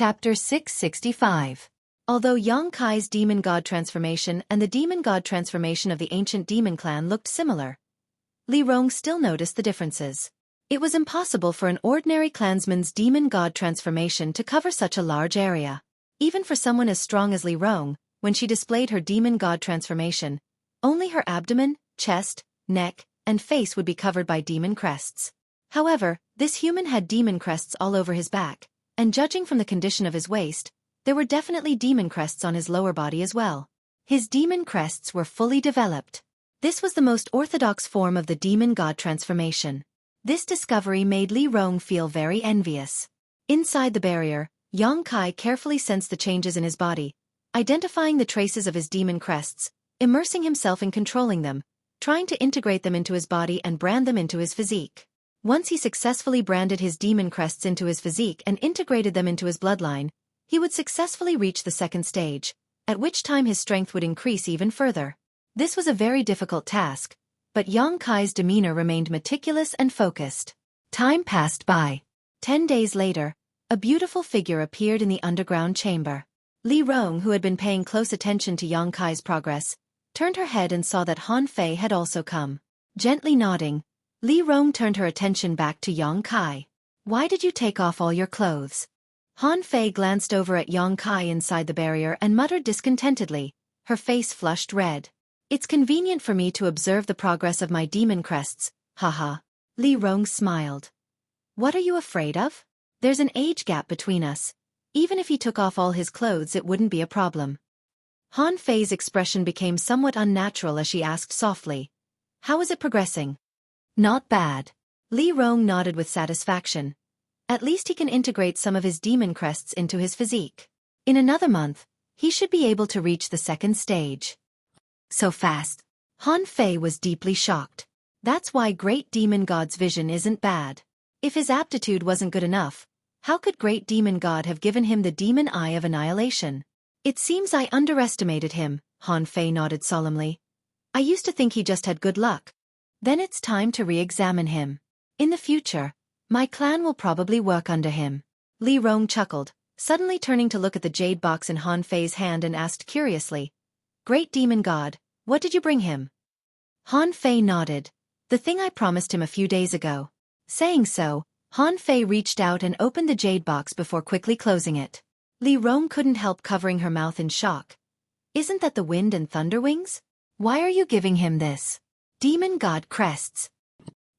Chapter 665. Although Yang Kai's demon god transformation and the demon god transformation of the ancient demon clan looked similar, Li Rong still noticed the differences. It was impossible for an ordinary clansman's demon god transformation to cover such a large area. Even for someone as strong as Li Rong, when she displayed her demon god transformation, only her abdomen, chest, neck, and face would be covered by demon crests. However, this human had demon crests all over his back, and judging from the condition of his waist, there were definitely demon crests on his lower body as well. His demon crests were fully developed. This was the most orthodox form of the demon god transformation. This discovery made Li Rong feel very envious. Inside the barrier, Yang Kai carefully sensed the changes in his body, identifying the traces of his demon crests, immersing himself in controlling them, trying to integrate them into his body and brand them into his physique. Once he successfully branded his demon crests into his physique and integrated them into his bloodline, he would successfully reach the second stage, at which time his strength would increase even further. This was a very difficult task, but Yang Kai's demeanor remained meticulous and focused. Time passed by. 10 days later, a beautiful figure appeared in the underground chamber. Li Rong, who had been paying close attention to Yang Kai's progress, turned her head and saw that Han Fei had also come. Gently nodding, Li Rong turned her attention back to Yang Kai. "Why did you take off all your clothes?" Han Fei glanced over at Yang Kai inside the barrier and muttered discontentedly, her face flushed red. "It's convenient for me to observe the progress of my demon crests, haha." Li Rong smiled. "What are you afraid of? There's an age gap between us. Even if he took off all his clothes it wouldn't be a problem." Han Fei's expression became somewhat unnatural as she asked softly, "How is it progressing?" "Not bad." Li Rong nodded with satisfaction. At least he can integrate some of his demon crests into his physique. In another month, he should be able to reach the second stage. So fast. Han Fei was deeply shocked. That's why Great Demon God's vision isn't bad. If his aptitude wasn't good enough, how could Great Demon God have given him the demon eye of annihilation? "It seems I underestimated him," Han Fei nodded solemnly. "I used to think he just had good luck. Then it's time to re-examine him. In the future, my clan will probably work under him." Li Rong chuckled, suddenly turning to look at the jade box in Han Fei's hand and asked curiously, "Great Demon God, what did you bring him?" Han Fei nodded. "The thing I promised him a few days ago." Saying so, Han Fei reached out and opened the jade box before quickly closing it. Li Rong couldn't help covering her mouth in shock. "Isn't that the wind and thunder wings? Why are you giving him this? Demon God crests."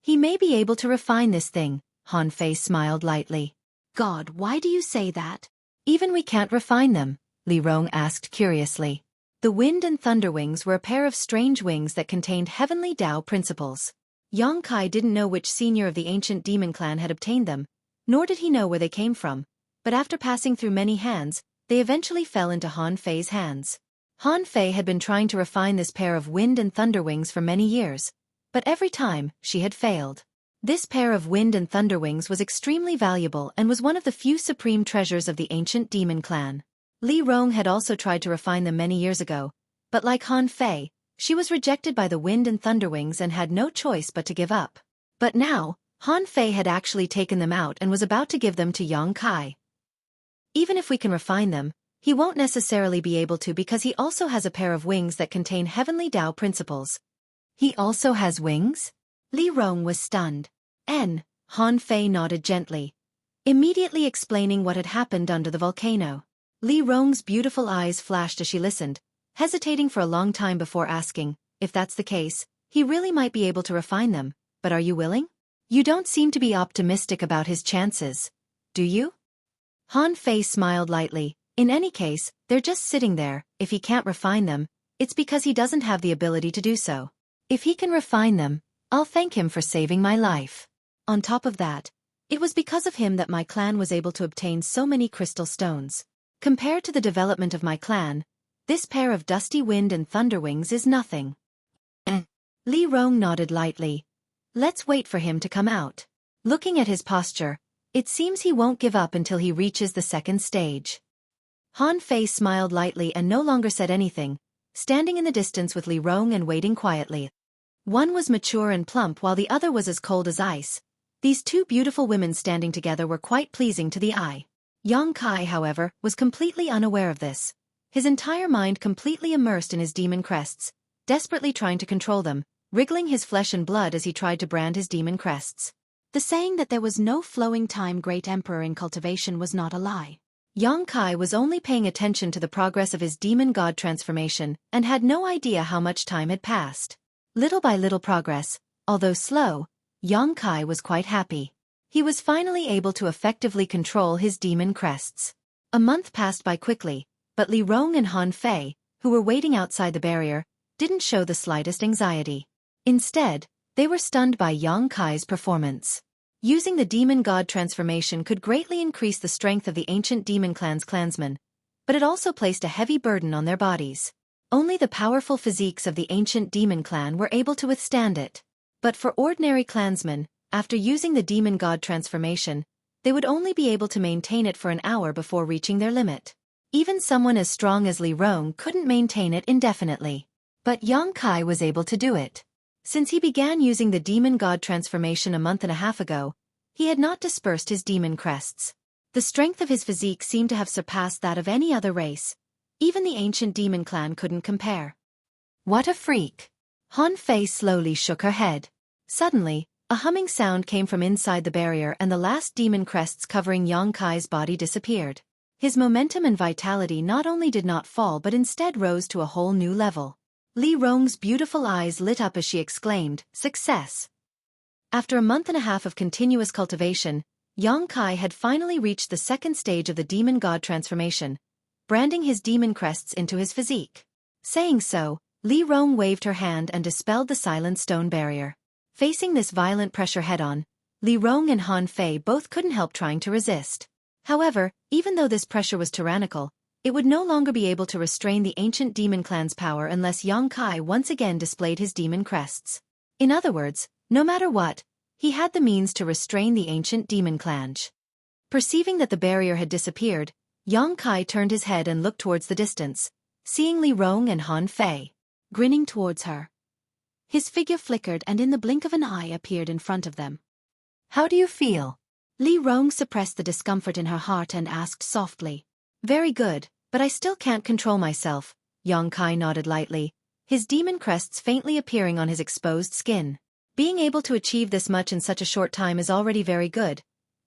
"He may be able to refine this thing," Han Fei smiled lightly. "God, why do you say that? Even we can't refine them?" Li Rong asked curiously. The wind and thunder wings were a pair of strange wings that contained heavenly Tao principles. Yang Kai didn't know which senior of the ancient demon clan had obtained them, nor did he know where they came from, but after passing through many hands, they eventually fell into Han Fei's hands. Han Fei had been trying to refine this pair of wind and thunder wings for many years, but every time, she had failed. This pair of wind and thunder wings was extremely valuable and was one of the few supreme treasures of the ancient demon clan. Li Rong had also tried to refine them many years ago, but like Han Fei, she was rejected by the wind and thunder wings and had no choice but to give up. But now, Han Fei had actually taken them out and was about to give them to Yang Kai. "Even if we can refine them, he won't necessarily be able to because he also has a pair of wings that contain heavenly Tao principles." "He also has wings?" Li Rong was stunned. Han Fei nodded gently, immediately explaining what had happened under the volcano. Li Rong's beautiful eyes flashed as she listened, hesitating for a long time before asking, "If that's the case, he really might be able to refine them, but are you willing? You don't seem to be optimistic about his chances, do you?" Han Fei smiled lightly. "In any case, they're just sitting there. If he can't refine them, it's because he doesn't have the ability to do so. If he can refine them, I'll thank him for saving my life. On top of that, it was because of him that my clan was able to obtain so many crystal stones. Compared to the development of my clan, this pair of dusty wind and thunder wings is nothing." Li Rong nodded lightly. "Let's wait for him to come out. Looking at his posture, it seems he won't give up until he reaches the second stage." Han Fei smiled lightly and no longer said anything, standing in the distance with Li Rong and waiting quietly. One was mature and plump while the other was as cold as ice. These two beautiful women standing together were quite pleasing to the eye. Yang Kai, however, was completely unaware of this. His entire mind completely immersed in his demon crests, desperately trying to control them, wriggling his flesh and blood as he tried to brand his demon crests. The saying that there was no flowing time great emperor in cultivation was not a lie. Yang Kai was only paying attention to the progress of his demon god transformation and had no idea how much time had passed. Little by little progress, although slow, Yang Kai was quite happy. He was finally able to effectively control his demon crests. A month passed by quickly, but Li Rong and Han Fei, who were waiting outside the barrier, didn't show the slightest anxiety. Instead, they were stunned by Yang Kai's performance. Using the demon god transformation could greatly increase the strength of the ancient demon clan's clansmen, but it also placed a heavy burden on their bodies. Only the powerful physiques of the ancient demon clan were able to withstand it. But for ordinary clansmen, after using the demon god transformation, they would only be able to maintain it for an hour before reaching their limit. Even someone as strong as Li Rong couldn't maintain it indefinitely. But Yang Kai was able to do it. Since he began using the demon god transformation a month and a half ago, he had not dispersed his demon crests. The strength of his physique seemed to have surpassed that of any other race. Even the ancient demon clan couldn't compare. What a freak! Han Fei slowly shook her head. Suddenly, a humming sound came from inside the barrier and the last demon crests covering Yang Kai's body disappeared. His momentum and vitality not only did not fall but instead rose to a whole new level. Li Rong's beautiful eyes lit up as she exclaimed, "Success!" After a month and a half of continuous cultivation, Yang Kai had finally reached the second stage of the demon god transformation, branding his demon crests into his physique. Saying so, Li Rong waved her hand and dispelled the silent stone barrier. Facing this violent pressure head-on, Li Rong and Han Fei both couldn't help trying to resist. However, even though this pressure was tyrannical, it would no longer be able to restrain the ancient demon clan's power unless Yang Kai once again displayed his demon crests. In other words, no matter what, he had the means to restrain the ancient demon clan. Perceiving that the barrier had disappeared, Yang Kai turned his head and looked towards the distance, seeing Li Rong and Han Fei grinning towards her. His figure flickered and in the blink of an eye appeared in front of them. "How do you feel?" Li Rong suppressed the discomfort in her heart and asked softly. "Very good, but I still can't control myself," Yang Kai nodded lightly, his demon crests faintly appearing on his exposed skin. "Being able to achieve this much in such a short time is already very good.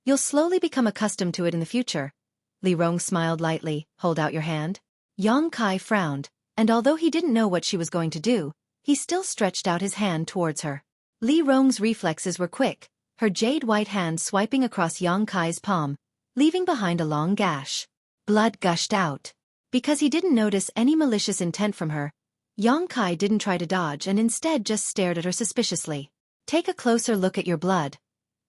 You'll slowly become accustomed to it in the future." Li Rong smiled lightly. "Hold out your hand." Yang Kai frowned, and although he didn't know what she was going to do, he still stretched out his hand towards her. Li Rong's reflexes were quick, her jade-white hand swiping across Yang Kai's palm, leaving behind a long gash. Blood gushed out. Because he didn't notice any malicious intent from her, Yang Kai didn't try to dodge and instead just stared at her suspiciously. "Take a closer look at your blood.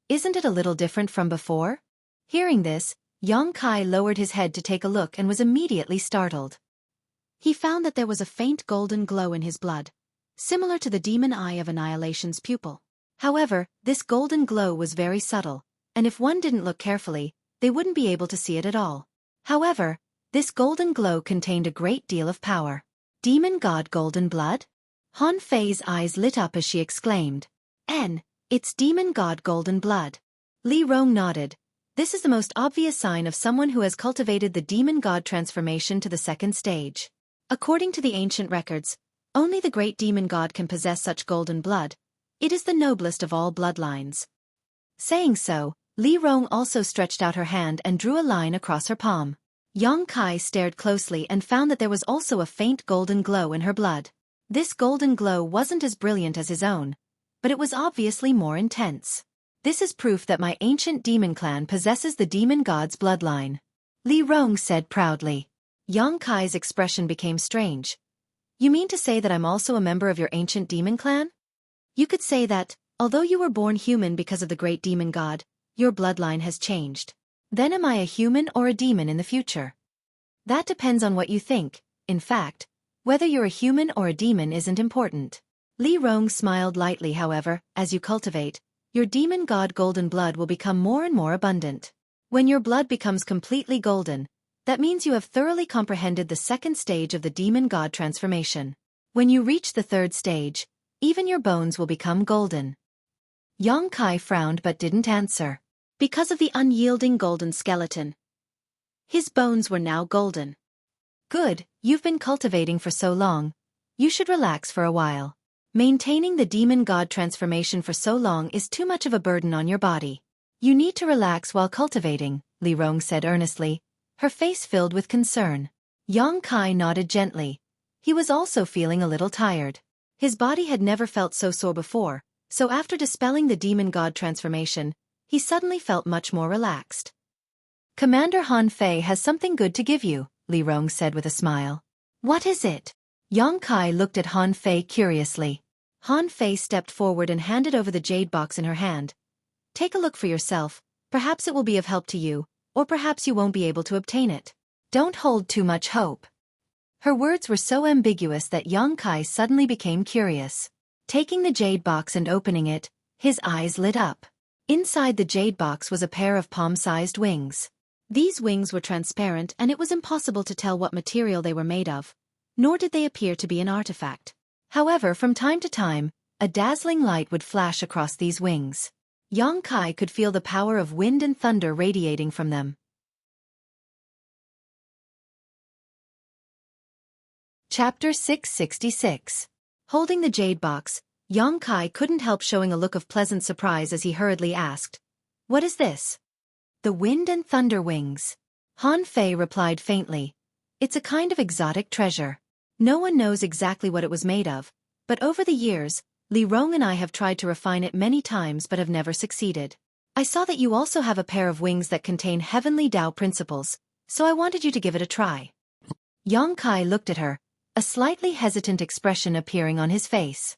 Isn't it a little different from before?" Hearing this, Yang Kai lowered his head to take a look and was immediately startled. He found that there was a faint golden glow in his blood, similar to the demon eye of Annihilation's pupil. However, this golden glow was very subtle, and if one didn't look carefully, they wouldn't be able to see it at all. However, this golden glow contained a great deal of power. "Demon god golden blood?" Han Fei's eyes lit up as she exclaimed. It's demon god golden blood." Li Rong nodded. This is the most obvious sign of someone who has cultivated the demon god transformation to the second stage. According to the ancient records, only the great demon god can possess such golden blood. It is the noblest of all bloodlines. Saying so, Li Rong also stretched out her hand and drew a line across her palm. Yang Kai stared closely and found that there was also a faint golden glow in her blood. This golden glow wasn't as brilliant as his own, but it was obviously more intense. "This is proof that my ancient demon clan possesses the demon god's bloodline," Li Rong said proudly. Yang Kai's expression became strange. "You mean to say that I'm also a member of your ancient demon clan? You could say that, although you were born human because of the great demon god, your bloodline has changed. Then am I a human or a demon in the future?" "That depends on what you think. In fact, whether you're a human or a demon isn't important." Li Rong smiled lightly. "However, as you cultivate, your demon god golden blood will become more and more abundant. When your blood becomes completely golden, that means you have thoroughly comprehended the second stage of the demon god transformation. When you reach the third stage, even your bones will become golden." Yang Kai frowned but didn't answer. Because of the unyielding golden skeleton, His bones were now golden. Good, you've been cultivating for so long. You should relax for a while. Maintaining the demon god transformation for so long is too much of a burden on your body. You need to relax while cultivating, Li Rong said earnestly, her face filled with concern. Yang Kai nodded gently. He was also feeling a little tired. His body had never felt so sore before, so after dispelling the demon god transformation, he suddenly felt much more relaxed. Commander Han Fei has something good to give you, Li Rong said with a smile. What is it? Yang Kai looked at Han Fei curiously. Han Fei stepped forward and handed over the jade box in her hand. Take a look for yourself, perhaps it will be of help to you, or perhaps you won't be able to obtain it. Don't hold too much hope. Her words were so ambiguous that Yang Kai suddenly became curious. Taking the jade box and opening it, his eyes lit up. Inside the jade box was a pair of palm-sized wings. These wings were transparent and it was impossible to tell what material they were made of, nor did they appear to be an artifact. However, from time to time, a dazzling light would flash across these wings. Yang Kai could feel the power of wind and thunder radiating from them. Chapter 666. Holding the jade box, Yang Kai couldn't help showing a look of pleasant surprise as he hurriedly asked, "What is this?" "The wind and thunder wings." Han Fei replied faintly, "It's a kind of exotic treasure. No one knows exactly what it was made of, but over the years, Li Rong and I have tried to refine it many times but have never succeeded. I saw that you also have a pair of wings that contain heavenly Tao principles, so I wanted you to give it a try." Yang Kai looked at her, a slightly hesitant expression appearing on his face.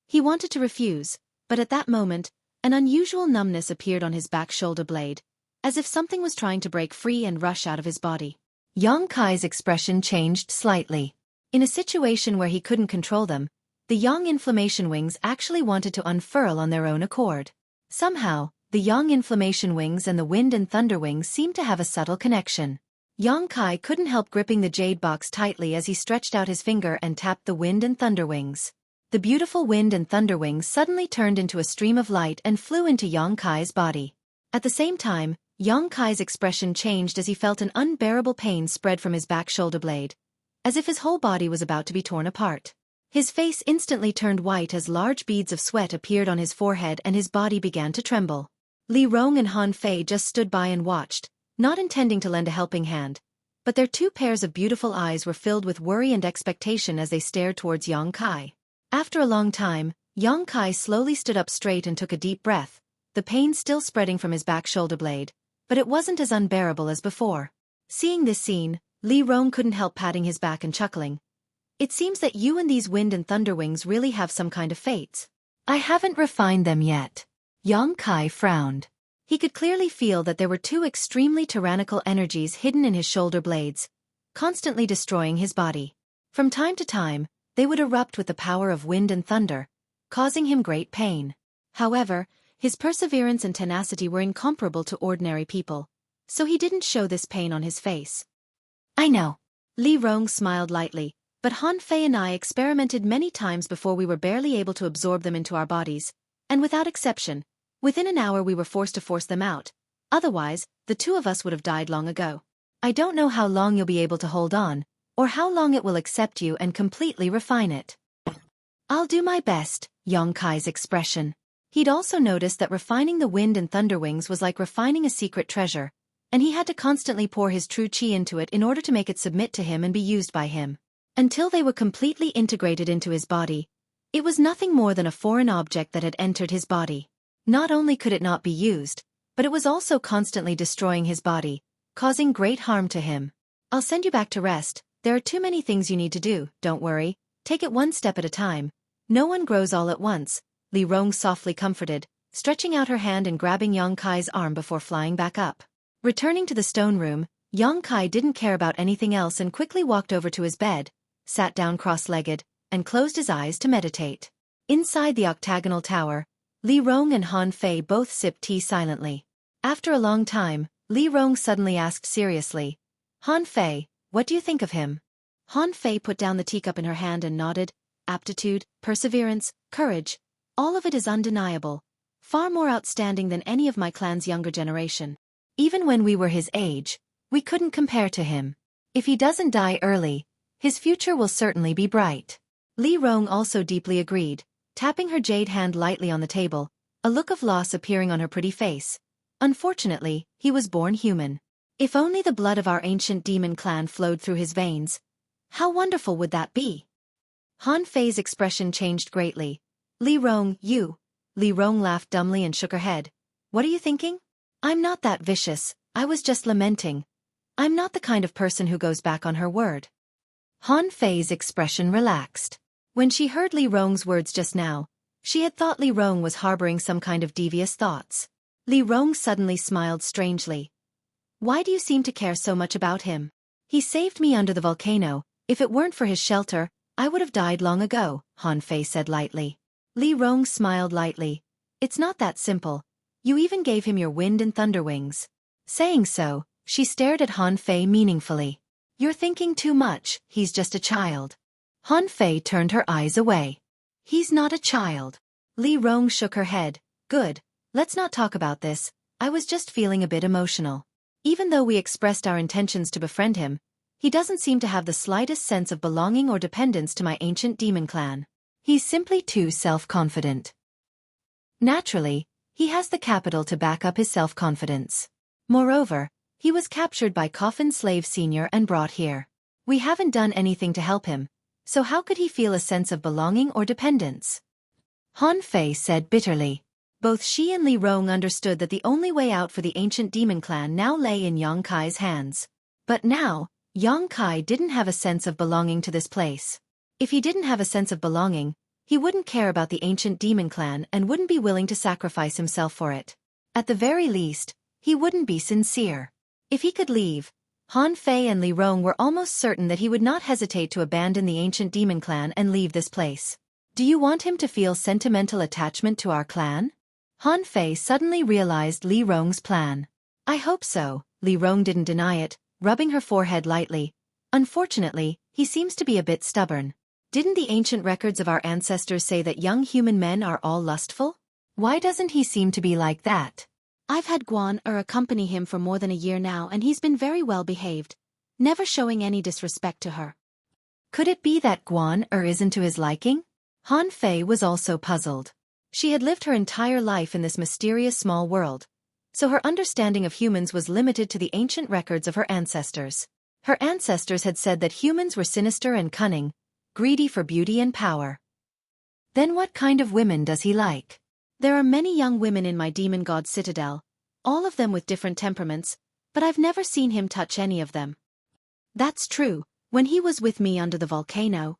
He wanted to refuse, but at that moment, an unusual numbness appeared on his back shoulder blade, as if something was trying to break free and rush out of his body. Yang Kai's expression changed slightly. In a situation where he couldn't control them, the yang inflammation wings actually wanted to unfurl on their own accord. Somehow, the yang inflammation wings and the wind and thunder wings seemed to have a subtle connection. Yang Kai couldn't help gripping the jade box tightly as he stretched out his finger and tapped the wind and thunder wings. The beautiful wind and thunder wings suddenly turned into a stream of light and flew into Yang Kai's body. At the same time, Yang Kai's expression changed as he felt an unbearable pain spread from his back shoulder blade, as if his whole body was about to be torn apart. His face instantly turned white as large beads of sweat appeared on his forehead and his body began to tremble. Li Rong and Han Fei just stood by and watched, not intending to lend a helping hand, but their two pairs of beautiful eyes were filled with worry and expectation as they stared towards Yang Kai. After a long time, Yang Kai slowly stood up straight and took a deep breath, the pain still spreading from his back shoulder blade, but it wasn't as unbearable as before. Seeing this scene, Li Rong couldn't help patting his back and chuckling. "It seems that you and these wind and thunder wings really have some kind of fates." "I haven't refined them yet." Yang Kai frowned. He could clearly feel that there were two extremely tyrannical energies hidden in his shoulder blades, constantly destroying his body. From time to time, they would erupt with the power of wind and thunder, causing him great pain. However, his perseverance and tenacity were incomparable to ordinary people, so he didn't show this pain on his face. "I know." Li Rong smiled lightly, "but Han Fei and I experimented many times before we were barely able to absorb them into our bodies, and without exception, within an hour we were forced to force them out. Otherwise, the two of us would have died long ago. I don't know how long you'll be able to hold on, or how long it will accept you and completely refine it." "I'll do my best," Yang Kai's expression. He'd also noticed that refining the wind and thunder wings was like refining a secret treasure, and he had to constantly pour his true chi into it in order to make it submit to him and be used by him. Until they were completely integrated into his body, it was nothing more than a foreign object that had entered his body. Not only could it not be used, but it was also constantly destroying his body, causing great harm to him. "I'll send you back to rest. There are too many things you need to do, don't worry. Take it one step at a time. No one grows all at once," Li Rong softly comforted, stretching out her hand and grabbing Yang Kai's arm before flying back up. Returning to the stone room, Yang Kai didn't care about anything else and quickly walked over to his bed, sat down cross-legged, and closed his eyes to meditate. Inside the octagonal tower, Li Rong and Han Fei both sipped tea silently. After a long time, Li Rong suddenly asked seriously, "Han Fei, what do you think of him?" Han Fei put down the teacup in her hand and nodded. "Aptitude, perseverance, courage, all of it is undeniable. Far more outstanding than any of my clan's younger generation. Even when we were his age, We couldn't compare to him. If he doesn't die early, his future will certainly be bright. Li Rong also deeply agreed, tapping her jade hand lightly on the table, a look of loss appearing on her pretty face. Unfortunately, he was born human. If only the blood of our ancient demon clan flowed through his veins. How wonderful would that be? Han Fei's expression changed greatly. Li Rong, you. Li Rong laughed dumbly and shook her head. What are you thinking? I'm not that vicious, I was just lamenting. I'm not the kind of person who goes back on her word. Han Fei's expression relaxed. When she heard Li Rong's words just now, she had thought Li Rong was harboring some kind of devious thoughts. Li Rong suddenly smiled strangely. Why do you seem to care so much about him? He saved me under the volcano. If it weren't for his shelter, I would have died long ago, Han Fei said lightly. Li Rong smiled lightly. It's not that simple. You even gave him your wind and thunder wings. Saying so, she stared at Han Fei meaningfully. You're thinking too much, he's just a child. Han Fei turned her eyes away. He's not a child. Li Rong shook her head. Good, let's not talk about this, I was just feeling a bit emotional. Even though we expressed our intentions to befriend him, he doesn't seem to have the slightest sense of belonging or dependence to my ancient demon clan. He's simply too self-confident. Naturally, he has the capital to back up his self-confidence. Moreover, he was captured by Coffin Slave Senior and brought here. We haven't done anything to help him, so how could he feel a sense of belonging or dependence? Han Fei said bitterly. Both she and Li Rong understood that the only way out for the ancient demon clan now lay in Yang Kai's hands. But now, Yang Kai didn't have a sense of belonging to this place. If he didn't have a sense of belonging, he wouldn't care about the ancient demon clan and wouldn't be willing to sacrifice himself for it. At the very least, he wouldn't be sincere. If he could leave, Han Fei and Li Rong were almost certain that he would not hesitate to abandon the ancient demon clan and leave this place. Do you want him to feel sentimental attachment to our clan? Han Fei suddenly realized Li Rong's plan. I hope so, Li Rong didn't deny it, rubbing her forehead lightly. Unfortunately, he seems to be a bit stubborn. Didn't the ancient records of our ancestors say that young human men are all lustful? Why doesn't he seem to be like that? I've had Guan accompany him for more than a year now and he's been very well behaved, never showing any disrespect to her. Could it be that Guan isn't to his liking? Han Fei was also puzzled. She had lived her entire life in this mysterious small world, so her understanding of humans was limited to the ancient records of her ancestors. Her ancestors had said that humans were sinister and cunning, greedy for beauty and power. Then what kind of women does he like? There are many young women in my demon god citadel, all of them with different temperaments, but I've never seen him touch any of them. That's true, when he was with me under the volcano,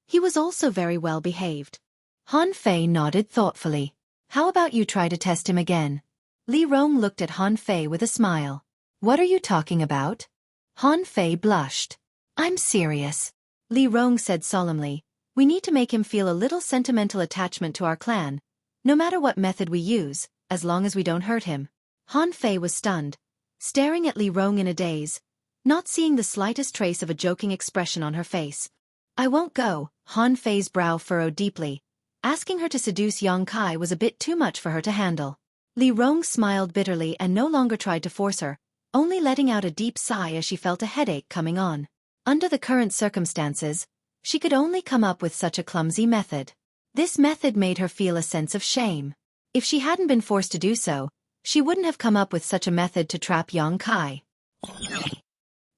he was also very well behaved. Han Fei nodded thoughtfully. How about you try to test him again? Li Rong looked at Han Fei with a smile. What are you talking about? Han Fei blushed. I'm serious. Li Rong said solemnly. We need to make him feel a little sentimental attachment to our clan, no matter what method we use, as long as we don't hurt him. Han Fei was stunned, staring at Li Rong in a daze, not seeing the slightest trace of a joking expression on her face. I won't go, Han Fei's brow furrowed deeply. Asking her to seduce Yang Kai was a bit too much for her to handle. Li Rong smiled bitterly and no longer tried to force her, only letting out a deep sigh as she felt a headache coming on. Under the current circumstances, she could only come up with such a clumsy method. This method made her feel a sense of shame. If she hadn't been forced to do so, she wouldn't have come up with such a method to trap Yang Kai.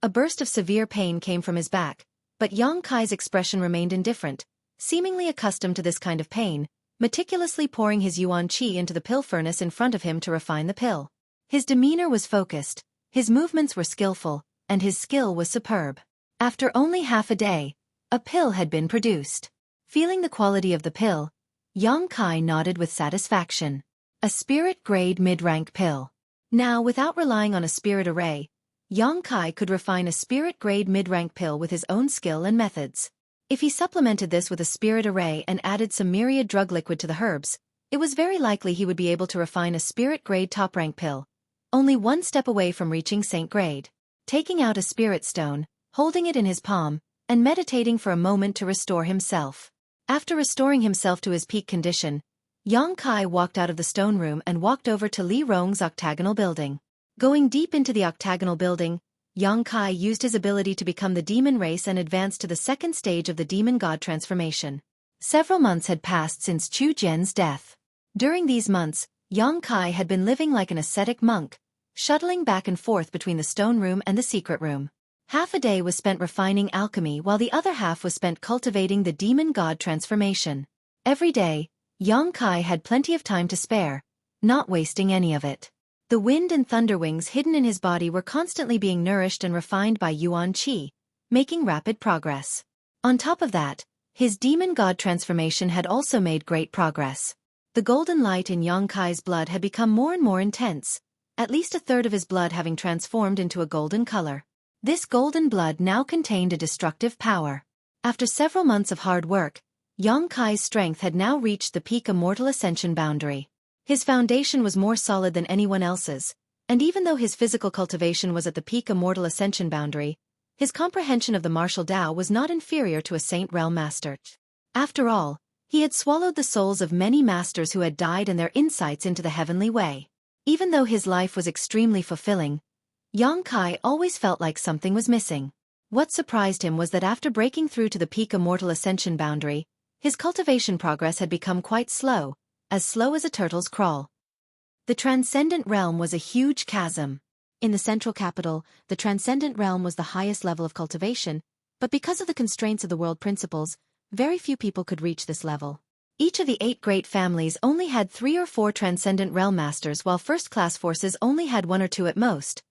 A burst of severe pain came from his back, but Yang Kai's expression remained indifferent, seemingly accustomed to this kind of pain, meticulously pouring his yuan qi into the pill furnace in front of him to refine the pill. His demeanor was focused, his movements were skillful, and his skill was superb. After only half a day, a pill had been produced. Feeling the quality of the pill, Yang Kai nodded with satisfaction. A spirit-grade mid-rank pill. Now, without relying on a spirit array, Yang Kai could refine a spirit-grade mid-rank pill with his own skill and methods. If he supplemented this with a spirit array and added some myriad drug liquid to the herbs, it was very likely he would be able to refine a spirit-grade top-rank pill, only one step away from reaching saint grade. Taking out a spirit stone, holding it in his palm, and meditating for a moment to restore himself. After restoring himself to his peak condition, Yang Kai walked out of the stone room and walked over to Li Rong's octagonal building. Going deep into the octagonal building, Yang Kai used his ability to become the demon race and advanced to the second stage of the demon god transformation. Several months had passed since Chu Jian's death. During these months, Yang Kai had been living like an ascetic monk, shuttling back and forth between the stone room and the secret room. Half a day was spent refining alchemy while the other half was spent cultivating the demon god transformation. Every day, Yang Kai had plenty of time to spare, not wasting any of it. The wind and thunder wings hidden in his body were constantly being nourished and refined by Yuan Qi, making rapid progress. On top of that, his demon god transformation had also made great progress. The golden light in Yang Kai's blood had become more and more intense, at least a third of his blood having transformed into a golden color. This golden blood now contained a destructive power. After several months of hard work, Yang Kai's strength had now reached the peak immortal ascension boundary. His foundation was more solid than anyone else's, and even though his physical cultivation was at the peak immortal ascension boundary, his comprehension of the martial Tao was not inferior to a Saint Realm master. After all, he had swallowed the souls of many masters who had died and their insights into the heavenly way. Even though his life was extremely fulfilling, Yang Kai always felt like something was missing. What surprised him was that after breaking through to the peak immortal ascension boundary, his cultivation progress had become quite slow as a turtle's crawl. The Transcendent Realm was a huge chasm. In the central capital, the Transcendent Realm was the highest level of cultivation, but because of the constraints of the world principles, very few people could reach this level. Each of the 8 great families only had 3 or 4 Transcendent Realm Masters while first-class forces only had 1 or 2 at most.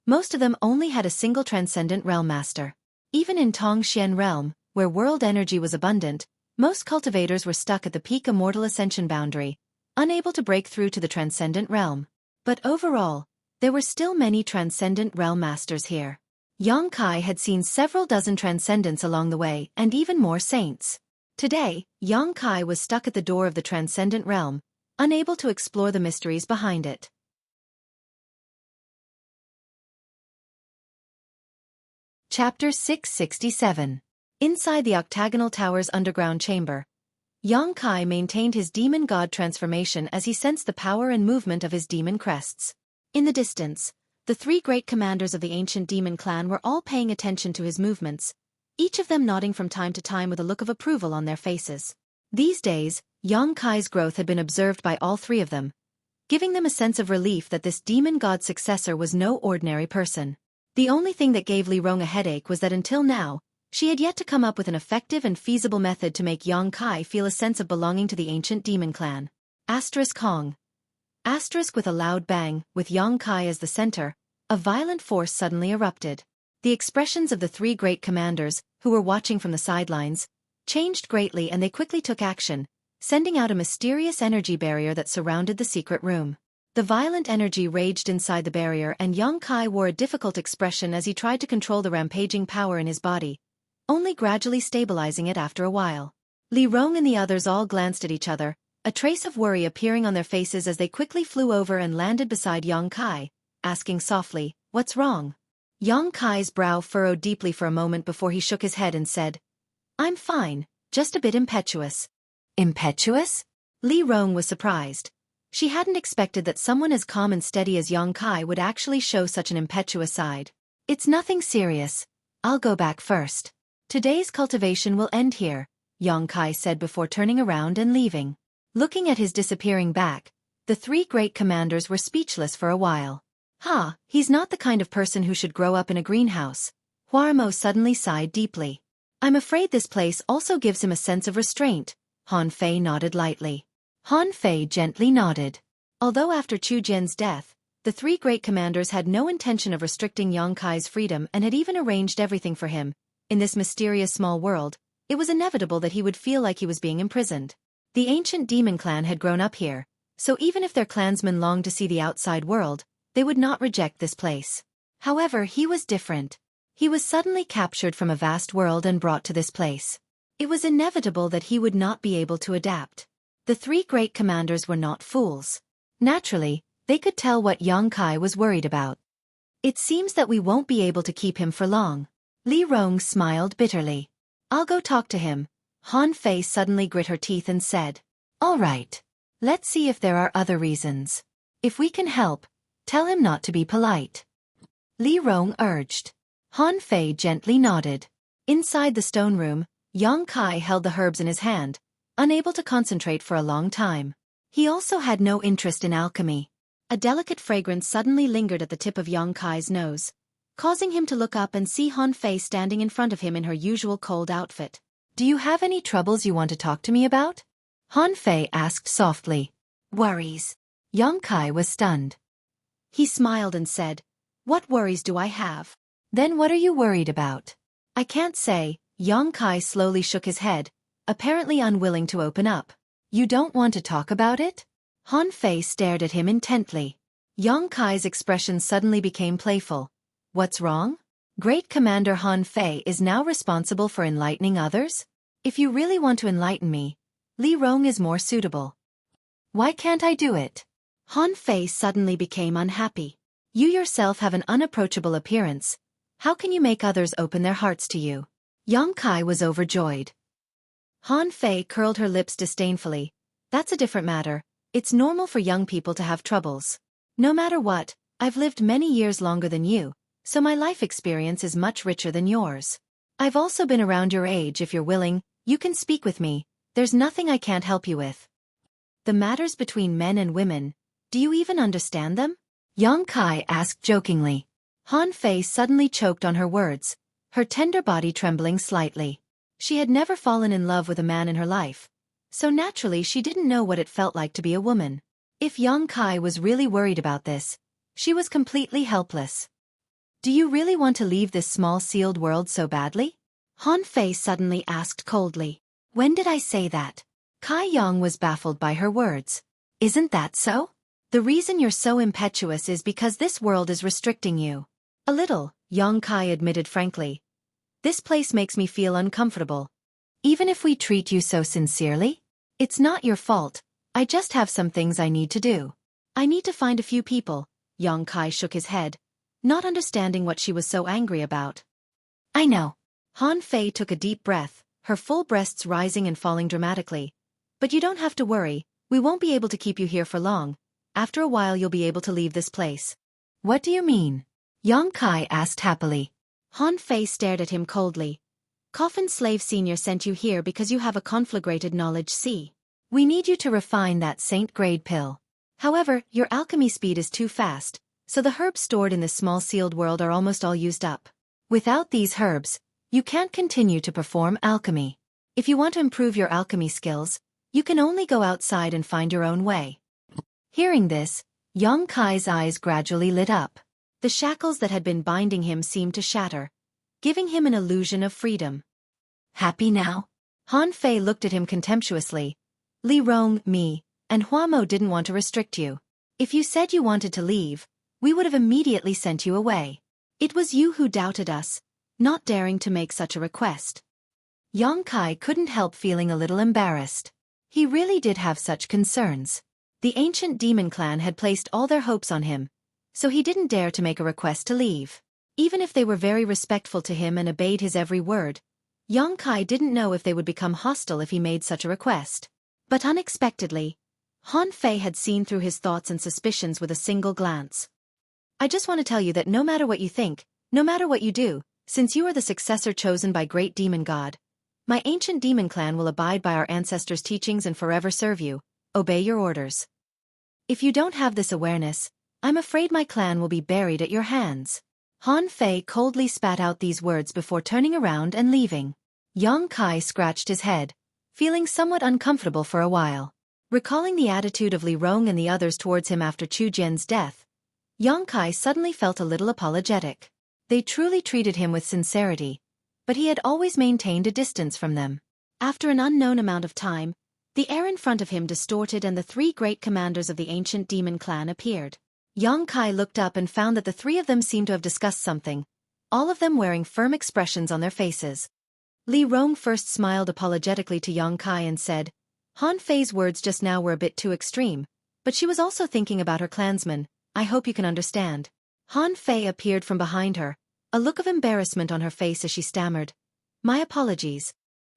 Most of them only had a single Transcendent Realm Master. Even in Tongxian Realm, where world energy was abundant, most cultivators were stuck at the peak immortal ascension boundary, unable to break through to the Transcendent Realm. But overall, there were still many Transcendent Realm Masters here. Yang Kai had seen several dozen Transcendents along the way and even more saints. Today, Yang Kai was stuck at the door of the Transcendent Realm, unable to explore the mysteries behind it. Chapter 667. Inside the octagonal tower's underground chamber, Yang Kai maintained his demon god transformation as he sensed the power and movement of his demon crests. In the distance, the 3 great commanders of the ancient demon clan were all paying attention to his movements, each of them nodding from time to time with a look of approval on their faces. These days, Yang Kai's growth had been observed by all 3 of them, giving them a sense of relief that this demon god successor was no ordinary person. The only thing that gave Li Rong a headache was that until now, she had yet to come up with an effective and feasible method to make Yang Kai feel a sense of belonging to the ancient demon clan. Hong. With a loud bang, with Yang Kai as the center, a violent force suddenly erupted. The expressions of the 3 great commanders, who were watching from the sidelines, changed greatly and they quickly took action, sending out a mysterious energy barrier that surrounded the secret room. The violent energy raged inside the barrier and Yang Kai wore a difficult expression as he tried to control the rampaging power in his body, only gradually stabilizing it after a while. Li Rong and the others all glanced at each other, a trace of worry appearing on their faces as they quickly flew over and landed beside Yang Kai, asking softly, "What's wrong?" Yang Kai's brow furrowed deeply for a moment before he shook his head and said, "I'm fine, just a bit impetuous." Impetuous? Li Rong was surprised. She hadn't expected that someone as calm and steady as Yang Kai would actually show such an impetuous side. "It's nothing serious. I'll go back first. Today's cultivation will end here," Yang Kai said before turning around and leaving. Looking at his disappearing back, the 3 great commanders were speechless for a while. He's not the kind of person who should grow up in a greenhouse. Huarmo suddenly sighed deeply. "I'm afraid this place also gives him a sense of restraint." Han Fei nodded lightly. Han Fei gently nodded. Although after Chu Jian's death, the 3 great commanders had no intention of restricting Yang Kai's freedom and had even arranged everything for him, in this mysterious small world, it was inevitable that he would feel like he was being imprisoned. The ancient demon clan had grown up here, so even if their clansmen longed to see the outside world, they would not reject this place. However, he was different. He was suddenly captured from a vast world and brought to this place. It was inevitable that he would not be able to adapt. The 3 great commanders were not fools. Naturally, they could tell what Yang Kai was worried about. "It seems that we won't be able to keep him for long." Li Rong smiled bitterly. "I'll go talk to him." Han Fei suddenly grit her teeth and said, "All right. Let's see if there are other reasons. If we can help, tell him not to be polite." Li Rong urged. Han Fei gently nodded. Inside the stone room, Yang Kai held the herbs in his hand, unable to concentrate for a long time. He also had no interest in alchemy. A delicate fragrance suddenly lingered at the tip of Yang Kai's nose, causing him to look up and see Han Fei standing in front of him in her usual cold outfit. "Do you have any troubles you want to talk to me about?" Han Fei asked softly. "Worries." Yang Kai was stunned. He smiled and said, "What worries do I have?" "Then what are you worried about?" "I can't say." Yang Kai slowly shook his head, apparently unwilling to open up. "You don't want to talk about it?" Han Fei stared at him intently. Yang Kai's expression suddenly became playful. "What's wrong? Great Commander Han Fei is now responsible for enlightening others? If you really want to enlighten me, Li Rong is more suitable. Why can't I do it?" Han Fei suddenly became unhappy. "You yourself have an unapproachable appearance. How can you make others open their hearts to you?" Yang Kai was overjoyed. Han Fei curled her lips disdainfully. "That's a different matter. It's normal for young people to have troubles. No matter what, I've lived many years longer than you, so my life experience is much richer than yours. I've also been around your age. If you're willing, you can speak with me. There's nothing I can't help you with. The matters between men and women, do you even understand them?" Yang Kai asked jokingly. Han Fei suddenly choked on her words, her tender body trembling slightly. She had never fallen in love with a man in her life, so naturally she didn't know what it felt like to be a woman. If Yang Kai was really worried about this, she was completely helpless. "Do you really want to leave this small sealed world so badly?" Han Fei suddenly asked coldly. "When did I say that?" Kai Yang was baffled by her words. "Isn't that so? The reason you're so impetuous is because this world is restricting you." "A little," Yang Kai admitted frankly. "This place makes me feel uncomfortable. Even if we treat you so sincerely? It's not your fault. I just have some things I need to do. I need to find a few people." Yang Kai shook his head, not understanding what she was so angry about. "I know." Han Fei took a deep breath, her full breasts rising and falling dramatically. "But you don't have to worry, we won't be able to keep you here for long. After a while you'll be able to leave this place." "What do you mean?" Yang Kai asked happily. Han Fei stared at him coldly. "Coffin Slave Senior sent you here because you have a conflagrated knowledge. See, we need you to refine that saint-grade pill. However, your alchemy speed is too fast, so the herbs stored in this small sealed world are almost all used up. Without these herbs, you can't continue to perform alchemy. If you want to improve your alchemy skills, you can only go outside and find your own way." Hearing this, Yang Kai's eyes gradually lit up. The shackles that had been binding him seemed to shatter, giving him an illusion of freedom. "Happy now?" Han Fei looked at him contemptuously. "Li Rong, me, and Hua Mo didn't want to restrict you. If you said you wanted to leave, we would have immediately sent you away. It was you who doubted us, not daring to make such a request." Yang Kai couldn't help feeling a little embarrassed. He really did have such concerns. The ancient demon clan had placed all their hopes on him, so he didn't dare to make a request to leave. Even if they were very respectful to him and obeyed his every word, Yang Kai didn't know if they would become hostile if he made such a request. But unexpectedly, Han Fei had seen through his thoughts and suspicions with a single glance. "I just want to tell you that no matter what you think, no matter what you do, since you are the successor chosen by Great Demon God, my ancient demon clan will abide by our ancestors' teachings and forever serve you, obey your orders. If you don't have this awareness, I'm afraid my clan will be buried at your hands." Han Fei coldly spat out these words before turning around and leaving. Yang Kai scratched his head, feeling somewhat uncomfortable for a while. Recalling the attitude of Li Rong and the others towards him after Chu Jian's death, Yang Kai suddenly felt a little apologetic. They truly treated him with sincerity, but he had always maintained a distance from them. After an unknown amount of time, the air in front of him distorted and the three great commanders of the ancient demon clan appeared. Yang Kai looked up and found that the three of them seemed to have discussed something, all of them wearing firm expressions on their faces. Li Rong first smiled apologetically to Yang Kai and said, "Han Fei's words just now were a bit too extreme, but she was also thinking about her clansmen. I hope you can understand." Han Fei appeared from behind her, a look of embarrassment on her face as she stammered, "My apologies.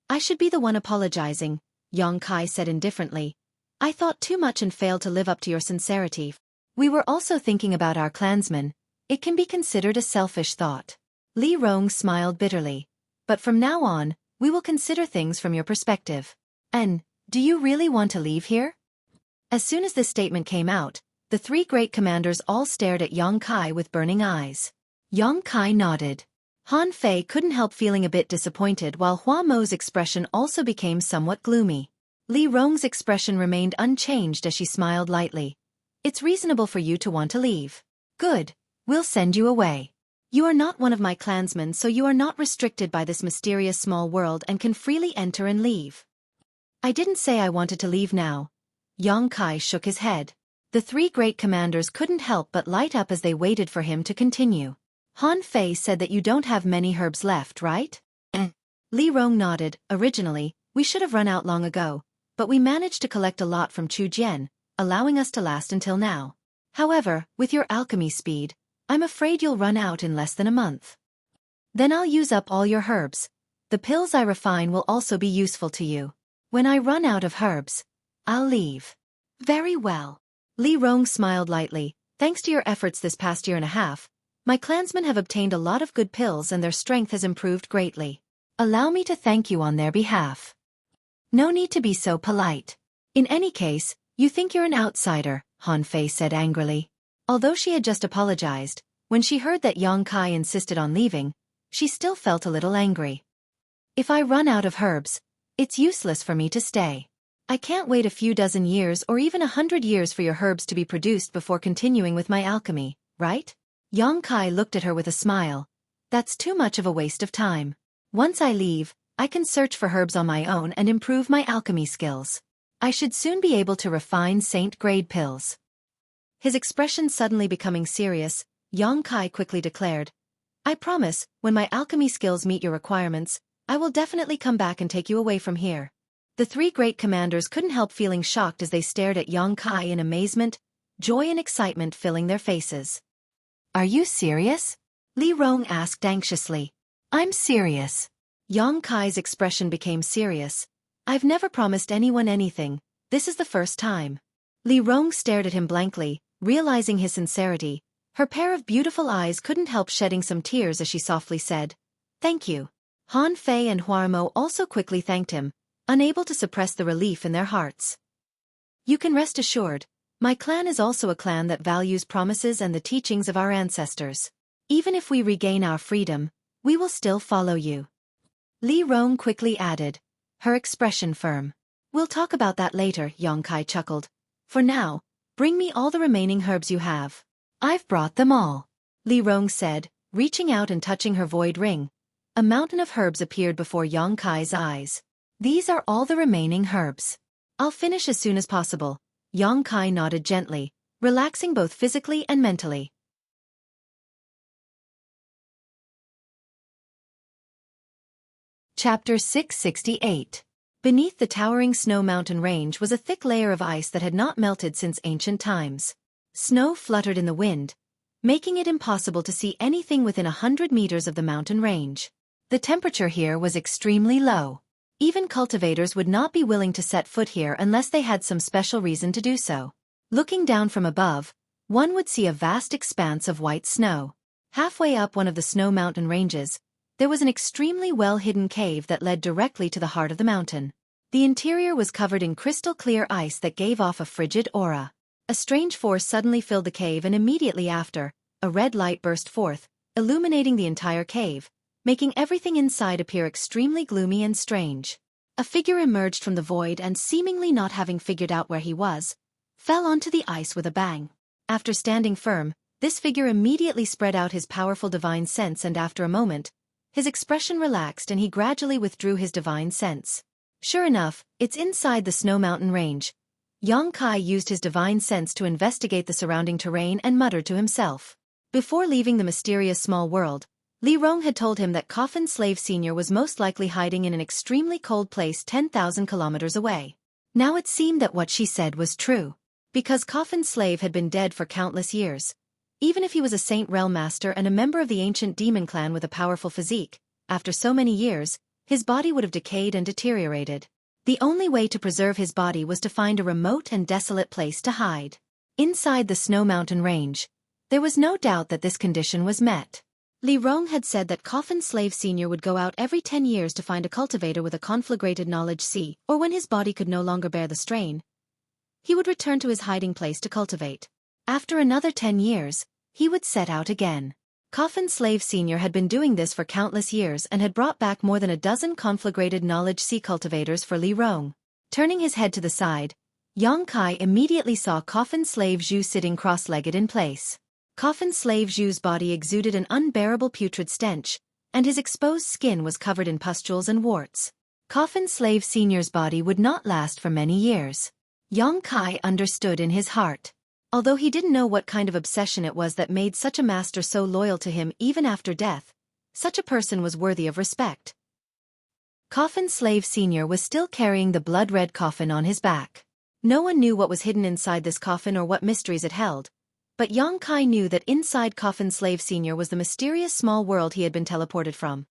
I should be the one apologizing," Yang Kai said indifferently. "I thought too much and failed to live up to your sincerity. We were also thinking about our clansmen. It can be considered a selfish thought." Li Rong smiled bitterly. But from now on, we will consider things from your perspective. And, do you really want to leave here? As soon as this statement came out, the three great commanders all stared at Yang Kai with burning eyes. Yang Kai nodded. Han Fei couldn't help feeling a bit disappointed while Hua Mo's expression also became somewhat gloomy. Li Rong's expression remained unchanged as she smiled lightly. It's reasonable for you to want to leave. Good. We'll send you away. You are not one of my clansmen, so you are not restricted by this mysterious small world and can freely enter and leave. I didn't say I wanted to leave now. Yang Kai shook his head. The three great commanders couldn't help but light up as they waited for him to continue. Han Fei said that you don't have many herbs left, right? Li Rong nodded. Originally, we should have run out long ago, but we managed to collect a lot from Chu Jian, allowing us to last until now. However, with your alchemy speed, I'm afraid you'll run out in less than a month. Then I'll use up all your herbs. The pills I refine will also be useful to you. When I run out of herbs, I'll leave. Very well. Li Rong smiled lightly. Thanks to your efforts this past year and a half, my clansmen have obtained a lot of good pills and their strength has improved greatly. Allow me to thank you on their behalf. No need to be so polite. In any case, you think you're an outsider, Han Fei said angrily. Although she had just apologized, when she heard that Yang Kai insisted on leaving, she still felt a little angry. If I run out of herbs, it's useless for me to stay. I can't wait a few dozen years or even 100 years for your herbs to be produced before continuing with my alchemy, right? Yang Kai looked at her with a smile. That's too much of a waste of time. Once I leave, I can search for herbs on my own and improve my alchemy skills. I should soon be able to refine saint-grade pills. His expression suddenly becoming serious, Yang Kai quickly declared, I promise, when my alchemy skills meet your requirements, I will definitely come back and take you away from here. The three great commanders couldn't help feeling shocked as they stared at Yang Kai in amazement, joy and excitement filling their faces. Are you serious? Li Rong asked anxiously. I'm serious. Yang Kai's expression became serious. I've never promised anyone anything, this is the first time. Li Rong stared at him blankly, realizing his sincerity. Her pair of beautiful eyes couldn't help shedding some tears as she softly said, Thank you. Han Fei and Hua Mo also quickly thanked him, unable to suppress the relief in their hearts. You can rest assured, my clan is also a clan that values promises and the teachings of our ancestors. Even if we regain our freedom, we will still follow you. Li Rong quickly added, her expression firm. We'll talk about that later, Yang Kai chuckled. For now, bring me all the remaining herbs you have. I've brought them all. Li Rong said, reaching out and touching her void ring. A mountain of herbs appeared before Yang Kai's eyes. These are all the remaining herbs. I'll finish as soon as possible. Yang Kai nodded gently, relaxing both physically and mentally. Chapter 668. Beneath the towering snow mountain range was a thick layer of ice that had not melted since ancient times. Snow fluttered in the wind, making it impossible to see anything within 100 meters of the mountain range. The temperature here was extremely low. Even cultivators would not be willing to set foot here unless they had some special reason to do so. Looking down from above, one would see a vast expanse of white snow. Halfway up one of the snow mountain ranges, there was an extremely well-hidden cave that led directly to the heart of the mountain. The interior was covered in crystal-clear ice that gave off a frigid aura. A strange force suddenly filled the cave and immediately after, a red light burst forth, illuminating the entire cave, making everything inside appear extremely gloomy and strange. A figure emerged from the void and seemingly not having figured out where he was, fell onto the ice with a bang. After standing firm, this figure immediately spread out his powerful divine sense and after a moment, his expression relaxed and he gradually withdrew his divine sense. Sure enough, it's inside the snow mountain range. Yang Kai used his divine sense to investigate the surrounding terrain and muttered to himself. Before leaving the mysterious small world, Li Rong had told him that Coffin Slave Sr. was most likely hiding in an extremely cold place 10,000 kilometers away. Now it seemed that what she said was true. Because Coffin Slave had been dead for countless years. Even if he was a Saint Realm Master and a member of the ancient demon clan with a powerful physique, after so many years, his body would have decayed and deteriorated. The only way to preserve his body was to find a remote and desolate place to hide. Inside the snow mountain range, there was no doubt that this condition was met. Li Rong had said that Coffin Slave Senior would go out every 10 years to find a cultivator with a conflagrated knowledge C, or when his body could no longer bear the strain, he would return to his hiding place to cultivate. After another 10 years, he would set out again. Coffin Slave Senior had been doing this for countless years and had brought back more than a dozen conflagrated knowledge C cultivators for Li Rong. Turning his head to the side, Yang Kai immediately saw Coffin Slave Zhu sitting cross-legged in place. Coffin Slave Zhu's body exuded an unbearable putrid stench, and his exposed skin was covered in pustules and warts. Coffin Slave Senior's body would not last for many years. Yang Kai understood in his heart. Although he didn't know what kind of obsession it was that made such a master so loyal to him even after death, such a person was worthy of respect. Coffin Slave Senior was still carrying the blood-red coffin on his back. No one knew what was hidden inside this coffin or what mysteries it held, but Yang Kai knew that inside Coffin Slave Senior was the mysterious small world he had been teleported from.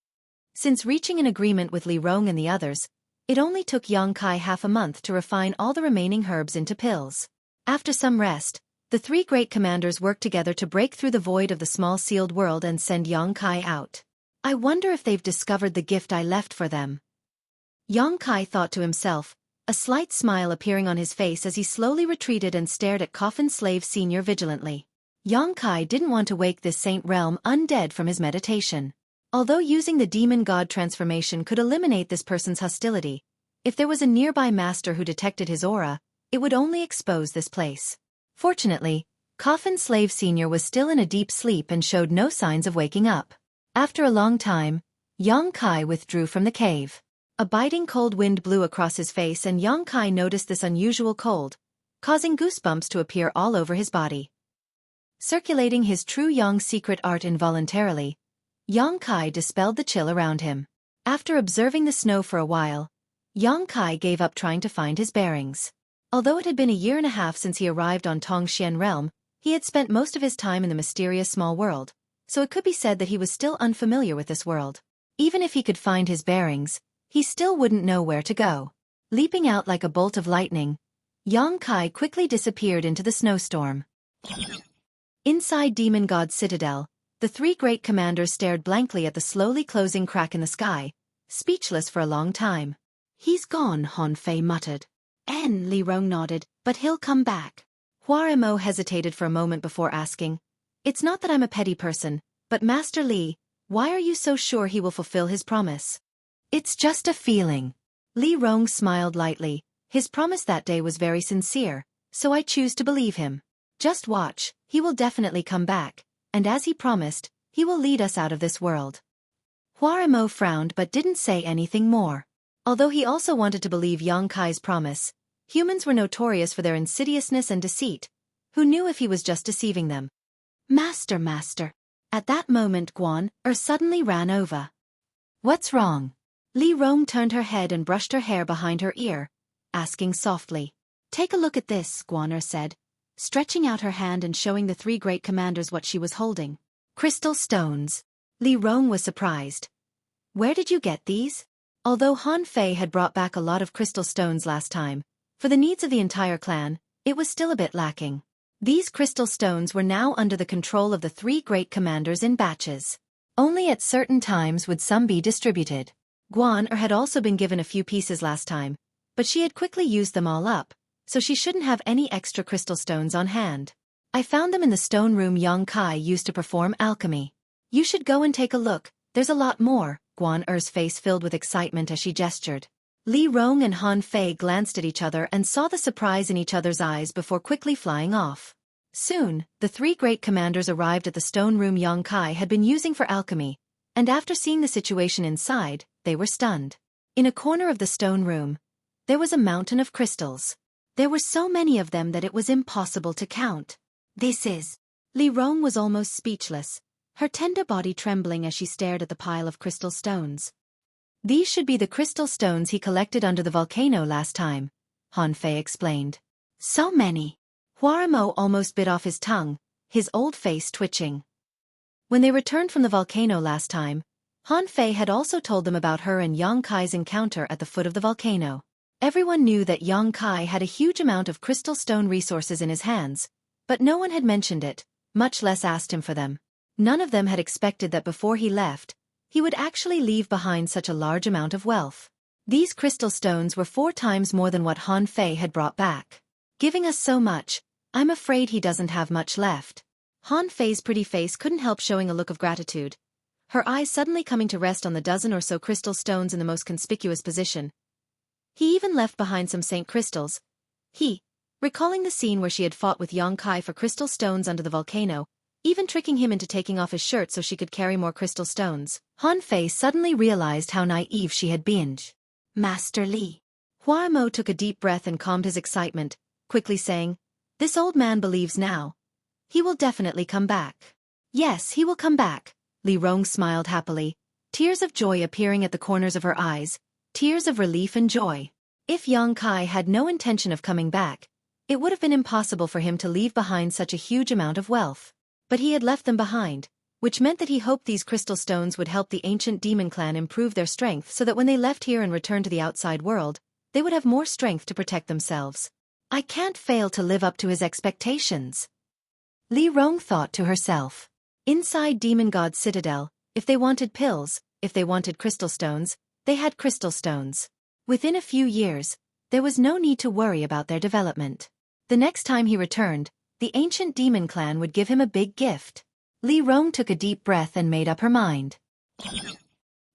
Since reaching an agreement with Li Rong and the others, it only took Yang Kai half a month to refine all the remaining herbs into pills. After some rest, the three great commanders worked together to break through the void of the small sealed world and send Yang Kai out. I wonder if they've discovered the gift I left for them. Yang Kai thought to himself, a slight smile appearing on his face as he slowly retreated and stared at Coffin Slave Senior vigilantly. Yang Kai didn't want to wake this Saint Realm undead from his meditation. Although using the demon god transformation could eliminate this person's hostility, if there was a nearby master who detected his aura, it would only expose this place. Fortunately, Coffin Slave Senior was still in a deep sleep and showed no signs of waking up. After a long time, Yang Kai withdrew from the cave. A biting cold wind blew across his face and Yang Kai noticed this unusual cold, causing goosebumps to appear all over his body. Circulating his true Yang secret art involuntarily, Yang Kai dispelled the chill around him. After observing the snow for a while, Yang Kai gave up trying to find his bearings. Although it had been a year and a half since he arrived on Tongxian Realm, he had spent most of his time in the mysterious small world, so it could be said that he was still unfamiliar with this world. Even if he could find his bearings, he still wouldn't know where to go. Leaping out like a bolt of lightning, Yang Kai quickly disappeared into the snowstorm. Inside Demon God's citadel, the three great commanders stared blankly at the slowly closing crack in the sky, speechless for a long time. He's gone, Han Fei muttered. Li Rong nodded, but he'll come back. Hua Mo hesitated for a moment before asking, it's not that I'm a petty person, but Master Li, why are you so sure he will fulfill his promise? It's just a feeling. Li Rong smiled lightly. His promise that day was very sincere, so I choose to believe him. Just watch, he will definitely come back, and as he promised, he will lead us out of this world. Hua Mo frowned but didn't say anything more. Although he also wanted to believe Yang Kai's promise, humans were notorious for their insidiousness and deceit. Who knew if he was just deceiving them? Master. At that moment Guan suddenly ran over. What's wrong? Li Rong turned her head and brushed her hair behind her ear, asking softly. Take a look at this, Guan said, stretching out her hand and showing the three great commanders what she was holding. Crystal stones. Li Rong was surprised. Where did you get these? Although Han Fei had brought back a lot of crystal stones last time, for the needs of the entire clan, it was still a bit lacking. These crystal stones were now under the control of the three great commanders in batches. Only at certain times would some be distributed. Guan had also been given a few pieces last time, but she had quickly used them all up, so she shouldn't have any extra crystal stones on hand. I found them in the stone room Yang Kai used to perform alchemy. You should go and take a look, there's a lot more. Guan's face filled with excitement as she gestured. Li Rong and Han Fei glanced at each other and saw the surprise in each other's eyes before quickly flying off. Soon, the three great commanders arrived at the stone room Yang Kai had been using for alchemy, and after seeing the situation inside, they were stunned. In a corner of the stone room, there was a mountain of crystals. There were so many of them that it was impossible to count. This is... Li Rong was almost speechless, her tender body trembling as she stared at the pile of crystal stones. These should be the crystal stones he collected under the volcano last time, Han Fei explained. So many. Hua Mo almost bit off his tongue, his old face twitching. When they returned from the volcano last time, Han Fei had also told them about her and Yang Kai's encounter at the foot of the volcano. Everyone knew that Yang Kai had a huge amount of crystal stone resources in his hands, but no one had mentioned it, much less asked him for them. None of them had expected that before he left, he would actually leave behind such a large amount of wealth. These crystal stones were 4 times more than what Han Fei had brought back. Giving us so much, I'm afraid he doesn't have much left. Han Fei's pretty face couldn't help showing a look of gratitude, her eyes suddenly coming to rest on the dozen or so crystal stones in the most conspicuous position. He even left behind some saint crystals. Recalling the scene where she had fought with Yang Kai for crystal stones under the volcano, even tricking him into taking off his shirt so she could carry more crystal stones, Han Fei suddenly realized how naive she had been. Master Li. Hua Mo took a deep breath and calmed his excitement, quickly saying, "This old man believes now. He will definitely come back." "Yes, he will come back." Li Rong smiled happily, tears of joy appearing at the corners of her eyes, tears of relief and joy. If Yang Kai had no intention of coming back, it would have been impossible for him to leave behind such a huge amount of wealth. But he had left them behind, which meant that he hoped these crystal stones would help the ancient demon clan improve their strength so that when they left here and returned to the outside world, they would have more strength to protect themselves. I can't fail to live up to his expectations. Li Rong thought to herself. Inside Demon God's citadel, if they wanted pills, if they wanted crystal stones, they had crystal stones. Within a few years, there was no need to worry about their development. The next time he returned, the ancient demon clan would give him a big gift. Li Rong took a deep breath and made up her mind.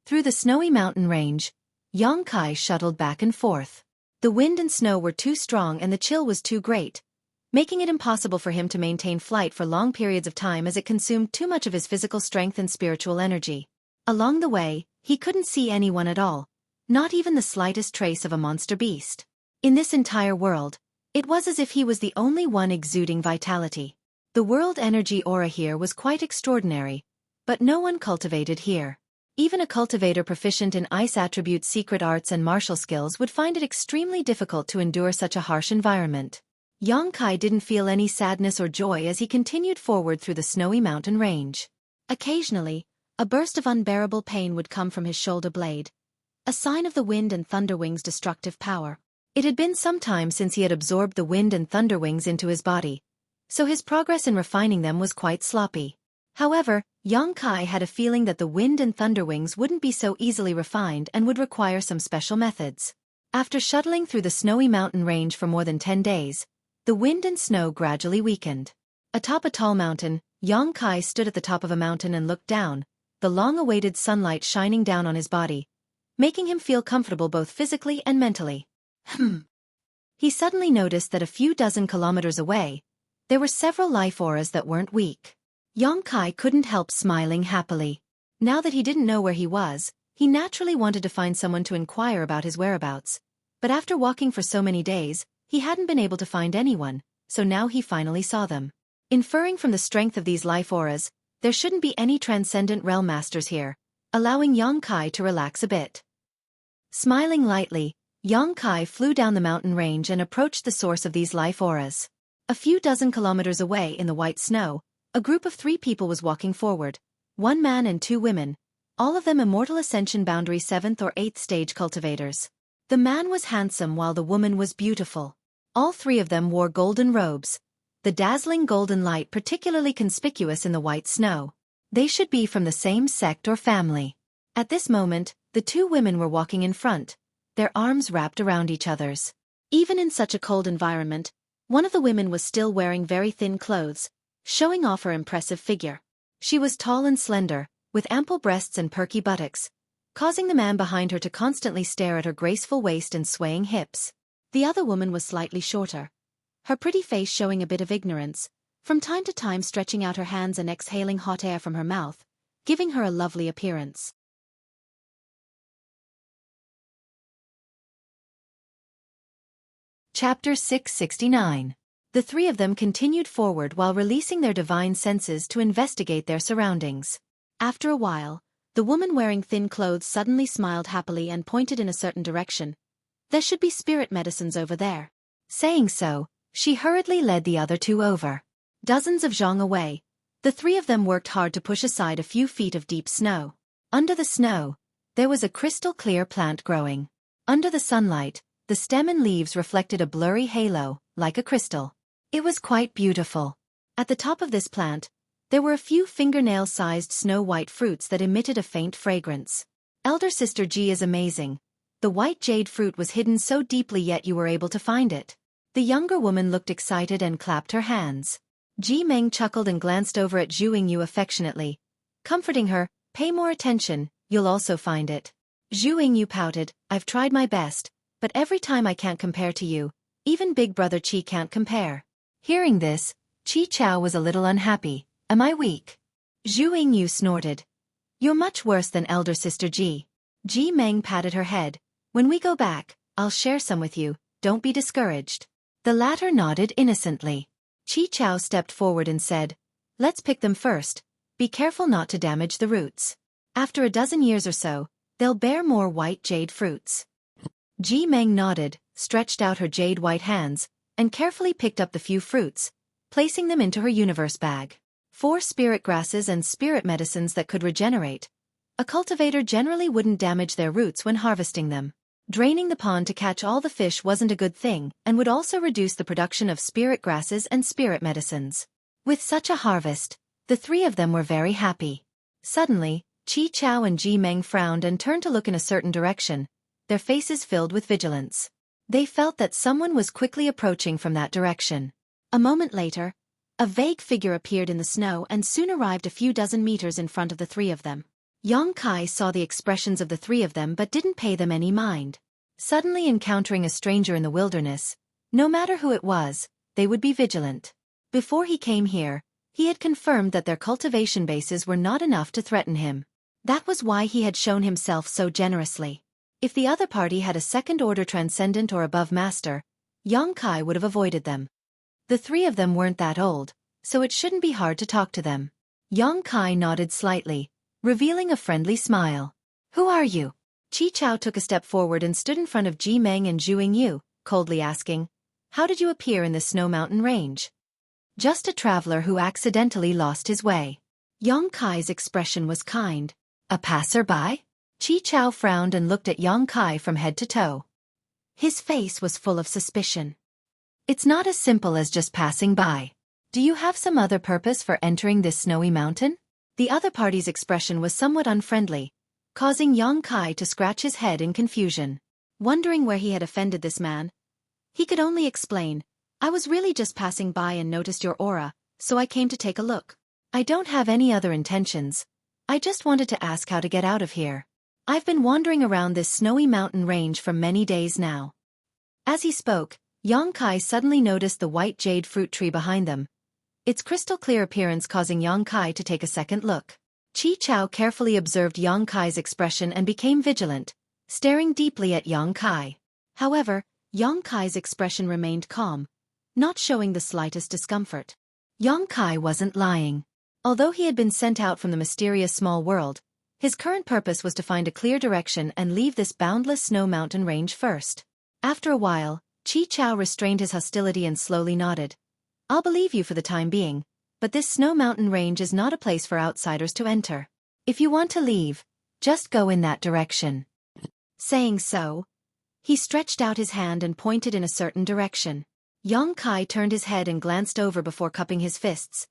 Through the snowy mountain range, Yang Kai shuttled back and forth. The wind and snow were too strong and the chill was too great, making it impossible for him to maintain flight for long periods of time as it consumed too much of his physical strength and spiritual energy. Along the way, he couldn't see anyone at all, not even the slightest trace of a monster beast. In this entire world, it was as if he was the only one exuding vitality. The world energy aura here was quite extraordinary, but no one cultivated here. Even a cultivator proficient in ice attributes, secret arts and martial skills would find it extremely difficult to endure such a harsh environment. Yang Kai didn't feel any sadness or joy as he continued forward through the snowy mountain range. Occasionally, a burst of unbearable pain would come from his shoulder blade, a sign of the wind and thunder wings' destructive power. It had been some time since he had absorbed the wind and thunder wings into his body, so his progress in refining them was quite sloppy. However, Yang Kai had a feeling that the wind and thunder wings wouldn't be so easily refined and would require some special methods. After shuttling through the snowy mountain range for more than 10 days, the wind and snow gradually weakened. Atop a tall mountain, Yang Kai stood at the top of a mountain and looked down, the long-awaited sunlight shining down on his body, making him feel comfortable both physically and mentally. He suddenly noticed that a few dozen kilometers away, there were several life auras that weren't weak. Yang Kai couldn't help smiling happily. Now that he didn't know where he was, he naturally wanted to find someone to inquire about his whereabouts. But after walking for so many days, he hadn't been able to find anyone, so now he finally saw them. Inferring from the strength of these life auras, there shouldn't be any transcendent realm masters here, allowing Yang Kai to relax a bit. Smiling lightly, Yang Kai flew down the mountain range and approached the source of these life auras. A few dozen kilometers away in the white snow, a group of 3 people was walking forward, 1 man and 2 women, all of them Immortal Ascension Boundary 7th or 8th stage cultivators. The man was handsome while the woman was beautiful. All 3 of them wore golden robes, the dazzling golden light particularly conspicuous in the white snow. They should be from the same sect or family. At this moment, the 2 women were walking in front, their arms wrapped around each other's. Even in such a cold environment, one of the women was still wearing very thin clothes, showing off her impressive figure. She was tall and slender, with ample breasts and perky buttocks, causing the man behind her to constantly stare at her graceful waist and swaying hips. The other woman was slightly shorter, her pretty face showing a bit of ignorance, from time to time stretching out her hands and exhaling hot air from her mouth, giving her a lovely appearance. Chapter 669. The 3 of them continued forward while releasing their divine senses to investigate their surroundings. After a while, the woman wearing thin clothes suddenly smiled happily and pointed in a certain direction. There should be spirit medicines over there. Saying so, she hurriedly led the other 2 over. Dozens of zhang away, the 3 of them worked hard to push aside a few feet of deep snow. Under the snow, there was a crystal-clear plant growing. Under the sunlight, the stem and leaves reflected a blurry halo, like a crystal. It was quite beautiful. At the top of this plant, There were a few fingernail-sized snow-white fruits that emitted a faint fragrance. Elder Sister Ji is amazing. The white jade fruit was hidden so deeply yet you were able to find it. The younger woman looked excited and clapped her hands. Ji Meng chuckled and glanced over at Zhu Yingyu affectionately, comforting her, "Pay more attention, you'll also find it." Zhu Yingyu pouted, "I've tried my best, but every time I can't compare to you. Even Big Brother Qi can't compare." Hearing this, Qi Chao was a little unhappy. "Am I weak?" Zhu Yingyu snorted. "You're much worse than Elder Sister Ji." Ji Meng patted her head. "When we go back, I'll share some with you, don't be discouraged." The latter nodded innocently. Qi Chao stepped forward and said, "Let's pick them first. Be careful not to damage the roots. After a dozen years or so, they'll bear more white jade fruits." Ji Meng nodded, stretched out her jade-white hands, and carefully picked up the few fruits, placing them into her universe bag. 4 spirit grasses and spirit medicines that could regenerate. A cultivator generally wouldn't damage their roots when harvesting them. Draining the pond to catch all the fish wasn't a good thing and would also reduce the production of spirit grasses and spirit medicines. With such a harvest, the 3 of them were very happy. Suddenly, Qi Chao and Ji Meng frowned and turned to look in a certain direction, their faces filled with vigilance. They felt that someone was quickly approaching from that direction. A moment later, a vague figure appeared in the snow and soon arrived a few dozen meters in front of the 3 of them. Yang Kai saw the expressions of the 3 of them but didn't pay them any mind. Suddenly encountering a stranger in the wilderness, no matter who it was, they would be vigilant. Before he came here, he had confirmed that their cultivation bases were not enough to threaten him. That was why he had shown himself so generously. If the other party had a second-order transcendent or above master, Yang Kai would have avoided them. The 3 of them weren't that old, so it shouldn't be hard to talk to them. Yang Kai nodded slightly, revealing a friendly smile. "Who are you?" Qi Chao took a step forward and stood in front of Ji Meng and Zhu Yingyu, coldly asking, "How did you appear in the Snow Mountain Range?" "Just a traveler who accidentally lost his way." Yang Kai's expression was kind. "A passerby?" Qi Chao frowned and looked at Yang Kai from head to toe. His face was full of suspicion. "It's not as simple as just passing by. Do you have some other purpose for entering this snowy mountain?" The other party's expression was somewhat unfriendly, causing Yang Kai to scratch his head in confusion. Wondering where he had offended this man, he could only explain, "I was really just passing by and noticed your aura, so I came to take a look. I don't have any other intentions. I just wanted to ask how to get out of here. I've been wandering around this snowy mountain range for many days now." As he spoke, Yang Kai suddenly noticed the white jade fruit tree behind them, its crystal-clear appearance causing Yang Kai to take a second look. Qi Chao carefully observed Yang Kai's expression and became vigilant, staring deeply at Yang Kai. However, Yang Kai's expression remained calm, not showing the slightest discomfort. Yang Kai wasn't lying. Although he had been sent out from the mysterious small world, his current purpose was to find a clear direction and leave this boundless snow mountain range first. After a while, Qi Chao restrained his hostility and slowly nodded. "I'll believe you for the time being, but this snow mountain range is not a place for outsiders to enter. If you want to leave, just go in that direction." Saying so, he stretched out his hand and pointed in a certain direction. Yang Kai turned his head and glanced over before cupping his fists.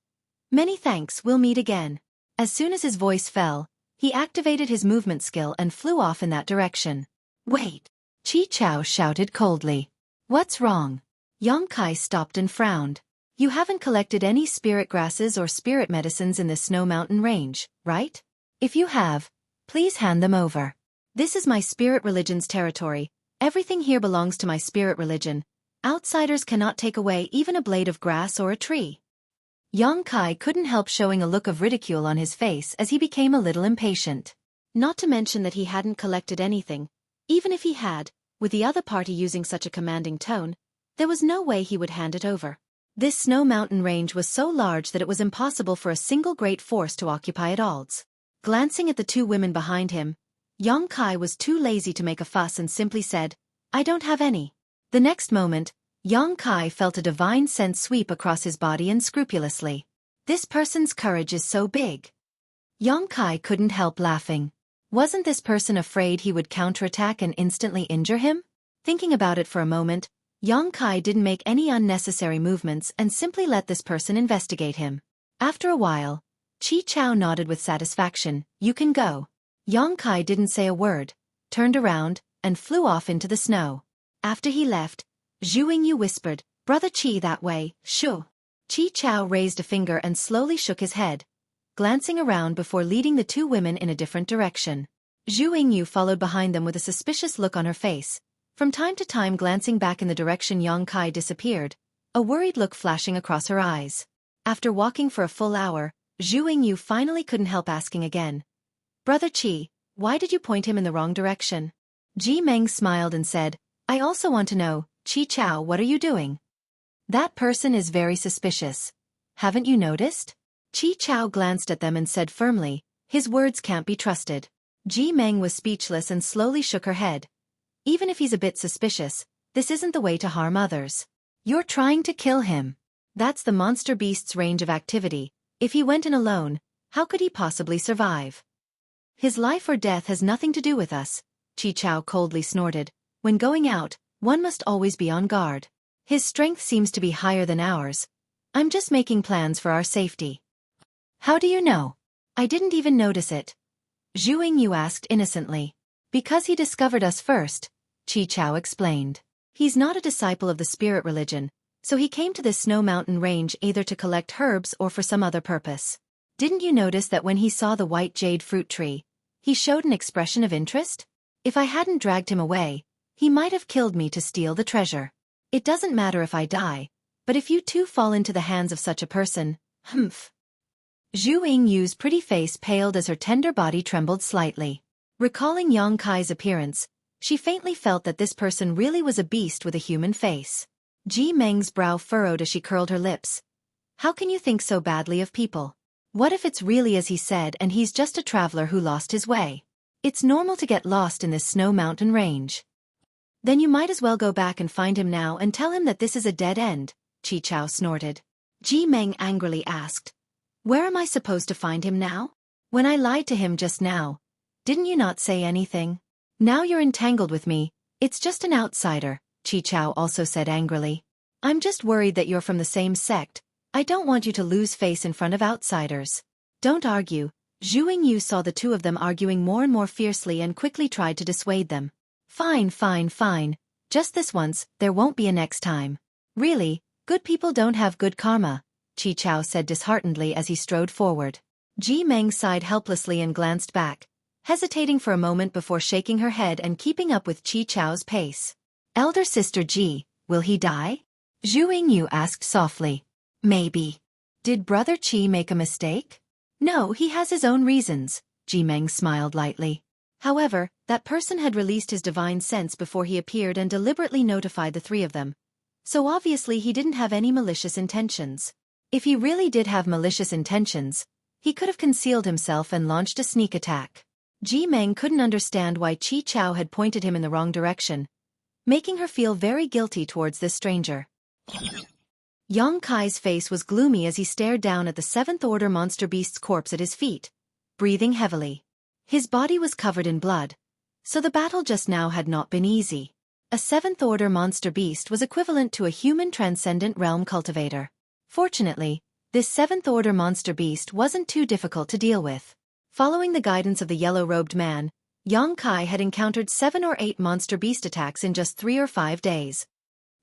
"Many thanks, we'll meet again." As soon as his voice fell, he activated his movement skill and flew off in that direction. "Wait!" Qi Chao shouted coldly. "What's wrong?" Yang Kai stopped and frowned. "You haven't collected any spirit grasses or spirit medicines in the Snow Mountain Range, right? If you have, please hand them over. This is my spirit religion's territory. Everything here belongs to my spirit religion. Outsiders cannot take away even a blade of grass or a tree." Yang Kai couldn't help showing a look of ridicule on his face as he became a little impatient. Not to mention that he hadn't collected anything. Even if he had, with the other party using such a commanding tone, there was no way he would hand it over. This snow mountain range was so large that it was impossible for a single great force to occupy it all. Glancing at the 2 women behind him, Yang Kai was too lazy to make a fuss and simply said, "I don't have any." The next moment, Yang Kai felt a divine sense sweep across his body unscrupulously. This person's courage is so big. Yang Kai couldn't help laughing. Wasn't this person afraid he would counterattack and instantly injure him? Thinking about it for a moment, Yang Kai didn't make any unnecessary movements and simply let this person investigate him. After a while, Chi Chao nodded with satisfaction. You can go. Yang Kai didn't say a word, turned around, and flew off into the snow. After he left, Xueqi whispered, Brother Chi that way, shoo. Chi Chao raised a finger and slowly shook his head, glancing around before leading the two women in a different direction. Xueqi followed behind them with a suspicious look on her face, from time to time glancing back in the direction Yang Kai disappeared, a worried look flashing across her eyes. After walking for a full hour, Xueqi finally couldn't help asking again. Brother Chi, why did you point him in the wrong direction? Ji Meng smiled and said, I also want to know, Chi Chao, what are you doing? That person is very suspicious. Haven't you noticed? Chi Chao glanced at them and said firmly, his words can't be trusted. Ji Meng was speechless and slowly shook her head. Even if he's a bit suspicious, this isn't the way to harm others. You're trying to kill him. That's the monster beast's range of activity. If he went in alone, how could he possibly survive? His life or death has nothing to do with us, Chi Chao coldly snorted. When going out, one must always be on guard. His strength seems to be higher than ours. I'm just making plans for our safety. How do you know? I didn't even notice it. Xueqi asked innocently. Because he discovered us first, Chi Chao explained. He's not a disciple of the spirit religion, so he came to this snow mountain range either to collect herbs or for some other purpose. Didn't you notice that when he saw the white jade fruit tree, he showed an expression of interest? If I hadn't dragged him away, he might have killed me to steal the treasure. It doesn't matter if I die, but if you too fall into the hands of such a person, humph. Xueqi's pretty face paled as her tender body trembled slightly. Recalling Yang Kai's appearance, she faintly felt that this person really was a beast with a human face. Ji Meng's brow furrowed as she curled her lips. How can you think so badly of people? What if it's really as he said and he's just a traveler who lost his way? It's normal to get lost in this snow mountain range. Then you might as well go back and find him now and tell him that this is a dead end, Chi Chao snorted. Ji Meng angrily asked, where am I supposed to find him now? When I lied to him just now, didn't you not say anything? Now you're entangled with me, it's just an outsider, Chi Chao also said angrily. I'm just worried that you're from the same sect. I don't want you to lose face in front of outsiders. Don't argue. Xueqi saw the two of them arguing more and more fiercely and quickly tried to dissuade them. Fine, fine, fine. Just this once, there won't be a next time. Really, good people don't have good karma, Chi Chao said disheartenedly as he strode forward. Ji Meng sighed helplessly and glanced back, hesitating for a moment before shaking her head and keeping up with Chi Chao's pace. Elder sister Ji, will he die? Xueqi asked softly. Maybe. Did brother Chi make a mistake? No, he has his own reasons, Ji Meng smiled lightly. However, that person had released his divine sense before he appeared and deliberately notified the three of them. So obviously he didn't have any malicious intentions. If he really did have malicious intentions, he could have concealed himself and launched a sneak attack. Ji Meng couldn't understand why Chi Chao had pointed him in the wrong direction, making her feel very guilty towards this stranger. Yang Kai's face was gloomy as he stared down at the seventh-order monster beast's corpse at his feet, breathing heavily. His body was covered in blood, so the battle just now had not been easy. A seventh-order monster beast was equivalent to a human transcendent realm cultivator. Fortunately, this seventh-order monster beast wasn't too difficult to deal with. Following the guidance of the yellow-robed man, Yang Kai had encountered 7 or 8 monster beast attacks in just 3 or 5 days.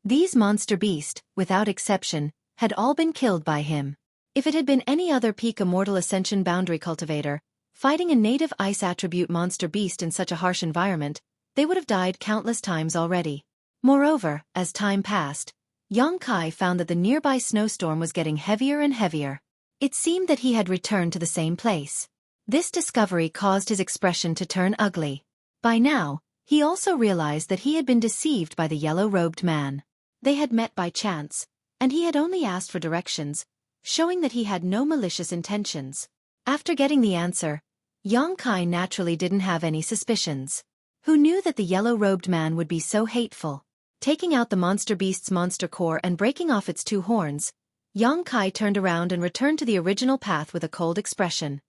These monster beasts, without exception, had all been killed by him. If it had been any other peak immortal ascension boundary cultivator, fighting a native ice attribute monster beast in such a harsh environment, they would have died countless times already. Moreover, as time passed, Yang Kai found that the nearby snowstorm was getting heavier and heavier. It seemed that he had returned to the same place. This discovery caused his expression to turn ugly. By now, he also realized that he had been deceived by the yellow-robed man. They had met by chance, and he had only asked for directions, showing that he had no malicious intentions. After getting the answer, Yang Kai naturally didn't have any suspicions. Who knew that the yellow-robed man would be so hateful? Taking out the monster beast's monster core and breaking off its 2 horns, Yang Kai turned around and returned to the original path with a cold expression.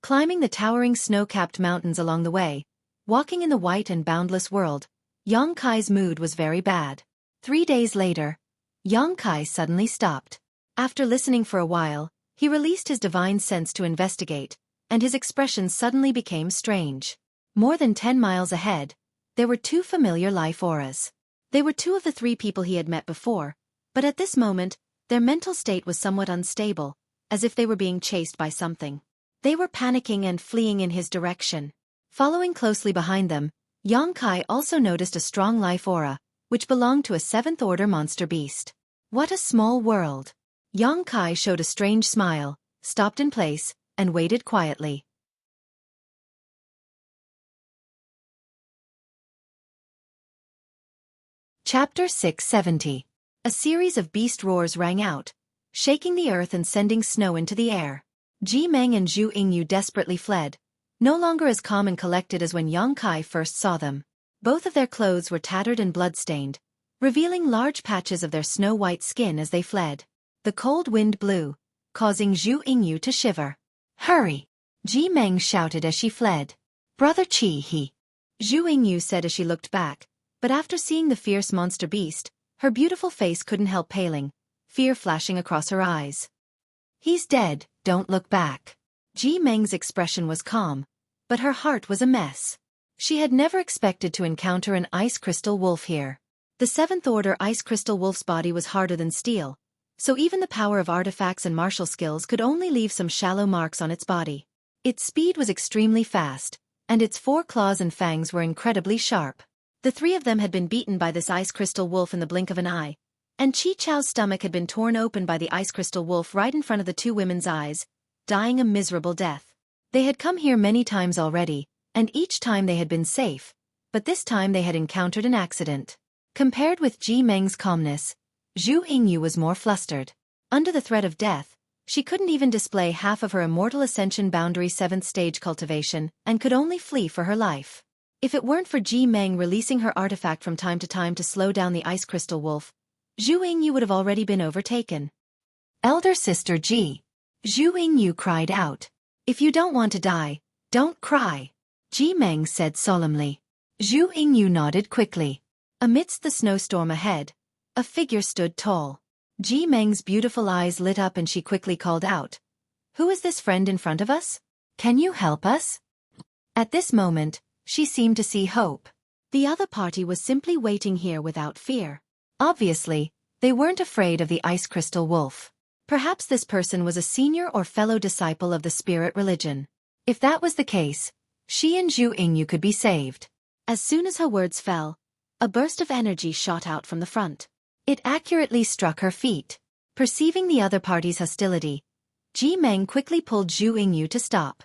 Climbing the towering snow-capped mountains along the way, walking in the white and boundless world, Yang Kai's mood was very bad. 3 days later, Yang Kai suddenly stopped. After listening for a while, He released his divine sense to investigate, and his expression suddenly became strange. More than 10 miles ahead, there were 2 familiar life auras. They were 2 of the 3 people he had met before, but at this moment, their mental state was somewhat unstable, as if they were being chased by something. They were panicking and fleeing in his direction. Following closely behind them, Xueqi also noticed a strong life aura, which belonged to a 7th-order monster beast. What a small world! Xueqi showed a strange smile, stopped in place, and waited quietly. Chapter 670. A series of beast roars rang out, shaking the earth and sending snow into the air. Ji Meng and Zhu Yingyu desperately fled, no longer as calm and collected as when Xueqi first saw them. Both of their clothes were tattered and blood-stained, revealing large patches of their snow-white skin as they fled. The cold wind blew, causing Zhu Yingyu to shiver. "Hurry!" Ji Meng shouted as she fled. "Brother Qi, he." Zhu Yingyu said as she looked back, but after seeing the fierce monster beast, her beautiful face couldn't help paling, fear flashing across her eyes. "He's dead, don't look back." Ji Meng's expression was calm, but her heart was a mess. She had never expected to encounter an ice crystal wolf here. The 7th-order ice crystal wolf's body was harder than steel, so even the power of artifacts and martial skills could only leave some shallow marks on its body. Its speed was extremely fast, and its 4 claws and fangs were incredibly sharp. The 3 of them had been beaten by this ice crystal wolf in the blink of an eye, and Qi Chao's stomach had been torn open by the ice crystal wolf right in front of the 2 women's eyes, dying a miserable death. They had come here many times already, and each time they had been safe, but this time they had encountered an accident. Compared with Ji Meng's calmness, Zhu Yingyu was more flustered. Under the threat of death, she couldn't even display half of her immortal ascension boundary 7th stage cultivation and could only flee for her life. If it weren't for Ji Meng releasing her artifact from time to slow down the ice crystal wolf, Zhu Yingyu would have already been overtaken. "Elder sister Ji," Zhu Yingyu cried out. "If you don't want to die, don't cry," Ji Meng said solemnly. Zhu Yingyu nodded quickly. Amidst the snowstorm ahead, a figure stood tall. Ji Meng's beautiful eyes lit up and she quickly called out, "Who is this friend in front of us? Can you help us?" At this moment, she seemed to see hope. The other party was simply waiting here without fear. Obviously, they weren't afraid of the ice crystal wolf. Perhaps this person was a senior or fellow disciple of the spirit religion. If that was the case, she and Zhu Yingyu could be saved. As soon as her words fell, a burst of energy shot out from the front. It accurately struck her feet. Perceiving the other party's hostility, Ji Meng quickly pulled Zhu Yingyu to stop.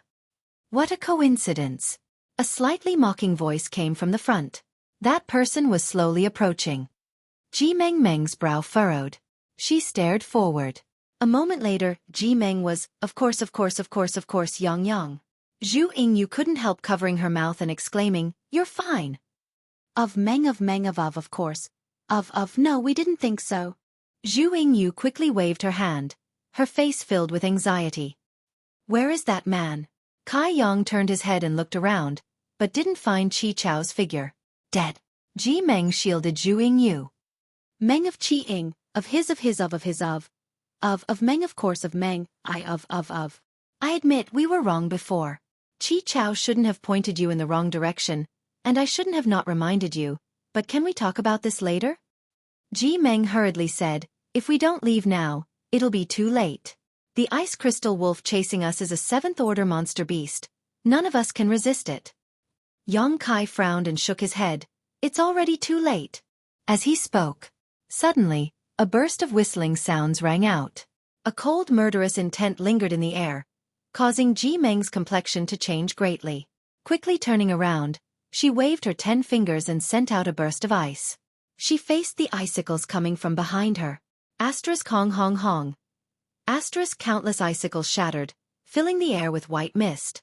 "What a coincidence!" A slightly mocking voice came from the front. That person was slowly approaching. Ji Meng's brow furrowed. She stared forward. A moment later, Ji Meng was, of course, Yang. Zhu Yingyu couldn't help covering her mouth and exclaiming, "You're fine." Of course. No, we didn't think so." Zhu Yingyu quickly waved her hand, her face filled with anxiety. "Where is that man?" Kai Yang turned his head and looked around, but didn't find Qi Chao's figure. "Dead." Ji Meng shielded Zhu Yingyu. "Meng of Qi Ying, of Meng, of course of Meng, I admit we were wrong before. Qi Chao shouldn't have pointed you in the wrong direction, and I shouldn't have not reminded you, but can we talk about this later?" Ji Meng hurriedly said, "If we don't leave now, it'll be too late. The ice crystal wolf chasing us is a 7th-order monster beast. None of us can resist it." Xueqi frowned and shook his head. "It's already too late." As he spoke, suddenly, a burst of whistling sounds rang out. A cold murderous intent lingered in the air, causing Ji Meng's complexion to change greatly. Quickly turning around, she waved her 10 fingers and sent out a burst of ice. She faced the icicles coming from behind her. Hong hong hong. Countless icicles shattered, filling the air with white mist.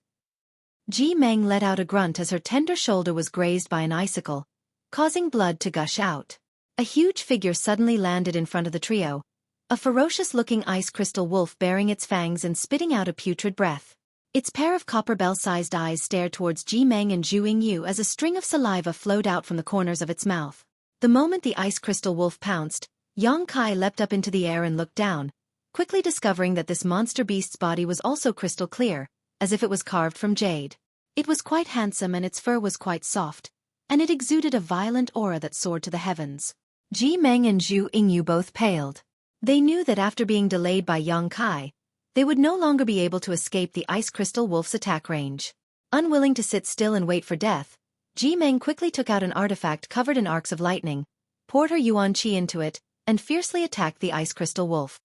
Ji Meng let out a grunt as her tender shoulder was grazed by an icicle, causing blood to gush out. A huge figure suddenly landed in front of the trio, a ferocious-looking ice crystal wolf baring its fangs and spitting out a putrid breath. Its pair of copper bell-sized eyes stared towards Ji Meng and Zhu Yingyu as a string of saliva flowed out from the corners of its mouth. The moment the ice crystal wolf pounced, Xueqi leapt up into the air and looked down, quickly discovering that this monster beast's body was also crystal clear, as if it was carved from jade. It was quite handsome and its fur was quite soft, and it exuded a violent aura that soared to the heavens. Ji Meng and Zhu Yingyu both paled. They knew that after being delayed by Yang Kai, they would no longer be able to escape the ice crystal wolf's attack range. Unwilling to sit still and wait for death, Ji Meng quickly took out an artifact covered in arcs of lightning, poured her yuan qi into it, and fiercely attacked the ice crystal wolf.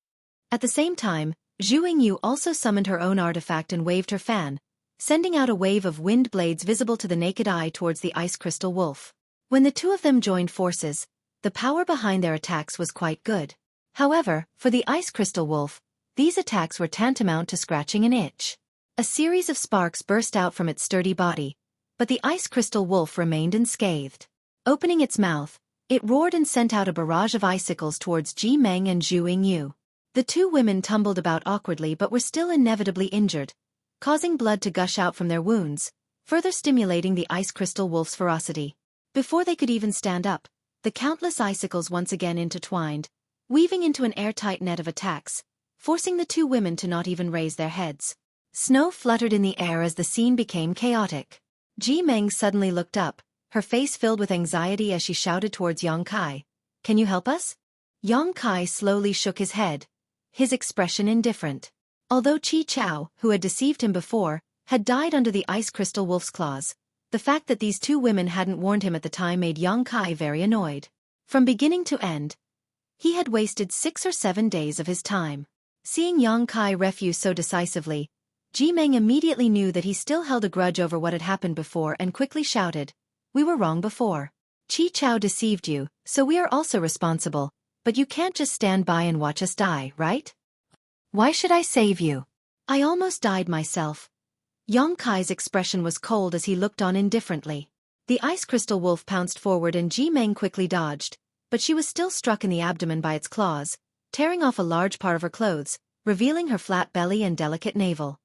At the same time, Zhu Yingyu also summoned her own artifact and waved her fan, sending out a wave of wind blades visible to the naked eye towards the ice crystal wolf. When the two of them joined forces, the power behind their attacks was quite good. However, for the ice crystal wolf, these attacks were tantamount to scratching an itch. A series of sparks burst out from its sturdy body, but the ice crystal wolf remained unscathed. Opening its mouth, it roared and sent out a barrage of icicles towards Ji Meng and Zhu Yingyu. The two women tumbled about awkwardly but were still inevitably injured, causing blood to gush out from their wounds, further stimulating the ice crystal wolf's ferocity. Before they could even stand up, the countless icicles once again intertwined, weaving into an airtight net of attacks, forcing the two women to not even raise their heads. Snow fluttered in the air as the scene became chaotic. Ji Meng suddenly looked up, her face filled with anxiety as she shouted towards Yang Kai. "Can you help us?" Yang Kai slowly shook his head, his expression indifferent. Although Chi Chao, who had deceived him before, had died under the ice crystal wolf's claws, the fact that these two women hadn't warned him at the time made Yang Kai very annoyed. From beginning to end, he had wasted 6 or 7 days of his time. Seeing Yang Kai refuse so decisively, Ji Meng immediately knew that he still held a grudge over what had happened before and quickly shouted, "We were wrong before. Chi Chao deceived you, so we are also responsible, but you can't just stand by and watch us die, right? Why should I save you? I almost died myself." Yang Kai's expression was cold as he looked on indifferently. The ice crystal wolf pounced forward and Ji Meng quickly dodged, but she was still struck in the abdomen by its claws, tearing off a large part of her clothes, revealing her flat belly and delicate navel.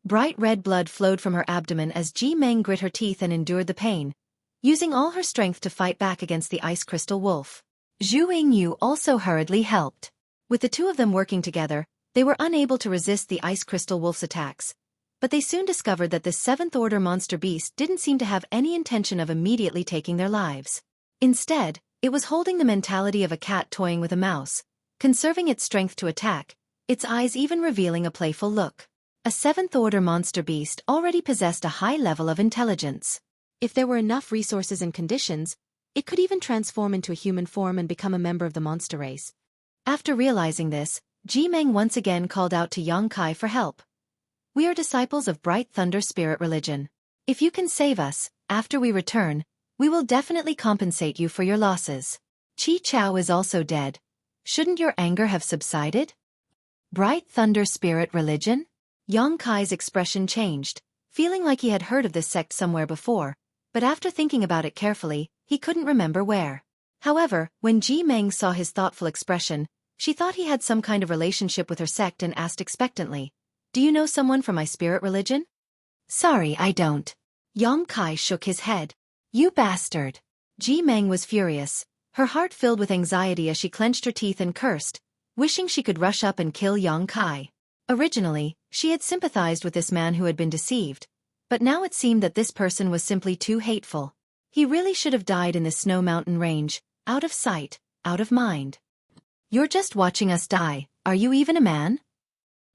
Bright red blood flowed from her abdomen as Ji Meng grit her teeth and endured the pain, using all her strength to fight back against the ice crystal wolf. Zhu Yingyu also hurriedly helped. With the two of them working together, they were unable to resist the ice crystal wolf's attacks, but they soon discovered that this seventh-order monster beast didn't seem to have any intention of immediately taking their lives. Instead, it was holding the mentality of a cat toying with a mouse, conserving its strength to attack, its eyes even revealing a playful look. A seventh-order monster beast already possessed a high level of intelligence. If there were enough resources and conditions, it could even transform into a human form and become a member of the monster race. After realizing this, Ji Meng once again called out to Yang Kai for help. "We are disciples of Bright Thunder Spirit Religion. If you can save us, after we return, we will definitely compensate you for your losses. Chi Chao is also dead. Shouldn't your anger have subsided?" Bright Thunder Spirit Religion? Yang Kai's expression changed, feeling like he had heard of this sect somewhere before, but after thinking about it carefully, he couldn't remember where. However, when Ji Meng saw his thoughtful expression, she thought he had some kind of relationship with her sect and asked expectantly, "Do you know someone from my spirit religion?" "Sorry, I don't." Yang Kai shook his head. "You bastard." Ji Meng was furious, her heart filled with anxiety as she clenched her teeth and cursed, wishing she could rush up and kill Yang Kai. Originally, she had sympathized with this man who had been deceived, but now it seemed that this person was simply too hateful. He really should have died in this snow mountain range, out of sight, out of mind. "You're just watching us die, are you even a man?"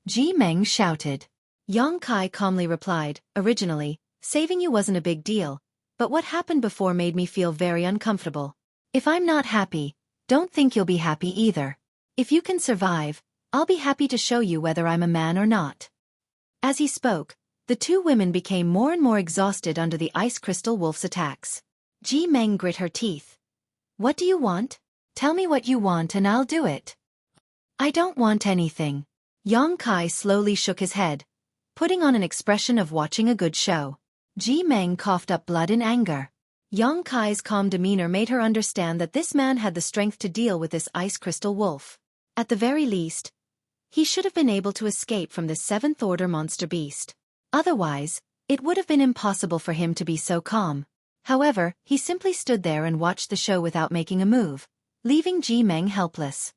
Ji Meng shouted. Yang Kai calmly replied, "Originally, saving you wasn't a big deal, but what happened before made me feel very uncomfortable. If I'm not happy, don't think you'll be happy either. If you can survive, I'll be happy to show you whether I'm a man or not." As he spoke, the two women became more and more exhausted under the ice crystal wolf's attacks. Ji Meng grit her teeth. "What do you want? Tell me what you want and I'll do it." "I don't want anything." Yang Kai slowly shook his head, putting on an expression of watching a good show. Ji Meng coughed up blood in anger. Yang Kai's calm demeanor made her understand that this man had the strength to deal with this ice crystal wolf. At the very least, he should have been able to escape from this seventh-order monster beast. Otherwise, it would have been impossible for him to be so calm. However, he simply stood there and watched the show without making a move, leaving Ji Meng helpless.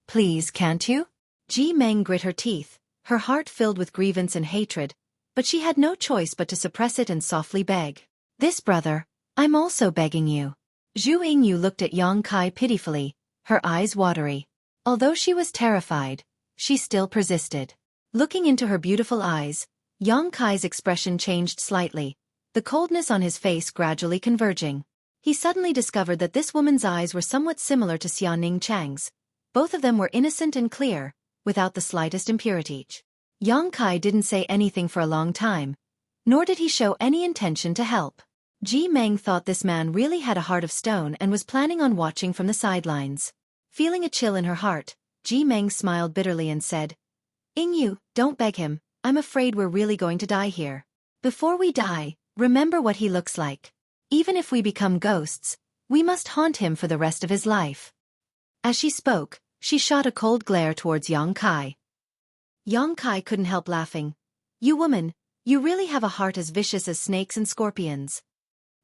"Please, can't you?" Ji Meng grit her teeth, her heart filled with grievance and hatred, but she had no choice but to suppress it and softly beg. This brother, I'm also begging you. Zhu Yingyu looked at Yang Kai pitifully, her eyes watery. Although she was terrified, she still persisted. Looking into her beautiful eyes, Yang Kai's expression changed slightly, the coldness on his face gradually converging. He suddenly discovered that this woman's eyes were somewhat similar to Xiaoning Chang's. Both of them were innocent and clear, without the slightest impurity. Yang Kai didn't say anything for a long time, nor did he show any intention to help. Ji Meng thought this man really had a heart of stone and was planning on watching from the sidelines. Feeling a chill in her heart, Ji Meng smiled bitterly and said, Yingyu, don't beg him, I'm afraid we're really going to die here. Before we die, remember what he looks like. Even if we become ghosts, we must haunt him for the rest of his life. As she spoke, she shot a cold glare towards Yang Kai. Yang Kai couldn't help laughing. You woman, you really have a heart as vicious as snakes and scorpions.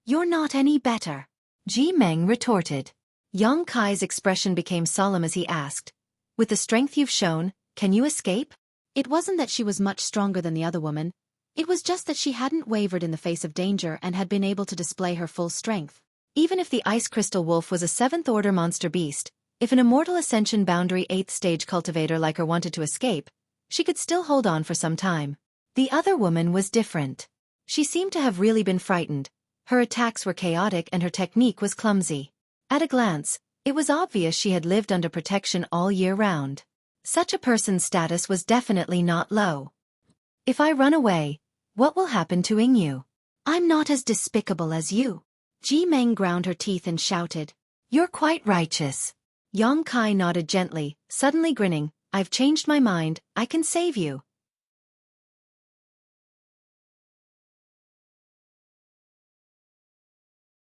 You're not any better. Ji Meng retorted. Yang Kai's expression became solemn as he asked, with the strength you've shown, can you escape? It wasn't that she was much stronger than the other woman. It was just that she hadn't wavered in the face of danger and had been able to display her full strength. Even if the Ice Crystal Wolf was a 7th-order monster beast, if an Immortal Ascension Boundary 8th-stage cultivator like her wanted to escape, she could still hold on for some time. The other woman was different. She seemed to have really been frightened. Her attacks were chaotic and her technique was clumsy. At a glance, it was obvious she had lived under protection all year round. Such a person's status was definitely not low. If I run away, what will happen to Yingyu? I'm not as despicable as you. Ji Meng ground her teeth and shouted. You're quite righteous. Yang Kai nodded gently, suddenly grinning. I've changed my mind, I can save you.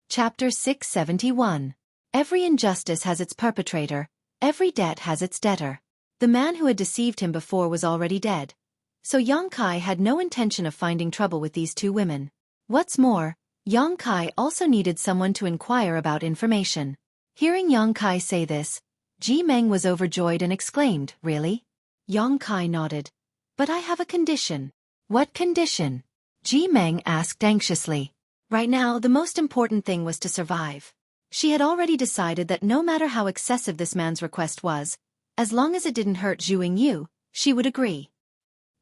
Chapter 671. Every injustice has its perpetrator, every debt has its debtor. The man who had deceived him before was already dead, so Yang Kai had no intention of finding trouble with these two women. What's more, Yang Kai also needed someone to inquire about information. Hearing Yang Kai say this, Ji Meng was overjoyed and exclaimed, Really? Yang Kai nodded. But I have a condition. What condition? Ji Meng asked anxiously. Right now, the most important thing was to survive. She had already decided that no matter how excessive this man's request was, as long as it didn't hurt Zhu Yingyu, she would agree.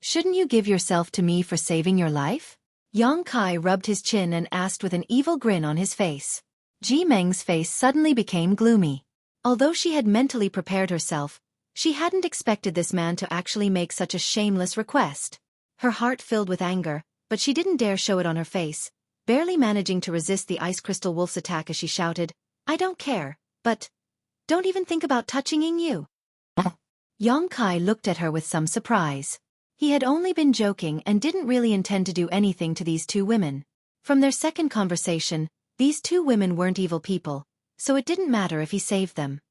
Shouldn't you give yourself to me for saving your life? Yang Kai rubbed his chin and asked with an evil grin on his face. Ji Meng's face suddenly became gloomy. Although she had mentally prepared herself, she hadn't expected this man to actually make such a shameless request. Her heart filled with anger, but she didn't dare show it on her face, barely managing to resist the Ice Crystal Wolf's attack as she shouted, I don't care, but don't even think about touching Yingyu. Yang Kai looked at her with some surprise. He had only been joking and didn't really intend to do anything to these two women. From their second conversation, these two women weren't evil people, so it didn't matter if he saved them.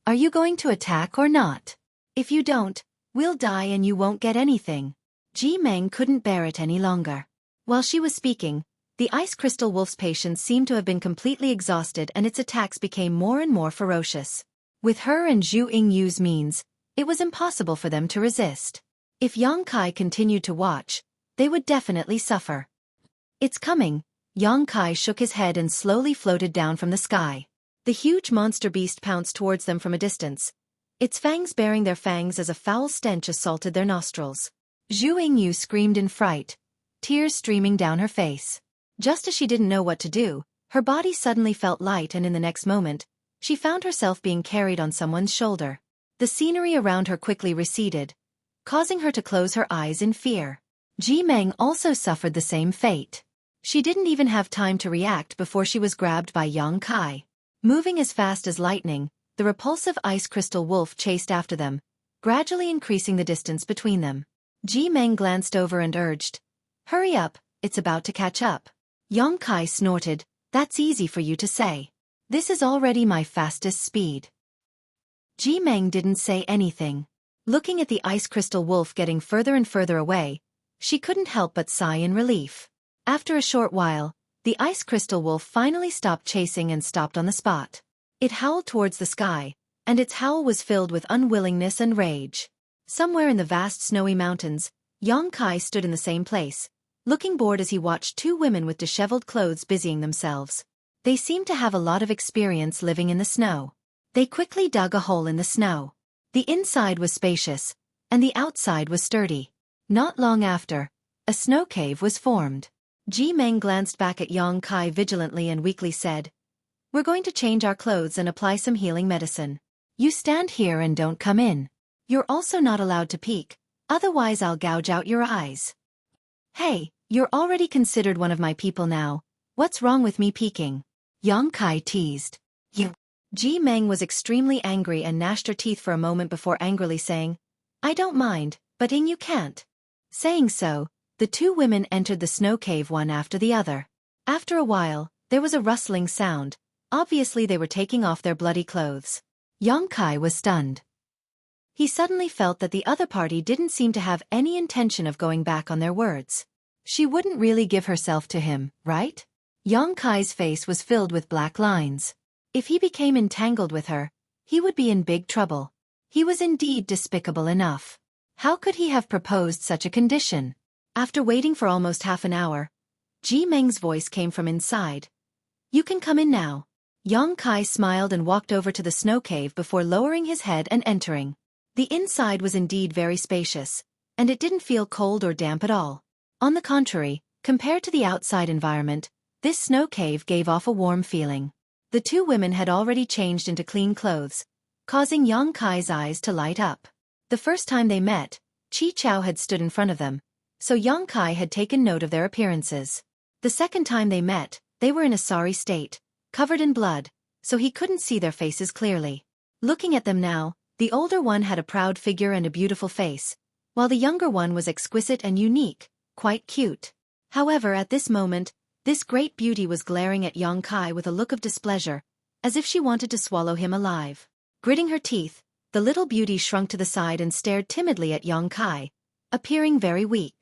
Are you going to attack or not? If you don't, we'll die and you won't get anything. Ji Meng couldn't bear it any longer. While she was speaking, the Ice Crystal Wolf's patience seemed to have been completely exhausted and its attacks became more and more ferocious. With her and Zhu Yingyu's means, it was impossible for them to resist. If Yang Kai continued to watch, they would definitely suffer. It's coming. Yang Kai shook his head and slowly floated down from the sky. The huge monster beast pounced towards them from a distance, its fangs bearing their fangs as a foul stench assaulted their nostrils. Zhu Yingyu screamed in fright, tears streaming down her face. Just as she didn't know what to do, her body suddenly felt light and in the next moment, she found herself being carried on someone's shoulder. The scenery around her quickly receded, causing her to close her eyes in fear. Ji Meng also suffered the same fate. She didn't even have time to react before she was grabbed by Yang Kai. Moving as fast as lightning, the repulsive Ice Crystal Wolf chased after them, gradually increasing the distance between them. Ji Meng glanced over and urged, Hurry up, it's about to catch up. Yang Kai snorted, That's easy for you to say. This is already my fastest speed. Ji Meng didn't say anything. Looking at the Ice Crystal Wolf getting further and further away, she couldn't help but sigh in relief. After a short while, the Ice Crystal Wolf finally stopped chasing and stopped on the spot. It howled towards the sky, and its howl was filled with unwillingness and rage. Somewhere in the vast snowy mountains, Yang Kai stood in the same place, looking bored as he watched two women with disheveled clothes busying themselves. They seemed to have a lot of experience living in the snow. They quickly dug a hole in the snow. The inside was spacious, and the outside was sturdy. Not long after, a snow cave was formed. Ji Meng glanced back at Yang Kai vigilantly and weakly said, "We're going to change our clothes and apply some healing medicine. You stand here and don't come in. You're also not allowed to peek, otherwise I'll gouge out your eyes." "Hey, you're already considered one of my people now. What's wrong with me peeking?" Yang Kai teased. "You." Ji Meng was extremely angry and gnashed her teeth for a moment before angrily saying, "I don't mind, but you can't." Saying so, the two women entered the snow cave one after the other. After a while, there was a rustling sound. Obviously they were taking off their bloody clothes. Yang Kai was stunned. He suddenly felt that the other party didn't seem to have any intention of going back on their words. She wouldn't really give herself to him, right? Yang Kai's face was filled with black lines. If he became entangled with her, he would be in big trouble. He was indeed despicable enough. How could he have proposed such a condition? After waiting for almost half an hour, Ji Meng's voice came from inside. "You can come in now." Yang Kai smiled and walked over to the snow cave before lowering his head and entering. The inside was indeed very spacious, and it didn't feel cold or damp at all. On the contrary, compared to the outside environment, this snow cave gave off a warm feeling. The two women had already changed into clean clothes, causing Yang Kai's eyes to light up. The first time they met, Chi Chao had stood in front of them, so Yang Kai had taken note of their appearances. The second time they met, they were in a sorry state, covered in blood, so he couldn't see their faces clearly. Looking at them now, the older one had a proud figure and a beautiful face, while the younger one was exquisite and unique, quite cute. However, at this moment, this great beauty was glaring at Yang Kai with a look of displeasure, as if she wanted to swallow him alive. Gritting her teeth, the little beauty shrunk to the side and stared timidly at Yang Kai, appearing very weak.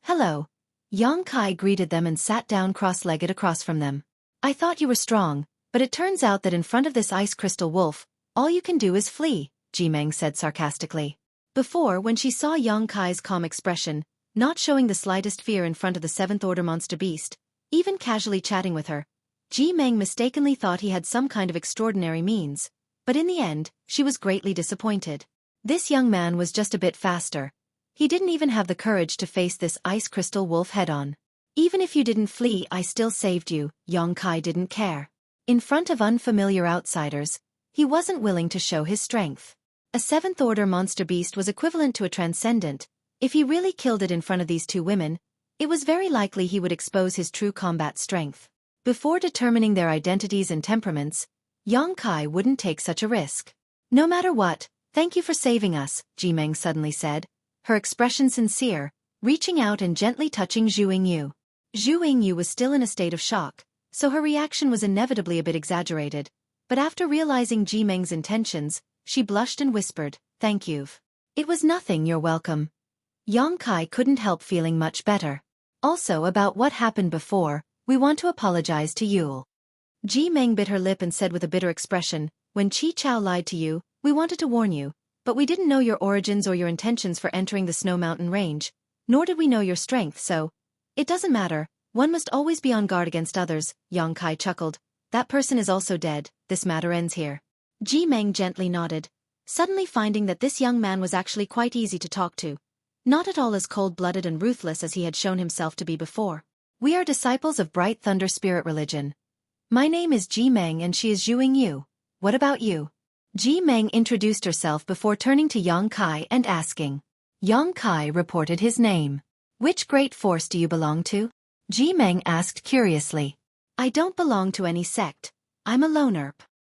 "Hello." Yang Kai greeted them and sat down cross-legged across from them. "I thought you were strong, but it turns out that in front of this ice crystal wolf, all you can do is flee," Ji Meng said sarcastically. Before, when she saw Yang Kai's calm expression, not showing the slightest fear in front of the seventh-order monster beast, even casually chatting with her, Ji Meng mistakenly thought he had some kind of extraordinary means, but in the end, she was greatly disappointed. This young man was just a bit faster. He didn't even have the courage to face this ice crystal wolf head-on. "Even if you didn't flee, I still saved you," Yang Kai didn't care. In front of unfamiliar outsiders, he wasn't willing to show his strength. A seventh-order monster beast was equivalent to a transcendent. If he really killed it in front of these two women, it was very likely he would expose his true combat strength. Before determining their identities and temperaments, Yang Kai wouldn't take such a risk. "No matter what, thank you for saving us," Ji Meng suddenly said, her expression sincere, reaching out and gently touching Xueqi. Xueqi was still in a state of shock, so her reaction was inevitably a bit exaggerated, but after realizing Ji Meng's intentions, she blushed and whispered, "Thank you." "It was nothing, you're welcome." Yang Kai couldn't help feeling much better. "Also, about what happened before, we want to apologize to Yule." Ji Meng bit her lip and said with a bitter expression, "When Chi Chao lied to you, we wanted to warn you, but we didn't know your origins or your intentions for entering the Snow Mountain Range, nor did we know your strength, so it doesn't matter, one must always be on guard against others." Yang Kai chuckled. "That person is also dead, this matter ends here." Ji Meng gently nodded, suddenly finding that this young man was actually quite easy to talk to. Not at all as cold-blooded and ruthless as he had shown himself to be before. "We are disciples of Bright Thunder Spirit Religion. My name is Ji Meng and she is Xueqi. What about you?" Ji Meng introduced herself before turning to Yang Kai and asking. Yang Kai reported his name. "Which great force do you belong to?" Ji Meng asked curiously. "I don't belong to any sect. I'm a loner."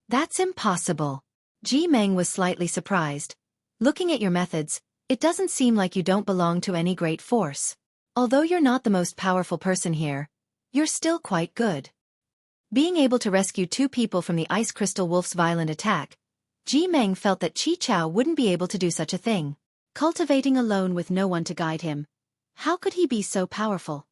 "That's impossible." Ji Meng was slightly surprised. "Looking at your methods, it doesn't seem like you don't belong to any great force. Although you're not the most powerful person here, you're still quite good." Being able to rescue two people from the Ice Crystal Wolf's violent attack, Ji Meng felt that Chi Chao wouldn't be able to do such a thing. Cultivating alone with no one to guide him. How could he be so powerful?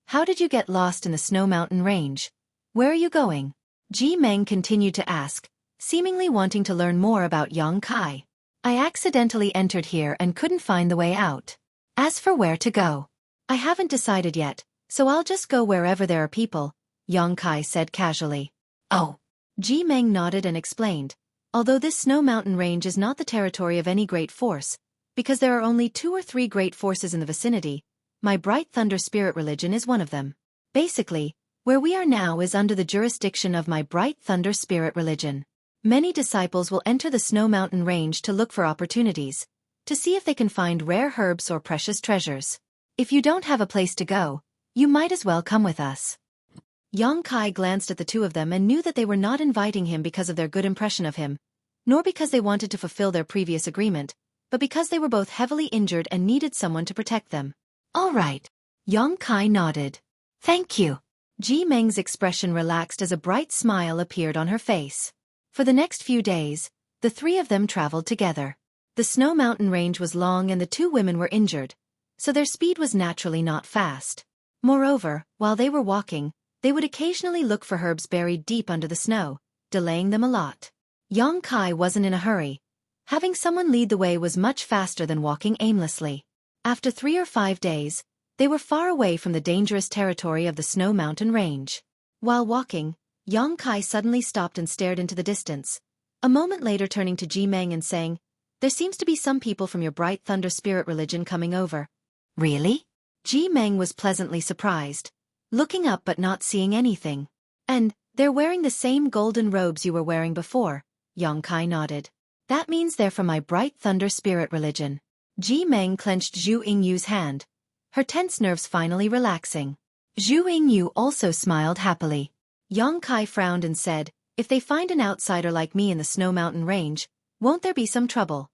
"How did you get lost in the Snow Mountain Range? Where are you going?" Ji Meng continued to ask, seemingly wanting to learn more about Yang Kai. I accidentally entered here and couldn't find the way out. As for where to go, I haven't decided yet, so I'll just go wherever there are people, Yongkai said casually. Oh. Ji Meng nodded and explained. Although this snow mountain range is not the territory of any great force, because there are only 2 or 3 great forces in the vicinity, my Bright Thunder Spirit religion is one of them. Basically, where we are now is under the jurisdiction of my Bright Thunder Spirit religion. Many disciples will enter the snow mountain range to look for opportunities, to see if they can find rare herbs or precious treasures. If you don't have a place to go, you might as well come with us. Yongkai glanced at the two of them and knew that they were not inviting him because of their good impression of him, nor because they wanted to fulfill their previous agreement, but because they were both heavily injured and needed someone to protect them. All right. Yongkai nodded. Thank you. Ji Meng's expression relaxed as a bright smile appeared on her face. For the next few days, the 3 of them traveled together. The snow mountain range was long and the 2 women were injured, so their speed was naturally not fast. Moreover, while they were walking, they would occasionally look for herbs buried deep under the snow, delaying them a lot. Yongkai wasn't in a hurry. Having someone lead the way was much faster than walking aimlessly. After 3 or 5 days, they were far away from the dangerous territory of the snow mountain range. While walking, Yongkai suddenly stopped and stared into the distance, a moment later turning to Ji Meng and saying, "There seems to be some people from your Bright Thunder Spirit religion coming over." Really? Ji Meng was pleasantly surprised, looking up but not seeing anything. And, they're wearing the same golden robes you were wearing before, Yongkai nodded. That means they're from my Bright Thunder Spirit religion. Ji Meng clenched Zhu Yingyu's hand, her tense nerves finally relaxing. Zhu Yingyu also smiled happily. Yongkai frowned and said, "If they find an outsider like me in the snow mountain range, won't there be some trouble?"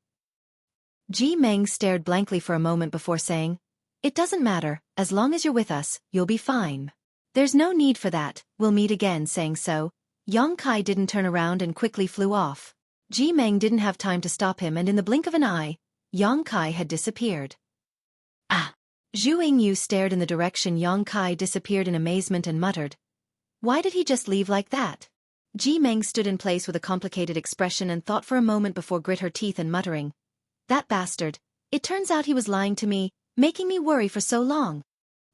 Ji Meng stared blankly for a moment before saying, "It doesn't matter, as long as you're with us, you'll be fine." "There's no need for that, we'll meet again." Saying so, Yongkai didn't turn around and quickly flew off. Ji Meng didn't have time to stop him and in the blink of an eye, Yongkai had disappeared. Ah! Zhu Yingyu stared in the direction Yongkai disappeared in amazement and muttered, "Why did he just leave like that?" Ji Meng stood in place with a complicated expression and thought for a moment before grit her teeth and muttering, "That bastard, it turns out he was lying to me, making me worry for so long."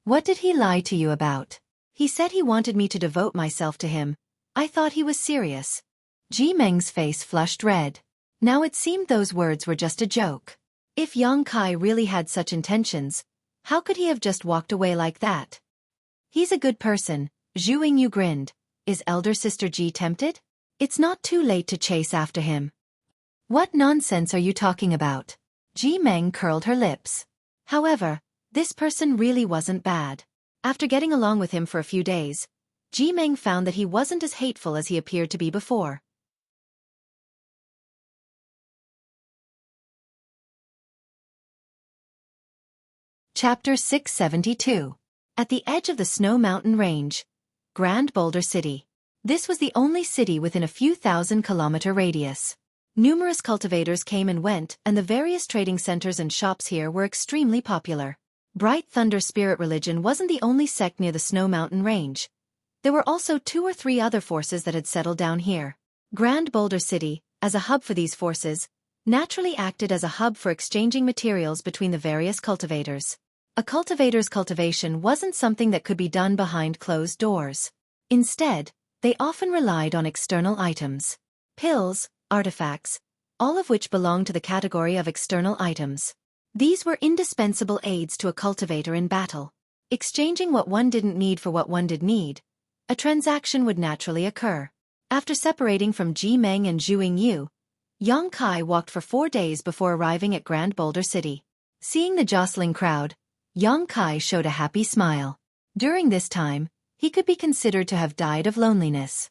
"What did he lie to you about?" "He said he wanted me to devote myself to him. I thought he was serious." Ji Meng's face flushed red. Now it seemed those words were just a joke. If Yongkai really had such intentions, how could he have just walked away like that? "He's a good person," Zhu Yingyu grinned. "Is elder sister Ji tempted? It's not too late to chase after him." "What nonsense are you talking about?" Ji Meng curled her lips. However, this person really wasn't bad. After getting along with him for a few days, Ji Meng found that he wasn't as hateful as he appeared to be before. Chapter 672. At the edge of the Snow Mountain Range, Grand Boulder City. This was the only city within a few thousand-kilometer radius. Numerous cultivators came and went, and the various trading centers and shops here were extremely popular. Bright Thunder Spirit religion wasn't the only sect near the Snow Mountain Range. There were also 2 or 3 other forces that had settled down here. Grand Boulder City, as a hub for these forces, naturally acted as a hub for exchanging materials between the various cultivators. A cultivator's cultivation wasn't something that could be done behind closed doors. Instead, they often relied on external items. Pills, artifacts, all of which belonged to the category of external items. These were indispensable aids to a cultivator in battle. Exchanging what one didn't need for what one did need, a transaction would naturally occur. After separating from Ji Meng and Zhu Yingyu, Yongkai walked for 4 days before arriving at Grand Boulder City. Seeing the jostling crowd, Yongkai showed a happy smile. During this time, he could be considered to have died of loneliness.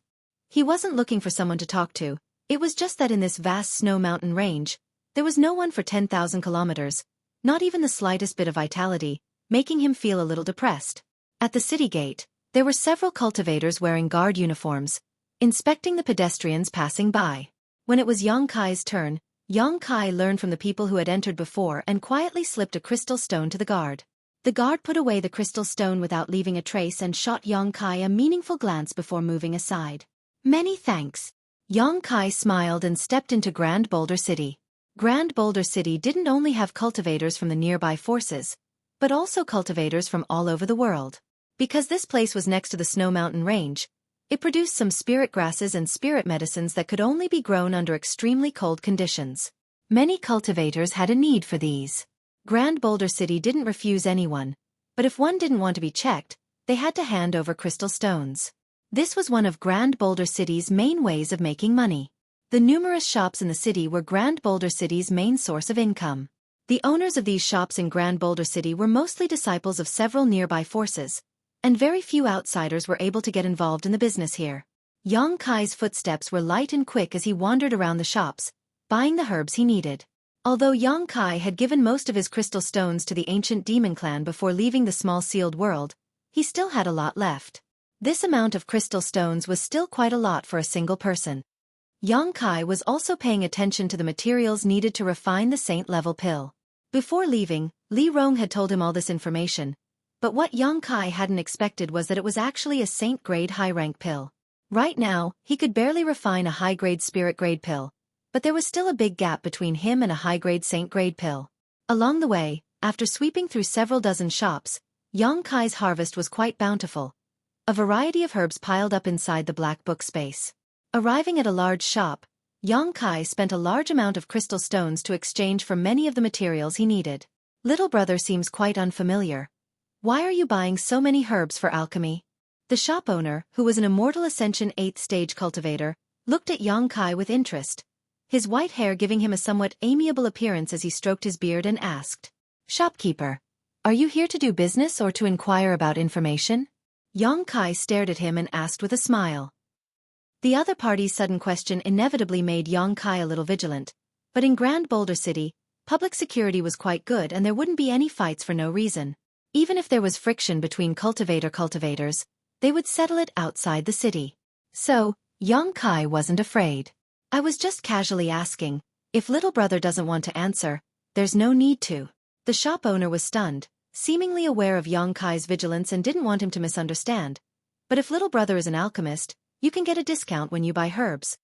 He wasn't looking for someone to talk to, it was just that in this vast snow mountain range, there was no one for 10,000 kilometers, not even the slightest bit of vitality, making him feel a little depressed. At the city gate, there were several cultivators wearing guard uniforms, inspecting the pedestrians passing by. When it was Yongkai's turn, Yongkai learned from the people who had entered before and quietly slipped a crystal stone to the guard. The guard put away the crystal stone without leaving a trace and shot Yongkai a meaningful glance before moving aside. "Many thanks." Yongkai smiled and stepped into Grand Boulder City. Grand Boulder City didn't only have cultivators from the nearby forces, but also cultivators from all over the world. Because this place was next to the Snow Mountain Range, it produced some spirit grasses and spirit medicines that could only be grown under extremely cold conditions. Many cultivators had a need for these. Grand Boulder City didn't refuse anyone, but if one didn't want to be checked, they had to hand over crystal stones. This was one of Grand Boulder City's main ways of making money. The numerous shops in the city were Grand Boulder City's main source of income. The owners of these shops in Grand Boulder City were mostly disciples of several nearby forces, and very few outsiders were able to get involved in the business here. Yang Kai's footsteps were light and quick as he wandered around the shops, buying the herbs he needed. Although Yang Kai had given most of his crystal stones to the ancient demon clan before leaving the small sealed world, he still had a lot left. This amount of crystal stones was still quite a lot for a single person. Yang Kai was also paying attention to the materials needed to refine the saint-level pill. Before leaving, Li Rong had told him all this information, but what Yang Kai hadn't expected was that it was actually a saint-grade high-rank pill. Right now, he could barely refine a high-grade spirit-grade pill, but there was still a big gap between him and a high-grade saint-grade pill. Along the way, after sweeping through several dozen shops, Yang Kai's harvest was quite bountiful. A variety of herbs piled up inside the black book space. Arriving at a large shop, Yang Kai spent a large amount of crystal stones to exchange for many of the materials he needed. Little brother seems quite unfamiliar. Why are you buying so many herbs for alchemy? The shop owner, who was an Immortal Ascension 8th stage cultivator, looked at Yang Kai with interest, his white hair giving him a somewhat amiable appearance as he stroked his beard and asked, "Shopkeeper, are you here to do business or to inquire about information?" Yang Kai stared at him and asked with a smile. The other party's sudden question inevitably made Yang Kai a little vigilant, but in Grand Boulder City, public security was quite good and there wouldn't be any fights for no reason. Even if there was friction between cultivators, they would settle it outside the city. So, Yang Kai wasn't afraid. "I was just casually asking. If little brother doesn't want to answer, there's no need to." The shop owner was stunned, seemingly aware of Yang Kai's vigilance and didn't want him to misunderstand. But if little brother is an alchemist, you can get a discount when you buy herbs.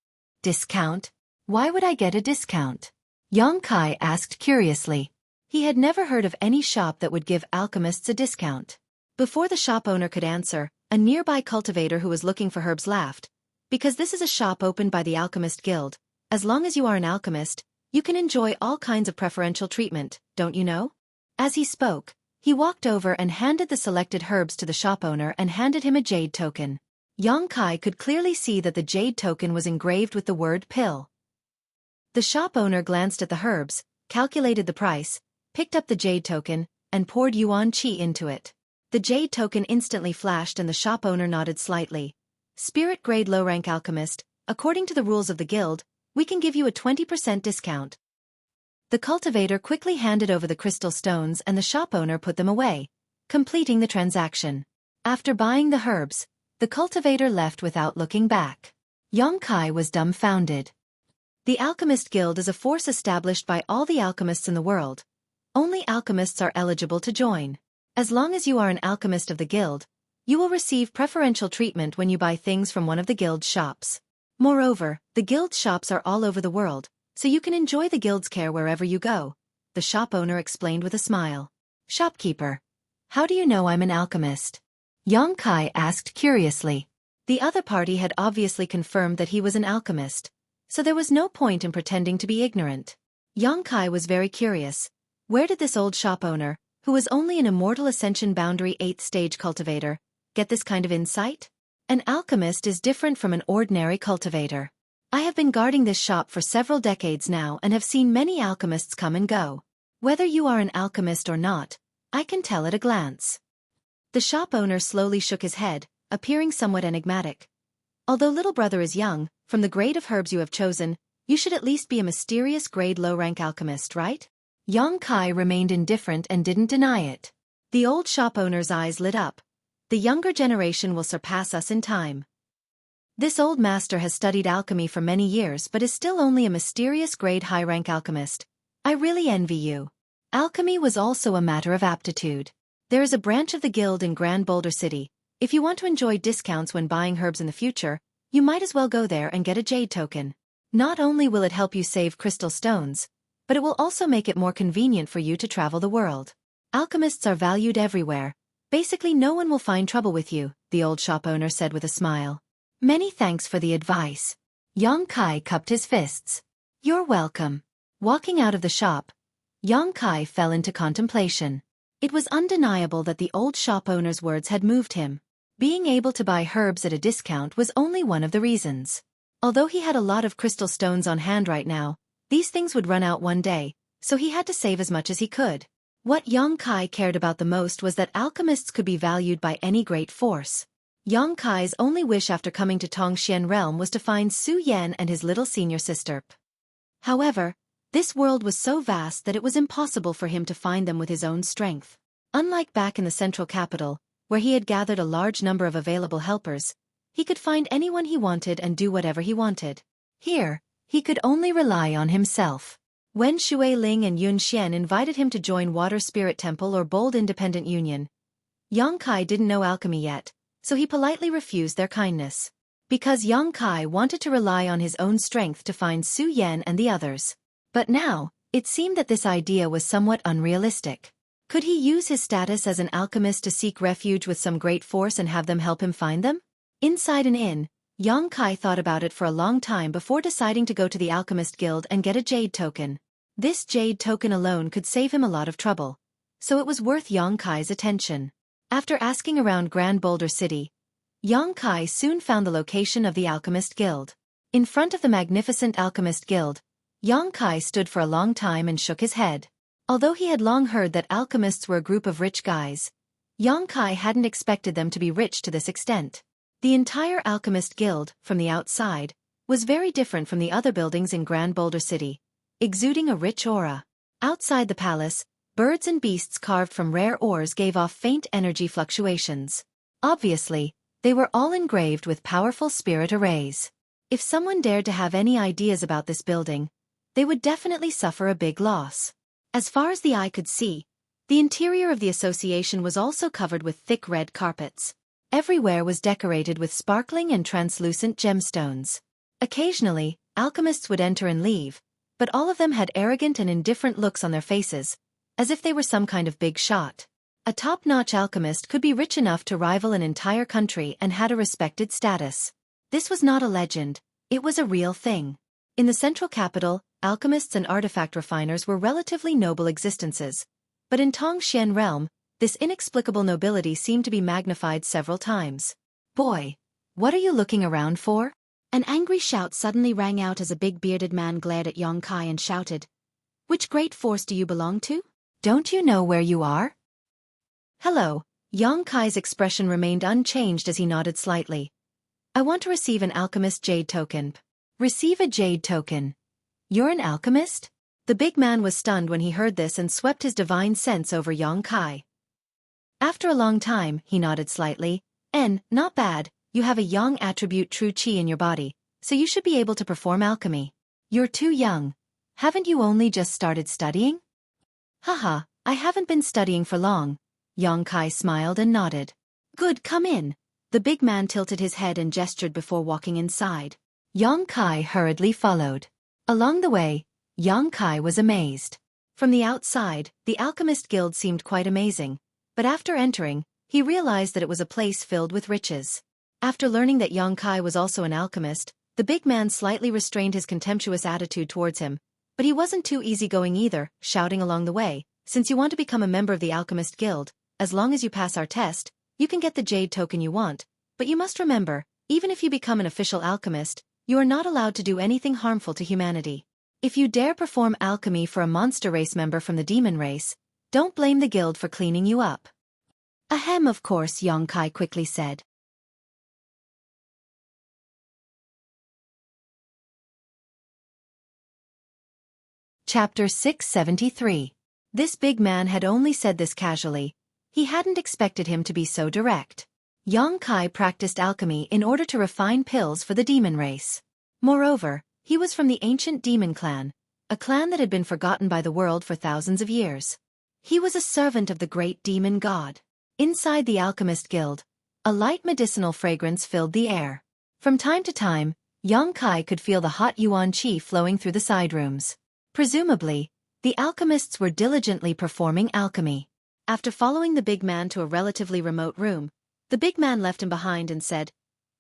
Discount? Why would I get a discount? Yang Kai asked curiously. He had never heard of any shop that would give alchemists a discount. Before the shop owner could answer, a nearby cultivator who was looking for herbs laughed. "Because this is a shop opened by the Alchemist Guild, as long as you are an alchemist, you can enjoy all kinds of preferential treatment, don't you know?" As he spoke, he walked over and handed the selected herbs to the shop owner and handed him a jade token. Yang Kai could clearly see that the jade token was engraved with the word pill. The shop owner glanced at the herbs, calculated the price, picked up the jade token, and poured yuan qi into it. The jade token instantly flashed and the shop owner nodded slightly. "Spirit grade low-rank alchemist, according to the rules of the guild, we can give you a 20% discount." The cultivator quickly handed over the crystal stones and the shop owner put them away, completing the transaction. After buying the herbs, the cultivator left without looking back. Yang Kai was dumbfounded. The Alchemist Guild is a force established by all the alchemists in the world. Only alchemists are eligible to join. As long as you are an alchemist of the guild, you will receive preferential treatment when you buy things from one of the guild's shops. Moreover, the guild's shops are all over the world, so you can enjoy the guild's care wherever you go, the shop owner explained with a smile. "Shopkeeper, how do you know I'm an alchemist?" Yang Kai asked curiously. The other party had obviously confirmed that he was an alchemist, so there was no point in pretending to be ignorant. Yang Kai was very curious. Where did this old shop owner, who was only an Immortal Ascension Boundary 8th stage cultivator, get this kind of insight? An alchemist is different from an ordinary cultivator. I have been guarding this shop for several decades now and have seen many alchemists come and go. Whether you are an alchemist or not, I can tell at a glance. The shop owner slowly shook his head, appearing somewhat enigmatic. "Although little brother is young, from the grade of herbs you have chosen, you should at least be a mysterious grade low-rank alchemist, right?" Yang Kai remained indifferent and didn't deny it. The old shop owner's eyes lit up. "The younger generation will surpass us in time. This old master has studied alchemy for many years but is still only a mysterious grade high-rank alchemist. I really envy you." Alchemy was also a matter of aptitude. There is a branch of the guild in Grand Boulder City. If you want to enjoy discounts when buying herbs in the future, you might as well go there and get a jade token. Not only will it help you save crystal stones, but it will also make it more convenient for you to travel the world. Alchemists are valued everywhere. Basically no one will find trouble with you, the old shop owner said with a smile. Many thanks for the advice. Yang Kai cupped his fists. You're welcome. Walking out of the shop, Yang Kai fell into contemplation. It was undeniable that the old shop owner's words had moved him. Being able to buy herbs at a discount was only one of the reasons. Although he had a lot of crystal stones on hand right now, these things would run out one day, so he had to save as much as he could. What Yang Kai cared about the most was that alchemists could be valued by any great force. Yang Kai's only wish after coming to Tongxian realm was to find Su Yan and his little senior sister. However, this world was so vast that it was impossible for him to find them with his own strength. Unlike back in the central capital, where he had gathered a large number of available helpers, he could find anyone he wanted and do whatever he wanted. Here, he could only rely on himself. When Xueqi and Yun Xian invited him to join Water Spirit Temple or Bold Independent Union, Yang Kai didn't know alchemy yet, so he politely refused their kindness. Because Yang Kai wanted to rely on his own strength to find Su Yan and the others. But now, it seemed that this idea was somewhat unrealistic. Could he use his status as an alchemist to seek refuge with some great force and have them help him find them? Inside and in, Yang Kai thought about it for a long time before deciding to go to the Alchemist Guild and get a jade token. This jade token alone could save him a lot of trouble, so it was worth Yang Kai's attention. After asking around Grand Boulder City, Yang Kai soon found the location of the Alchemist Guild. In front of the magnificent Alchemist Guild, Yang Kai stood for a long time and shook his head. Although he had long heard that alchemists were a group of rich guys, Yang Kai hadn't expected them to be rich to this extent. The entire Alchemist Guild, from the outside, was very different from the other buildings in Grand Boulder City, exuding a rich aura. Outside the palace, birds and beasts carved from rare ores gave off faint energy fluctuations. Obviously, they were all engraved with powerful spirit arrays. If someone dared to have any ideas about this building, they would definitely suffer a big loss. As far as the eye could see, the interior of the association was also covered with thick red carpets. Everywhere was decorated with sparkling and translucent gemstones. Occasionally, alchemists would enter and leave, but all of them had arrogant and indifferent looks on their faces, as if they were some kind of big shot. A top-notch alchemist could be rich enough to rival an entire country and had a respected status. This was not a legend, it was a real thing. In the central capital, alchemists and artifact refiners were relatively noble existences, but in Tongxian realm, this inexplicable nobility seemed to be magnified several times. Boy, what are you looking around for? An angry shout suddenly rang out as a big bearded man glared at Yang Kai and shouted, "Which great force do you belong to? Don't you know where you are?" Hello, Yang Kai's expression remained unchanged as he nodded slightly. I want to receive an alchemist jade token. Receive a jade token. You're an alchemist? The big man was stunned when he heard this and swept his divine sense over Yang Kai. After a long time, he nodded slightly. Not bad, you have a yang attribute true qi in your body, so you should be able to perform alchemy. You're too young. Haven't you only just started studying? Haha, I haven't been studying for long. Yang Kai smiled and nodded. Good, come in. The big man tilted his head and gestured before walking inside. Yang Kai hurriedly followed. Along the way, Yang Kai was amazed. From the outside, the Alchemist Guild seemed quite amazing, but after entering, he realized that it was a place filled with riches. After learning that Yang Kai was also an alchemist, the big man slightly restrained his contemptuous attitude towards him, but he wasn't too easygoing either, shouting along the way, "Since you want to become a member of the Alchemist Guild, as long as you pass our test, you can get the jade token you want, but you must remember, even if you become an official alchemist, you are not allowed to do anything harmful to humanity. If you dare perform alchemy for a monster race member from the demon race, don't blame the guild for cleaning you up." Ahem, of course, Yang Kai quickly said. Chapter 673. This big man had only said this casually. He hadn't expected him to be so direct. Yang Kai practiced alchemy in order to refine pills for the demon race. Moreover, he was from the ancient demon clan, a clan that had been forgotten by the world for thousands of years. He was a servant of the great demon god. Inside the Alchemist Guild, a light medicinal fragrance filled the air. From time to time, Yang Kai could feel the hot yuan qi flowing through the side rooms. Presumably, The alchemists were diligently performing alchemy. After following the big man to a relatively remote room, the big man left him behind and said,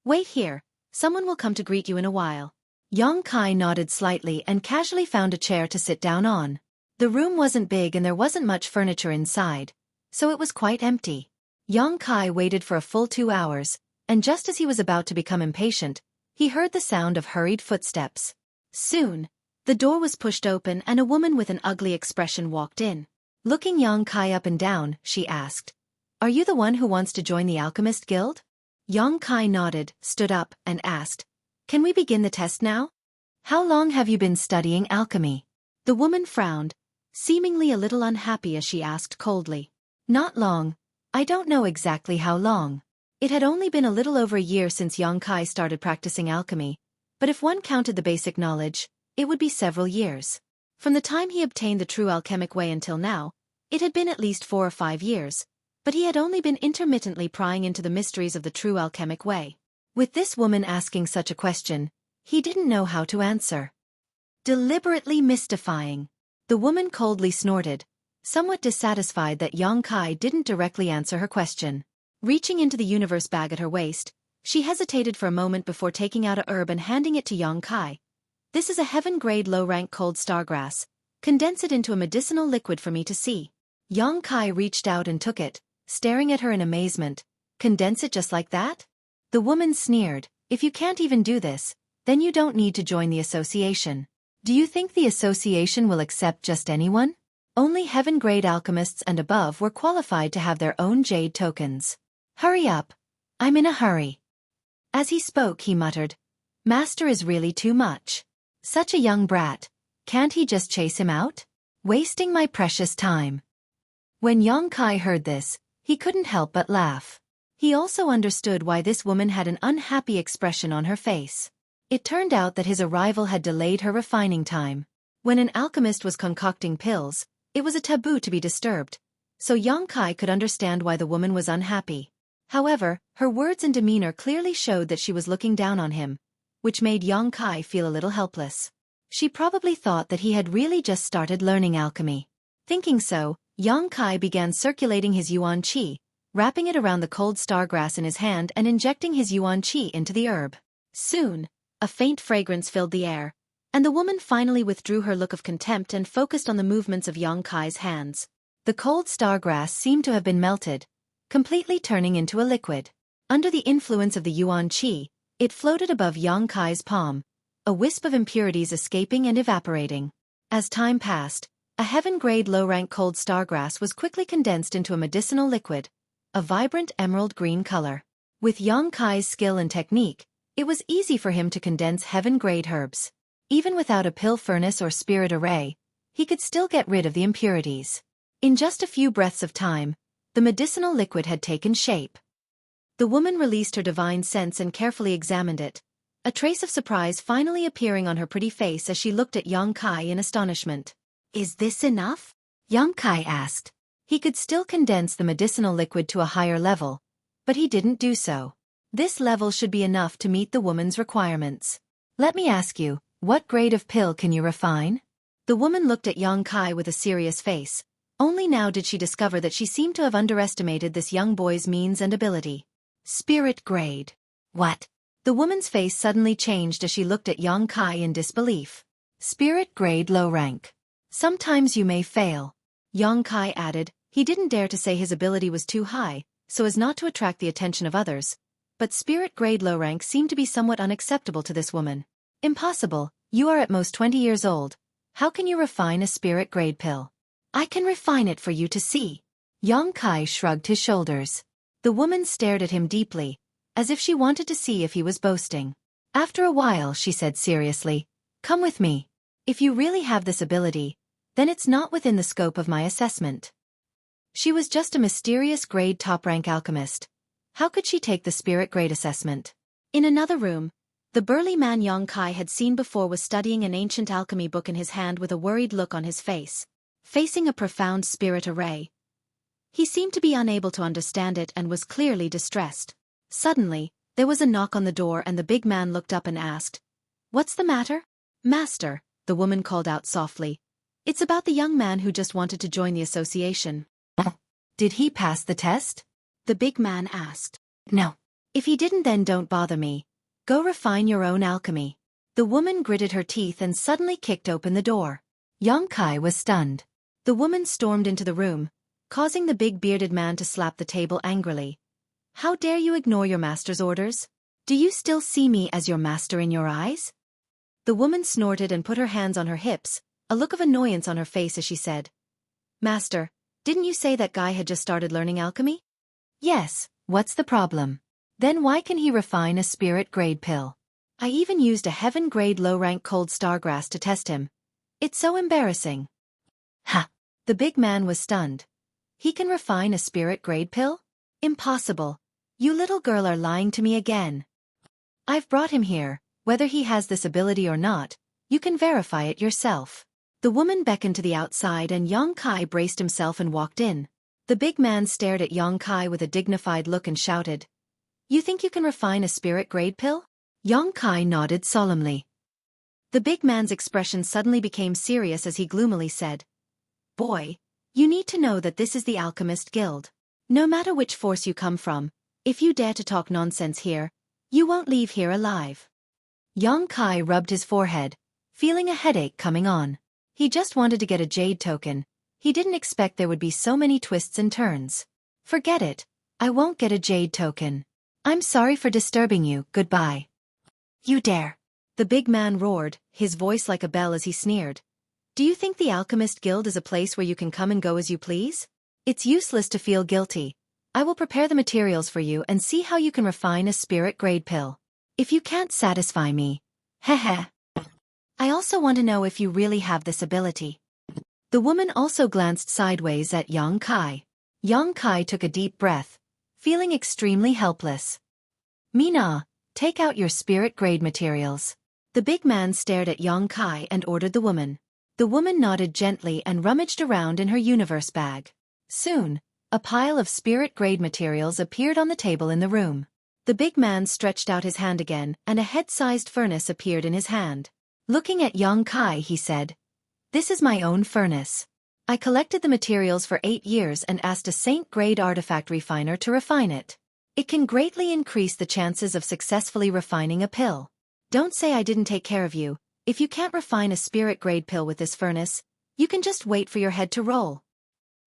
"Wait here, someone will come to greet you in a while." Yang Kai nodded slightly and casually found a chair to sit down on. The room wasn't big and there wasn't much furniture inside, so it was quite empty. Yang Kai waited for a full 2 hours, and just as he was about to become impatient, he heard the sound of hurried footsteps. Soon, the door was pushed open and a woman with an ugly expression walked in. Looking Yang Kai up and down, she asked, "Are you the one who wants to join the Alchemist Guild?" Yang Kai nodded, stood up, and asked, "Can we begin the test now? How long have you been studying alchemy?" The woman frowned, seemingly a little unhappy as she asked coldly, "Not long. I don't know exactly how long." It had only been a little over a year since Yang Kai started practicing alchemy, but if one counted the basic knowledge, it would be several years. From the time he obtained the true alchemic way until now, it had been at least 4 or 5 years, but he had only been intermittently prying into the mysteries of the true alchemic way. With this woman asking such a question, he didn't know how to answer. Deliberately mystifying. The woman coldly snorted, somewhat dissatisfied that Yang Kai didn't directly answer her question. Reaching into the universe bag at her waist, she hesitated for a moment before taking out a herb and handing it to Yang Kai. "This is a heaven-grade low-rank cold stargrass. Condense it into a medicinal liquid for me to see." Yang Kai reached out and took it, staring at her in amazement. "Condense it just like that?" The woman sneered, "If you can't even do this, then you don't need to join the association. Do you think the association will accept just anyone? Only heaven-grade alchemists and above were qualified to have their own jade tokens. Hurry up. I'm in a hurry." As he spoke, he muttered, "Master is really too much. Such a young brat. Can't he just chase him out? Wasting my precious time." When Yang Kai heard this, he couldn't help but laugh. He also understood why this woman had an unhappy expression on her face. It turned out that his arrival had delayed her refining time. When an alchemist was concocting pills, it was a taboo to be disturbed, so Yang Kai could understand why the woman was unhappy. However, her words and demeanor clearly showed that she was looking down on him, which made Yang Kai feel a little helpless. She probably thought that he had really just started learning alchemy. Thinking so, Yang Kai began circulating his yuan qi, wrapping it around the cold stargrass in his hand and injecting his yuan qi into the herb. Soon, a faint fragrance filled the air, and the woman finally withdrew her look of contempt and focused on the movements of Yang Kai's hands. The cold stargrass seemed to have been melted, completely turning into a liquid. Under the influence of the yuan qi, it floated above Yang Kai's palm, a wisp of impurities escaping and evaporating. As time passed, a heaven-grade low-rank cold stargrass was quickly condensed into a medicinal liquid, a vibrant emerald green color. With Yang Kai's skill and technique, it was easy for him to condense heaven-grade herbs. Even without a pill furnace or spirit array, he could still get rid of the impurities. In just a few breaths of time, the medicinal liquid had taken shape. The woman released her divine sense and carefully examined it, a trace of surprise finally appearing on her pretty face as she looked at Yang Kai in astonishment. "Is this enough?" Yang Kai asked. He could still condense the medicinal liquid to a higher level, but he didn't do so. This level should be enough to meet the woman's requirements. "Let me ask you, what grade of pill can you refine?" The woman looked at Yang Kai with a serious face. Only now did she discover that she seemed to have underestimated this young boy's means and ability. "Spirit grade." "What?" The woman's face suddenly changed as she looked at Yang Kai in disbelief. "Spirit grade low rank. Sometimes you may fail." Yang Kai added. He didn't dare to say his ability was too high, so as not to attract the attention of others, but spirit grade low rank seemed to be somewhat unacceptable to this woman. "Impossible, you are at most 20 years old. How can you refine a spirit grade pill?" "I can refine it for you to see." Yang Kai shrugged his shoulders. The woman stared at him deeply, as if she wanted to see if he was boasting. After a while she said seriously, "Come with me. If you really have this ability, then it's not within the scope of my assessment." She was just a mysterious grade top-rank alchemist. How could she take the spirit grade assessment? In another room, the burly man Yang Kai had seen before was studying an ancient alchemy book in his hand with a worried look on his face. Facing a profound spirit array, he seemed to be unable to understand it and was clearly distressed. Suddenly, there was a knock on the door and the big man looked up and asked, "What's the matter?" "Master," the woman called out softly, It's about the young man who just wanted to join the association. Did he pass the test? The big man asked. No. If he didn't, then don't bother me. Go refine your own alchemy. The woman gritted her teeth and suddenly kicked open the door. Xueqi was stunned. The woman stormed into the room, causing the big bearded man to slap the table angrily. How dare you ignore your master's orders? Do you still see me as your master in your eyes? The woman snorted and put her hands on her hips, a look of annoyance on her face as she said, Master, didn't you say that guy had just started learning alchemy? Yes, what's the problem? Then why can he refine a spirit-grade pill? I even used a heaven-grade low-rank cold stargrass to test him. It's so embarrassing. Ha! The big man was stunned. He can refine a spirit-grade pill? Impossible. You little girl are lying to me again. I've brought him here, whether he has this ability or not, you can verify it yourself. The woman beckoned to the outside and Xueqi braced himself and walked in. The big man stared at Xueqi with a dignified look and shouted, You think you can refine a spirit-grade pill? Xueqi nodded solemnly. The big man's expression suddenly became serious as he gloomily said, Boy, you need to know that this is the Alchemist Guild. No matter which force you come from, if you dare to talk nonsense here, you won't leave here alive. Xueqi rubbed his forehead, feeling a headache coming on. He just wanted to get a jade token. He didn't expect there would be so many twists and turns. Forget it. I won't get a jade token. I'm sorry for disturbing you, goodbye. You dare. The big man roared, his voice like a bell as he sneered. Do you think the Alchemist Guild is a place where you can come and go as you please? It's useless to feel guilty. I will prepare the materials for you and see how you can refine a spirit-grade pill. If you can't satisfy me, heh. I also want to know if you really have this ability. The woman also glanced sideways at Xueqi. Xueqi took a deep breath, feeling extremely helpless. Mina, take out your spirit-grade materials. The big man stared at Xueqi and ordered the woman. The woman nodded gently and rummaged around in her universe bag. Soon, a pile of spirit-grade materials appeared on the table in the room. The big man stretched out his hand again and a head-sized furnace appeared in his hand. Looking at Xueqi, he said, This is my own furnace. I collected the materials for 8 years and asked a Saint-grade artifact refiner to refine it. It can greatly increase the chances of successfully refining a pill. Don't say I didn't take care of you. If you can't refine a spirit-grade pill with this furnace, you can just wait for your head to roll.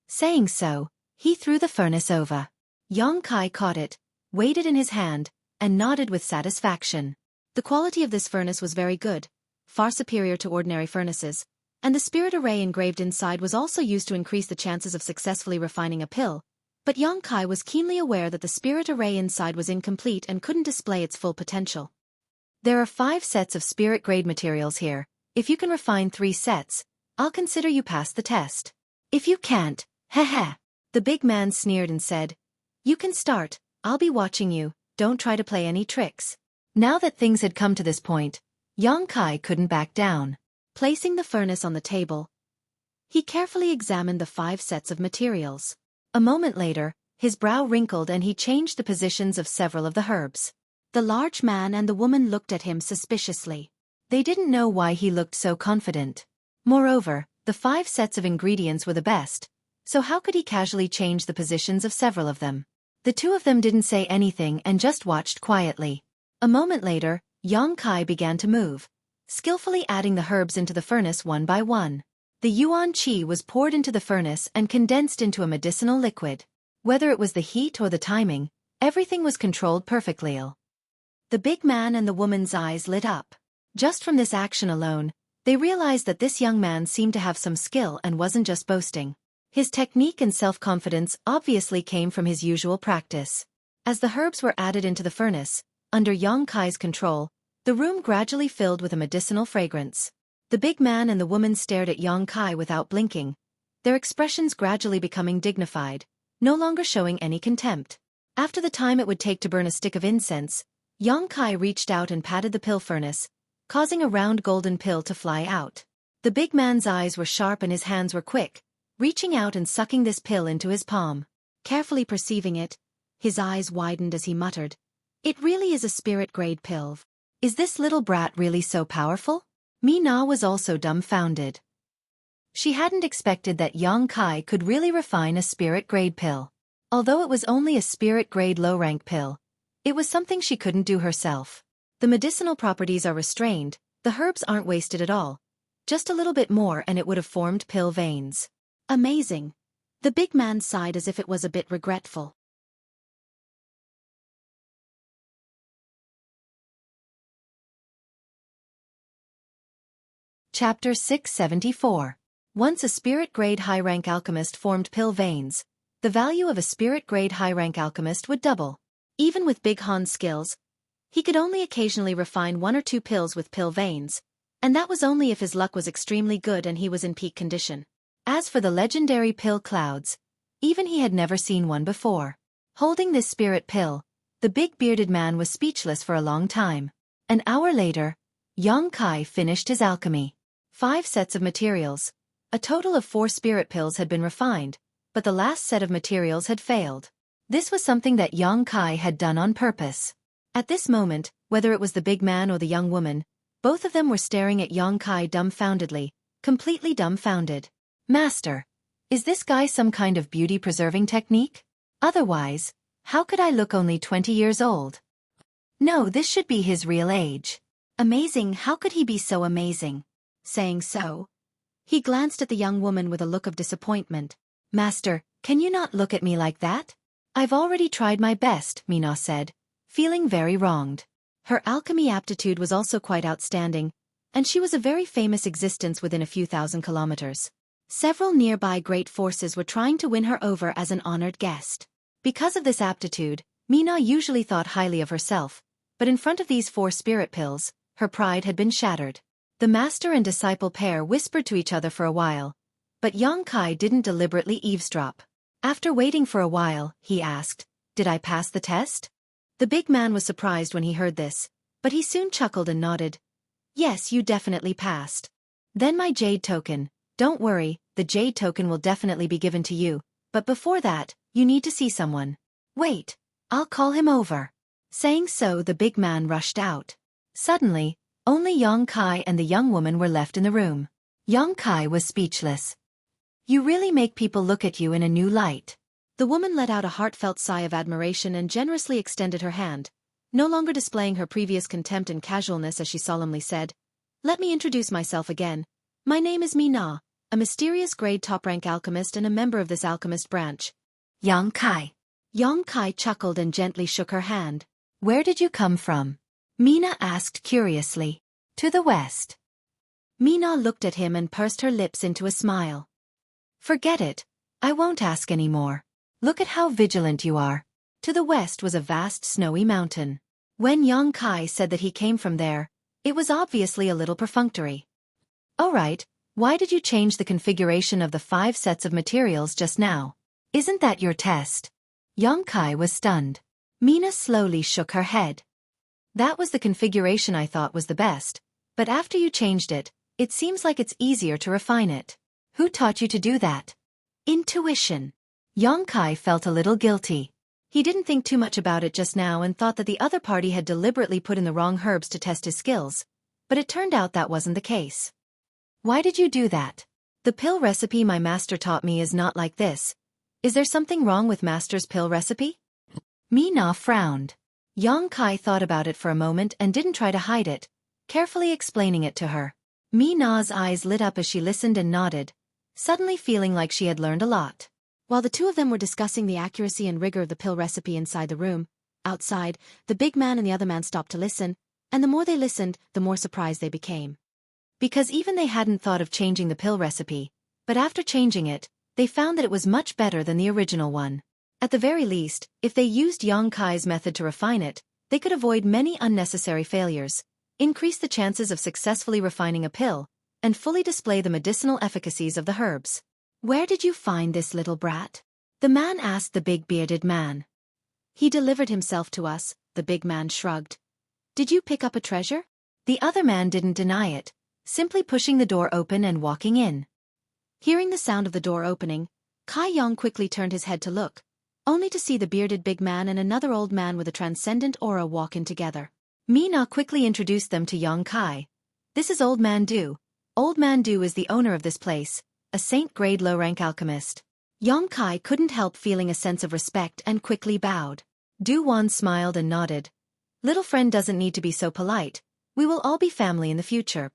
Saying so, he threw the furnace over. Xueqi caught it, weighed it in his hand, and nodded with satisfaction. The quality of this furnace was very good, far superior to ordinary furnaces, and the spirit array engraved inside was also used to increase the chances of successfully refining a pill, but Xueqi was keenly aware that the spirit array inside was incomplete and couldn't display its full potential. There are 5 sets of spirit-grade materials here. If you can refine 3 sets, I'll consider you passed the test. If you can't, heh. The big man sneered and said, You can start, I'll be watching you, don't try to play any tricks. Now that things had come to this point, Xueqi couldn't back down. Placing the furnace on the table, he carefully examined the 5 sets of materials. A moment later, his brow wrinkled and he changed the positions of several of the herbs. The large man and the woman looked at him suspiciously. They didn't know why he looked so confident. Moreover, the 5 sets of ingredients were the best, so how could he casually change the positions of several of them? The 2 of them didn't say anything and just watched quietly. A moment later, Xueqi began to move, skillfully adding the herbs into the furnace one by one. The yuan qi was poured into the furnace and condensed into a medicinal liquid. Whether it was the heat or the timing, everything was controlled perfectly. The big man and the woman's eyes lit up. Just from this action alone, they realized that this young man seemed to have some skill and wasn't just boasting. His technique and self-confidence obviously came from his usual practice. As the herbs were added into the furnace, under Xueqi's control, the room gradually filled with a medicinal fragrance. The big man and the woman stared at Xueqi without blinking, their expressions gradually becoming dignified, no longer showing any contempt. After the time it would take to burn a stick of incense, Xueqi reached out and patted the pill furnace, causing a round golden pill to fly out. The big man's eyes were sharp and his hands were quick, reaching out and sucking this pill into his palm. Carefully perceiving it, his eyes widened as he muttered, It really is a spirit-grade pill. Is this little brat really so powerful? Mina was also dumbfounded. She hadn't expected that Yang Kai could really refine a spirit-grade pill. Although it was only a spirit-grade low-rank pill, it was something she couldn't do herself. The medicinal properties are restrained, the herbs aren't wasted at all. Just a little bit more and it would have formed pill veins. Amazing. The big man sighed as if it was a bit regretful. Chapter 674. Once a spirit-grade high-rank alchemist formed pill veins, the value of a spirit-grade high-rank alchemist would double. Even with Big Han's skills, he could only occasionally refine 1 or 2 pills with pill veins, and that was only if his luck was extremely good and he was in peak condition. As for the legendary pill clouds, even he had never seen one before. Holding this spirit pill, the big bearded man was speechless for a long time. An hour later, Yang Kai finished his alchemy. 5 sets of materials. A total of 4 spirit pills had been refined, but the last set of materials had failed. This was something that Yang Kai had done on purpose. At this moment, whether it was the big man or the young woman, both of them were staring at Yang Kai dumbfoundedly, completely dumbfounded. Master, is this guy some kind of beauty-preserving technique? Otherwise, how could I look only 20 years old? No, this should be his real age. Amazing, how could he be so amazing? Saying so, he glanced at the young woman with a look of disappointment. Master, can you not look at me like that? I've already tried my best, Mina said, feeling very wronged. Her alchemy aptitude was also quite outstanding, and she was a very famous existence within a few thousand kilometers. Several nearby great forces were trying to win her over as an honored guest. Because of this aptitude, Mina usually thought highly of herself, but in front of these 4 spirit pills, her pride had been shattered. The master and disciple pair whispered to each other for a while, but Yang Kai didn't deliberately eavesdrop. After waiting for a while, he asked, "Did I pass the test?" The big man was surprised when he heard this, but he soon chuckled and nodded. "Yes, you definitely passed. Then my jade token. Don't worry, the jade token will definitely be given to you, but before that, you need to see someone. Wait, I'll call him over." Saying so, the big man rushed out. Suddenly, only Yang Kai and the young woman were left in the room. Yang Kai was speechless. You really make people look at you in a new light. The woman let out a heartfelt sigh of admiration and generously extended her hand, no longer displaying her previous contempt and casualness as she solemnly said, "Let me introduce myself again. My name is Mina, a mysterious grade top-rank alchemist and a member of this alchemist branch." Yang Kai. Yang Kai chuckled and gently shook her hand. Where did you come from? Mina asked curiously. To the west. Mina looked at him and pursed her lips into a smile. Forget it. I won't ask any more. Look at how vigilant you are. To the west was a vast snowy mountain. When Yang Kai said that he came from there, it was obviously a little perfunctory. All right, why did you change the configuration of the 5 sets of materials just now? Isn't that your test? Yang Kai was stunned. Mina slowly shook her head. That was the configuration I thought was the best, but after you changed it, it seems like it's easier to refine it. Who taught you to do that? Intuition. Yang Kai felt a little guilty. He didn't think too much about it just now and thought that the other party had deliberately put in the wrong herbs to test his skills, but it turned out that wasn't the case. Why did you do that? The pill recipe my master taught me is not like this. Is there something wrong with master's pill recipe? Mina frowned. Yang Kai thought about it for a moment and didn't try to hide it, carefully explaining it to her. Mina's eyes lit up as she listened and nodded, suddenly feeling like she had learned a lot. While the two of them were discussing the accuracy and rigor of the pill recipe inside the room, outside, the big man and the other man stopped to listen, and the more they listened, the more surprised they became. Because even they hadn't thought of changing the pill recipe, but after changing it, they found that it was much better than the original one. At the very least, if they used Yang Kai's method to refine it, they could avoid many unnecessary failures, increase the chances of successfully refining a pill, and fully display the medicinal efficacies of the herbs. Where did you find this little brat? The man asked the big bearded man. He delivered himself to us, the big man shrugged. Did you pick up a treasure? The other man didn't deny it, simply pushing the door open and walking in. Hearing the sound of the door opening, Kai Yang quickly turned his head to look, only to see the bearded big man and another old man with a transcendent aura walk in together. Mina quickly introduced them to Yang Kai. This is Old Man Du. Old Man Du is the owner of this place, a saint-grade low-rank alchemist. Yang Kai couldn't help feeling a sense of respect and quickly bowed. Du Wan smiled and nodded. Little friend doesn't need to be so polite. We will all be family in the future.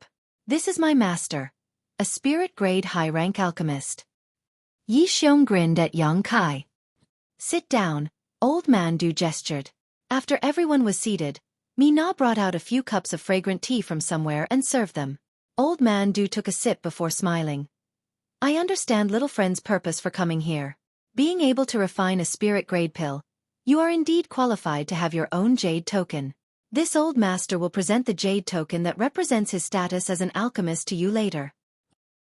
This is my master, a spirit-grade high-rank alchemist. Yi Xiong grinned at Yang Kai. Sit down, old man Du gestured. After everyone was seated, Mina brought out a few cups of fragrant tea from somewhere and served them. Old man Du took a sip before smiling. I understand little friend's purpose for coming here. Being able to refine a spirit-grade pill, you are indeed qualified to have your own jade token. This old master will present the jade token that represents his status as an alchemist to you later.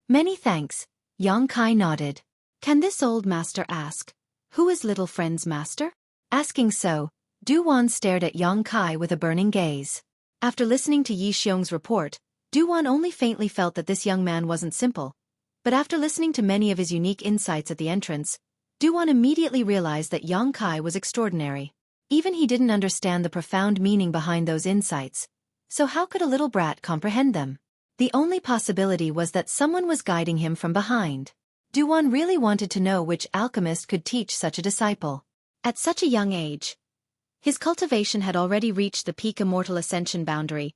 Many thanks, Yang Kai nodded. Can this old master ask, who is little friend's master? Asking so, Du Wan stared at Yang Kai with a burning gaze. After listening to Yi Xiong's report, Du Wan only faintly felt that this young man wasn't simple. But after listening to many of his unique insights at the entrance, Du Wan immediately realized that Yang Kai was extraordinary. Even he didn't understand the profound meaning behind those insights. So how could a little brat comprehend them? The only possibility was that someone was guiding him from behind. Du Wan really wanted to know which alchemist could teach such a disciple. At such a young age, his cultivation had already reached the peak immortal ascension boundary,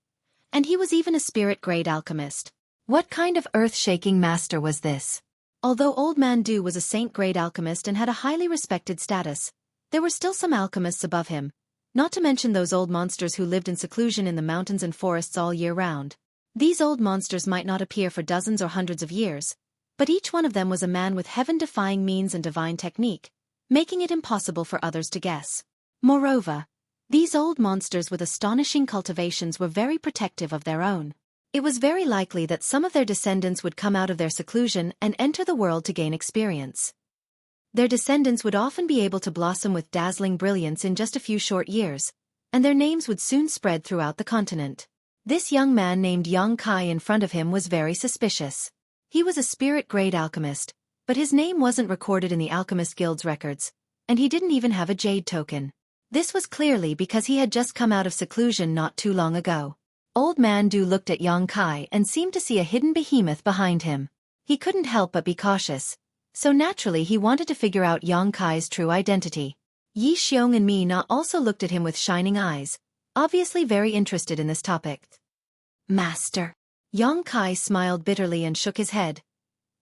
and he was even a spirit-grade alchemist. What kind of earth-shaking master was this? Although Old Man Du was a saint-grade alchemist and had a highly respected status, there were still some alchemists above him, not to mention those old monsters who lived in seclusion in the mountains and forests all year round. These old monsters might not appear for dozens or hundreds of years, but each one of them was a man with heaven-defying means and divine technique, making it impossible for others to guess. Moreover, these old monsters with astonishing cultivations were very protective of their own. It was very likely that some of their descendants would come out of their seclusion and enter the world to gain experience. Their descendants would often be able to blossom with dazzling brilliance in just a few short years, and their names would soon spread throughout the continent. This young man named Yang Kai in front of him was very suspicious. He was a spirit-grade alchemist, but his name wasn't recorded in the Alchemist Guild's records, and he didn't even have a jade token. This was clearly because he had just come out of seclusion not too long ago. Old Man Du looked at Yang Kai and seemed to see a hidden behemoth behind him. He couldn't help but be cautious, so naturally he wanted to figure out Yang Kai's true identity. Yi Xiong and Mina also looked at him with shining eyes, obviously very interested in this topic. Master. Yang Kai smiled bitterly and shook his head.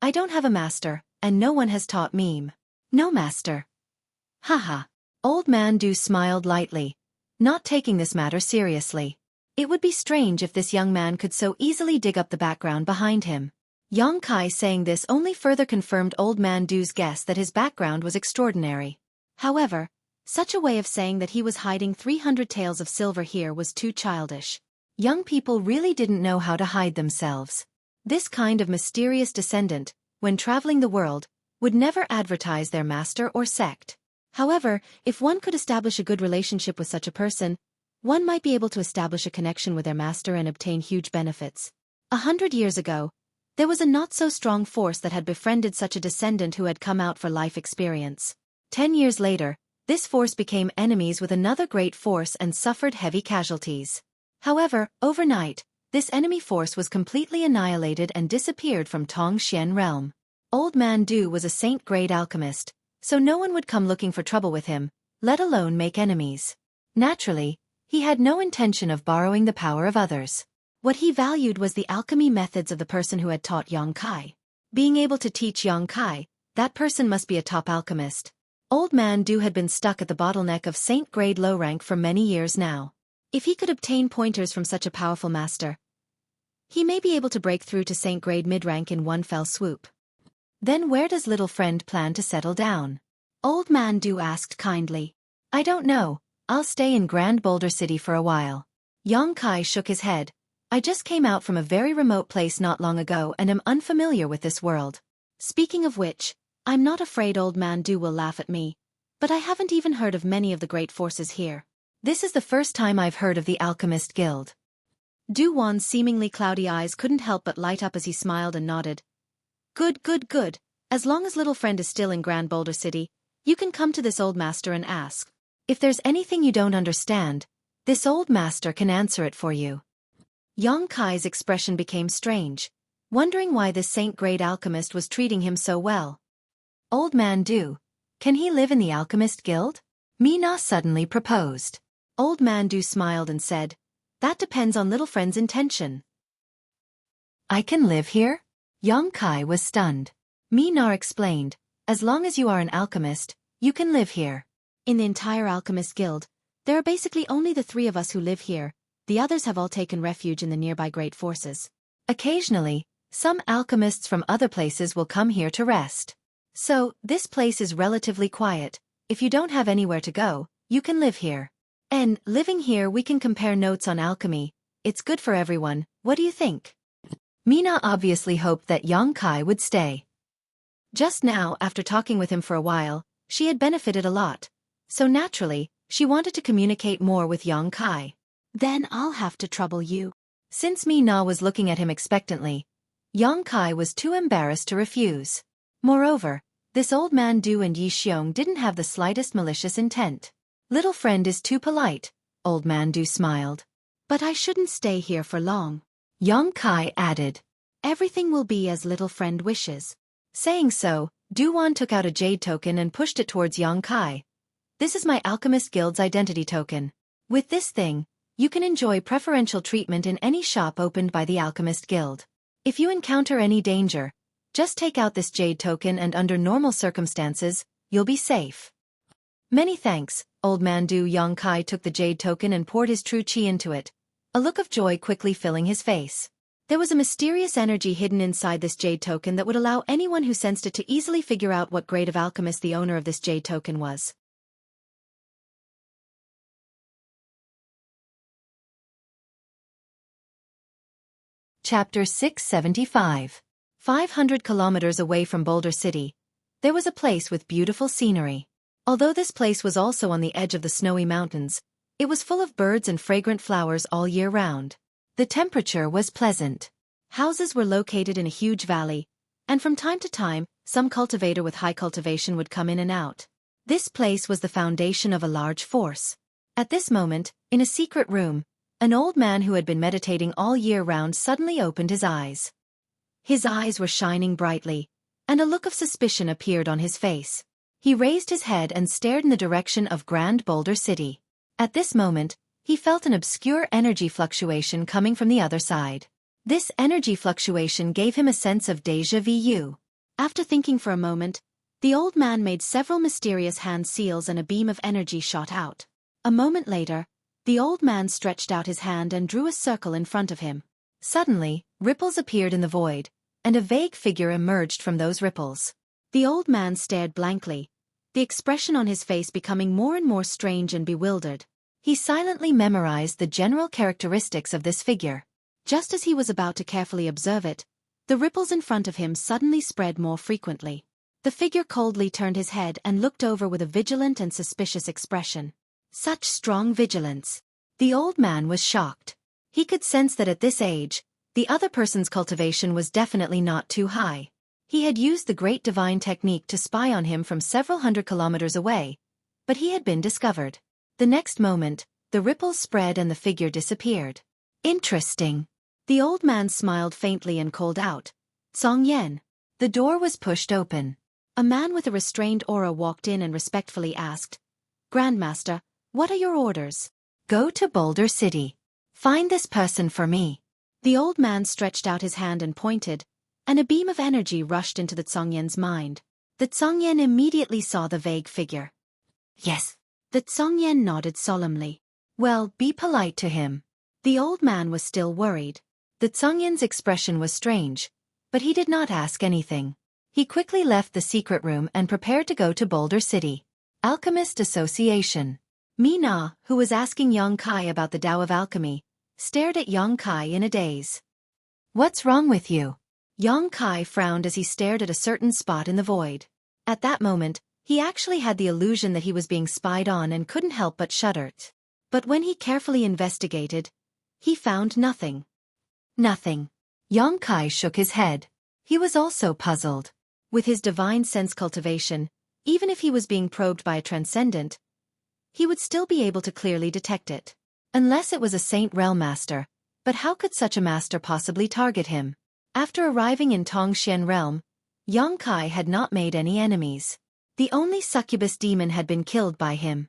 I don't have a master, and no one has taught me. No master. Haha. Old Man Du smiled lightly, not taking this matter seriously. It would be strange if this young man could so easily dig up the background behind him. Yang Kai saying this only further confirmed Old Man Du's guess that his background was extraordinary. However, such a way of saying that he was hiding 300 taels of silver here was too childish. Young people really didn't know how to hide themselves. This kind of mysterious descendant, when traveling the world, would never advertise their master or sect. However, if one could establish a good relationship with such a person, one might be able to establish a connection with their master and obtain huge benefits. 100 years ago, there was a not-so-strong force that had befriended such a descendant who had come out for life experience. 10 years later, this force became enemies with another great force and suffered heavy casualties. However, overnight, this enemy force was completely annihilated and disappeared from Tongxian realm. Old Man Du was a saint-grade alchemist, so no one would come looking for trouble with him, let alone make enemies. Naturally, he had no intention of borrowing the power of others. What he valued was the alchemy methods of the person who had taught Yang Kai. Being able to teach Yang Kai, that person must be a top alchemist. Old Man Du had been stuck at the bottleneck of saint-grade low rank for many years now. If he could obtain pointers from such a powerful master, he may be able to break through to saint-grade mid-rank in one fell swoop. Then where does little friend plan to settle down? Old Man Du asked kindly. I don't know. I'll stay in Grand Boulder City for a while. Yang Kai shook his head. I just came out from a very remote place not long ago and am unfamiliar with this world. Speaking of which, I'm not afraid Old Man Du will laugh at me, but I haven't even heard of many of the great forces here. This is the first time I've heard of the Alchemist Guild. Du Wan's seemingly cloudy eyes couldn't help but light up as he smiled and nodded. Good, good, good. As long as little friend is still in Grand Boulder City, you can come to this old master and ask. If there's anything you don't understand, this old master can answer it for you. Yang Kai's expression became strange. wondering why this saint-grade alchemist was treating him so well. Old Man Du, can he live in the Alchemist Guild? Mina suddenly proposed. Old Man Du smiled and said, that depends on little friend's intention. I can live here? Yang Kai was stunned. Mina explained, as long as you are an alchemist, you can live here. In the entire Alchemist Guild, there are basically only the three of us who live here. The others have all taken refuge in the nearby great forces. Occasionally, some alchemists from other places will come here to rest. So, this place is relatively quiet. If you don't have anywhere to go, you can live here. And, living here we can compare notes on alchemy. It's good for everyone, what do you think? Mina obviously hoped that Yang Kai would stay. Just now, after talking with him for a while, she had benefited a lot. So naturally, she wanted to communicate more with Yang Kai. Then I'll have to trouble you. Since Mina was looking at him expectantly, Yang Kai was too embarrassed to refuse. Moreover, this Old Man Du and Yi Xiong didn't have the slightest malicious intent. Little friend is too polite, Old Man Du smiled. But I shouldn't stay here for long. Yang Kai added. Everything will be as little friend wishes. Saying so, Du-wan took out a jade token and pushed it towards Yang Kai. This is my Alchemist Guild's identity token. With this thing, you can enjoy preferential treatment in any shop opened by the Alchemist Guild. If you encounter any danger, just take out this jade token and under normal circumstances, you'll be safe. Many thanks, Old Man Du. Yang Kai took the jade token and poured his true chi into it, a look of joy quickly filling his face. There was a mysterious energy hidden inside this jade token that would allow anyone who sensed it to easily figure out what grade of alchemist the owner of this jade token was. Chapter 675. 500 kilometers away from Boulder City, there was a place with beautiful scenery. Although this place was also on the edge of the snowy mountains, it was full of birds and fragrant flowers all year round. The temperature was pleasant. Houses were located in a huge valley, and from time to time, some cultivator with high cultivation would come in and out. This place was the foundation of a large force. At this moment, in a secret room, an old man who had been meditating all year round suddenly opened his eyes. His eyes were shining brightly, and a look of suspicion appeared on his face. He raised his head and stared in the direction of Grand Boulder City. At this moment, he felt an obscure energy fluctuation coming from the other side. This energy fluctuation gave him a sense of déjà vu. After thinking for a moment, the old man made several mysterious hand seals and a beam of energy shot out. A moment later, the old man stretched out his hand and drew a circle in front of him. Suddenly, ripples appeared in the void, and a vague figure emerged from those ripples. The old man stared blankly, the expression on his face becoming more and more strange and bewildered. He silently memorized the general characteristics of this figure. Just as he was about to carefully observe it, the ripples in front of him suddenly spread more frequently. The figure coldly turned his head and looked over with a vigilant and suspicious expression. Such strong vigilance. The old man was shocked. He could sense that at this age, the other person's cultivation was definitely not too high. He had used the great divine technique to spy on him from several hundred kilometers away, but he had been discovered. The next moment, the ripples spread and the figure disappeared. Interesting. The old man smiled faintly and called out, "Song Yan." The door was pushed open. A man with a restrained aura walked in and respectfully asked, "Grandmaster, what are your orders?" "Go to Boulder City. Find this person for me." The old man stretched out his hand and pointed, and a beam of energy rushed into the Tsongyen's mind. The Tsongyen immediately saw the vague figure. "Yes." The Tsongyen nodded solemnly. "Well, be polite to him." The old man was still worried. The Tsongyen's expression was strange, but he did not ask anything. He quickly left the secret room and prepared to go to Boulder City. Alchemist Association. Mina, who was asking Yang Kai about the Tao of Alchemy, stared at Yang Kai in a daze. "What's wrong with you?" Yang Kai frowned as he stared at a certain spot in the void. At that moment, he actually had the illusion that he was being spied on and couldn't help but shudder. But when he carefully investigated, he found nothing. Nothing. Yang Kai shook his head. He was also puzzled. With his divine sense cultivation, even if he was being probed by a transcendent, he would still be able to clearly detect it. Unless it was a Saint Realm master, but how could such a master possibly target him? After arriving in Tongxian realm, Yang Kai had not made any enemies. The only succubus demon had been killed by him.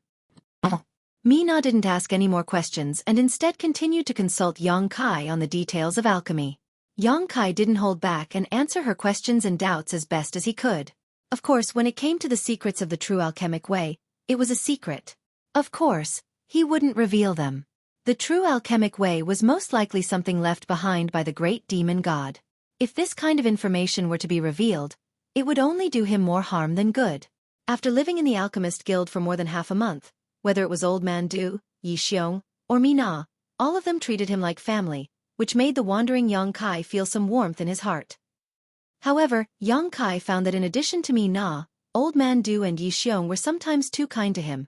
Mina didn't ask any more questions and instead continued to consult Yang Kai on the details of alchemy. Yang Kai didn't hold back and answer her questions and doubts as best as he could. Of course, when it came to the secrets of the true alchemic way, it was a secret. Of course, he wouldn't reveal them. The true alchemic way was most likely something left behind by the great demon god. If this kind of information were to be revealed, it would only do him more harm than good. After living in the Alchemist Guild for more than half a month, whether it was Old Man Du, Yi Xiong, or Mina, all of them treated him like family, which made the wandering Yang Kai feel some warmth in his heart. However, Yang Kai found that in addition to Mina, Old Man Du and Yi Xiong were sometimes too kind to him,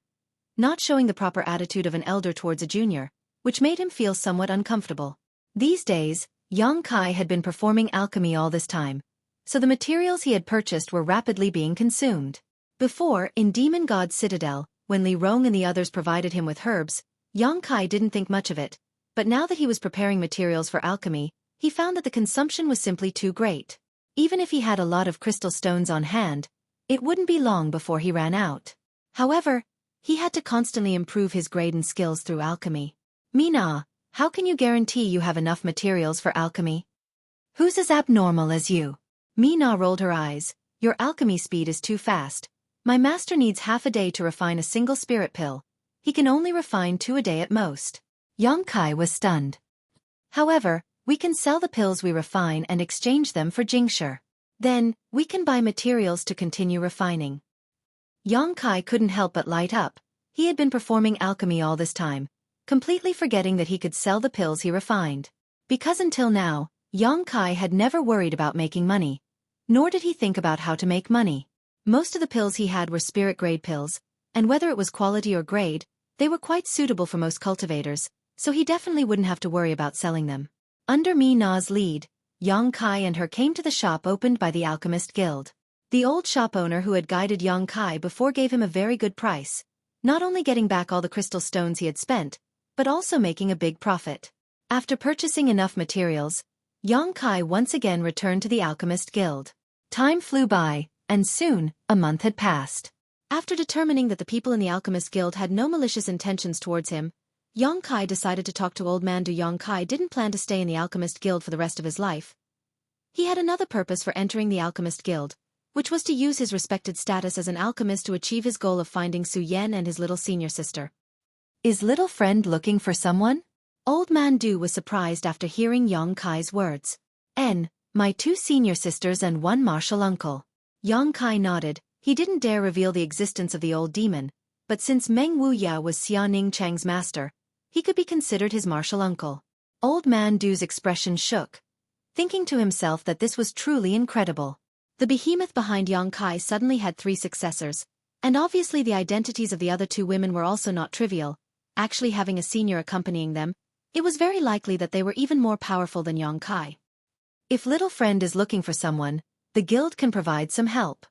not showing the proper attitude of an elder towards a junior, which made him feel somewhat uncomfortable. These days, Yang Kai had been performing alchemy all this time, so the materials he had purchased were rapidly being consumed. Before, in Demon God's Citadel, when Li Rong and the others provided him with herbs, Yang Kai didn't think much of it, but now that he was preparing materials for alchemy, he found that the consumption was simply too great. Even if he had a lot of crystal stones on hand, it wouldn't be long before he ran out. However, he had to constantly improve his grade and skills through alchemy. Mina, how can you guarantee you have enough materials for alchemy? Who's as abnormal as you? Mina rolled her eyes. Your alchemy speed is too fast. My master needs half a day to refine a single spirit pill. He can only refine 2 a day at most. Yang Kai was stunned. However, we can sell the pills we refine and exchange them for Jingshi. Then, we can buy materials to continue refining. Yang Kai couldn't help but light up. He had been performing alchemy all this time, completely forgetting that he could sell the pills he refined. Because until now, Yang Kai had never worried about making money, nor did he think about how to make money. Most of the pills he had were spirit-grade pills, and whether it was quality or grade, they were quite suitable for most cultivators, so he definitely wouldn't have to worry about selling them. Under Mina's lead, Yang Kai and her came to the shop opened by the Alchemist Guild. The old shop owner who had guided Yang Kai before gave him a very good price, not only getting back all the crystal stones he had spent, but also making a big profit. After purchasing enough materials, Yang Kai once again returned to the Alchemist Guild. Time flew by, and soon, a month had passed. After determining that the people in the Alchemist Guild had no malicious intentions towards him, Yang Kai decided to talk to Old Man Du. Yang Kai didn't plan to stay in the Alchemist Guild for the rest of his life. He had another purpose for entering the Alchemist Guild, which was to use his respected status as an alchemist to achieve his goal of finding Su Yan and his little senior sister. Is little friend looking for someone? Old Man Du was surprised after hearing Yang Kai's words. My 2 senior sisters and 1 martial uncle. Yang Kai nodded. He didn't dare reveal the existence of the old demon, but since Meng Wuya was Xia Ning Chang's master, he could be considered his martial uncle. Old Man Du's expression shook, thinking to himself that this was truly incredible. The behemoth behind Yang Kai suddenly had 3 successors, and obviously the identities of the other 2 women were also not trivial. Actually having a senior accompanying them, it was very likely that they were even more powerful than Yang Kai. If little friend is looking for someone, the guild can provide some help.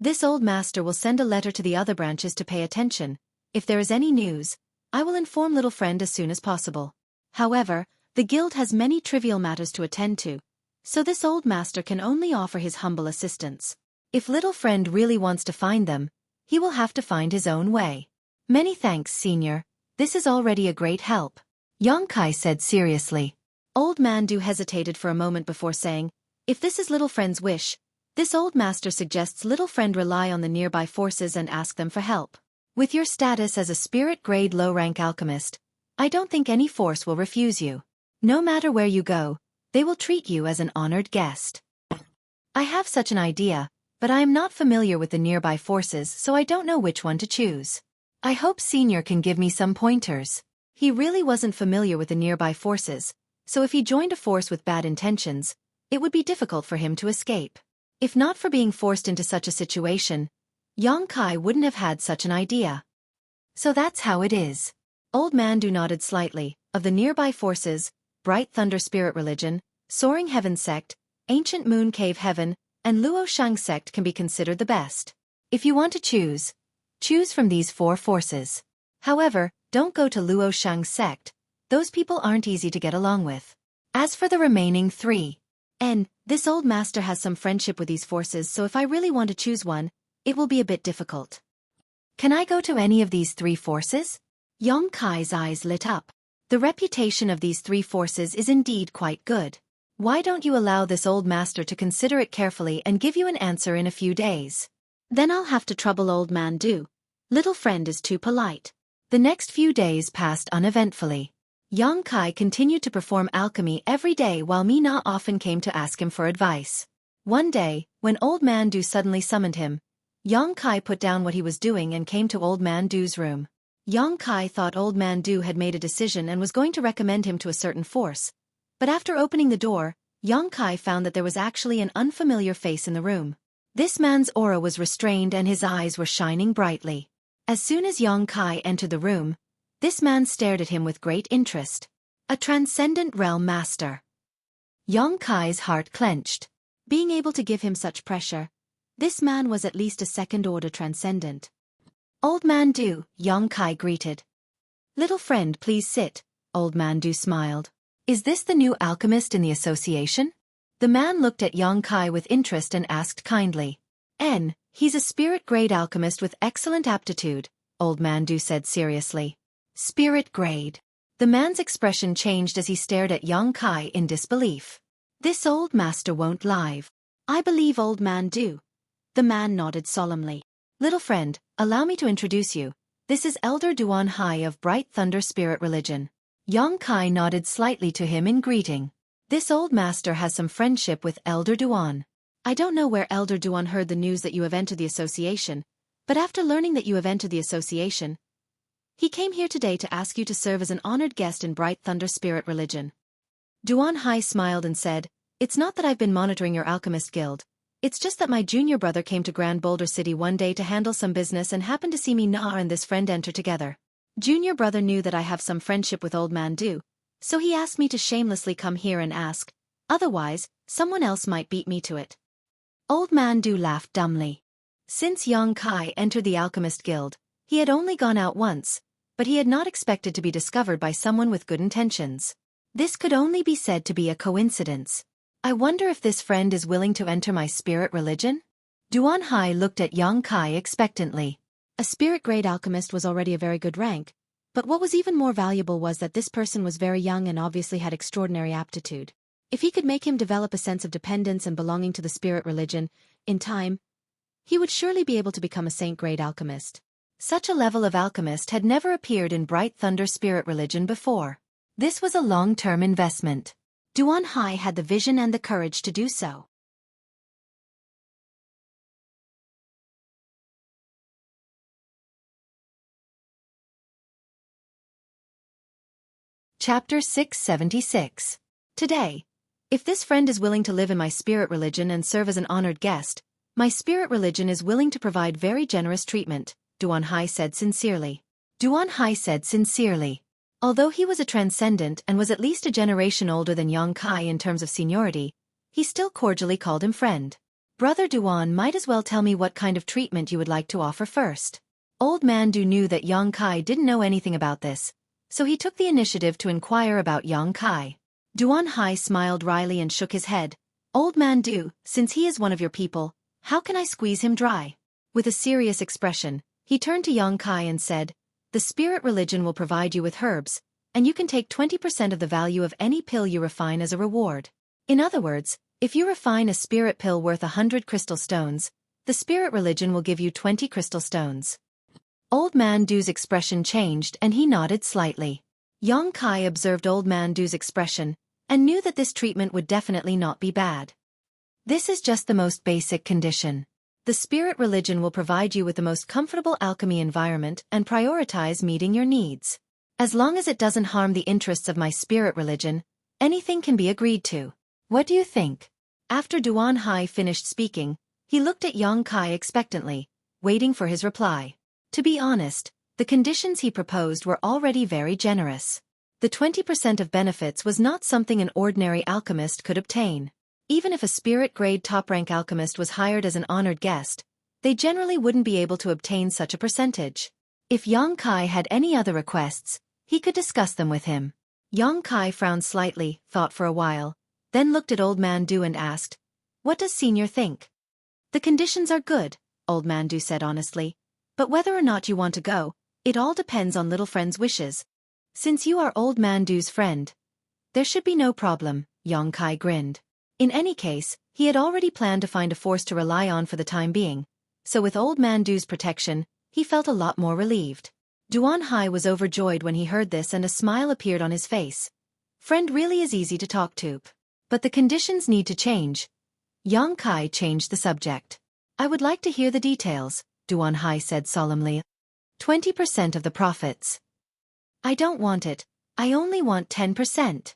This old master will send a letter to the other branches to pay attention. If there is any news, I will inform little friend as soon as possible. However, the guild has many trivial matters to attend to, so this old master can only offer his humble assistance. If little friend really wants to find them, he will have to find his own way. Many thanks, senior. This is already a great help. Yang Kai said seriously. Old Man Du hesitated for a moment before saying, if this is little friend's wish, this old master suggests little friend rely on the nearby forces and ask them for help. With your status as a spirit-grade low-rank alchemist, I don't think any force will refuse you. No matter where you go, they will treat you as an honored guest. I have such an idea, but I am not familiar with the nearby forces, so I don't know which one to choose. I hope senior can give me some pointers. He really wasn't familiar with the nearby forces, so if he joined a force with bad intentions, it would be difficult for him to escape. If not for being forced into such a situation, Yang Kai wouldn't have had such an idea. So that's how it is. Old Man Du nodded slightly. Of the nearby forces, Bright Thunder Spirit Religion, Soaring Heaven Sect, Ancient Moon Cave Heaven, and Luo Shang Sect can be considered the best. If you want to choose from these 4 forces. However, don't go to Luo Shang Sect. Those people aren't easy to get along with. As for the remaining 3, This old master has some friendship with these forces, so if I really want to choose one, it will be a bit difficult. Can I go to any of these 3 forces? Yong Kai's eyes lit up. The reputation of these 3 forces is indeed quite good. Why don't you allow this old master to consider it carefully and give you an answer in a few days? Then I'll have to trouble old man Du. Little friend is too polite. The next few days passed uneventfully. Yong Kai continued to perform alchemy every day while Mina often came to ask him for advice. One day, when Old Man Du suddenly summoned him, Yong Kai put down what he was doing and came to Old Man Du's room. Yong Kai thought Old Man Du had made a decision and was going to recommend him to a certain force. But after opening the door, Yong Kai found that there was actually an unfamiliar face in the room. This man's aura was restrained and his eyes were shining brightly. As soon as Yong Kai entered the room, this man stared at him with great interest. A transcendent realm master. Yong Kai's heart clenched. Being able to give him such pressure, this man was at least a second-order transcendent. Old Man Du, Yong Kai greeted. Little friend, please sit, Old Man Du smiled. Is this the new alchemist in the association? The man looked at Yong Kai with interest and asked kindly. He's a spirit-grade alchemist with excellent aptitude, Old Man Du said seriously. Spirit grade. The man's expression changed as he stared at Yong Kai in disbelief. This old master won't lie. I believe Old Man Du. The man nodded solemnly. Little friend, allow me to introduce you. This is Elder Duan Hai of Bright Thunder Spirit Religion. Yong Kai nodded slightly to him in greeting. This old master has some friendship with Elder Duan. I don't know where Elder Duan heard the news that you have entered the association, but after learning that you have entered the association, he came here today to ask you to serve as an honored guest in Bright Thunder Spirit Religion. Duan Hai smiled and said, It's not that I've been monitoring your alchemist guild. It's just that my junior brother came to Grand Boulder City one day to handle some business and happened to see me and this friend enter together. Junior brother knew that I have some friendship with Old Man Du, so he asked me to shamelessly come here and ask. Otherwise, someone else might beat me to it. Old Man Du laughed dumbly. Since Yong Kai entered the alchemist guild, he had only gone out once, but he had not expected to be discovered by someone with good intentions. This could only be said to be a coincidence. I wonder if this friend is willing to enter my spirit religion? Duan Hai looked at Yong Kai expectantly. A spirit-grade alchemist was already a very good rank, but what was even more valuable was that this person was very young and obviously had extraordinary aptitude. If he could make him develop a sense of dependence and belonging to the spirit religion, in time, he would surely be able to become a saint-grade alchemist. Such a level of alchemist had never appeared in Bright Thunder Spirit Religion before. This was a long-term investment. Duan Hai had the vision and the courage to do so. Chapter 676. Today, if this friend is willing to live in my spirit religion and serve as an honored guest, my spirit religion is willing to provide very generous treatment, Duan Hai said sincerely. Duan Hai said sincerely. Although he was a transcendent and was at least a generation older than Yong Kai in terms of seniority, he still cordially called him friend. Brother Duan might as well tell me what kind of treatment you would like to offer first. Old Man Du knew that Yong Kai didn't know anything about this, so he took the initiative to inquire about Yong Kai. Duan Hai smiled wryly and shook his head. Old Man Du, since he is one of your people, how can I squeeze him dry? With a serious expression, he turned to Yong Kai and said, The spirit religion will provide you with herbs, and you can take 20% of the value of any pill you refine as a reward. In other words, if you refine a spirit pill worth 100 crystal stones, the spirit religion will give you 20 crystal stones. Old Man Du's expression changed and he nodded slightly. Yong Kai observed Old Man Du's expression, and knew that this treatment would definitely not be bad. This is just the most basic condition. The spirit religion will provide you with the most comfortable alchemy environment and prioritize meeting your needs. As long as it doesn't harm the interests of my spirit religion, anything can be agreed to. What do you think? After Duan Hai finished speaking, he looked at Yong Kai expectantly, waiting for his reply. To be honest, the conditions he proposed were already very generous. The 20% of benefits was not something an ordinary alchemist could obtain. Even if a spirit-grade top-rank alchemist was hired as an honored guest, they generally wouldn't be able to obtain such a percentage. If Yong Kai had any other requests, he could discuss them with him. Yong Kai frowned slightly, thought for a while, then looked at Old Man Du and asked, "What does Senior think?" "The conditions are good," Old Man Du said honestly. "But whether or not you want to go, it all depends on little friend's wishes. Since you are Old Man Du's friend, there should be no problem," Yong Kai grinned. In any case, he had already planned to find a force to rely on for the time being, so with Old Man Du's protection, he felt a lot more relieved. Duan Hai was overjoyed when he heard this and a smile appeared on his face. Friend really is easy to talk to. But the conditions need to change. Yong Kai changed the subject. "I would like to hear the details," Duan Hai said solemnly. 20% of the profits." "I don't want it. I only want 10%.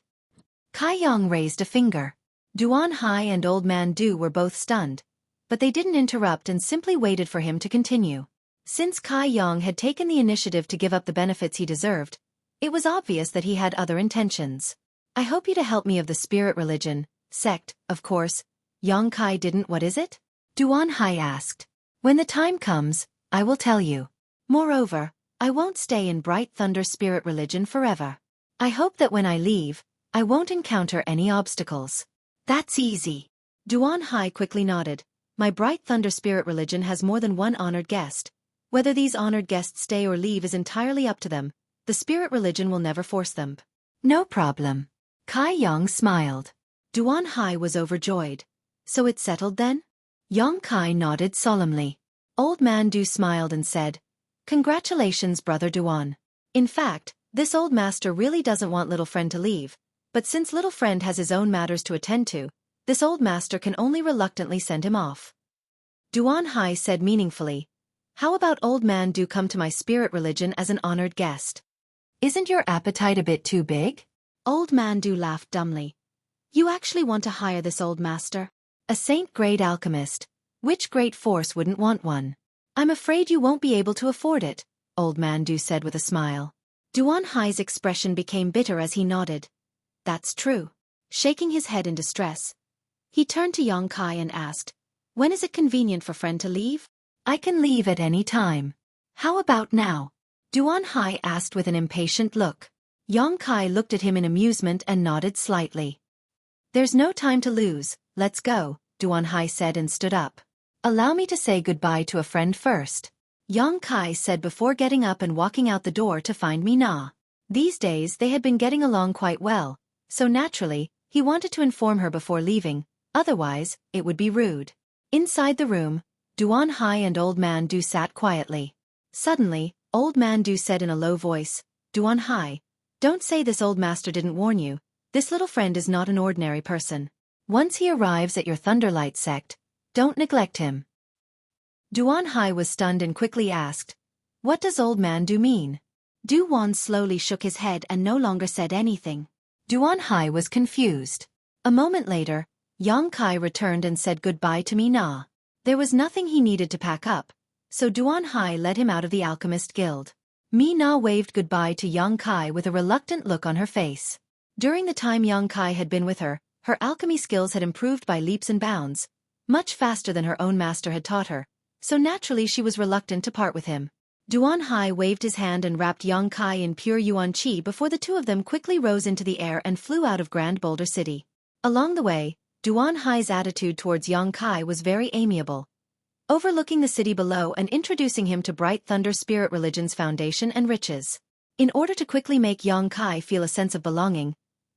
Kai Yong raised a finger. Duan Hai and Old Man Du were both stunned, but they didn't interrupt and simply waited for him to continue. Since Kai Yong had taken the initiative to give up the benefits he deserved, it was obvious that he had other intentions. "I hope you to help me of the spirit religion, sect, of course." Yong Kai didn't. "What is it?" Duan Hai asked. "When the time comes, I will tell you. Moreover, I won't stay in Bright Thunder spirit religion forever. I hope that when I leave, I won't encounter any obstacles." "That's easy." Duan Hai quickly nodded. "My Bright Thunder spirit religion has more than one honored guest. Whether these honored guests stay or leave is entirely up to them. The spirit religion will never force them." "No problem." Kai Yong smiled. Duan Hai was overjoyed. "So it's settled then?" Yong Kai nodded solemnly. Old Man Du smiled and said, "Congratulations, Brother Duan. In fact, this old master really doesn't want little friend to leave, but since little friend has his own matters to attend to, this old master can only reluctantly send him off." Duan Hai said meaningfully, "How about Old Man Du come to my spirit religion as an honored guest? Isn't your appetite a bit too big?" Old Man Du laughed dumbly. "You actually want to hire this old master? A saint-grade alchemist. Which great force wouldn't want one?" "I'm afraid you won't be able to afford it," Old Man Du said with a smile. Duan Hai's expression became bitter as he nodded. "That's true." Shaking his head in distress, he turned to Yong Kai and asked, "When is it convenient for friend to leave?" "I can leave at any time. How about now?" Duan Hai asked with an impatient look. Yong Kai looked at him in amusement and nodded slightly. "There's no time to lose, let's go," Duan Hai said and stood up. "Allow me to say goodbye to a friend first," Yong Kai said before getting up and walking out the door to find Mina. These days they had been getting along quite well, so naturally, he wanted to inform her before leaving, otherwise, it would be rude. Inside the room, Duan Hai and Old Man Du sat quietly. Suddenly, Old Man Du said in a low voice, "Duan Hai, don't say this old master didn't warn you. This little friend is not an ordinary person. Once he arrives at your Thunderlight sect, don't neglect him." Duan Hai was stunned and quickly asked, "What does Old Man Du mean?" Du Wan slowly shook his head and no longer said anything. Duan Hai was confused. A moment later, Yong Kai returned and said goodbye to Mina. There was nothing he needed to pack up, so Duan Hai led him out of the Alchemist Guild. Mina waved goodbye to Yong Kai with a reluctant look on her face. During the time Yong Kai had been with her, her alchemy skills had improved by leaps and bounds, much faster than her own master had taught her, so naturally she was reluctant to part with him. Duan Hai waved his hand and wrapped Yong Kai in pure yuan qi before the two of them quickly rose into the air and flew out of Grand Boulder City. Along the way, Duan Hai's attitude towards Yong Kai was very amiable, overlooking the city below and introducing him to Bright Thunder Spirit Religion's foundation and riches. In order to quickly make Yong Kai feel a sense of belonging,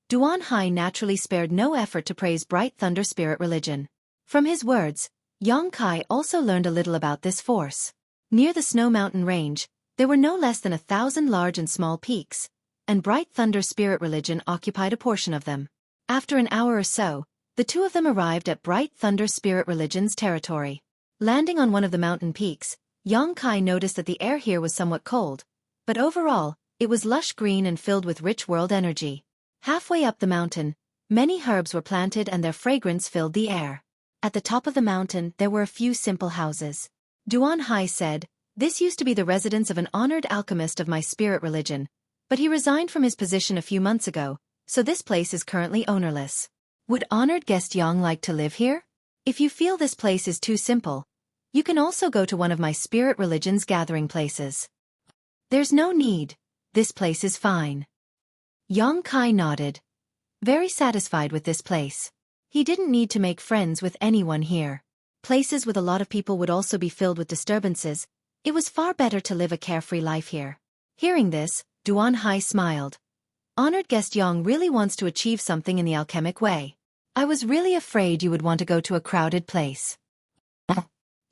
Duan Hai naturally spared no effort to praise Bright Thunder Spirit Religion. From his words, Yong Kai also learned a little about this force. Near the Snow Mountain Range, there were no less than 1,000 large and small peaks, and Bright Thunder Spirit Religion occupied a portion of them. After an hour or so, the two of them arrived at Bright Thunder Spirit Religion's territory. Landing on one of the mountain peaks, Yong Kai noticed that the air here was somewhat cold, but overall, it was lush green and filled with rich world energy. Halfway up the mountain, many herbs were planted and their fragrance filled the air. At the top of the mountain there were a few simple houses. Duan Hai said, "This used to be the residence of an honored alchemist of my spirit religion, but he resigned from his position a few months ago, so this place is currently ownerless. Would honored guest Yang like to live here? If you feel this place is too simple, you can also go to one of my spirit religion's gathering places." "There's no need. This place is fine." Yong Kai nodded. very satisfied with this place. He didn't need to make friends with anyone here. Places with a lot of people would also be filled with disturbances. It was far better to live a carefree life here. Hearing this, Duan Hai smiled. Honored guest Yang really wants to achieve something in the alchemic way. I was really afraid you would want to go to a crowded place.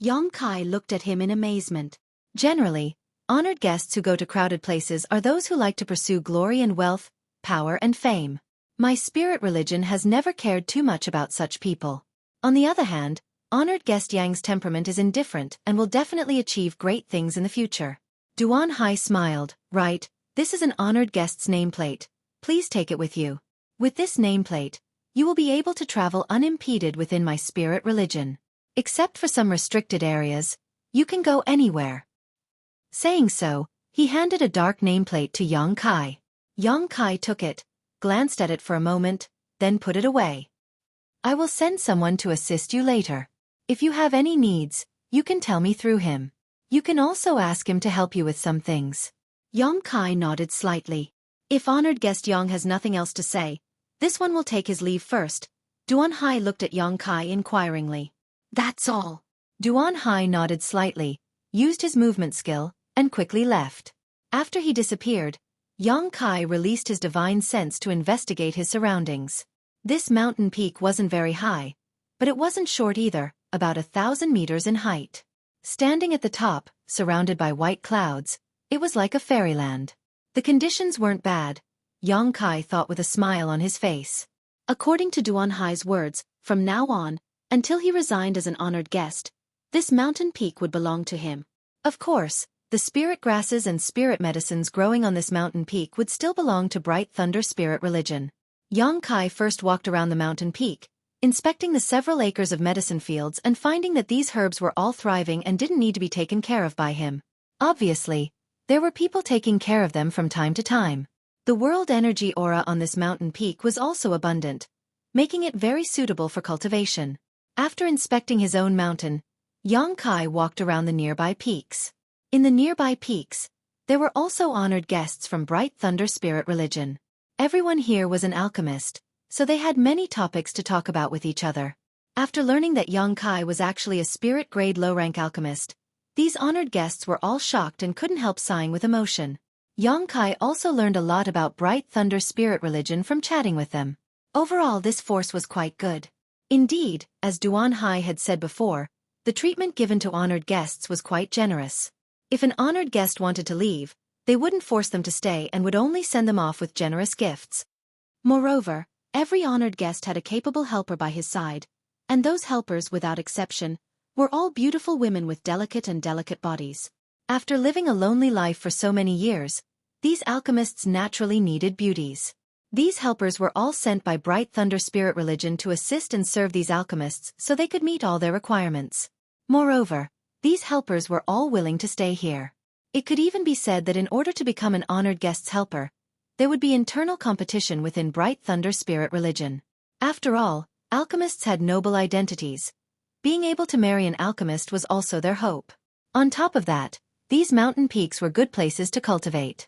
Yang Kai looked at him in amazement. Generally, honored guests who go to crowded places are those who like to pursue glory and wealth, power and fame. My spirit religion has never cared too much about such people. On the other hand, honored guest Yang's temperament is indifferent and will definitely achieve great things in the future. Duan Hai smiled. Right, this is an honored guest's nameplate. Please take it with you. With this nameplate, you will be able to travel unimpeded within my spirit religion. Except for some restricted areas, you can go anywhere. Saying so, he handed a dark nameplate to Yang Kai. Yang Kai took it, glanced at it for a moment, then put it away. I will send someone to assist you later. If you have any needs, you can tell me through him. You can also ask him to help you with some things. Yang Kai nodded slightly. If honored guest Yang has nothing else to say, this one will take his leave first. Duan Hai looked at Yang Kai inquiringly. That's all. Duan Hai nodded slightly, used his movement skill, and quickly left. After he disappeared, Yang Kai released his divine sense to investigate his surroundings. This mountain peak wasn't very high, but it wasn't short either, about 1,000 meters in height. Standing at the top, surrounded by white clouds, it was like a fairyland. The conditions weren't bad, Yang Kai thought with a smile on his face. According to Duan Hai's words, from now on, until he resigned as an honored guest, this mountain peak would belong to him. Of course, the spirit grasses and spirit medicines growing on this mountain peak would still belong to Bright Thunder Spirit Religion. Yang Kai first walked around the mountain peak, inspecting the several acres of medicine fields and finding that these herbs were all thriving and didn't need to be taken care of by him. Obviously, there were people taking care of them from time to time. The world energy aura on this mountain peak was also abundant, making it very suitable for cultivation. After inspecting his own mountain, Yang Kai walked around the nearby peaks. In the nearby peaks, there were also honored guests from Bright Thunder Spirit Religion. Everyone here was an alchemist, so they had many topics to talk about with each other. After learning that Yang Kai was actually a spirit-grade low-rank alchemist, these honored guests were all shocked and couldn't help sighing with emotion. Yang Kai also learned a lot about Bright Thunder Spirit Religion from chatting with them. Overall, this force was quite good. Indeed, as Duan Hai had said before, the treatment given to honored guests was quite generous. If an honored guest wanted to leave, they wouldn't force them to stay and would only send them off with generous gifts. Moreover, every honored guest had a capable helper by his side, and those helpers, without exception, were all beautiful women with delicate bodies. After living a lonely life for so many years, these alchemists naturally needed beauties. These helpers were all sent by Bright Thunder Spirit Religion to assist and serve these alchemists so they could meet all their requirements. Moreover, these helpers were all willing to stay here. It could even be said that in order to become an honored guest's helper, there would be internal competition within Bright Thunder Spirit Religion. After all, alchemists had noble identities. Being able to marry an alchemist was also their hope. On top of that, these mountain peaks were good places to cultivate.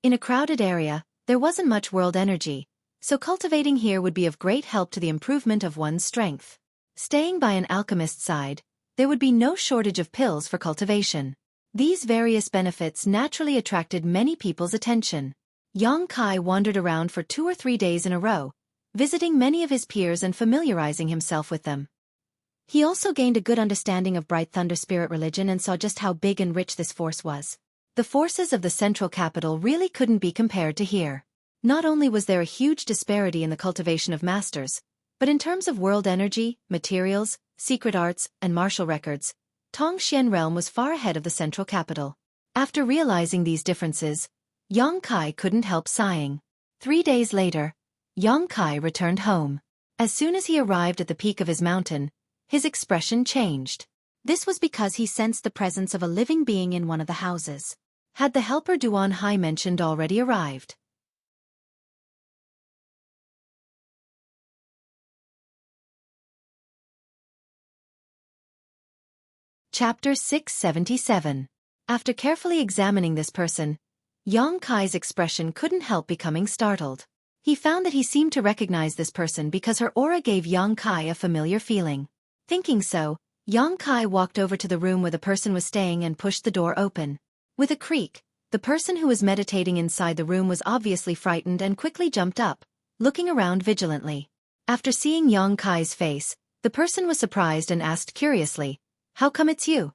In a crowded area, there wasn't much world energy, so cultivating here would be of great help to the improvement of one's strength. Staying by an alchemist's side, there would be no shortage of pills for cultivation. These various benefits naturally attracted many people's attention. Yang Kai wandered around for 2 or 3 days in a row, visiting many of his peers and familiarizing himself with them. He also gained a good understanding of Bright Thunder Spirit Religion and saw just how big and rich this force was. The forces of the central capital really couldn't be compared to here. Not only was there a huge disparity in the cultivation of masters, but in terms of world energy, materials, secret arts, and martial records, Tongxian realm was far ahead of the central capital. After realizing these differences, Yang Kai couldn't help sighing. 3 days later, Yang Kai returned home. As soon as he arrived at the peak of his mountain, his expression changed. This was because he sensed the presence of a living being in one of the houses. Had the helper Duan Hai mentioned already arrived? Chapter 677. After carefully examining this person, Yang Kai's expression couldn't help becoming startled. He found that he seemed to recognize this person because her aura gave Yang Kai a familiar feeling. Thinking so, Yang Kai walked over to the room where the person was staying and pushed the door open. With a creak, the person who was meditating inside the room was obviously frightened and quickly jumped up, looking around vigilantly. After seeing Yang Kai's face, the person was surprised and asked curiously, "How come it's you?"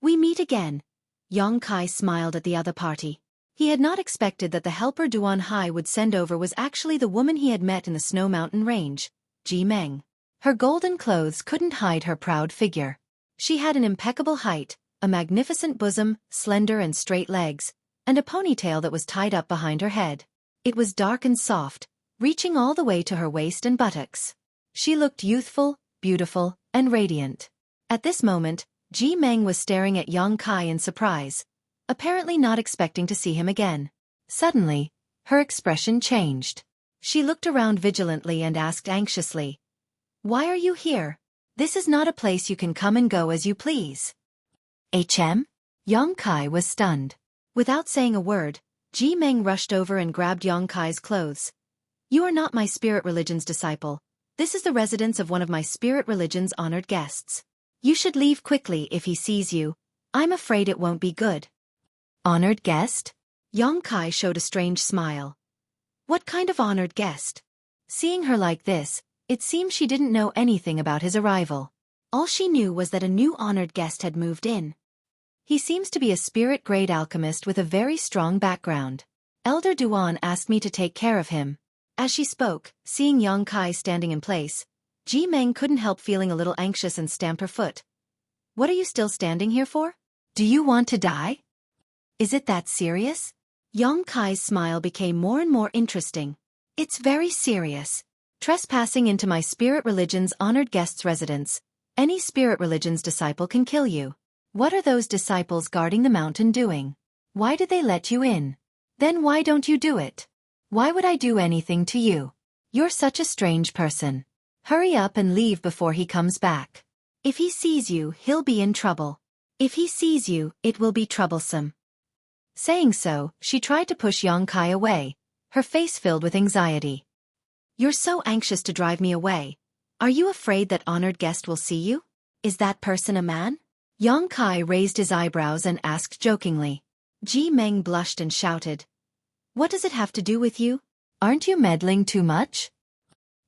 "We meet again." Yang Kai smiled at the other party. He had not expected that the helper Duan Hai would send over was actually the woman he had met in the Snow Mountain Range, Ji Meng. Her golden clothes couldn't hide her proud figure. She had an impeccable height, a magnificent bosom, slender and straight legs, and a ponytail that was tied up behind her head. It was dark and soft, reaching all the way to her waist and buttocks. She looked youthful, beautiful, and radiant. At this moment, Ji Meng was staring at Yang Kai in surprise, apparently not expecting to see him again. Suddenly, her expression changed. She looked around vigilantly and asked anxiously, "Why are you here? This is not a place you can come and go as you please." "HM?" Yang Kai was stunned. Without saying a word, Ji Meng rushed over and grabbed Yang Kai's clothes. "You are not my spirit religion's disciple. This is the residence of one of my spirit religion's honored guests. You should leave quickly if he sees you. I'm afraid it won't be good." "Honored guest?" Yang Kai showed a strange smile. "What kind of honored guest?" Seeing her like this, it seemed she didn't know anything about his arrival. All she knew was that a new honored guest had moved in. "He seems to be a spirit-grade alchemist with a very strong background. Elder Duan asked me to take care of him." As she spoke, seeing Yang Kai standing in place, Ji Meng couldn't help feeling a little anxious and stamped her foot. "What are you still standing here for? Do you want to die? Is it that serious?" Yang Kai's smile became more and more interesting. "It's very serious. Trespassing into my spirit religion's honored guest's residence. Any spirit religion's disciple can kill you. What are those disciples guarding the mountain doing? Why did they let you in? Then why don't you do it? Why would I do anything to you? You're such a strange person. Hurry up and leave before he comes back. If he sees you, he'll be in trouble. If he sees you, it will be troublesome." Saying so, she tried to push Yang Kai away, her face filled with anxiety. "You're so anxious to drive me away. Are you afraid that honored guest will see you? Is that person a man?" Yang Kai raised his eyebrows and asked jokingly. Ji Meng blushed and shouted, "What does it have to do with you? Aren't you meddling too much?"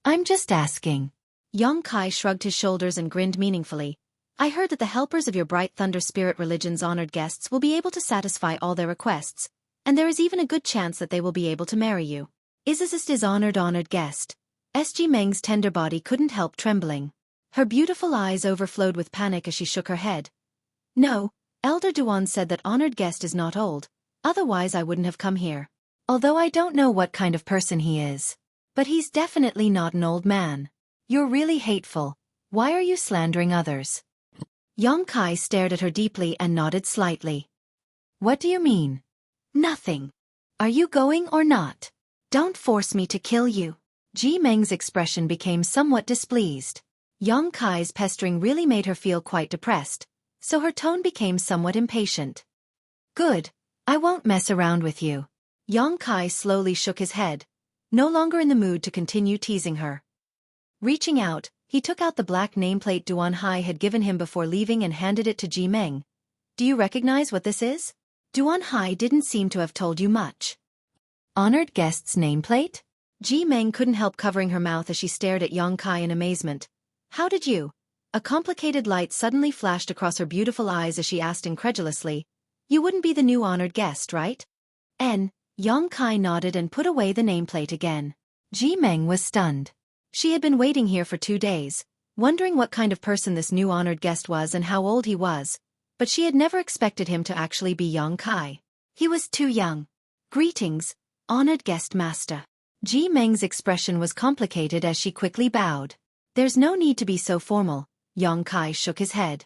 "I'm just asking." Yang Kai shrugged his shoulders and grinned meaningfully. "I heard that the helpers of your Bright Thunder Spirit religion's honored guests will be able to satisfy all their requests, and there is even a good chance that they will be able to marry you. Is this honored guest?" Ji Meng's tender body couldn't help trembling. Her beautiful eyes overflowed with panic as she shook her head. "No, Elder Duan said that honored guest is not old, otherwise I wouldn't have come here. Although I don't know what kind of person he is. But he's definitely not an old man. You're really hateful. Why are you slandering others?" Yang Kai stared at her deeply and nodded slightly. "What do you mean?" "Nothing. Are you going or not? Don't force me to kill you." Ji Meng's expression became somewhat displeased. Yang Kai's pestering really made her feel quite depressed, so her tone became somewhat impatient. "Good. I won't mess around with you." Yang Kai slowly shook his head, no longer in the mood to continue teasing her. Reaching out, he took out the black nameplate Duan Hai had given him before leaving and handed it to Ji Meng. "Do you recognize what this is? Duan Hai didn't seem to have told you much." "Honored guest's nameplate?" Ji Meng couldn't help covering her mouth as she stared at Yang Kai in amazement. "How did you?" A complicated light suddenly flashed across her beautiful eyes as she asked incredulously, "You wouldn't be the new honored guest, right?" Yang Kai nodded and put away the nameplate again. Ji Meng was stunned. She had been waiting here for 2 days, wondering what kind of person this new honored guest was and how old he was, but she had never expected him to actually be Yang Kai. He was too young. "Greetings, honored guest master." Ji Meng's expression was complicated as she quickly bowed. "There's no need to be so formal." Yang Kai shook his head.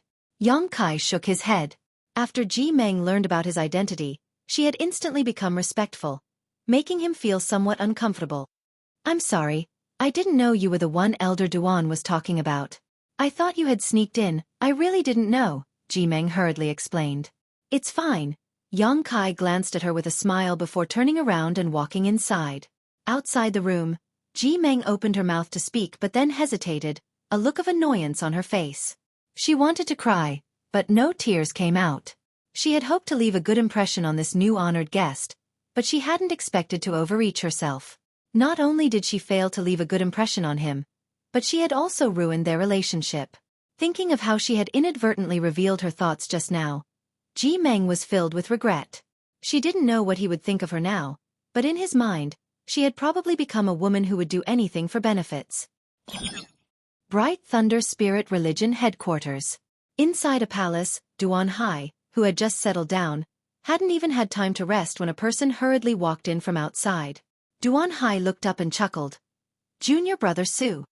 After Ji Meng learned about his identity, she had instantly become respectful, making him feel somewhat uncomfortable. "I'm sorry, I didn't know you were the one Elder Duan was talking about. I thought you had sneaked in, I really didn't know," Ji Meng hurriedly explained. "It's fine." Yang Kai glanced at her with a smile before turning around and walking inside. Outside the room, Ji Meng opened her mouth to speak but then hesitated, a look of annoyance on her face. She wanted to cry, but no tears came out. She had hoped to leave a good impression on this new honored guest, but she hadn't expected to overreach herself. Not only did she fail to leave a good impression on him, but she had also ruined their relationship. Thinking of how she had inadvertently revealed her thoughts just now, Ji Meng was filled with regret. She didn't know what he would think of her now, but in his mind, she had probably become a woman who would do anything for benefits. Bright Thunder Spirit Religion Headquarters. Inside a palace, Duan Hai, who had just settled down, hadn't even had time to rest when a person hurriedly walked in from outside. Duan Hai looked up and chuckled. Junior brother Su.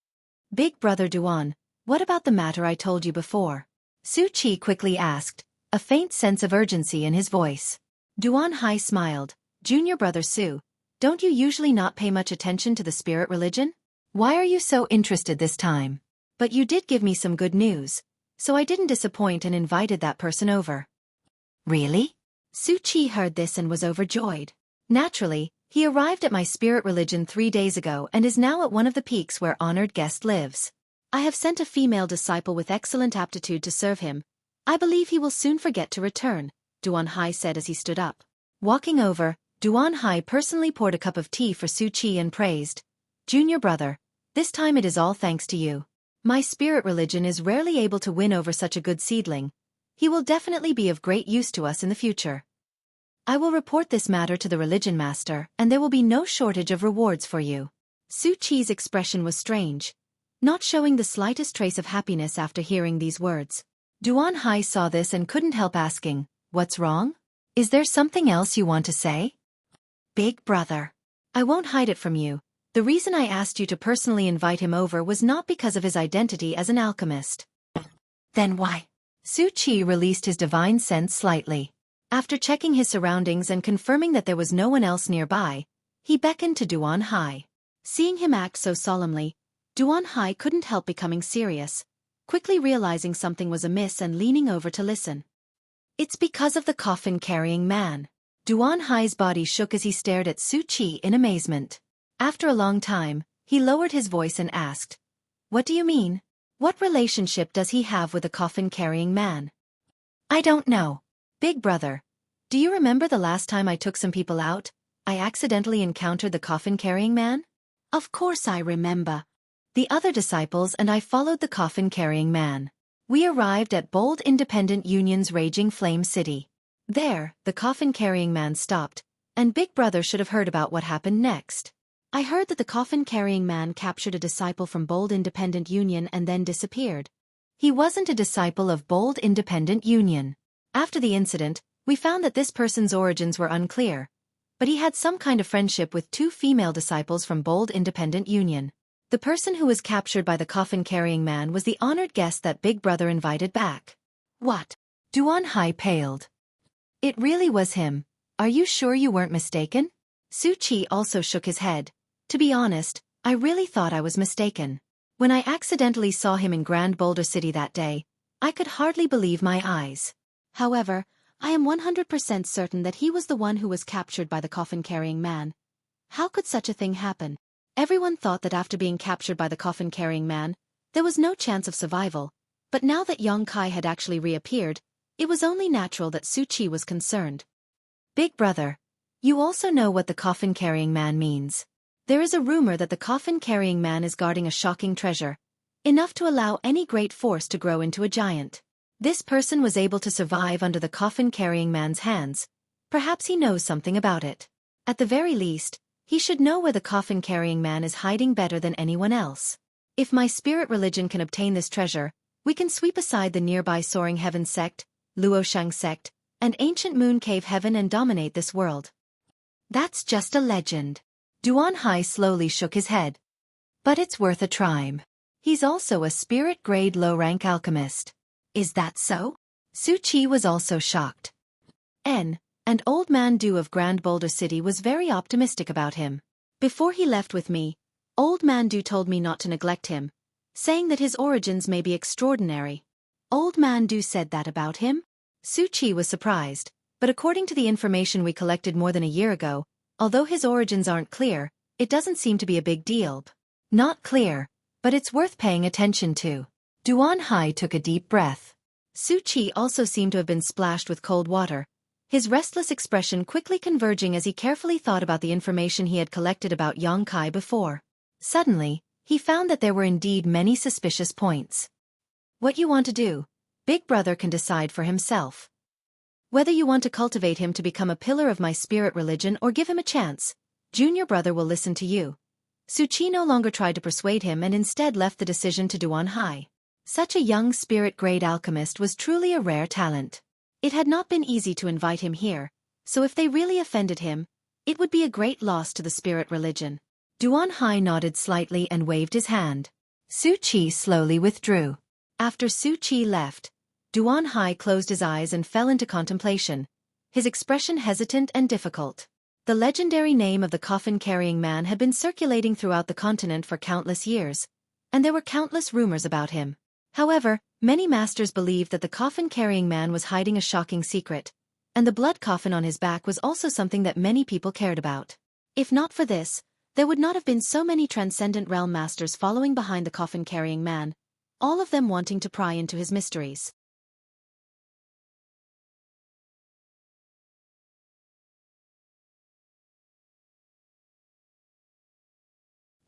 Big brother Duan, what about the matter I told you before? Xueqi quickly asked, a faint sense of urgency in his voice. Duan Hai smiled. Junior brother Su, don't you usually not pay much attention to the spirit religion? Why are you so interested this time? But you did give me some good news, so I didn't disappoint and invited that person over. Really? Xueqi heard this and was overjoyed. Naturally, he arrived at my spirit religion 3 days ago and is now at one of the peaks where honored guest lives. I have sent a female disciple with excellent aptitude to serve him. I believe he will soon forget to return, Duan Hai said as he stood up. Walking over, Duan Hai personally poured a cup of tea for Xueqi and praised. Junior brother, this time it is all thanks to you. My spirit religion is rarely able to win over such a good seedling. He will definitely be of great use to us in the future. I will report this matter to the religion master and there will be no shortage of rewards for you. Xueqi's expression was strange, not showing the slightest trace of happiness after hearing these words. Duan Hai saw this and couldn't help asking, what's wrong? Is there something else you want to say? Big brother. I won't hide it from you. The reason I asked you to personally invite him over was not because of his identity as an alchemist. Then why? Xueqi released his divine sense slightly. After checking his surroundings and confirming that there was no one else nearby, he beckoned to Duan Hai. Seeing him act so solemnly, Duan Hai couldn't help becoming serious, quickly realizing something was amiss and leaning over to listen. It's because of the coffin-carrying man. Duan Hai's body shook as he stared at Xueqi in amazement. After a long time, he lowered his voice and asked, what do you mean? What relationship does he have with the coffin-carrying man? I don't know. Big brother, do you remember the last time I took some people out, I accidentally encountered the coffin-carrying man? Of course I remember. The other disciples and I followed the coffin-carrying man. We arrived at Bold Independent Union's Raging Flame City. There, the coffin-carrying man stopped, and Big Brother should have heard about what happened next. I heard that the coffin-carrying man captured a disciple from Bold Independent Union and then disappeared. He wasn't a disciple of Bold Independent Union. After the incident, we found that this person's origins were unclear, but he had some kind of friendship with 2 female disciples from Bold Independent Union. The person who was captured by the coffin-carrying man was the honored guest that Big Brother invited back. What? Duan Hai paled. It really was him. Are you sure you weren't mistaken? Xueqi also shook his head. To be honest, I really thought I was mistaken. When I accidentally saw him in Grand Boulder City that day, I could hardly believe my eyes. However, I am 100% certain that he was the one who was captured by the coffin-carrying man. How could such a thing happen? Everyone thought that after being captured by the coffin-carrying man, there was no chance of survival, but now that Yong Kai had actually reappeared, it was only natural that Xueqi was concerned. Big brother, you also know what the coffin-carrying man means. There is a rumor that the coffin-carrying man is guarding a shocking treasure, enough to allow any great force to grow into a giant. This person was able to survive under the coffin-carrying man's hands. Perhaps he knows something about it. At the very least, he should know where the coffin-carrying man is hiding better than anyone else. If my spirit religion can obtain this treasure, we can sweep aside the nearby Soaring Heaven sect, Luoshang sect, and Ancient Moon Cave Heaven and dominate this world. That's just a legend. Duan Hai slowly shook his head. But it's worth a try. He's also a spirit-grade low-rank alchemist. Is that so? Xueqi was also shocked. And Old Man Du of Grand Boulder City was very optimistic about him. Before he left with me, Old Man Du told me not to neglect him, saying that his origins may be extraordinary. Old Man Du said that about him? Xueqi was surprised, but according to the information we collected more than a year ago, although his origins aren't clear, It doesn't seem to be a big deal. Not clear, but it's worth paying attention to. Duan Hai took a deep breath. Xueqi also seemed to have been splashed with cold water, his restless expression quickly converging as he carefully thought about the information he had collected about Yang Kai before. Suddenly, he found that there were indeed many suspicious points. What you want to do, Big Brother can decide for himself. Whether you want to cultivate him to become a pillar of my spirit religion or give him a chance, Junior Brother will listen to you. Xueqi no longer tried to persuade him and instead left the decision to Duan Hai. Such a young spirit-grade alchemist was truly a rare talent. It had not been easy to invite him here, so if they really offended him, it would be a great loss to the spirit religion. Duan Hai nodded slightly and waved his hand. Xueqi slowly withdrew. After Xueqi left, Duan Hai closed his eyes and fell into contemplation, his expression hesitant and difficult. The legendary name of the coffin-carrying man had been circulating throughout the continent for countless years, and there were countless rumors about him. However, many masters believed that the coffin-carrying man was hiding a shocking secret, and the blood coffin on his back was also something that many people cared about. If not for this, there would not have been so many transcendent realm masters following behind the coffin-carrying man, all of them wanting to pry into his mysteries.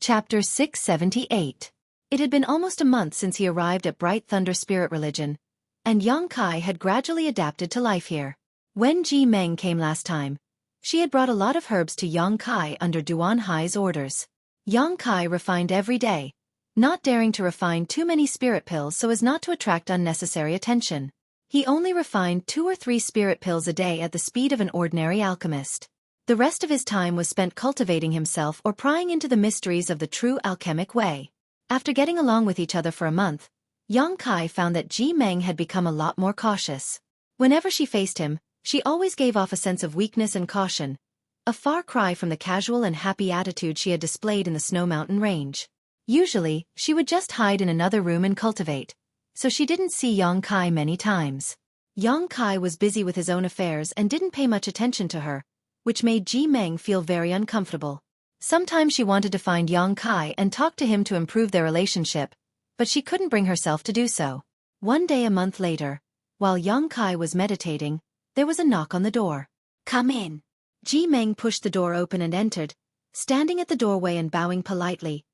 Chapter 678. It had been almost a month since he arrived at Bright Thunder Spirit Religion, and Yang Kai had gradually adapted to life here. When Ji Meng came last time, she had brought a lot of herbs to Yang Kai under Duan Hai's orders. Yang Kai refined every day, not daring to refine too many spirit pills so as not to attract unnecessary attention. He only refined 2 or 3 spirit pills a day at the speed of an ordinary alchemist. The rest of his time was spent cultivating himself or prying into the mysteries of the true alchemic way. After getting along with each other for a month, Yang Kai found that Ji Meng had become a lot more cautious. Whenever she faced him, she always gave off a sense of weakness and caution, a far cry from the casual and happy attitude she had displayed in the Snow Mountain Range. Usually, she would just hide in another room and cultivate, so she didn't see Yang Kai many times. Yang Kai was busy with his own affairs and didn't pay much attention to her, which made Ji Meng feel very uncomfortable. Sometimes she wanted to find Yang Kai and talk to him to improve their relationship, but she couldn't bring herself to do so. One day a month later, while Yang Kai was meditating, there was a knock on the door. Come in. Ji Meng pushed the door open and entered, standing at the doorway and bowing politely.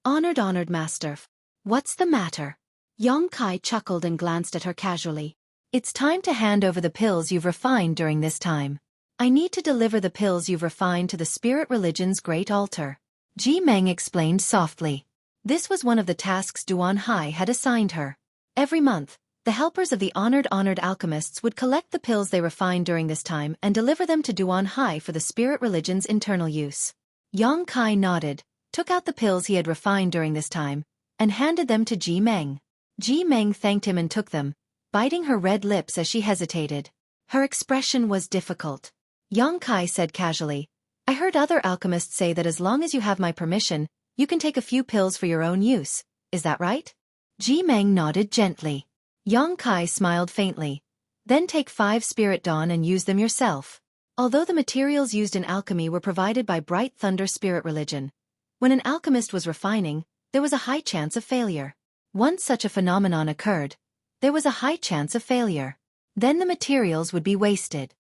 Honored master. What's the matter? Yang Kai chuckled and glanced at her casually. It's time to hand over the pills you've refined during this time. I need to deliver the pills you've refined to the spirit religion's great altar. Ji Meng explained softly. This was one of the tasks Duan Hai had assigned her. Every month, the helpers of the honored alchemists would collect the pills they refined during this time and deliver them to Duan Hai for the spirit religion's internal use. Yang Kai nodded, took out the pills he had refined during this time, and handed them to Ji Meng. Ji Meng thanked him and took them, biting her red lips as she hesitated. Her expression was difficult. Yang Kai said casually, I heard other alchemists say that as long as you have my permission, you can take a few pills for your own use, is that right? Ji Meng nodded gently. Yang Kai smiled faintly. Then take 5 Spirit Dawn and use them yourself. Although the materials used in alchemy were provided by Bright Thunder Spirit Religion, when an alchemist was refining, there was a high chance of failure. Once such a phenomenon occurred, there was a high chance of failure. Then the materials would be wasted.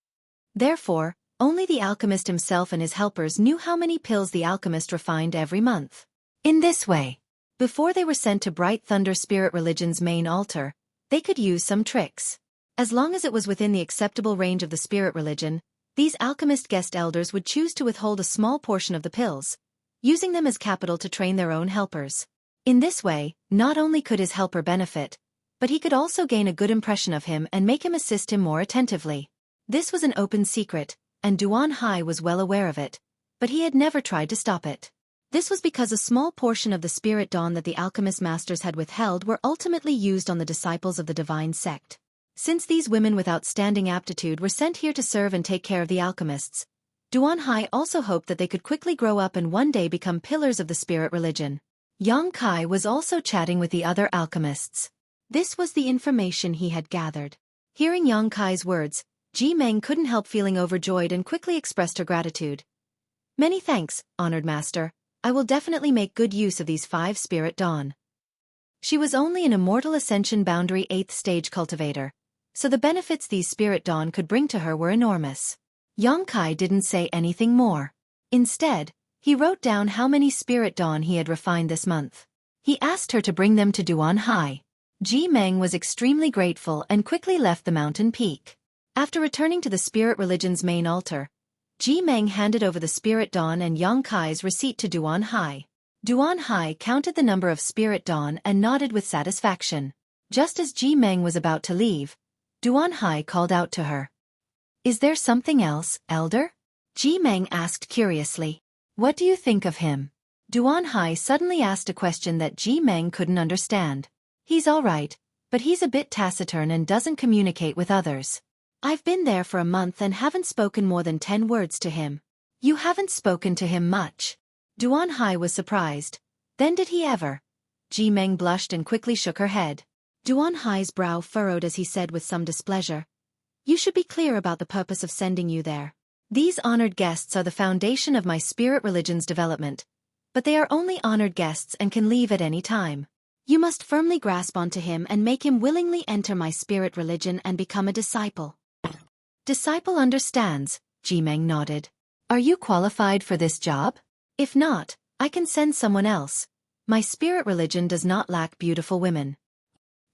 Therefore, only the alchemist himself and his helpers knew how many pills the alchemist refined every month. In this way, before they were sent to Bright Thunder Spirit Religion's main altar, they could use some tricks. As long as it was within the acceptable range of the spirit religion, these alchemist guest elders would choose to withhold a small portion of the pills, using them as capital to train their own helpers. In this way, not only could his helper benefit, but he could also gain a good impression of him and make him assist him more attentively. This was an open secret, and Duan Hai was well aware of it, but he had never tried to stop it. This was because a small portion of the spirit dawn that the alchemist masters had withheld were ultimately used on the disciples of the divine sect. Since these women with outstanding aptitude were sent here to serve and take care of the alchemists, Duan Hai also hoped that they could quickly grow up and one day become pillars of the spirit religion. Yang Kai was also chatting with the other alchemists. This was the information he had gathered. Hearing Yang Kai's words, Ji Meng couldn't help feeling overjoyed and quickly expressed her gratitude. Many thanks, honored master. I will definitely make good use of these 5 spirit dawn. She was only an immortal ascension boundary 8th stage cultivator, so the benefits these spirit dawn could bring to her were enormous. Yongkai didn't say anything more. Instead, he wrote down how many spirit dawn he had refined this month. He asked her to bring them to Duan Hai. Ji Meng was extremely grateful and quickly left the mountain peak. After returning to the spirit religion's main altar, Ji Meng handed over the spirit dawn and Yongkai's receipt to Duan Hai. Duan Hai counted the number of spirit dawn and nodded with satisfaction. Just as Ji Meng was about to leave, Duan Hai called out to her. Is there something else, Elder? Ji Meng asked curiously. What do you think of him? Duan Hai suddenly asked a question that Ji Meng couldn't understand. He's all right, but he's a bit taciturn and doesn't communicate with others. I've been there for a month and haven't spoken more than 10 words to him. You haven't spoken to him much. Duan Hai was surprised. Then did he ever? Ji Meng blushed and quickly shook her head. Duan Hai's brow furrowed as he said with some displeasure. You should be clear about the purpose of sending you there. These honored guests are the foundation of my spirit religion's development, but they are only honored guests and can leave at any time. You must firmly grasp onto him and make him willingly enter my spirit religion and become a disciple. Disciple understands, Ji Meng nodded. Are you qualified for this job? If not, I can send someone else. My spirit religion does not lack beautiful women.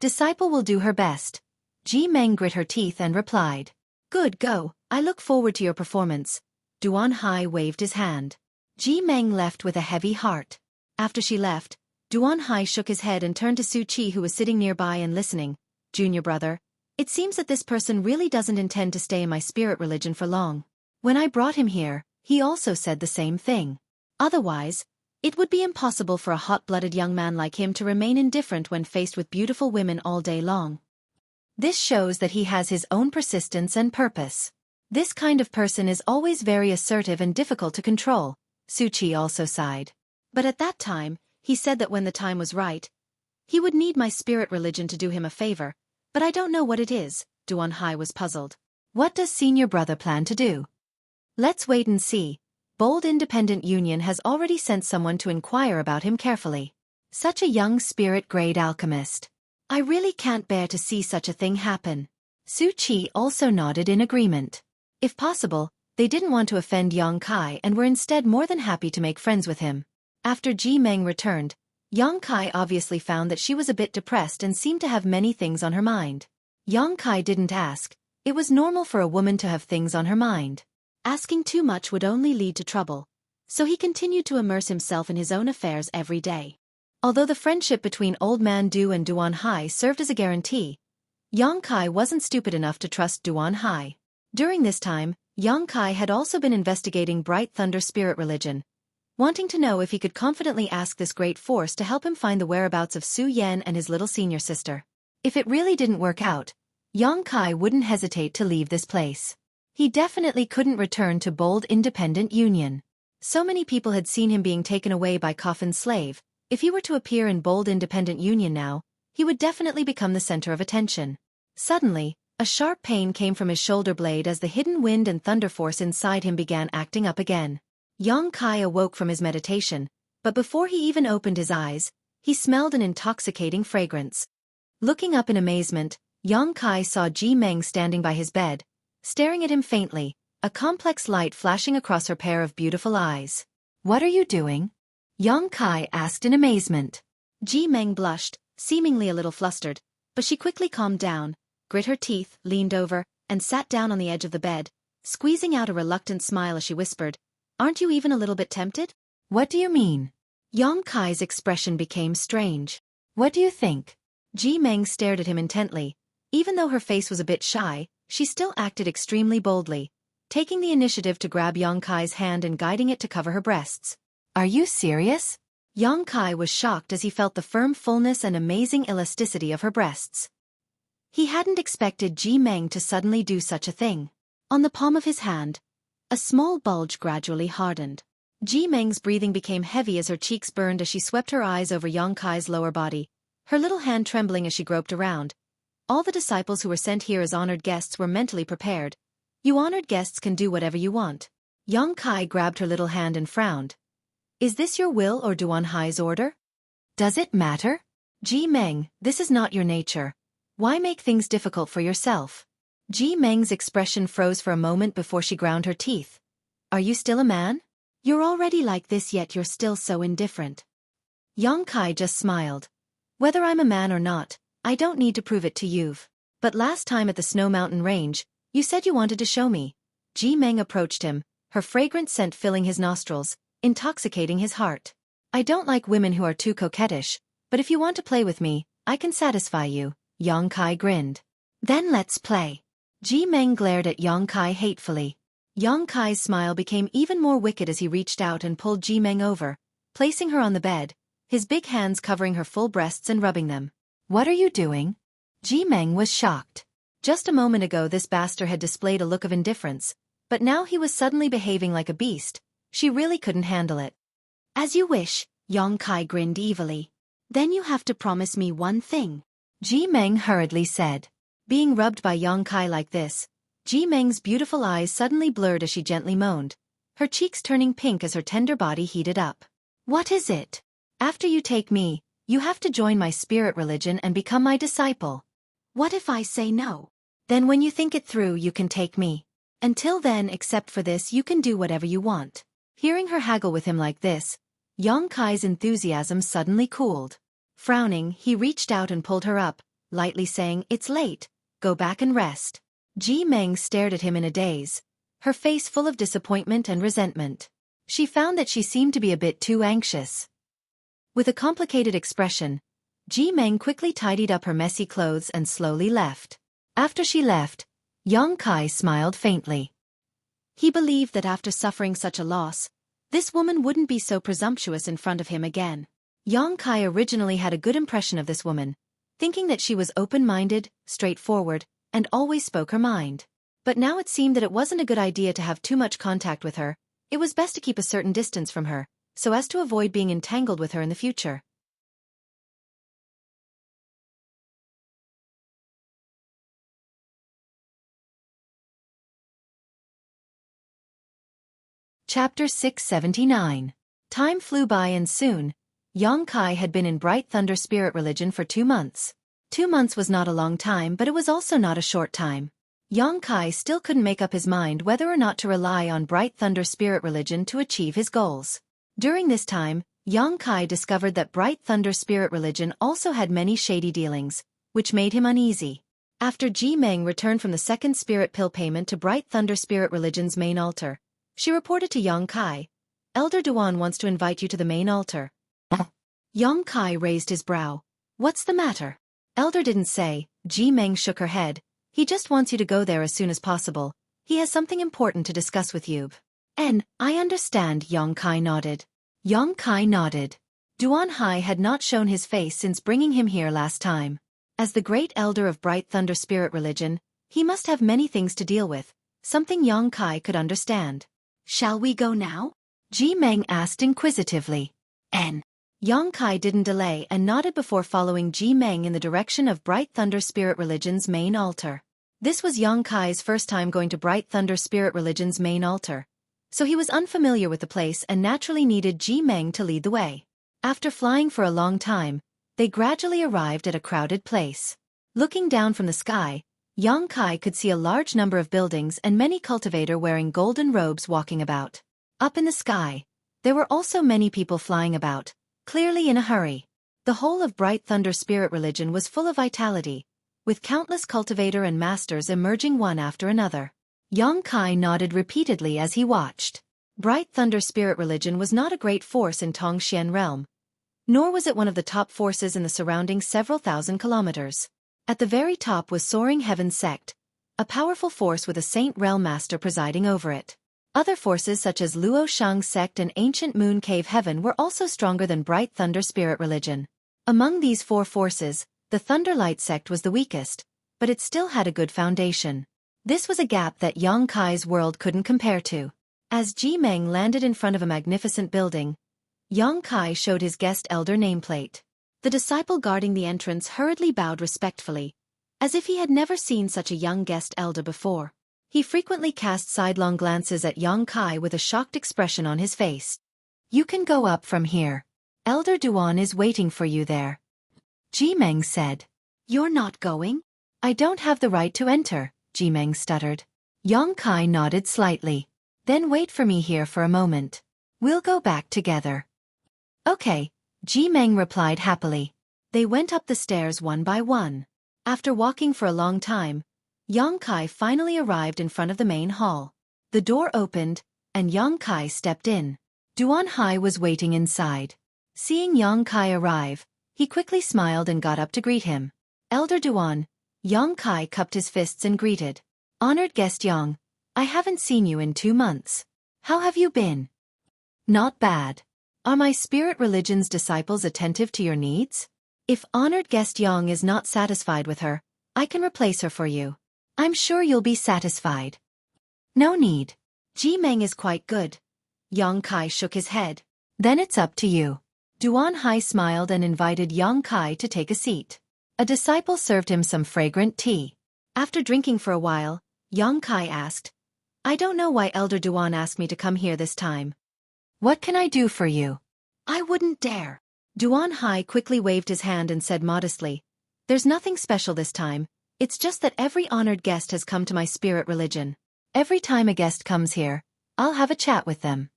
Disciple will do her best. Ji Meng grit her teeth and replied. Good, go. I look forward to your performance. Duan Hai waved his hand. Ji Meng left with a heavy heart. After she left, Duan Hai shook his head and turned to Xueqi, who was sitting nearby and listening. Junior brother, it seems that this person really doesn't intend to stay in my spirit religion for long. When I brought him here, he also said the same thing. Otherwise, it would be impossible for a hot-blooded young man like him to remain indifferent when faced with beautiful women all day long. This shows that he has his own persistence and purpose. This kind of person is always very assertive and difficult to control, Xueqi also sighed. But at that time, he said that when the time was right, he would need my spirit religion to do him a favor, but I don't know what it is. Duan Hai was puzzled. What does senior brother plan to do? Let's wait and see. Bold Independent Union has already sent someone to inquire about him carefully. Such a young spirit-grade alchemist. I really can't bear to see such a thing happen. Xueqi also nodded in agreement. If possible, they didn't want to offend Yongkai and were instead more than happy to make friends with him. After Ji Meng returned, Yongkai obviously found that she was a bit depressed and seemed to have many things on her mind. Yongkai didn't ask. It was normal for a woman to have things on her mind. Asking too much would only lead to trouble, so he continued to immerse himself in his own affairs every day. Although the friendship between Old Man Du and Duan Hai served as a guarantee, Yongkai wasn't stupid enough to trust Duan Hai. During this time, Yongkai had also been investigating Bright Thunder Spirit Religion, wanting to know if he could confidently ask this great force to help him find the whereabouts of Su Yan and his little senior sister. If it really didn't work out, Yongkai wouldn't hesitate to leave this place. He definitely couldn't return to Bold Independent Union. So many people had seen him being taken away by Coffin's slave. If he were to appear in Bold Independent Union now, he would definitely become the center of attention. Suddenly, a sharp pain came from his shoulder blade as the hidden wind and thunder force inside him began acting up again. Yongkai awoke from his meditation, but before he even opened his eyes, he smelled an intoxicating fragrance. Looking up in amazement, Yongkai saw Ji Meng standing by his bed, staring at him faintly, a complex light flashing across her pair of beautiful eyes. What are you doing? Yongkai asked in amazement. Ji Meng blushed, seemingly a little flustered, but she quickly calmed down, grit her teeth, leaned over, and sat down on the edge of the bed, squeezing out a reluctant smile as she whispered, Aren't you even a little bit tempted? What do you mean? Yongkai's expression became strange. What do you think? Ji Meng stared at him intently. Even though her face was a bit shy, she still acted extremely boldly, taking the initiative to grab Yongkai's hand and guiding it to cover her breasts. Are you serious? Yongkai was shocked as he felt the firm fullness and amazing elasticity of her breasts. He hadn't expected Ji Meng to suddenly do such a thing. On the palm of his hand, a small bulge gradually hardened. Ji Meng's breathing became heavy as her cheeks burned as she swept her eyes over Yongkai's lower body, her little hand trembling as she groped around. All the disciples who were sent here as honored guests were mentally prepared. You honored guests can do whatever you want. Yongkai grabbed her little hand and frowned. Is this your will or Duan Hai's order? Does it matter? Ji Meng, this is not your nature. Why make things difficult for yourself? Ji Meng's expression froze for a moment before she ground her teeth. Are you still a man? You're already like this yet you're still so indifferent. Yang Kai just smiled. Whether I'm a man or not, I don't need to prove it to you. But last time at the Snow Mountain Range, you said you wanted to show me. Ji Meng approached him, her fragrant scent filling his nostrils, intoxicating his heart. I don't like women who are too coquettish, but if you want to play with me, I can satisfy you. Yang Kai grinned. Then let's play. Ji Meng glared at Yang Kai hatefully. Yang Kai's smile became even more wicked as he reached out and pulled Ji Meng over, placing her on the bed, his big hands covering her full breasts and rubbing them. What are you doing? Ji Meng was shocked. Just a moment ago this bastard had displayed a look of indifference, but now he was suddenly behaving like a beast. She really couldn't handle it. As you wish, Yang Kai grinned evilly. Then you have to promise me one thing. Ji Meng hurriedly said. Being rubbed by Yang Kai like this, Ji Meng's beautiful eyes suddenly blurred as she gently moaned, her cheeks turning pink as her tender body heated up. What is it? After you take me, you have to join my spirit religion and become my disciple. What if I say no? Then when you think it through you can take me. Until then, except for this, you can do whatever you want. Hearing her haggle with him like this, Yang Kai's enthusiasm suddenly cooled. Frowning, he reached out and pulled her up, lightly saying, It's late, go back and rest. Ji Meng stared at him in a daze, her face full of disappointment and resentment. She found that she seemed to be a bit too anxious. With a complicated expression, Ji Meng quickly tidied up her messy clothes and slowly left. After she left, Yang Kai smiled faintly. He believed that after suffering such a loss, this woman wouldn't be so presumptuous in front of him again. Yang Kai originally had a good impression of this woman, thinking that she was open-minded, straightforward, and always spoke her mind. But now it seemed that it wasn't a good idea to have too much contact with her. It was best to keep a certain distance from her, so as to avoid being entangled with her in the future. Chapter 679. Time flew by and soon, Yang Kai had been in Bright Thunder Spirit Religion for 2 months. 2 months was not a long time, but it was also not a short time. Yang Kai still couldn't make up his mind whether or not to rely on Bright Thunder Spirit Religion to achieve his goals. During this time, Yang Kai discovered that Bright Thunder Spirit Religion also had many shady dealings, which made him uneasy. After Ji Meng returned from the second spirit pill payment to Bright Thunder Spirit Religion's main altar, she reported to Yang Kai, Elder Duan wants to invite you to the main altar. Yang Kai raised his brow. What's the matter? Elder didn't say. Ji Meng shook her head. He just wants you to go there as soon as possible. He has something important to discuss with you. I understand, Yang Kai nodded. Yang Kai nodded. Duan Hai had not shown his face since bringing him here last time. As the great elder of Bright Thunder Spirit Religion, he must have many things to deal with, something Yang Kai could understand. Shall we go now? Ji Meng asked inquisitively. Yang Kai didn't delay and nodded before following Ji Meng in the direction of Bright Thunder Spirit Religion's main altar. This was Yang Kai's first time going to Bright Thunder Spirit Religion's main altar, so he was unfamiliar with the place and naturally needed Ji Meng to lead the way. After flying for a long time, they gradually arrived at a crowded place. Looking down from the sky, Yang Kai could see a large number of buildings and many cultivators wearing golden robes walking about. Up in the sky, there were also many people flying about, clearly in a hurry. The whole of Bright Thunder Spirit Religion was full of vitality, with countless cultivator and masters emerging one after another. Yang Kai nodded repeatedly as he watched. Bright Thunder Spirit Religion was not a great force in Tongxian realm, nor was it one of the top forces in the surrounding several thousand kilometers. At the very top was Soaring Heaven Sect, a powerful force with a Saint Realm Master presiding over it. Other forces such as Luo Shang Sect and Ancient Moon Cave Heaven were also stronger than Bright Thunder Spirit Religion. Among these 4 forces, the Thunderlight Sect was the weakest, but it still had a good foundation. This was a gap that Yang Kai's world couldn't compare to. As Ji Meng landed in front of a magnificent building, Yang Kai showed his guest elder nameplate. The disciple guarding the entrance hurriedly bowed respectfully, as if he had never seen such a young guest elder before. He frequently cast sidelong glances at Yang Kai with a shocked expression on his face. You can go up from here. Elder Duan is waiting for you there. Jimeng said. You're not going? I don't have the right to enter, Jimeng stuttered. Yang Kai nodded slightly. Then wait for me here for a moment. We'll go back together. Okay, Jimeng replied happily. They went up the stairs one by one. After walking for a long time, Yang Kai finally arrived in front of the main hall. The door opened, and Yang Kai stepped in. Duan Hai was waiting inside. Seeing Yang Kai arrive, he quickly smiled and got up to greet him. Elder Duan, Yang Kai cupped his fists and greeted. Honored guest Yang, I haven't seen you in 2 months. How have you been? Not bad. Are my spirit religion's disciples attentive to your needs? If honored guest Yang is not satisfied with her, I can replace her for you. I'm sure you'll be satisfied. No need. Jimeng is quite good. Yang Kai shook his head. Then it's up to you. Duan Hai smiled and invited Yang Kai to take a seat. A disciple served him some fragrant tea. After drinking for a while, Yang Kai asked, I don't know why Elder Duan asked me to come here this time. What can I do for you? I wouldn't dare. Duan Hai quickly waved his hand and said modestly, There's nothing special this time, it's just that every honored guest has come to my spirit religion. Every time a guest comes here, I'll have a chat with them.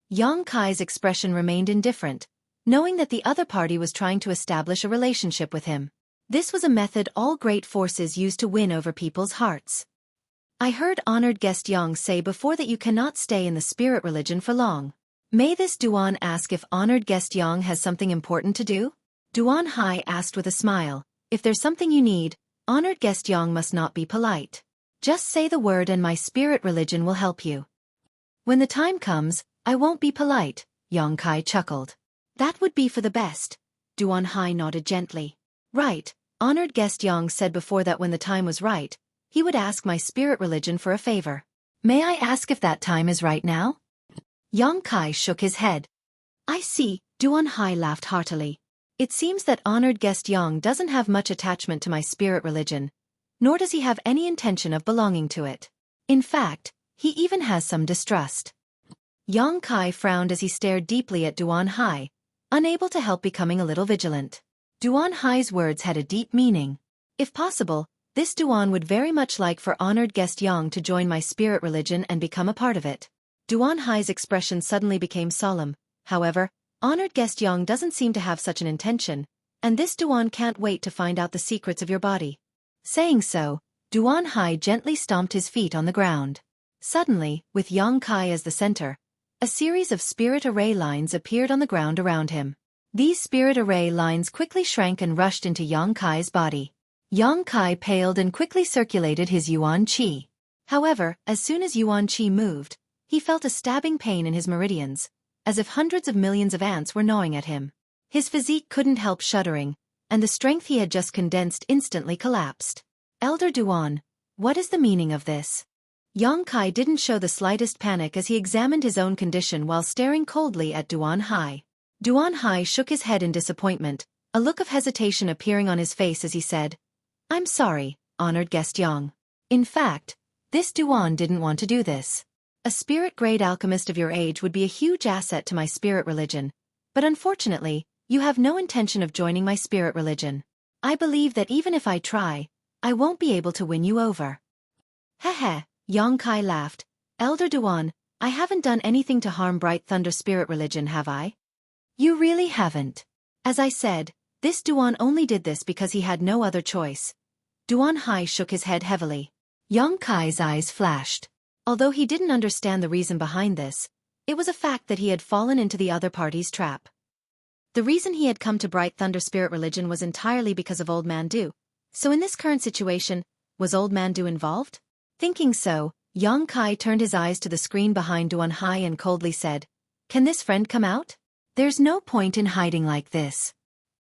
Yang Kai's expression remained indifferent, knowing that the other party was trying to establish a relationship with him. This was a method all great forces use to win over people's hearts. I heard honored guest Yang say before that you cannot stay in the spirit religion for long. May this Duan ask if honored guest Yang has something important to do? Duan Hai asked with a smile, If there's something you need, honored guest Yang must not be polite. Just say the word and my spirit religion will help you. When the time comes, I won't be polite, Yang Kai chuckled. That would be for the best. Duan Hai nodded gently. Right, honored guest Yang said before that when the time was right, he would ask my spirit religion for a favor. May I ask if that time is right now? Yang Kai shook his head. I see, Duan Hai laughed heartily. It seems that honored guest Yang doesn't have much attachment to my spirit religion, nor does he have any intention of belonging to it. In fact, he even has some distrust. Yang Kai frowned as he stared deeply at Duan Hai, unable to help becoming a little vigilant. Duan Hai's words had a deep meaning. If possible, this Duan would very much like for honored guest Yang to join my spirit religion and become a part of it. Duan Hai's expression suddenly became solemn. However, honored guest Yang doesn't seem to have such an intention, and this Duan can't wait to find out the secrets of your body. Saying so, Duan Hai gently stomped his feet on the ground. Suddenly, with Yang Kai as the center, a series of spirit array lines appeared on the ground around him. These spirit array lines quickly shrank and rushed into Yang Kai's body. Yang Kai paled and quickly circulated his Yuan Qi. However, as soon as Yuan Qi moved, he felt a stabbing pain in his meridians, as if hundreds of millions of ants were gnawing at him. His physique couldn't help shuddering, and the strength he had just condensed instantly collapsed. Elder Duan, what is the meaning of this? Yang Kai didn't show the slightest panic as he examined his own condition while staring coldly at Duan Hai. Duan Hai shook his head in disappointment, a look of hesitation appearing on his face as he said, I'm sorry, honored guest Yang. In fact, this Duan didn't want to do this. A spirit-grade alchemist of your age would be a huge asset to my spirit religion, but unfortunately, you have no intention of joining my spirit religion. I believe that even if I try, I won't be able to win you over. Heh, Yang Kai laughed. Elder Duan, I haven't done anything to harm Bright Thunder spirit religion, have I? You really haven't. As I said, this Duan only did this because he had no other choice. Duan Hai shook his head heavily. Yang Kai's eyes flashed. Although he didn't understand the reason behind this, it was a fact that he had fallen into the other party's trap. The reason he had come to Bright Thunder spirit religion was entirely because of Old Man Du. So in this current situation, was Old Man Du involved? Thinking so, Yang Kai turned his eyes to the screen behind Duan Hai and coldly said, Can this friend come out? There's no point in hiding like this.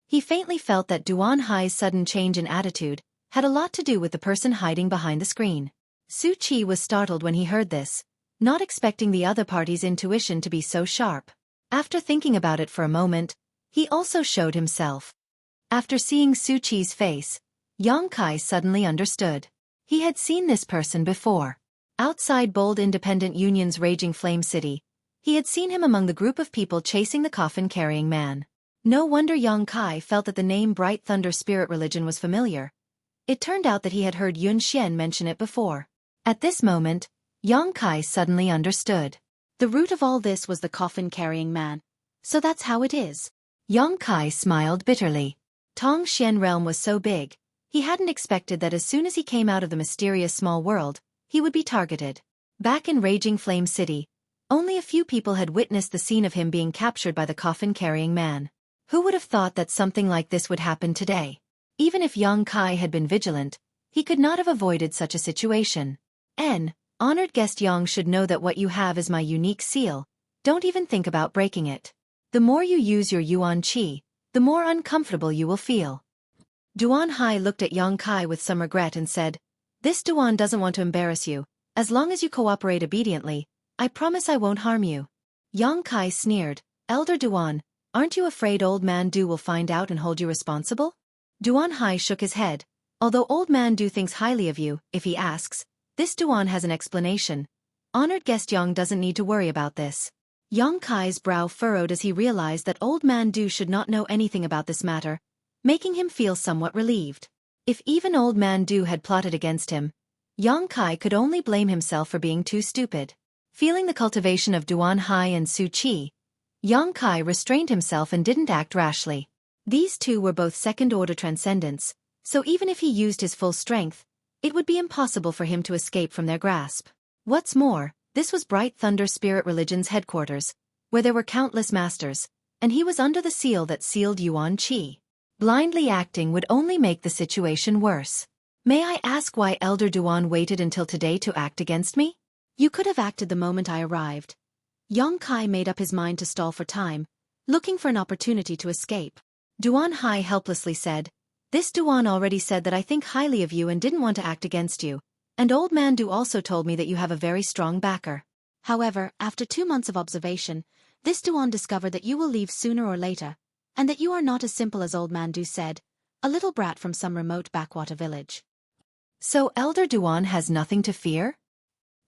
He faintly felt that Duan Hai's sudden change in attitude had a lot to do with the person hiding behind the screen. Xueqi was startled when he heard this, not expecting the other party's intuition to be so sharp. After thinking about it for a moment, he also showed himself. After seeing Xueqi's face, Yang Kai suddenly understood. He had seen this person before. Outside Bold Independent Union's raging flame city, He had seen him among the group of people chasing the coffin-carrying man. No wonder Yang Kai felt that the name Bright Thunder Spirit Religion was familiar. It turned out that he had heard Yun Xian mention it before. At this moment, Yang Kai suddenly understood. The root of all this was the coffin-carrying man. So that's how it is. Yang Kai smiled bitterly. Tong Xian realm was so big, he hadn't expected that as soon as he came out of the mysterious small world, he would be targeted. Back in Raging Flame City, only a few people had witnessed the scene of him being captured by the coffin-carrying man. Who would have thought that something like this would happen today? Even if Yang Kai had been vigilant, he could not have avoided such a situation. Honored guest Yang should know that what you have is my unique seal. Don't even think about breaking it. The more you use your Yuan Qi, the more uncomfortable you will feel. Duan Hai looked at Yang Kai with some regret and said, "This Duan doesn't want to embarrass you. As long as you cooperate obediently, I promise I won't harm you." Yang Kai sneered, "Elder Duan, aren't you afraid Old Man Du will find out and hold you responsible?" Duan Hai shook his head. Although Old Man Du thinks highly of you, if he asks, this Duan has an explanation. Honored guest Yang doesn't need to worry about this. Yang Kai's brow furrowed as he realized that Old Man Du should not know anything about this matter, making him feel somewhat relieved. If even Old Man Du had plotted against him, Yang Kai could only blame himself for being too stupid. Feeling the cultivation of Duan Hai and Xueqi, Yang Kai restrained himself and didn't act rashly. These two were both second-order transcendents, so even if he used his full strength, it would be impossible for him to escape from their grasp. What's more, this was Bright Thunder Spirit Religion's headquarters, where there were countless masters, and he was under the seal that sealed Yuan Qi. Blindly acting would only make the situation worse. May I ask why Elder Duan waited until today to act against me? You could have acted the moment I arrived. Yang Kai made up his mind to stall for time, looking for an opportunity to escape. Duan Hai helplessly said, "This Duan already said that I think highly of you and didn't want to act against you, and Old Man Du also told me that you have a very strong backer." However, after 2 months of observation, this Duan discovered that you will leave sooner or later, and that you are not as simple as Old Man Du said, a little brat from some remote backwater village. So Elder Duan has nothing to fear?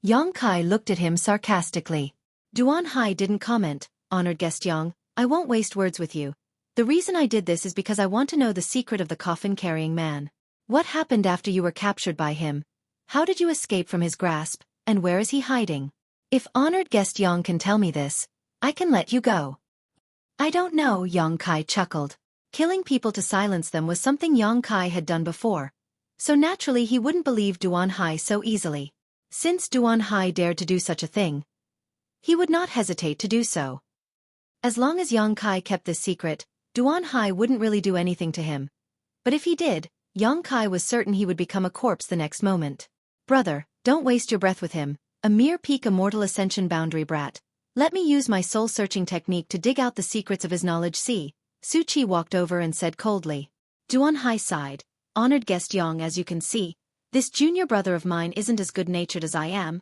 Yang Kai looked at him sarcastically. Duan Hai didn't comment, "Honored guest Yang, I won't waste words with you. The reason I did this is because I want to know the secret of the coffin-carrying man. What happened after you were captured by him? How did you escape from his grasp, and where is he hiding? If honored guest Yang can tell me this, I can let you go." "I don't know," Yang Kai chuckled. Killing people to silence them was something Yang Kai had done before, so naturally he wouldn't believe Duan Hai so easily. Since Duan Hai dared to do such a thing, he would not hesitate to do so. As long as Yang Kai kept this secret, Duan Hai wouldn't really do anything to him. But if he did, Yang Kai was certain he would become a corpse the next moment. "Brother, don't waste your breath with him, a mere peak immortal ascension boundary brat. Let me use my soul-searching technique to dig out the secrets of his knowledge." See, Xueqi walked over and said coldly. Duan Hai sighed. "Honored guest Yang, as you can see, this junior brother of mine isn't as good-natured as I am.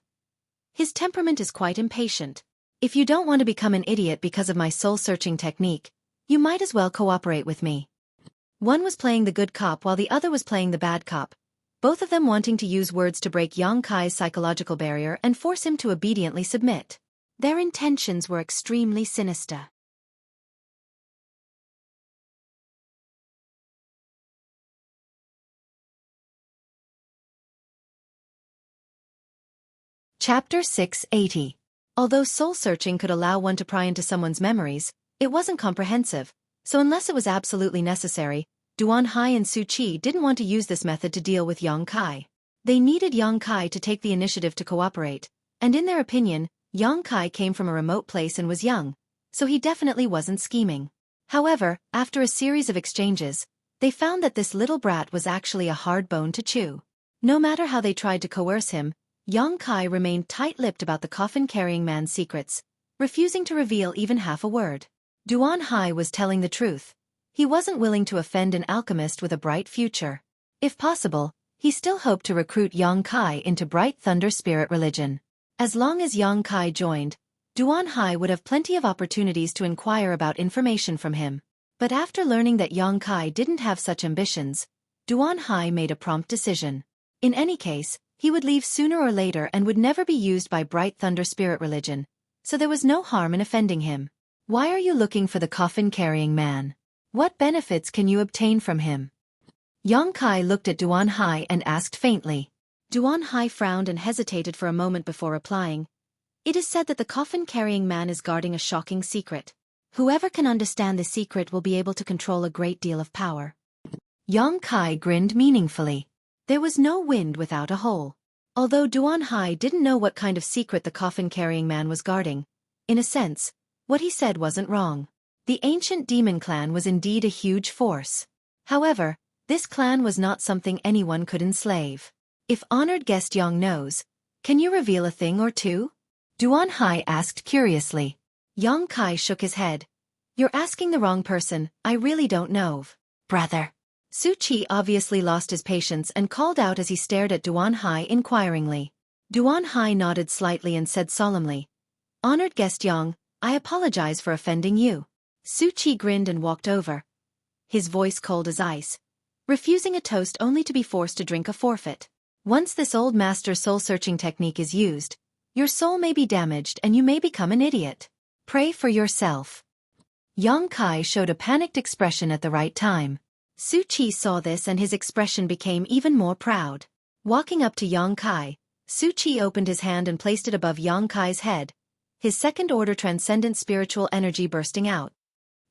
His temperament is quite impatient. If you don't want to become an idiot because of my soul-searching technique, you might as well cooperate with me." One was playing the good cop while the other was playing the bad cop, both of them wanting to use words to break Yang Kai's psychological barrier and force him to obediently submit. Their intentions were extremely sinister. Chapter 680. Although soul-searching could allow one to pry into someone's memories, it wasn't comprehensive, so unless it was absolutely necessary, Duan Hai and Xueqi didn't want to use this method to deal with Yang Kai. They needed Yang Kai to take the initiative to cooperate, and in their opinion, Yang Kai came from a remote place and was young, so he definitely wasn't scheming. However, after a series of exchanges, they found that this little brat was actually a hard bone to chew. No matter how they tried to coerce him, Yang Kai remained tight-lipped about the coffin-carrying man's secrets, refusing to reveal even half a word. Duan Hai was telling the truth. He wasn't willing to offend an alchemist with a bright future. If possible, he still hoped to recruit Yang Kai into Bright Thunder Spirit Religion. As long as Yang Kai joined, Duan Hai would have plenty of opportunities to inquire about information from him. But after learning that Yang Kai didn't have such ambitions, Duan Hai made a prompt decision. In any case, he would leave sooner or later and would never be used by Bright Thunder Spirit Religion, so there was no harm in offending him. Why are you looking for the coffin-carrying man? What benefits can you obtain from him? Yang Kai looked at Duan Hai and asked faintly. Duan Hai frowned and hesitated for a moment before replying. It is said that the coffin-carrying man is guarding a shocking secret. Whoever can understand the secret will be able to control a great deal of power. Yang Kai grinned meaningfully. There was no wind without a hole. Although Duan Hai didn't know what kind of secret the coffin-carrying man was guarding, in a sense, what he said wasn't wrong. The ancient demon clan was indeed a huge force. However, this clan was not something anyone could enslave. If honored guest Yang knows, can you reveal a thing or two? Duan Hai asked curiously. Yang Kai shook his head. You're asking the wrong person, I really don't know. Brother. Xueqi obviously lost his patience and called out as he stared at Duan Hai inquiringly. Duan Hai nodded slightly and said solemnly, Honored guest Yang, I apologize for offending you. Xueqi grinned and walked over, his voice cold as ice, refusing a toast only to be forced to drink a forfeit. Once this old master soul-searching technique is used, your soul may be damaged and you may become an idiot. Pray for yourself. Yang Kai showed a panicked expression at the right time. Xueqi saw this and his expression became even more proud. Walking up to Yang Kai, Xueqi opened his hand and placed it above Yang Kai's head, his second-order transcendent spiritual energy bursting out.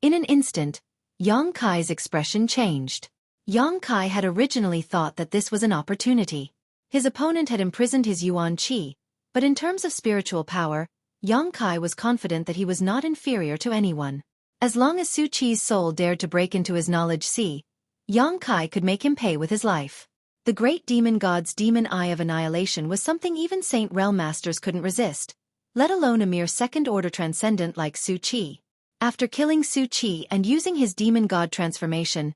In an instant, Yang Kai's expression changed. Yang Kai had originally thought that this was an opportunity. His opponent had imprisoned his Yuan Qi, but in terms of spiritual power, Yang Kai was confident that he was not inferior to anyone. As long as Xueqi's soul dared to break into his knowledge sea, Yang Kai could make him pay with his life. The great demon god's demon eye of annihilation was something even Saint Realm Masters couldn't resist, let alone a mere second-order transcendent like Xueqi. After killing Xueqi and using his demon god transformation,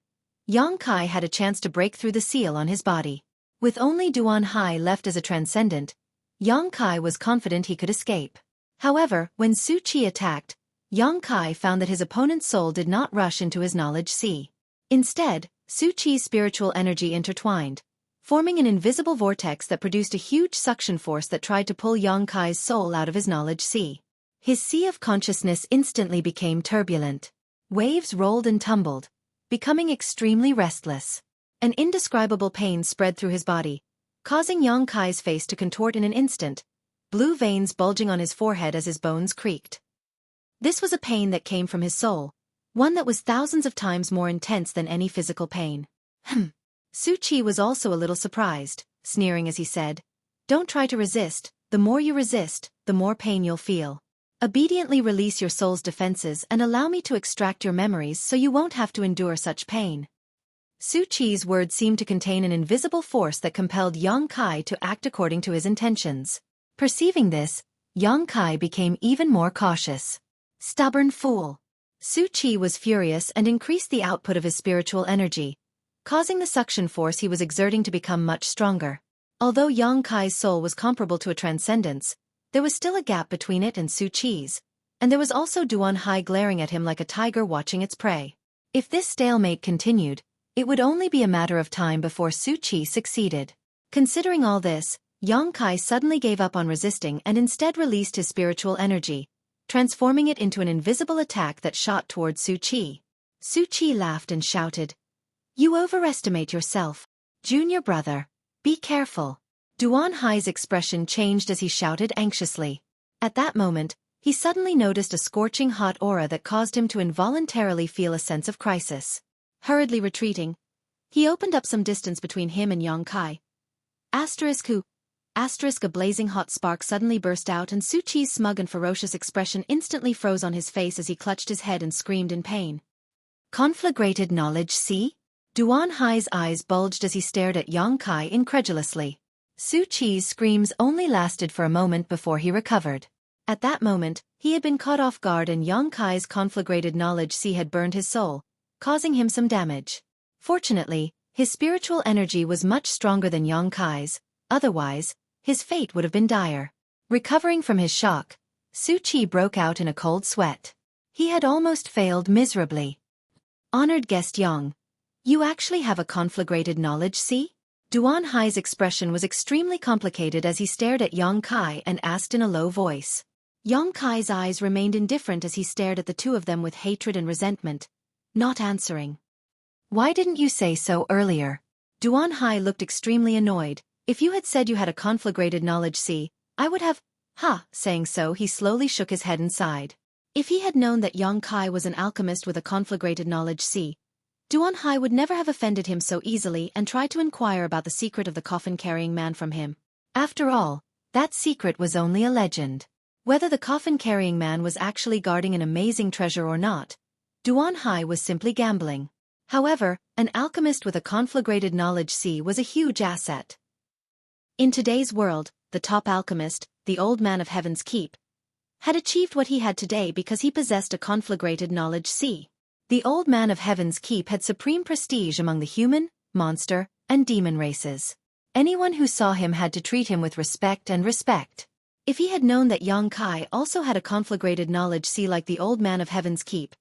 Yang Kai had a chance to break through the seal on his body. With only Duan Hai left as a transcendent, Yang Kai was confident he could escape. However, when Xueqi attacked, Yang Kai found that his opponent's soul did not rush into his knowledge sea. Instead, Xueqi's spiritual energy intertwined, forming an invisible vortex that produced a huge suction force that tried to pull Yang Kai's soul out of his knowledge sea. His sea of consciousness instantly became turbulent. Waves rolled and tumbled, becoming extremely restless. An indescribable pain spread through his body, causing Yang Kai's face to contort in an instant, blue veins bulging on his forehead as his bones creaked. This was a pain that came from his soul, one that was thousands of times more intense than any physical pain. Xueqi was also a little surprised, sneering as he said, Don't try to resist, the more you resist, the more pain you'll feel. Obediently release your soul's defenses and allow me to extract your memories so you won't have to endure such pain. Xueqi's words seemed to contain an invisible force that compelled Yang Kai to act according to his intentions. Perceiving this, Yang Kai became even more cautious. Stubborn fool. Xueqi was furious and increased the output of his spiritual energy, causing the suction force he was exerting to become much stronger. Although Yang Kai's soul was comparable to a transcendence, there was still a gap between it and Xueqi's, and there was also Duan Hai glaring at him like a tiger watching its prey. If this stalemate continued, it would only be a matter of time before Xueqi succeeded. Considering all this, Yang Kai suddenly gave up on resisting and instead released his spiritual energy, transforming it into an invisible attack that shot towards Xueqi. Xueqi laughed and shouted, You overestimate yourself, junior brother. Be careful. Duan Hai's expression changed as he shouted anxiously. At that moment, he suddenly noticed a scorching hot aura that caused him to involuntarily feel a sense of crisis. Hurriedly retreating, he opened up some distance between him and Yang Kai. A blazing hot spark suddenly burst out and Xueqi's smug and ferocious expression instantly froze on his face as he clutched his head and screamed in pain. Conflagrated knowledge, see? Duan Hai's eyes bulged as he stared at Yang Kai incredulously. Xueqi's screams only lasted for a moment before he recovered. At that moment, he had been caught off guard and Yang Kai's conflagrated knowledge sea had burned his soul, causing him some damage. Fortunately, his spiritual energy was much stronger than Yang Kai's, otherwise, his fate would have been dire. Recovering from his shock, Xueqi broke out in a cold sweat. He had almost failed miserably. Honored guest Yang, you actually have a conflagrated knowledge sea? Duan Hai's expression was extremely complicated as he stared at Yang Kai and asked in a low voice. Yang Kai's eyes remained indifferent as he stared at the two of them with hatred and resentment, not answering. Why didn't you say so earlier? Duan Hai looked extremely annoyed. If you had said you had a conflagrated knowledge see, I would have... Saying so, he slowly shook his head and sighed. If he had known that Yang Kai was an alchemist with a conflagrated knowledge see, Duan Hai would never have offended him so easily and tried to inquire about the secret of the coffin-carrying man from him. After all, that secret was only a legend. Whether the coffin-carrying man was actually guarding an amazing treasure or not, Duan Hai was simply gambling. However, an alchemist with a conflagrated knowledge see was a huge asset. In today's world, the top alchemist, the Old Man of Heaven's Keep, had achieved what he had today because he possessed a conflagrated knowledge see. The Old Man of Heaven's Keep had supreme prestige among the human, monster, and demon races. Anyone who saw him had to treat him with respect. If he had known that Yang Kai also had a conflagrated knowledge see like the Old Man of Heaven's Keep,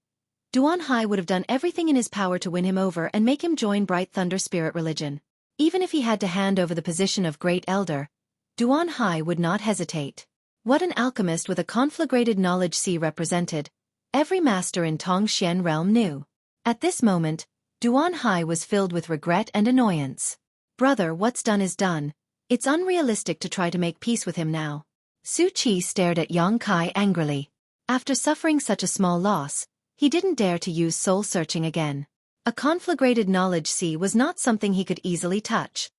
Duan Hai would have done everything in his power to win him over and make him join Bright Thunder Spirit religion. Even if he had to hand over the position of Great Elder, Duan Hai would not hesitate. What an alchemist with a conflagrated knowledge see represented, every master in Tongxian realm knew. At this moment, Duan Hai was filled with regret and annoyance. Brother, what's done is done. It's unrealistic to try to make peace with him now. Xueqi stared at Yang Kai angrily. After suffering such a small loss, he didn't dare to use soul-searching again. A conflagrated knowledge see was not something he could easily touch.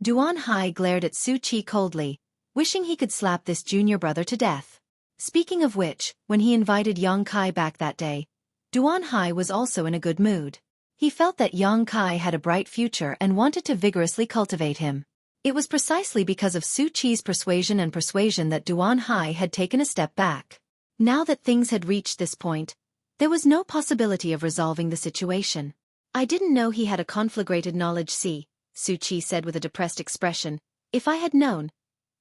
Duan Hai glared at Xueqi coldly, wishing he could slap this junior brother to death. Speaking of which, when he invited Yang Kai back that day, Duan Hai was also in a good mood. He felt that Yang Kai had a bright future and wanted to vigorously cultivate him. It was precisely because of Xueqi's persuasion that Duan Hai had taken a step back. Now that things had reached this point, there was no possibility of resolving the situation. I didn't know he had a conflagrated knowledge see, Xueqi said with a depressed expression. If I had known,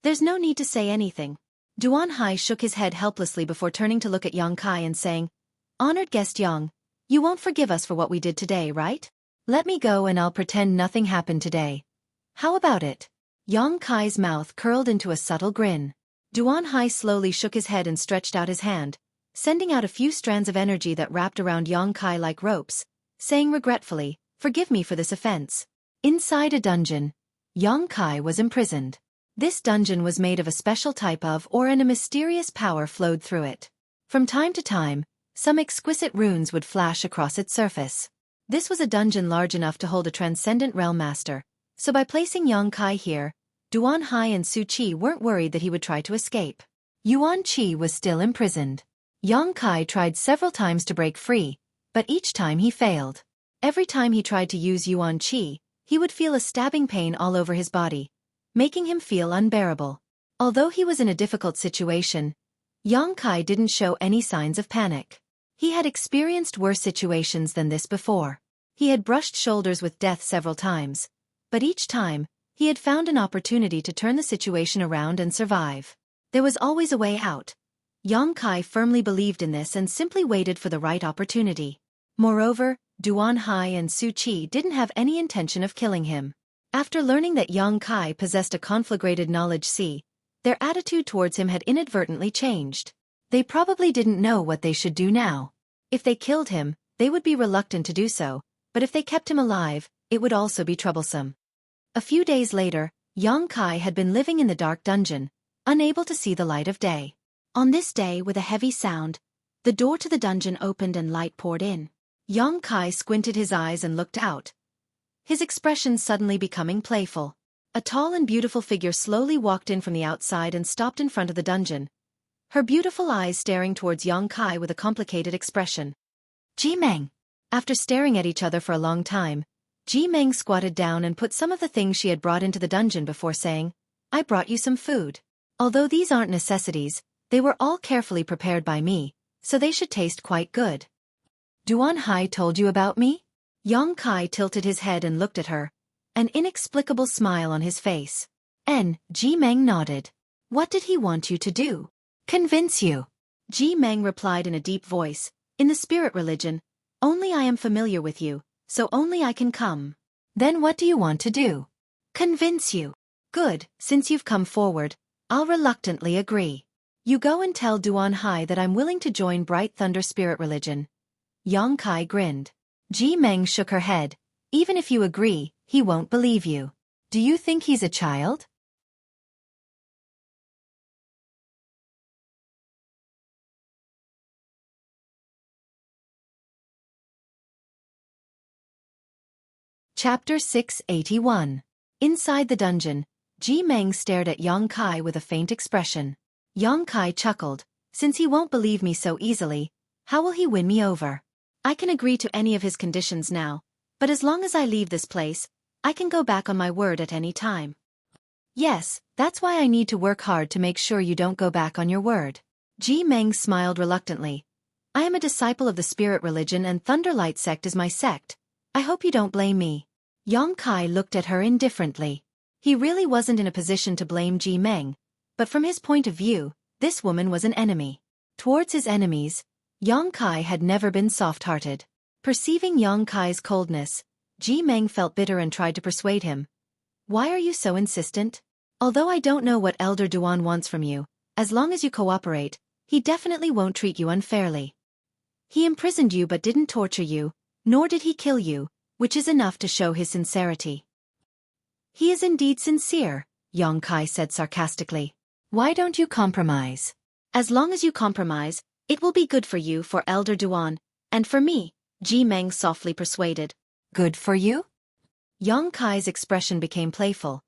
there's no need to say anything. Duan Hai shook his head helplessly before turning to look at Yang Kai and saying, Honored guest Yang, you won't forgive us for what we did today, right? Let me go and I'll pretend nothing happened today. How about it? Yang Kai's mouth curled into a subtle grin. Duan Hai slowly shook his head and stretched out his hand, sending out a few strands of energy that wrapped around Yang Kai like ropes, saying regretfully, Forgive me for this offense. Inside a dungeon, Yang Kai was imprisoned. This dungeon was made of a special type of ore and a mysterious power flowed through it. From time to time, some exquisite runes would flash across its surface. This was a dungeon large enough to hold a transcendent realm master, so by placing Yang Kai here, Duan Hai and Xueqi weren't worried that he would try to escape. Yuan Qi was still imprisoned. Yang Kai tried several times to break free, but each time he failed. Every time he tried to use Yuan Qi, he would feel a stabbing pain all over his body, making him feel unbearable. Although he was in a difficult situation, Yang Kai didn't show any signs of panic. He had experienced worse situations than this before. He had brushed shoulders with death several times, but each time, he had found an opportunity to turn the situation around and survive. There was always a way out. Yang Kai firmly believed in this and simply waited for the right opportunity. Moreover, Duan Hai and Xueqi didn't have any intention of killing him. After learning that Yang Kai possessed a conflagrated knowledge see, their attitude towards him had inadvertently changed. They probably didn't know what they should do now. If they killed him, they would be reluctant to do so, but if they kept him alive, it would also be troublesome. A few days later, Yang Kai had been living in the dark dungeon, unable to see the light of day. On this day, with a heavy sound, the door to the dungeon opened and light poured in. Yang Kai squinted his eyes and looked out, his expression suddenly becoming playful. A tall and beautiful figure slowly walked in from the outside and stopped in front of the dungeon, her beautiful eyes staring towards Yang Kai with a complicated expression. Ji Meng. After staring at each other for a long time, Ji Meng squatted down and put some of the things she had brought into the dungeon before saying, I brought you some food. Although these aren't necessities, they were all carefully prepared by me, so they should taste quite good. Duan Hai told you about me? Yang Kai tilted his head and looked at her, an inexplicable smile on his face. Ji Meng nodded. What did he want you to do? Convince you. Ji Meng replied in a deep voice, in the spirit religion, only I am familiar with you, so only I can come. Then what do you want to do? Convince you. Good, since you've come forward, I'll reluctantly agree. You go and tell Duan Hai that I'm willing to join Bright Thunder Spirit Religion. Yang Kai grinned. Ji Meng shook her head. Even if you agree, he won't believe you. Do you think he's a child? Chapter 681. Inside the dungeon, Ji Meng stared at Yang Kai with a faint expression. Yang Kai chuckled. Since he won't believe me so easily, how will he win me over? I can agree to any of his conditions now, but as long as I leave this place, I can go back on my word at any time. Yes, that's why I need to work hard to make sure you don't go back on your word. Ji Meng smiled reluctantly. I am a disciple of the Spirit Religion and Thunderlight Sect is my sect. I hope you don't blame me. Yang Kai looked at her indifferently. He really wasn't in a position to blame Ji Meng, but from his point of view, this woman was an enemy. Towards his enemies, Yang Kai had never been soft-hearted. Perceiving Yang Kai's coldness, Ji Meng felt bitter and tried to persuade him. Why are you so insistent? Although I don't know what Elder Duan wants from you, as long as you cooperate, he definitely won't treat you unfairly. He imprisoned you but didn't torture you, nor did he kill you, which is enough to show his sincerity. He is indeed sincere, Yang Kai said sarcastically. Why don't you compromise? As long as you compromise, it will be good for you, for Elder Duan, and for me, Ji Meng softly persuaded. Good for you? Yang Kai's expression became playful.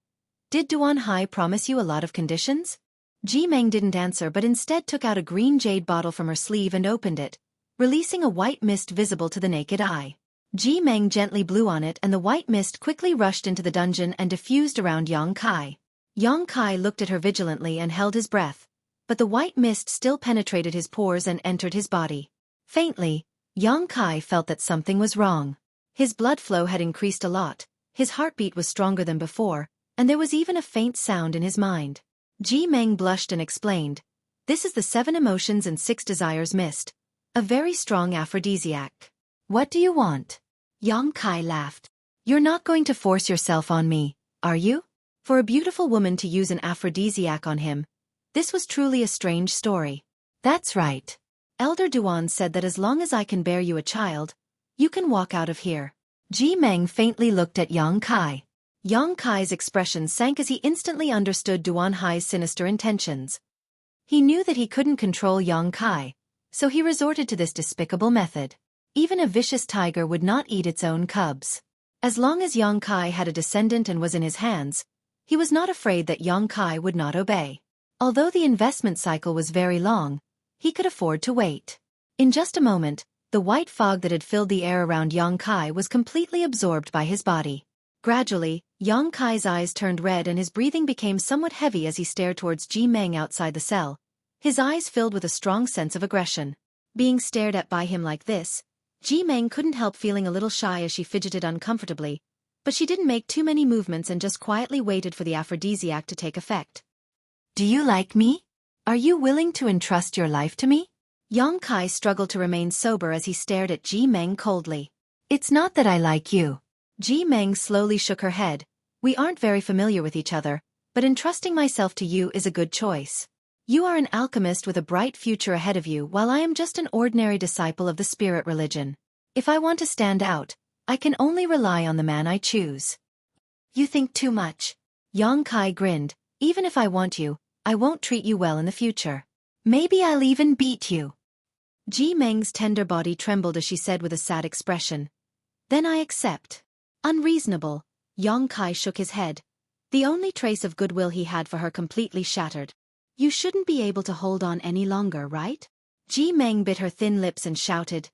Did Duan Hai promise you a lot of conditions? Ji Meng didn't answer but instead took out a green jade bottle from her sleeve and opened it, releasing a white mist visible to the naked eye. Ji Meng gently blew on it and the white mist quickly rushed into the dungeon and diffused around Yang Kai. Yang Kai looked at her vigilantly and held his breath, but the white mist still penetrated his pores and entered his body. Faintly, Yang Kai felt that something was wrong. His blood flow had increased a lot, his heartbeat was stronger than before, and there was even a faint sound in his mind. Ji Meng blushed and explained, "This is the 7 emotions and 6 desires mist, a very strong aphrodisiac. What do you want?" Yang Kai laughed. "You're not going to force yourself on me, are you?" For a beautiful woman to use an aphrodisiac on him, this was truly a strange story. "That's right. Elder Duan said that as long as I can bear you a child, you can walk out of here." Ji Meng faintly looked at Yang Kai. Yang Kai's expression sank as he instantly understood Duan Hai's sinister intentions. He knew that he couldn't control Yang Kai, so he resorted to this despicable method. Even a vicious tiger would not eat its own cubs. As long as Yang Kai had a descendant and was in his hands, he was not afraid that Yang Kai would not obey. Although the investment cycle was very long, he could afford to wait. In just a moment, the white fog that had filled the air around Yang Kai was completely absorbed by his body. Gradually, Yang Kai's eyes turned red and his breathing became somewhat heavy as he stared towards Ji Meng outside the cell, his eyes filled with a strong sense of aggression. Being stared at by him like this, Ji Meng couldn't help feeling a little shy as she fidgeted uncomfortably, but she didn't make too many movements and just quietly waited for the aphrodisiac to take effect. "Do you like me? Are you willing to entrust your life to me?" Yang Kai struggled to remain sober as he stared at Ji Meng coldly. "It's not that I like you." Ji Meng slowly shook her head. "We aren't very familiar with each other, but entrusting myself to you is a good choice. You are an alchemist with a bright future ahead of you while I am just an ordinary disciple of the Spirit Religion. If I want to stand out, I can only rely on the man I choose." "You think too much." Yang Kai grinned. "Even if I want you, I won't treat you well in the future. Maybe I'll even beat you." Ji Meng's tender body trembled as she said with a sad expression, "Then I accept." "Unreasonable." Yang Kai shook his head. The only trace of goodwill he had for her completely shattered. "You shouldn't be able to hold on any longer, right?" Ji Meng bit her thin lips and shouted,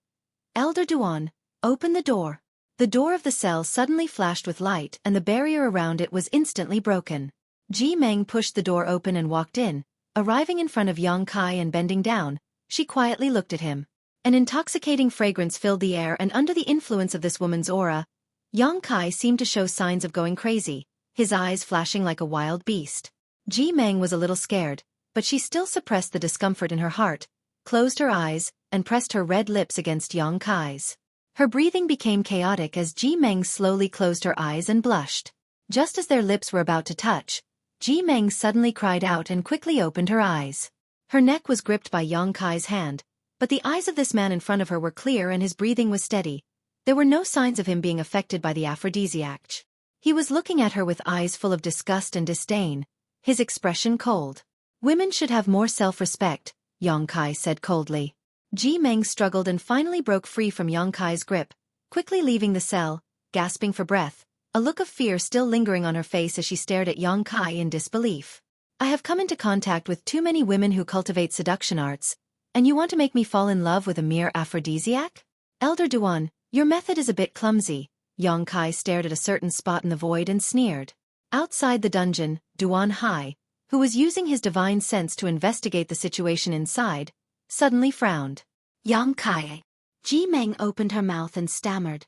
"Elder Duan, open the door." The door of the cell suddenly flashed with light and the barrier around it was instantly broken. Ji Meng pushed the door open and walked in, arriving in front of Yang Kai and bending down, she quietly looked at him. An intoxicating fragrance filled the air and under the influence of this woman's aura, Yang Kai seemed to show signs of going crazy, his eyes flashing like a wild beast. Ji Meng was a little scared, but she still suppressed the discomfort in her heart, closed her eyes, and pressed her red lips against Yang Kai's. Her breathing became chaotic as Ji Meng slowly closed her eyes and blushed. Just as their lips were about to touch, Ji Meng suddenly cried out and quickly opened her eyes. Her neck was gripped by Yang Kai's hand, but the eyes of this man in front of her were clear and his breathing was steady. There were no signs of him being affected by the aphrodisiac. He was looking at her with eyes full of disgust and disdain, his expression cold. Women should have more self-respect, Yang Kai said coldly. Ji Meng struggled and finally broke free from Yang Kai's grip, quickly leaving the cell, gasping for breath, a look of fear still lingering on her face as she stared at Yang Kai in disbelief. I have come into contact with too many women who cultivate seduction arts, and you want to make me fall in love with a mere aphrodisiac? Elder Duan, your method is a bit clumsy. Yang Kai stared at a certain spot in the void and sneered. Outside the dungeon, Duan Hai, who was using his divine sense to investigate the situation inside, suddenly frowned. Yang Kai. Ji Meng opened her mouth and stammered.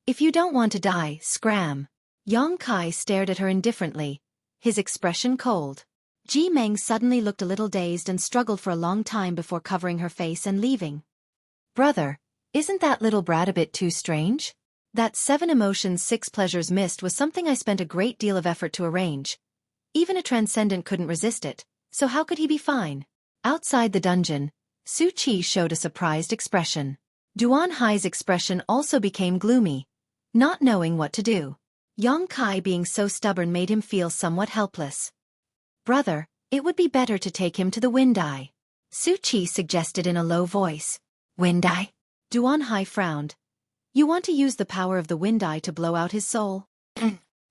If you don't want to die, scram. Yang Kai stared at her indifferently, his expression cold. Ji Meng suddenly looked a little dazed and struggled for a long time before covering her face and leaving. Brother, isn't that little brat a bit too strange? That 7 emotions 6 pleasures missed was something I spent a great deal of effort to arrange. Even a transcendent couldn't resist it, so how could he be fine? Outside the dungeon, Xueqi showed a surprised expression. Duan Hai's expression also became gloomy, not knowing what to do. Yang Kai being so stubborn made him feel somewhat helpless. Brother, it would be better to take him to the Wind Eye, Xueqi suggested in a low voice. Wind Eye? Duan Hai frowned. You want to use the power of the Wind Eye to blow out his soul?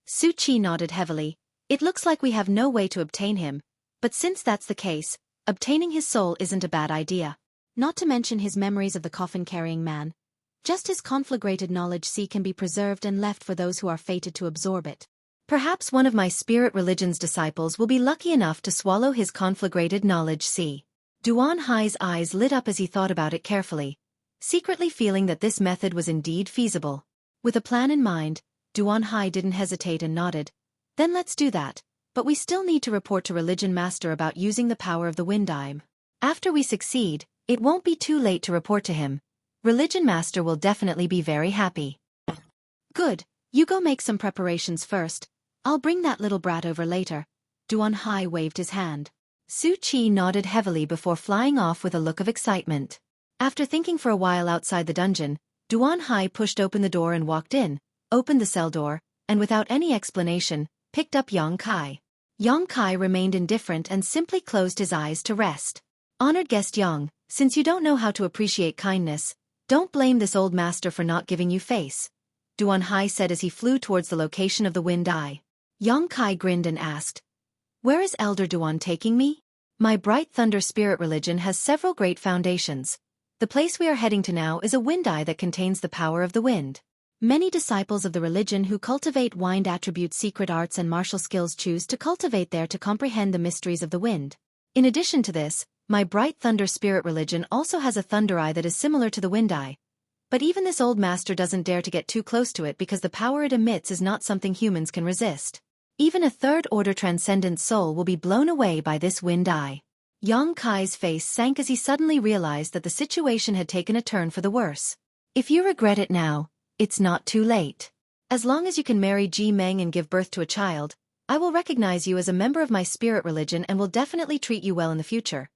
Xueqi nodded heavily. It looks like we have no way to obtain him, but since that's the case, obtaining his soul isn't a bad idea. Not to mention his memories of the coffin-carrying man. Just his conflagrated knowledge C can be preserved and left for those who are fated to absorb it. Perhaps one of my spirit religion's disciples will be lucky enough to swallow his conflagrated knowledge C. Duan Hai's eyes lit up as he thought about it carefully, secretly feeling that this method was indeed feasible. With a plan in mind, Duan Hai didn't hesitate and nodded. Then let's do that, but we still need to report to Religion Master about using the power of the Wind Eye. After we succeed, it won't be too late to report to him. Religion Master will definitely be very happy. Good, you go make some preparations first. I'll bring that little brat over later. Duan Hai waved his hand. Xueqi nodded heavily before flying off with a look of excitement. After thinking for a while outside the dungeon, Duan Hai pushed open the door and walked in, opened the cell door, and without any explanation, picked up Yang Kai. Yang Kai remained indifferent and simply closed his eyes to rest. Honored guest Yang, since you don't know how to appreciate kindness, don't blame this old master for not giving you face, Duan Hai said as he flew towards the location of the Wind Eye. Yang Kai grinned and asked, Where is Elder Duan taking me? My Bright Thunder Spirit religion has several great foundations. The place we are heading to now is a wind eye that contains the power of the wind. Many disciples of the religion who cultivate wind attribute secret arts and martial skills choose to cultivate there to comprehend the mysteries of the wind. In addition to this, my Bright Thunder Spirit religion also has a thunder eye that is similar to the wind eye. But even this old master doesn't dare to get too close to it because the power it emits is not something humans can resist. Even a third-order transcendent soul will be blown away by this wind eye. Yang Kai's face sank as he suddenly realized that the situation had taken a turn for the worse. If you regret it now, it's not too late. As long as you can marry Ji Meng and give birth to a child, I will recognize you as a member of my spirit religion and will definitely treat you well in the future.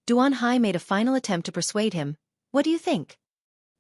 Duan Hai made a final attempt to persuade him. What do you think?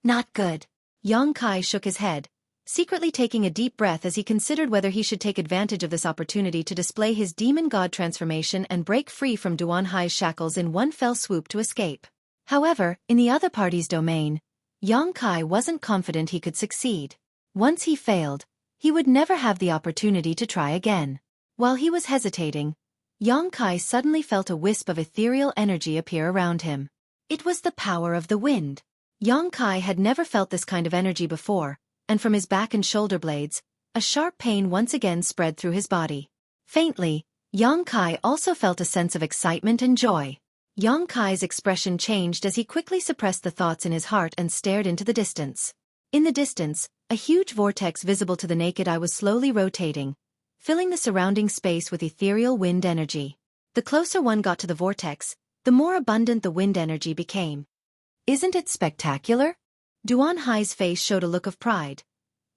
Not good. Yang Kai shook his head, secretly taking a deep breath as he considered whether he should take advantage of this opportunity to display his demon god transformation and break free from Duan Hai's shackles in one fell swoop to escape. However, in the other party's domain, Yang Kai wasn't confident he could succeed. Once he failed, he would never have the opportunity to try again. While he was hesitating, Yang Kai suddenly felt a wisp of ethereal energy appear around him. It was the power of the wind. Yang Kai had never felt this kind of energy before, and from his back and shoulder blades, a sharp pain once again spread through his body. Faintly, Yang Kai also felt a sense of excitement and joy. Yang Kai's expression changed as he quickly suppressed the thoughts in his heart and stared into the distance. In the distance, a huge vortex visible to the naked eye was slowly rotating, filling the surrounding space with ethereal wind energy. The closer one got to the vortex, the more abundant the wind energy became. Isn't it spectacular? Duan Hai's face showed a look of pride.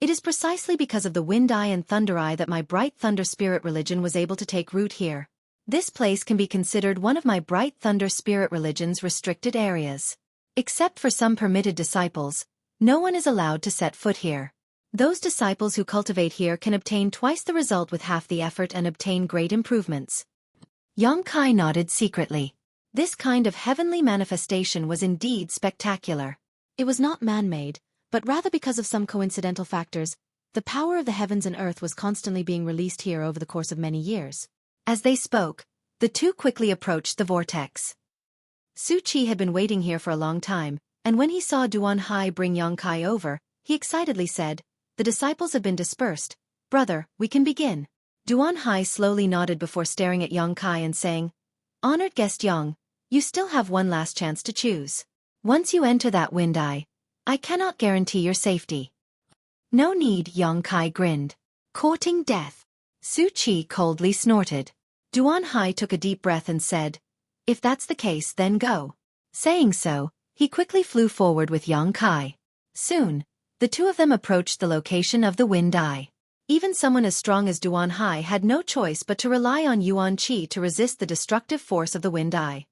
It is precisely because of the Wind Eye and Thunder Eye that my Bright Thunder Spirit religion was able to take root here. This place can be considered one of my Bright Thunder Spirit religion's restricted areas. Except for some permitted disciples, no one is allowed to set foot here. Those disciples who cultivate here can obtain twice the result with half the effort and obtain great improvements. Xueqi nodded secretly. This kind of heavenly manifestation was indeed spectacular. It was not man-made, but rather because of some coincidental factors, the power of the heavens and earth was constantly being released here over the course of many years. As they spoke, the two quickly approached the vortex. Xueqi had been waiting here for a long time, and when he saw Xuanhai bring Xueqi over, he excitedly said, "The disciples have been dispersed. Brother, we can begin." Xuanhai slowly nodded before staring at Xueqi and saying, "Honored guest Yang, you still have one last chance to choose. Once you enter that wind eye, I cannot guarantee your safety." "No need," Xueqi grinned. "Courting death." Xueqi coldly snorted. Xuanhai took a deep breath and said, "If that's the case, then go." Saying so, he quickly flew forward with Xueqi. Soon, the two of them approached the location of the wind eye. Even someone as strong as Xuanhai had no choice but to rely on Yuan Qi to resist the destructive force of the wind eye.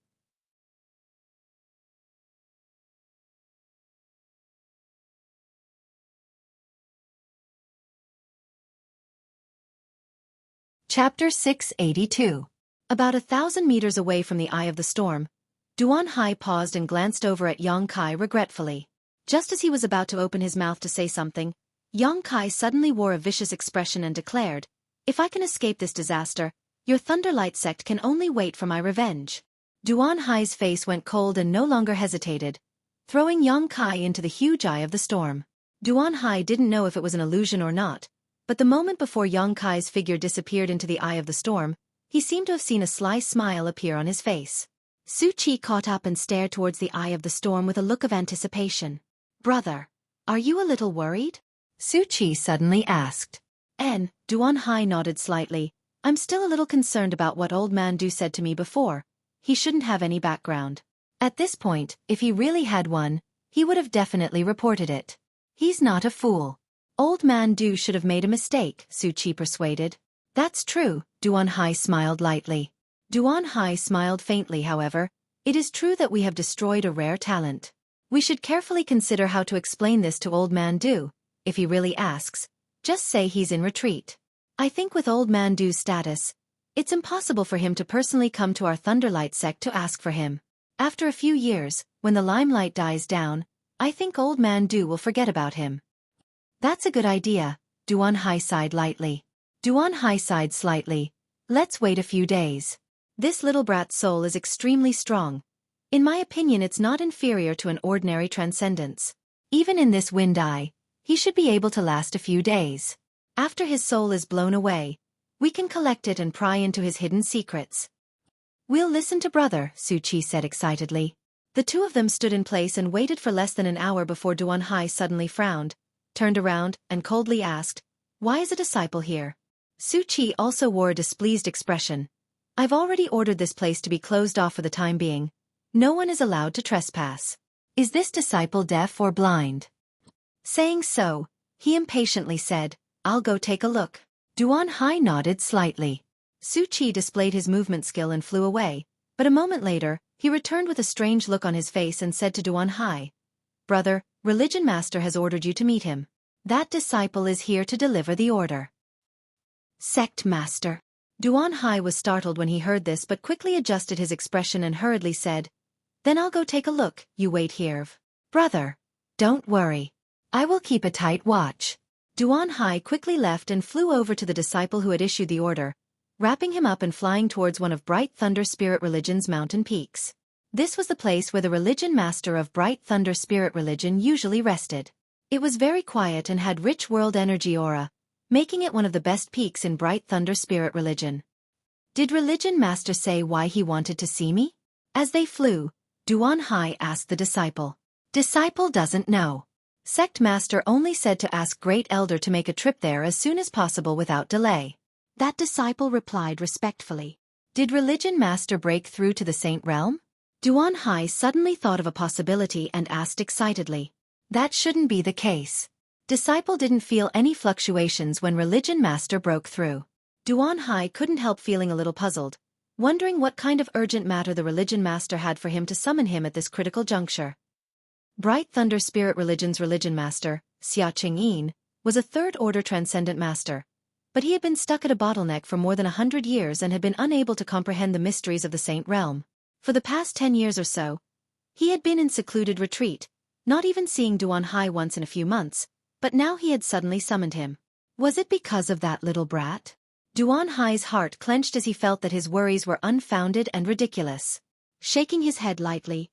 Chapter 682. About 1,000 meters away from the eye of the storm, Xuanhai paused and glanced over at Xueqi regretfully. Just as he was about to open his mouth to say something, Xueqi suddenly wore a vicious expression and declared, "If I can escape this disaster, your Thunderlight sect can only wait for my revenge." Xuanhai's face went cold and no longer hesitated, throwing Xueqi into the huge eye of the storm. Xuanhai didn't know if it was an illusion or not, but the moment before Xueqi's figure disappeared into the eye of the storm, he seemed to have seen a sly smile appear on his face. Xueqi caught up and stared towards the eye of the storm with a look of anticipation. "Brother, are you a little worried?" Xueqi suddenly asked. Xuanhai nodded slightly. "I'm still a little concerned about what Old Man Du said to me before. He shouldn't have any background." At this point, if he really had one, he would have definitely reported it. "He's not a fool. Old Man Du should have made a mistake," Xueqi persuaded. "That's true," Xuanhai smiled lightly. Xuanhai smiled faintly, however. "It is true that we have destroyed a rare talent. We should carefully consider how to explain this to Old Man Du. If he really asks, just say he's in retreat. I think with Old Man Du's status, it's impossible for him to personally come to our Thunderlight sect to ask for him. After a few years, when the limelight dies down, I think Old Man Du will forget about him." "That's a good idea," Xuanhai sighed lightly. Xuanhai sighed slightly. "Let's wait a few days. This little brat's soul is extremely strong. In my opinion, it's not inferior to an ordinary transcendence. Even in this wind eye, he should be able to last a few days. After his soul is blown away, we can collect it and pry into his hidden secrets." "We'll listen to brother," Xueqi said excitedly. The two of them stood in place and waited for less than an hour before Xuanhai suddenly frowned, turned around, and coldly asked, "Why is a disciple here?" Xueqi also wore a displeased expression. "I've already ordered this place to be closed off for the time being. No one is allowed to trespass. Is this disciple deaf or blind?" Saying so, he impatiently said, "I'll go take a look." Xuanhai nodded slightly. Xueqi displayed his movement skill and flew away, but a moment later, he returned with a strange look on his face and said to Xuanhai, "Brother, Religion Master has ordered you to meet him. That disciple is here to deliver the order." "Sect Master." Xuanhai was startled when he heard this but quickly adjusted his expression and hurriedly said, "Then I'll go take a look, you wait here. Brother, don't worry. I will keep a tight watch." Xuanhai quickly left and flew over to the disciple who had issued the order, wrapping him up and flying towards one of Bright Thunder Spirit Religion's mountain peaks. This was the place where the Religion Master of Bright Thunder Spirit Religion usually rested. It was very quiet and had rich world energy aura, making it one of the best peaks in Bright Thunder Spirit Religion. "Did Religion Master say why he wanted to see me?" As they flew, Xuanhai asked the disciple. Disciple doesn't know. Sect Master only said to ask Great Elder to make a trip there as soon as possible without delay. That disciple replied respectfully. Did Religion Master break through to the Saint Realm? Xuanhai suddenly thought of a possibility and asked excitedly. That shouldn't be the case. Disciple didn't feel any fluctuations when Religion Master broke through. Xuanhai couldn't help feeling a little puzzled. wondering what kind of urgent matter the religion master had for him to summon him at this critical juncture. Bright Thunder Spirit Religion's religion master, Xueqi, was a third-order transcendent master, but he had been stuck at a bottleneck for more than 100 years and had been unable to comprehend the mysteries of the Saint Realm. For the past 10 years or so, he had been in secluded retreat, not even seeing Duan Hai once in a few months, but now he had suddenly summoned him. Was it because of that little brat? Duan Hai's heart clenched as he felt that his worries were unfounded and ridiculous. Shaking his head lightly,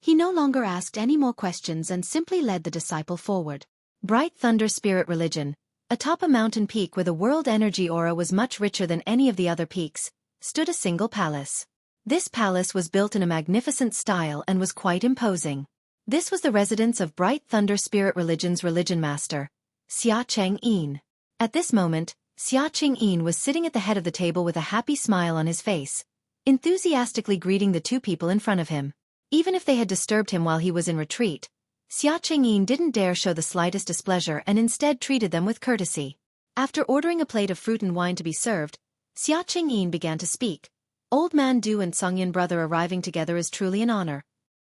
he no longer asked any more questions and simply led the disciple forward. Bright Thunder Spirit Religion, atop a mountain peak where the world energy aura was much richer than any of the other peaks, stood a single palace. This palace was built in a magnificent style and was quite imposing. This was the residence of Bright Thunder Spirit Religion's religion master, Xueqi. At this moment, Xueqi was sitting at the head of the table with a happy smile on his face, enthusiastically greeting the two people in front of him. Even if they had disturbed him while he was in retreat, Xueqi didn't dare show the slightest displeasure and instead treated them with courtesy. After ordering a plate of fruit and wine to be served, Xueqi began to speak. Old Man Du and Songyan brother arriving together is truly an honor.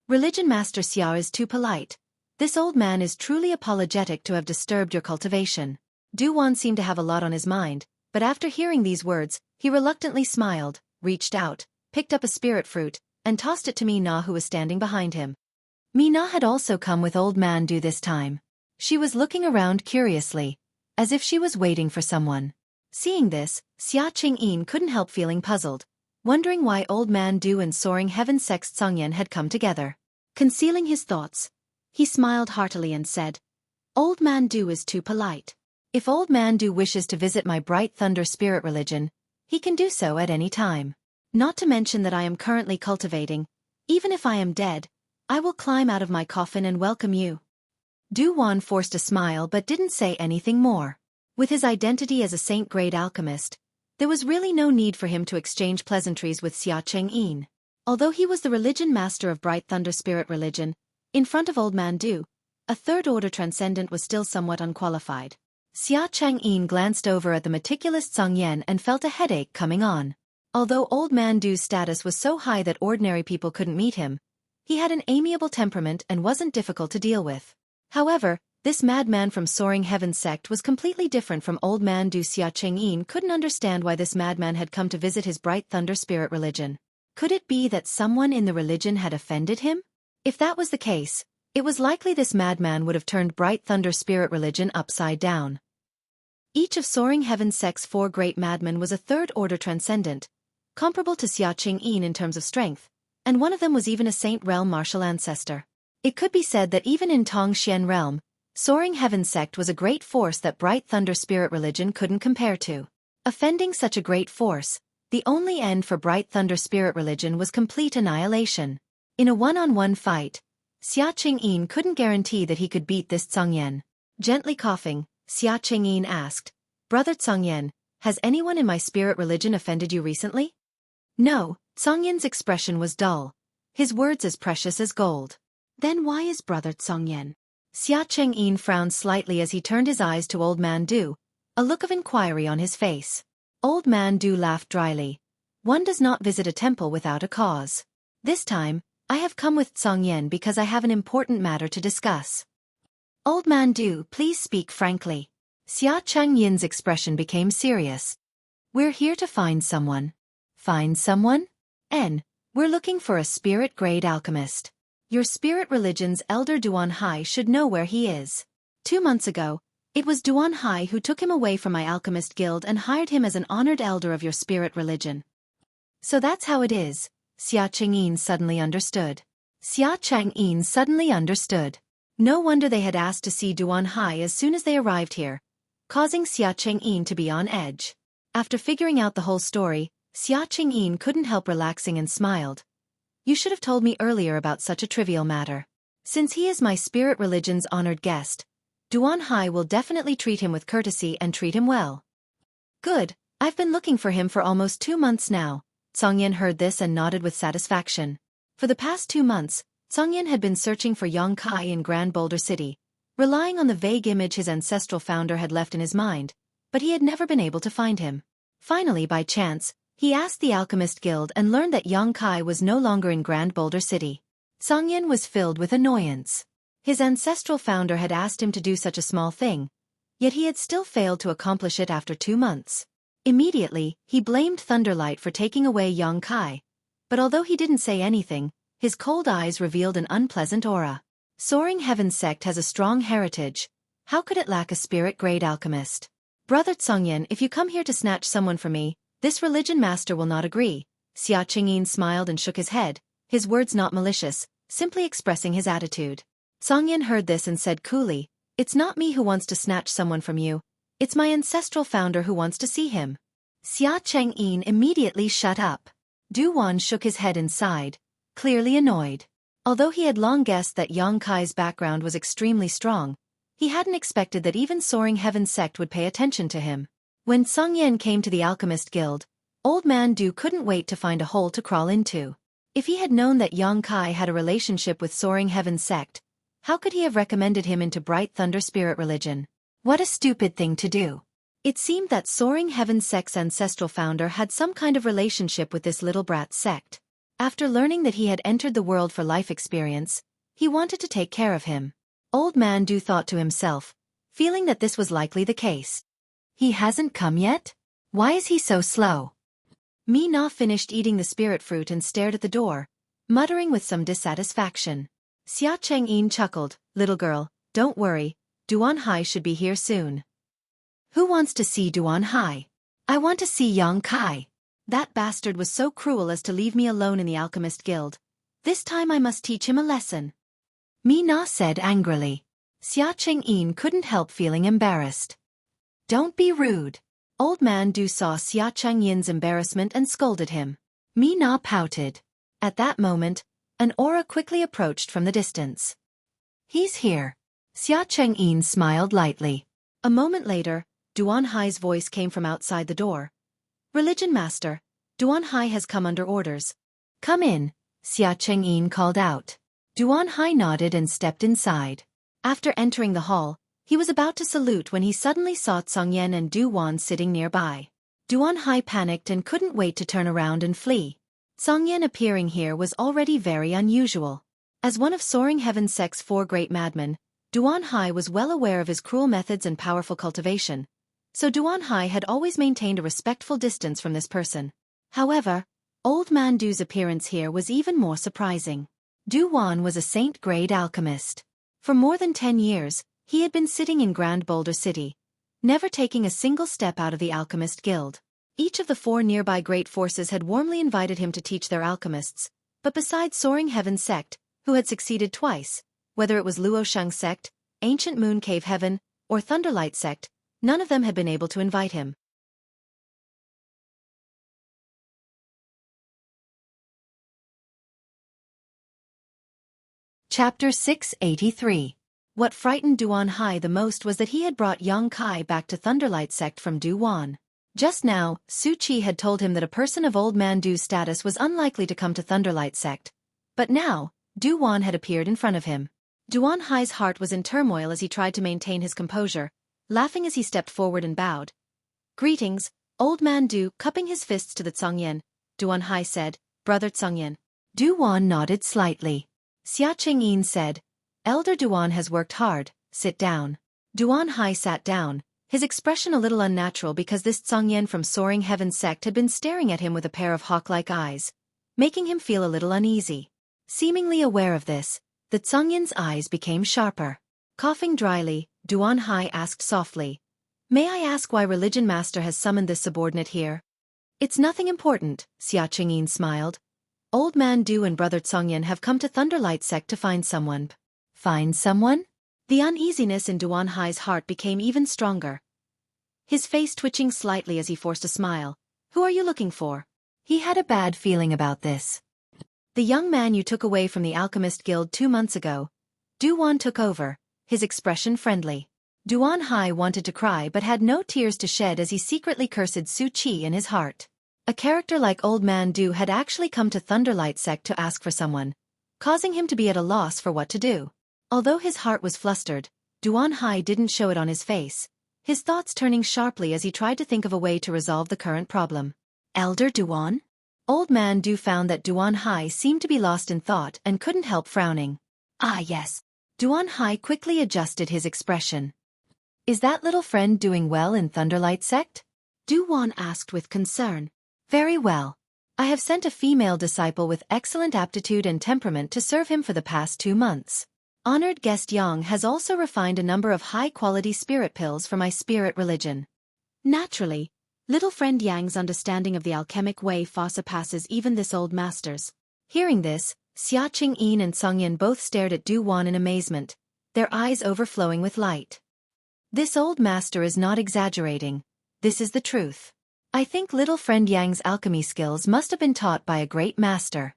Religion Master Xia is too polite. This old man is truly apologetic to have disturbed your cultivation. Du Wan seemed to have a lot on his mind, but after hearing these words, he reluctantly smiled, reached out, picked up a spirit fruit, and tossed it to Mina, who was standing behind him. Mina had also come with Old Man Du this time. She was looking around curiously, as if she was waiting for someone. Seeing this, Xueqi couldn't help feeling puzzled, wondering why Old Man Du and Soaring Heaven Sext Songyan had come together. Concealing his thoughts, he smiled heartily and said, Old Man Du is too polite. If Old Man Du wishes to visit my Bright Thunder Spirit Religion, he can do so at any time. Not to mention that I am currently cultivating. Even if I am dead, I will climb out of my coffin and welcome you. Du Wan forced a smile but didn't say anything more. With his identity as a saint-grade alchemist, there was really no need for him to exchange pleasantries with Xueqi. Although he was the religion master of Bright Thunder Spirit Religion, in front of Old Man Du, a third-order transcendent was still somewhat unqualified. Xueqi glanced over at the meticulous Songyan and felt a headache coming on. Although Old Man Du's status was so high that ordinary people couldn't meet him, he had an amiable temperament and wasn't difficult to deal with. However, this madman from Soaring Heaven sect was completely different from Old Man Du. Xueqi couldn't understand why this madman had come to visit his Bright Thunder Spirit Religion. Could it be that someone in the religion had offended him? If that was the case, it was likely this madman would have turned Bright Thunder Spirit Religion upside down. Each of Soaring Heaven sect's 4 great madmen was a third-order transcendent, comparable to Xueqi in terms of strength, and one of them was even a Saint Realm martial ancestor. It could be said that even in Tongxian Realm, Soaring Heaven sect was a great force that Bright Thunder Spirit Religion couldn't compare to. Offending such a great force, the only end for Bright Thunder Spirit Religion was complete annihilation. In a one-on-one fight, Xueqi couldn't guarantee that he could beat this Songyan. Gently coughing, Xueqi asked, Brother Songyan, has anyone in my spirit religion offended you recently? No, Songyan's expression was dull, his words as precious as gold. Then why is Brother Songyan? Xueqi frowned slightly as he turned his eyes to Old Man Du, a look of inquiry on his face. Old Man Du laughed dryly. One does not visit a temple without a cause. This time, I have come with Songyan because I have an important matter to discuss. Old Man Du, please speak frankly. Xueqi's expression became serious. We're here to find someone. Find someone? We're looking for a spirit-grade alchemist. Your spirit religion's elder Duan Hai should know where he is. 2 months ago, it was Duan Hai who took him away from my alchemist guild and hired him as an honored elder of your spirit religion. So that's how it is, Xueqi suddenly understood. Xueqi suddenly understood. No wonder they had asked to see Duan Hai as soon as they arrived here, causing Xueqi to be on edge. After figuring out the whole story, Xueqi couldn't help relaxing and smiled. You should have told me earlier about such a trivial matter. Since he is my spirit religion's honored guest, Duan Hai will definitely treat him with courtesy and treat him well. Good, I've been looking for him for almost 2 months now. Songyan heard this and nodded with satisfaction. For the past 2 months, Songyan had been searching for Xueqi in Grand Boulder City, relying on the vague image his ancestral founder had left in his mind, but he had never been able to find him. Finally, by chance, He asked the Alchemist Guild and learned that Yang Kai was no longer in Grand Boulder City. Songyin was filled with annoyance. His ancestral founder had asked him to do such a small thing, yet he had still failed to accomplish it after 2 months. Immediately, he blamed Thunderlight for taking away Yang Kai, but although he didn't say anything, his cold eyes revealed an unpleasant aura. Soaring Heaven Sect has a strong heritage. How could it lack a spirit-grade alchemist? Brother Songyin, if you come here to snatch someone from me, this religion master will not agree. Xia Qingyin smiled and shook his head, his words not malicious, simply expressing his attitude. Songyin heard this and said coolly, "It's not me who wants to snatch someone from you. It's my ancestral founder who wants to see him." Xia Chengyin immediately shut up. Du Wan shook his head and sighed, clearly annoyed. Although he had long guessed that Yang Kai's background was extremely strong, he hadn't expected that even Soaring Heaven Sect would pay attention to him. When Songyin came to the Alchemist Guild, Old Man Du couldn't wait to find a hole to crawl into. If he had known that Yang Kai had a relationship with Soaring Heaven Sect, how could he have recommended him into Bright Thunder Spirit religion? What a stupid thing to do. It seemed that Soaring Heaven Sect's ancestral founder had some kind of relationship with this little brat sect. After learning that he had entered the world for life experience, he wanted to take care of him. Old Man Du thought to himself, feeling that this was likely the case. He hasn't come yet? Why is he so slow? Mi Na finished eating the spirit fruit and stared at the door, muttering with some dissatisfaction. Xia Chengyin chuckled, "Little girl, don't worry, Duan Hai should be here soon." "Who wants to see Duan Hai?" "I want to see Yang Kai. That bastard was so cruel as to leave me alone in the Alchemist Guild. This time I must teach him a lesson," Mi Na said angrily. Xia Chengyin couldn't help feeling embarrassed. "Don't be rude." Old Man Du saw Xia Chengyin's embarrassment and scolded him. Mi Na pouted. At that moment, an aura quickly approached from the distance. "He's here." Xia Chengyin smiled lightly. A moment later, Duan Hai's voice came from outside the door. "Religion Master, Duan Hai has come under orders." "Come in," Xia Chengyin called out. Duan Hai nodded and stepped inside. After entering the hall, he was about to salute when he suddenly saw Songyan and Du Wan sitting nearby. Duan Hai panicked and couldn't wait to turn around and flee. Songyan appearing here was already very unusual. As one of Soaring Heaven Sect's 4 great madmen, Duan Hai was well aware of his cruel methods and powerful cultivation, so Duan Hai had always maintained a respectful distance from this person. However, Old Man Du's appearance here was even more surprising. Du Wan was a saint-grade alchemist. For more than 10 years, he had been sitting in Grand Boulder City, never taking a single step out of the Alchemist Guild. Each of the 4 nearby great forces had warmly invited him to teach their alchemists, but besides Soaring Heaven Sect, who had succeeded twice, whether it was Luosheng Sect, Ancient Moon Cave Heaven, or Thunderlight Sect, none of them had been able to invite him. Chapter 683. What frightened Duan Hai the most was that he had brought Yang Kai back to Thunderlight Sect from Du Wan. Just now, Xueqi had told him that a person of Old Man Du's status was unlikely to come to Thunderlight Sect. But now, Du Wan had appeared in front of him. Duan Hai's heart was in turmoil as he tried to maintain his composure, laughing as he stepped forward and bowed. "Greetings, Old Man Du." Cupping his fists to the Tsongyan, Duan Hai said, "Brother Tsongyan." Du Wan nodded slightly. Xia Chengyin said, "Elder Duan has worked hard, sit down." Duan Hai sat down, his expression a little unnatural because this Tsongyan from Soaring Heaven Sect had been staring at him with a pair of hawk-like eyes, making him feel a little uneasy. Seemingly aware of this, the Tsongyan's eyes became sharper. Coughing dryly, Duan Hai asked softly, "May I ask why Religion Master has summoned this subordinate here?" "It's nothing important," Xia Chengyin smiled. "Old Man Du and Brother Tsongyan have come to Thunderlight Sect to find someone." "Find someone?" The uneasiness in Duan Hai's heart became even stronger, his face twitching slightly as he forced a smile. "Who are you looking for?" He had a bad feeling about this. "The young man you took away from the Alchemist Guild 2 months ago." Du Wan took over, his expression friendly. Duan Hai wanted to cry but had no tears to shed as he secretly cursed Xueqi in his heart. A character like Old Man Du had actually come to Thunderlight Sect to ask for someone, causing him to be at a loss for what to do. Although his heart was flustered, Duan Hai didn't show it on his face, his thoughts turning sharply as he tried to think of a way to resolve the current problem. Elder Duan? Old man Du found that Duan Hai seemed to be lost in thought and couldn't help frowning. Ah yes. Duan Hai quickly adjusted his expression. Is that little friend doing well in Thunderlight sect? Duan asked with concern. Very well. I have sent a female disciple with excellent aptitude and temperament to serve him for the past 2 months. Honored guest Yang has also refined a number of high-quality spirit pills for my spirit religion. Naturally, little friend Yang's understanding of the alchemic way far surpasses even this old master's. Hearing this, Xia Qingyin and Songyan both stared at Du Wan in amazement, their eyes overflowing with light. This old master is not exaggerating. This is the truth. I think little friend Yang's alchemy skills must have been taught by a great master.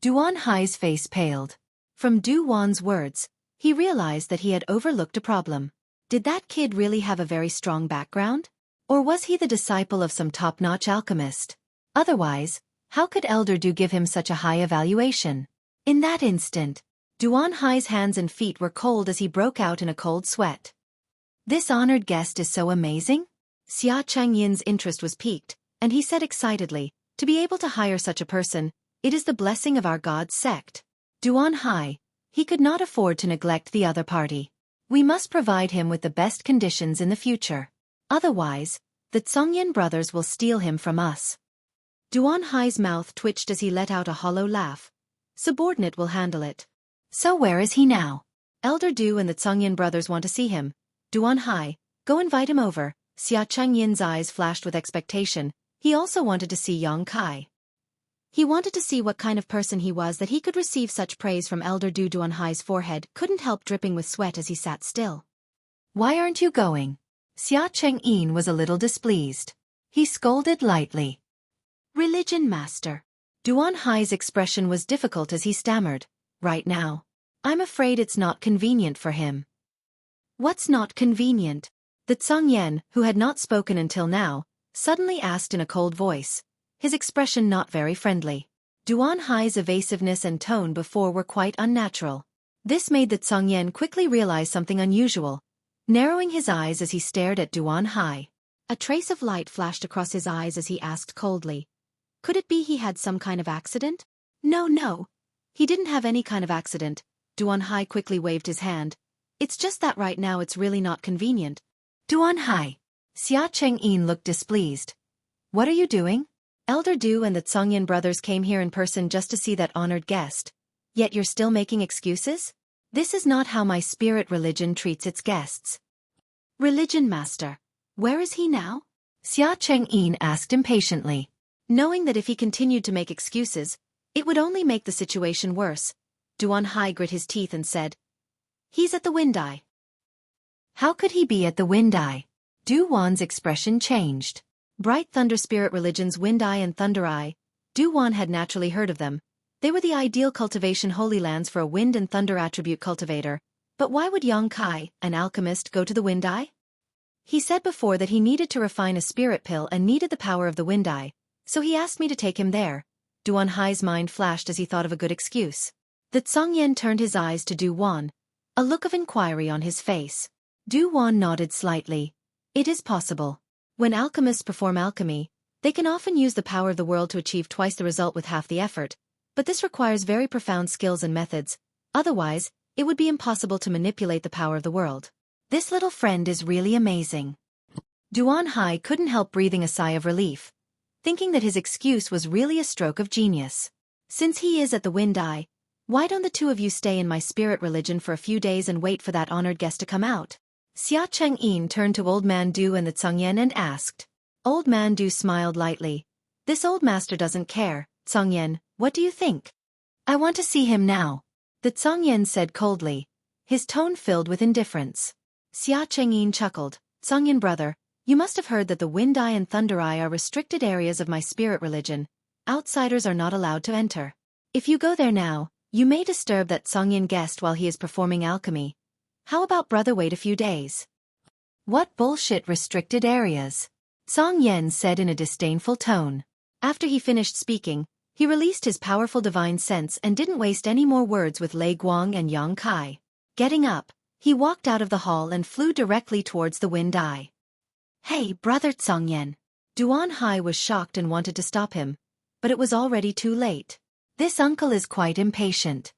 Duan Hai's face paled. From Du Wan's words, he realized that he had overlooked a problem. Did that kid really have a very strong background? Or was he the disciple of some top-notch alchemist? Otherwise, how could Elder Du give him such a high evaluation? In that instant, Duan Hai's hands and feet were cold as he broke out in a cold sweat. This honored guest is so amazing? Xia Changyin's interest was piqued, and he said excitedly, to be able to hire such a person, it is the blessing of our God's sect. Duan Hai, he could not afford to neglect the other party. We must provide him with the best conditions in the future. Otherwise, the Tsongyan brothers will steal him from us. Duan Hai's mouth twitched as he let out a hollow laugh. Subordinate will handle it. So where is he now? Elder Du and the Tsongyan brothers want to see him. Duan Hai, go invite him over. Xia Changyin's eyes flashed with expectation. He also wanted to see Yang Kai. He wanted to see what kind of person he was that he could receive such praise from Elder Du. Duan Hai's forehead couldn't help dripping with sweat as he sat still. Why aren't you going? Xia Chengyin was a little displeased. He scolded lightly. Religion master. Duan Hai's expression was difficult as he stammered. Right now. I'm afraid it's not convenient for him. What's not convenient? The Tsongyan, who had not spoken until now, suddenly asked in a cold voice, his expression not very friendly. Duan Hai's evasiveness and tone before were quite unnatural. This made the Tsongyan quickly realize something unusual, narrowing his eyes as he stared at Duan Hai. A trace of light flashed across his eyes as he asked coldly. Could it be he had some kind of accident? No. He didn't have any kind of accident. Duan Hai quickly waved his hand. It's just that right now it's really not convenient. Duan Hai. Xia Chengyin looked displeased. What are you doing? Elder Du and the Tsongyan brothers came here in person just to see that honored guest. Yet you're still making excuses? This is not how my spirit religion treats its guests. Religion master. Where is he now? Xia Chengyin asked impatiently. Knowing that if he continued to make excuses, it would only make the situation worse, Duan Hai grit his teeth and said, He's at the Wind Eye. How could he be at the Wind Eye? Du Wan's expression changed. Bright Thunder Spirit Religion's Wind Eye and Thunder Eye, Du Wan had naturally heard of them. They were the ideal cultivation holy lands for a wind and thunder attribute cultivator. But why would Yang Kai, an alchemist, go to the Wind Eye? He said before that he needed to refine a spirit pill and needed the power of the Wind Eye, so he asked me to take him there. Duan Hai's mind flashed as he thought of a good excuse. The Tsongyan turned his eyes to Du Wan, a look of inquiry on his face. Du Wan nodded slightly. It is possible. When alchemists perform alchemy, they can often use the power of the world to achieve twice the result with half the effort, but this requires very profound skills and methods. Otherwise, it would be impossible to manipulate the power of the world. This little friend is really amazing. Duan Hai couldn't help breathing a sigh of relief, thinking that his excuse was really a stroke of genius. Since he is at the Wind Eye, why don't the two of you stay in my spirit religion for a few days and wait for that honored guest to come out? Xia Chengyin turned to Old Man Du and the Tsongyan and asked. Old Man Du smiled lightly. This old master doesn't care. Tsongyan, what do you think? I want to see him now. The Tsongyan said coldly, his tone filled with indifference. Xia Chengyin chuckled. Tsongyan brother, you must have heard that the Wind Eye and Thunder Eye are restricted areas of my spirit religion. Outsiders are not allowed to enter. If you go there now, you may disturb that Tsongyan guest while he is performing alchemy. How about brother wait a few days? What bullshit restricted areas? Tsongyan said in a disdainful tone. After he finished speaking, he released his powerful divine sense and didn't waste any more words with Lei Guang and Yang Kai. Getting up, he walked out of the hall and flew directly towards the Wind Eye. Hey, brother Tsongyan. Duan Hai was shocked and wanted to stop him, but it was already too late. This uncle is quite impatient.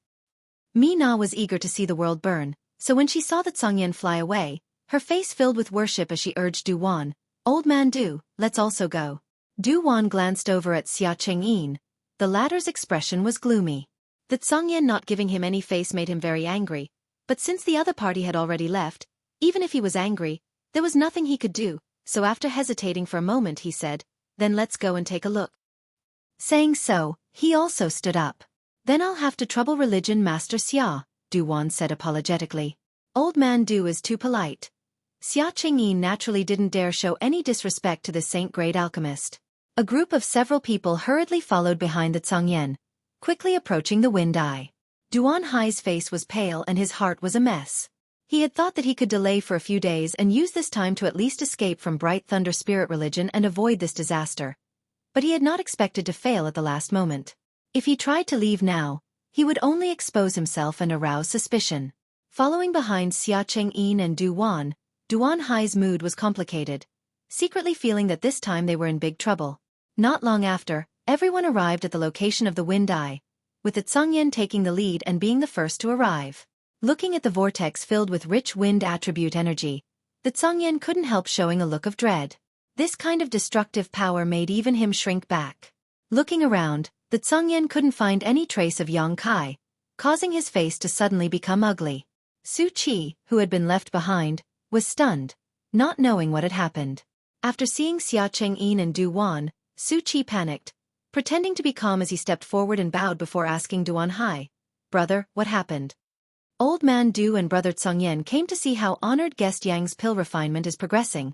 Mi Na was eager to see the world burn, so when she saw that Song Yin fly away, her face filled with worship as she urged Du Wan, "Old man Du, let's also go." Du Wan glanced over at Xia Chengyin. The latter's expression was gloomy. That Song Yin not giving him any face made him very angry, but since the other party had already left, even if he was angry, there was nothing he could do, so after hesitating for a moment he said, "Then let's go and take a look." Saying so, he also stood up. "Then I'll have to trouble religion Master Xia," Du Wan said apologetically. "Old man Du is too polite." Xia Chengyin naturally didn't dare show any disrespect to this saint-grade alchemist. A group of several people hurriedly followed behind the Tsangyan, quickly approaching the Wind Eye. Duan Hai's face was pale and his heart was a mess. He had thought that he could delay for a few days and use this time to at least escape from Bright Thunder Spirit Religion and avoid this disaster. But he had not expected to fail at the last moment. If he tried to leave now, he would only expose himself and arouse suspicion. Following behind Xia Chengyin and Duan Hai's mood was complicated, secretly feeling that this time they were in big trouble. Not long after, everyone arrived at the location of the Wind Eye, with the Tsangyan taking the lead and being the first to arrive. Looking at the vortex filled with rich wind attribute energy, the Tsangyan couldn't help showing a look of dread. This kind of destructive power made even him shrink back. Looking around, the Tsangyan couldn't find any trace of Yang Kai, causing his face to suddenly become ugly. Xueqi, who had been left behind, was stunned, not knowing what had happened. After seeing Xia Chengyin and Duan, Xueqi panicked, pretending to be calm as he stepped forward and bowed before asking Duan Hai, "Brother, what happened?" Old man Du and brother Tsangyan came to see how honored guest Yang's pill refinement is progressing.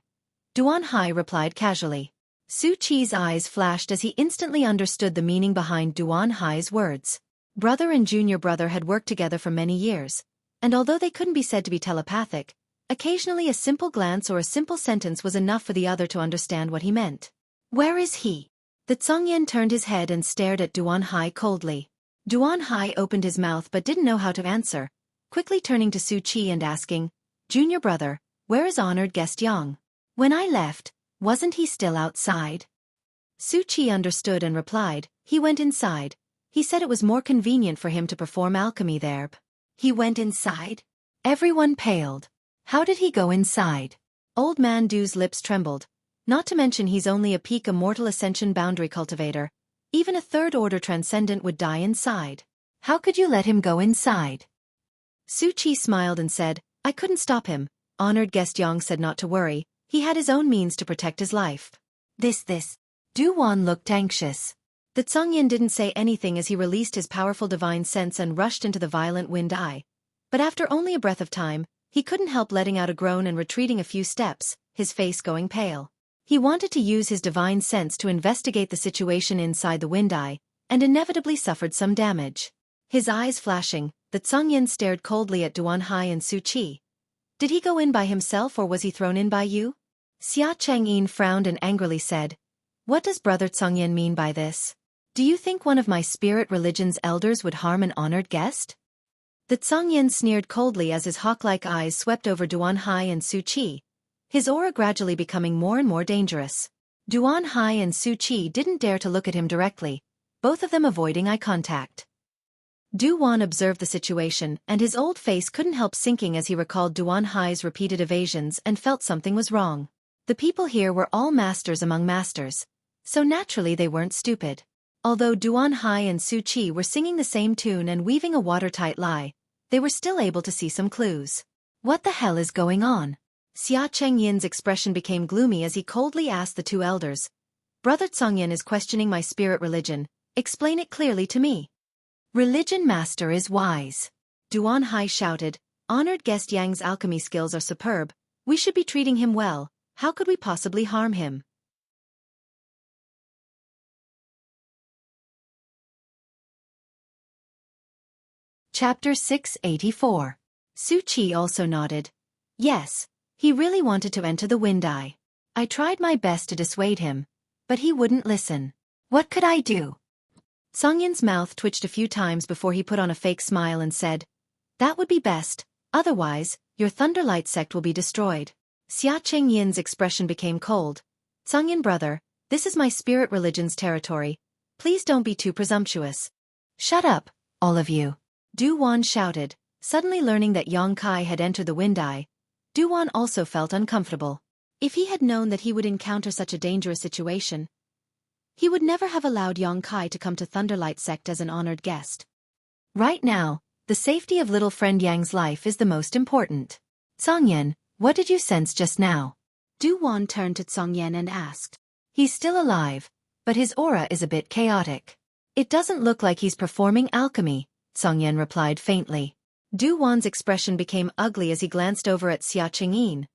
Duan Hai replied casually. Xueqi's eyes flashed as he instantly understood the meaning behind Duan Hai's words. Brother and junior brother had worked together for many years, and although they couldn't be said to be telepathic, occasionally a simple glance or a simple sentence was enough for the other to understand what he meant. "Where is he?" The Tsangyan turned his head and stared at Duan Hai coldly. Duan Hai opened his mouth but didn't know how to answer, quickly turning to Xueqi and asking, "Junior brother, where is honored guest Yang? When I left, wasn't he still outside?" Xueqi understood and replied, "He went inside. He said it was more convenient for him to perform alchemy there." "He went inside?" Everyone paled. "How did he go inside?" Old man Du's lips trembled. Not to mention he's only a peak immortal ascension boundary cultivator. Even a third-order transcendent would die inside. How could you let him go inside? Xueqi smiled and said, "I couldn't stop him." Honored guest Yang said not to worry, he had his own means to protect his life. This. Duan looked anxious. The Tsangyan didn't say anything as he released his powerful divine sense and rushed into the violent Wind Eye. But after only a breath of time, he couldn't help letting out a groan and retreating a few steps, his face going pale. He wanted to use his divine sense to investigate the situation inside the Wind Eye, and inevitably suffered some damage. His eyes flashing, the Tsangyan stared coldly at Duan Hai and Xueqi. "Did he go in by himself or was he thrown in by you?" Xia Chengyin frowned and angrily said, "What does brother Tsangyan mean by this? Do you think one of my spirit religion's elders would harm an honored guest?" The Tsangyan sneered coldly as his hawk-like eyes swept over Duan Hai and Xueqi, his aura gradually becoming more and more dangerous. Duan Hai and Xueqi didn't dare to look at him directly, both of them avoiding eye contact. Duan observed the situation and his old face couldn't help sinking as he recalled Duan Hai's repeated evasions and felt something was wrong. The people here were all masters among masters, so naturally they weren't stupid. Although Duan Hai and Xueqi were singing the same tune and weaving a watertight lie, they were still able to see some clues. What the hell is going on? Xia Chengyin's expression became gloomy as he coldly asked the two elders, "Brother Tsangyan is questioning my spirit religion. Explain it clearly to me." "Religion master is wise." Duan Hai shouted, "Honored guest Yang's alchemy skills are superb. We should be treating him well. How could we possibly harm him?" Chapter 684. Xueqi also nodded. Yes, he really wanted to enter the Wind Eye. I tried my best to dissuade him, but he wouldn't listen. What could I do? Tsangyan's mouth twitched a few times before he put on a fake smile and said, "That would be best, otherwise, your Thunderlight sect will be destroyed." Xia Chengyin's expression became cold. "Tsangyan brother, This is my spirit religion's territory. Please don't be too presumptuous. Shut up, all of you. Du-Wan shouted, suddenly learning that Yong-kai had entered the wind-eye. Du-Wan also felt uncomfortable. If he had known that he would encounter such a dangerous situation, he would never have allowed Yong-kai to come to Thunderlight Sect as an honored guest. Right now, the safety of little friend Yang's life is the most important. Songyan, what did you sense just now? Du-Wan turned to Songyan and asked. He's still alive, but his aura is a bit chaotic. It doesn't look like he's performing alchemy, Songyan replied faintly. Du-Wan's expression became ugly as he glanced over at Xia Chengyin.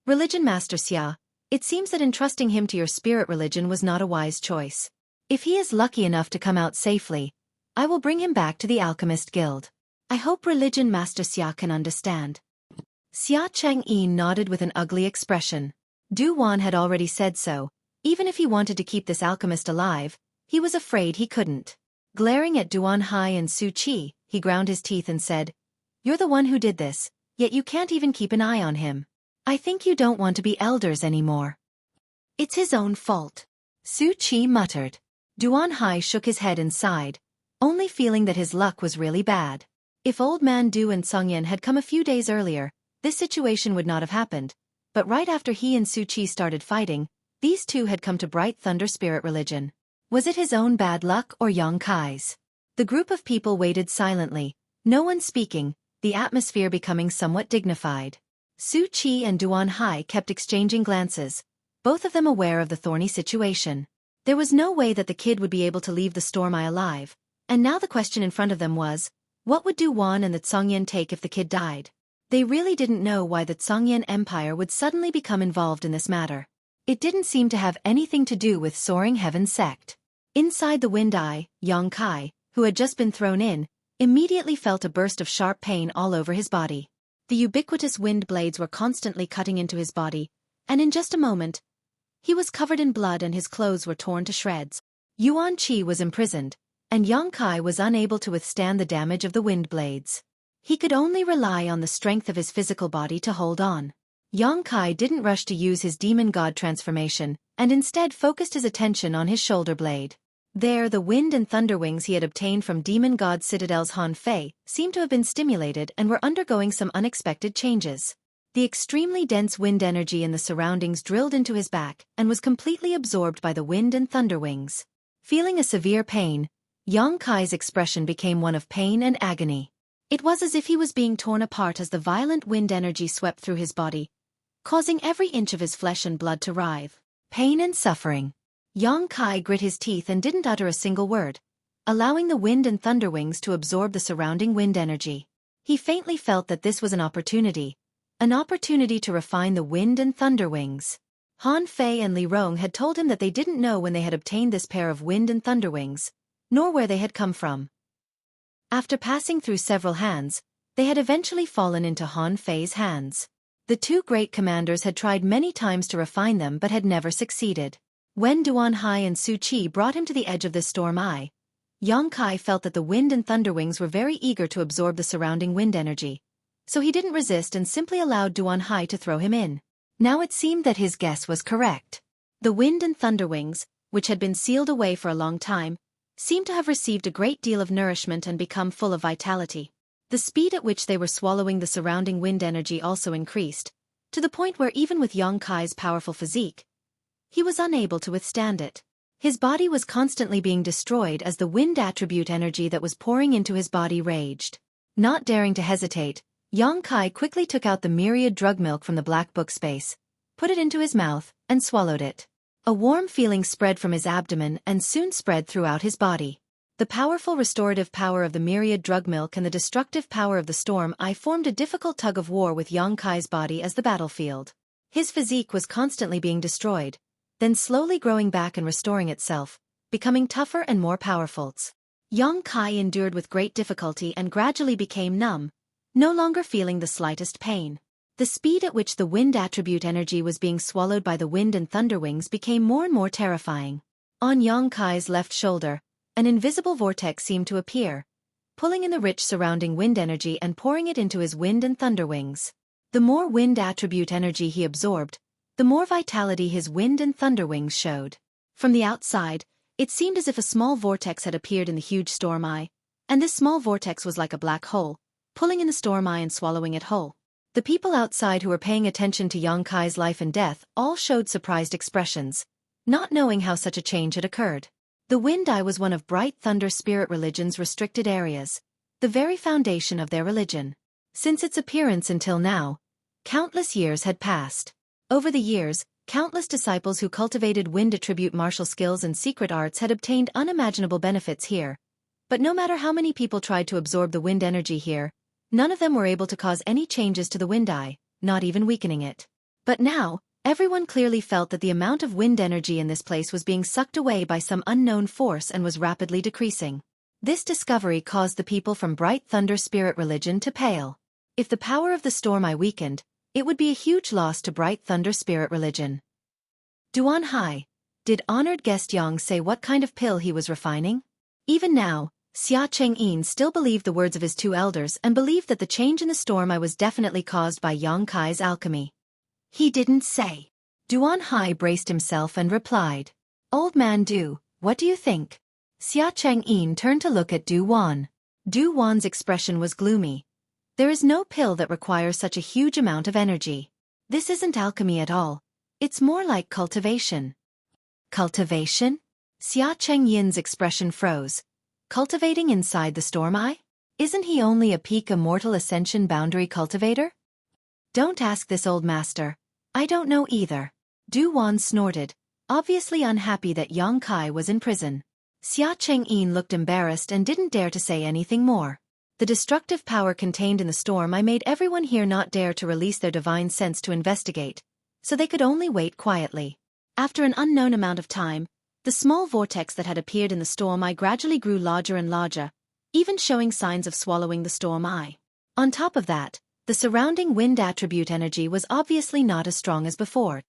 Religion Master Xia, it seems that entrusting him to your spirit religion was not a wise choice. If he is lucky enough to come out safely, I will bring him back to the Alchemist Guild. I hope Religion Master Xia can understand. Xia Chengyin nodded with an ugly expression. Du-Wan had already said so. Even if he wanted to keep this alchemist alive, he was afraid he couldn't. Glaring at Du-Wan Hai and Xueqi, he ground his teeth and said, "You're the one who did this, yet you can't even keep an eye on him. I think you don't want to be elders anymore." It's his own fault, Xueqi muttered. Du-Wan Hai shook his head and sighed, only feeling that his luck was really bad. If Old Man Du and Songyan had come a few days earlier, this situation would not have happened, but right after he and Xueqi started fighting, these two had come to Bright Thunder Spirit Religion. Was it his own bad luck or Yong-kai's? The group of people waited silently, no one speaking, the atmosphere becoming somewhat dignified. Xueqi and Du-Wan Hai kept exchanging glances, both of them aware of the thorny situation. There was no way that the kid would be able to leave the Storm Eye alive, and now the question in front of them was, what would Du-Wan and the Tsongyan take if the kid died? They really didn't know why the Tsongyan Empire would suddenly become involved in this matter. It didn't seem to have anything to do with Soaring Heaven Sect. Inside the wind-eye, Yong-kai, who had just been thrown in, immediately felt a burst of sharp pain all over his body. The ubiquitous wind blades were constantly cutting into his body, and in just a moment, he was covered in blood and his clothes were torn to shreds. Yuan Qi was imprisoned, and Yong-kai was unable to withstand the damage of the wind blades. He could only rely on the strength of his physical body to hold on. Yong-kai didn't rush to use his demon god transformation, and instead focused his attention on his shoulder blade. There, the wind and thunder wings he had obtained from Demon God Citadel's Han Fei seemed to have been stimulated and were undergoing some unexpected changes. The extremely dense wind energy in the surroundings drilled into his back and was completely absorbed by the wind and thunder wings. Feeling a severe pain, Yong-kai's expression became one of pain and agony. It was as if he was being torn apart as the violent wind energy swept through his body, causing every inch of his flesh and blood to writhe. Pain and suffering. Yong-kai grit his teeth and didn't utter a single word, allowing the wind and thunder wings to absorb the surrounding wind energy. He faintly felt that this was an opportunity to refine the wind and thunder wings. Han Fei and Li Rong had told him that they didn't know when they had obtained this pair of wind and thunder wings, nor where they had come from. After passing through several hands, they had eventually fallen into Han Fei's hands. The two great commanders had tried many times to refine them but had never succeeded. When Du-Wan Hai and Xueqi brought him to the edge of this storm eye, Yong-kai felt that the wind and thunder wings were very eager to absorb the surrounding wind energy, so he didn't resist and simply allowed Du-Wan Hai to throw him in. Now it seemed that his guess was correct. The wind and thunder wings, which had been sealed away for a long time, seemed to have received a great deal of nourishment and become full of vitality. The speed at which they were swallowing the surrounding wind energy also increased, to the point where even with Yong-kai's powerful physique, he was unable to withstand it. His body was constantly being destroyed as the wind attribute energy that was pouring into his body raged. Not daring to hesitate, Yong-kai quickly took out the myriad drug milk from the black book space, put it into his mouth, and swallowed it. A warm feeling spread from his abdomen and soon spread throughout his body. The powerful restorative power of the myriad drug milk and the destructive power of the storm eye formed a difficult tug-of-war with Yong-kai's body as the battlefield. His physique was constantly being destroyed, then slowly growing back and restoring itself, becoming tougher and more powerful. Yong-kai endured with great difficulty and gradually became numb, no longer feeling the slightest pain. The speed at which the wind attribute energy was being swallowed by the wind and thunder wings became more and more terrifying. On Yong-kai's left shoulder, an invisible vortex seemed to appear, pulling in the rich surrounding wind energy and pouring it into his wind and thunder wings. The more wind attribute energy he absorbed, the more vitality his wind and thunder wings showed. From the outside, it seemed as if a small vortex had appeared in the huge storm eye, and this small vortex was like a black hole, pulling in the storm eye and swallowing it whole. The people outside who were paying attention to Yang Kai's life and death all showed surprised expressions, not knowing how such a change had occurred. The Wind Eye was one of Bright Thunder Spirit religion's restricted areas, the very foundation of their religion. Since its appearance until now, countless years had passed. Over the years, countless disciples who cultivated wind attribute martial skills and secret arts had obtained unimaginable benefits here. But no matter how many people tried to absorb the wind energy here, none of them were able to cause any changes to the Wind Eye, not even weakening it. But now, everyone clearly felt that the amount of wind energy in this place was being sucked away by some unknown force and was rapidly decreasing. This discovery caused the people from Bright Thunder Spirit religion to pale. If the power of the storm eye weakened, it would be a huge loss to Bright Thunder Spirit religion. Duan Hai, did honored guest Yang say what kind of pill he was refining? Even now, Xia Chengyin still believed the words of his two elders and believed that the change in the storm eye was definitely caused by Yang Kai's alchemy. He didn't say. Duan Hai braced himself and replied, "Old man Du, what do you think?" Xia Chengyin turned to look at Du Wan. Du Wan's expression was gloomy. There is no pill that requires such a huge amount of energy. This isn't alchemy at all. It's more like cultivation. Cultivation? Xia Chengyin's expression froze. Cultivating inside the storm eye? Isn't he only a peak immortal ascension boundary cultivator? Don't ask this old master. I don't know either. Du Wan snorted, obviously unhappy that Yang Kai was in prison. Xia Chengyin looked embarrassed and didn't dare to say anything more. The destructive power contained in the storm eye made everyone here not dare to release their divine sense to investigate, so they could only wait quietly. After an unknown amount of time, the small vortex that had appeared in the storm eye gradually grew larger and larger, even showing signs of swallowing the storm eye. On top of that, the surrounding wind attribute energy was obviously not as strong as before.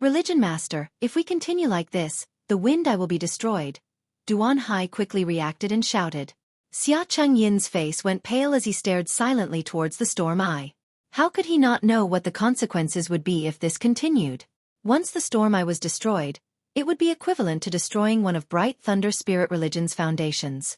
Religion Master, if we continue like this, the wind eye will be destroyed. Duan Hai quickly reacted and shouted. Xia Chengyin's face went pale as he stared silently towards the storm eye. How could he not know what the consequences would be if this continued? Once the storm eye was destroyed, it would be equivalent to destroying one of Bright Thunder Spirit religion's foundations.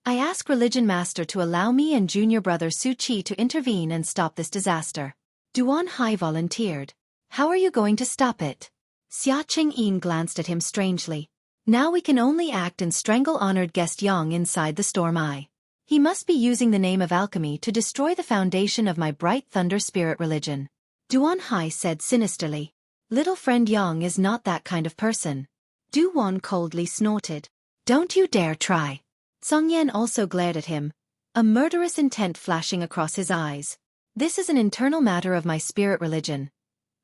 I ask Religion Master to allow me and junior brother Xueqi to intervene and stop this disaster. Duan Hai volunteered. How are you going to stop it? Xia Chengyin glanced at him strangely. Now we can only act and strangle honored guest Yang inside the storm eye. He must be using the name of alchemy to destroy the foundation of my Bright Thunder Spirit religion. Duan Hai said sinisterly. Little friend Yang is not that kind of person. Du Wan coldly snorted. Don't you dare try. Song Yan also glared at him, a murderous intent flashing across his eyes. This is an internal matter of my spirit religion.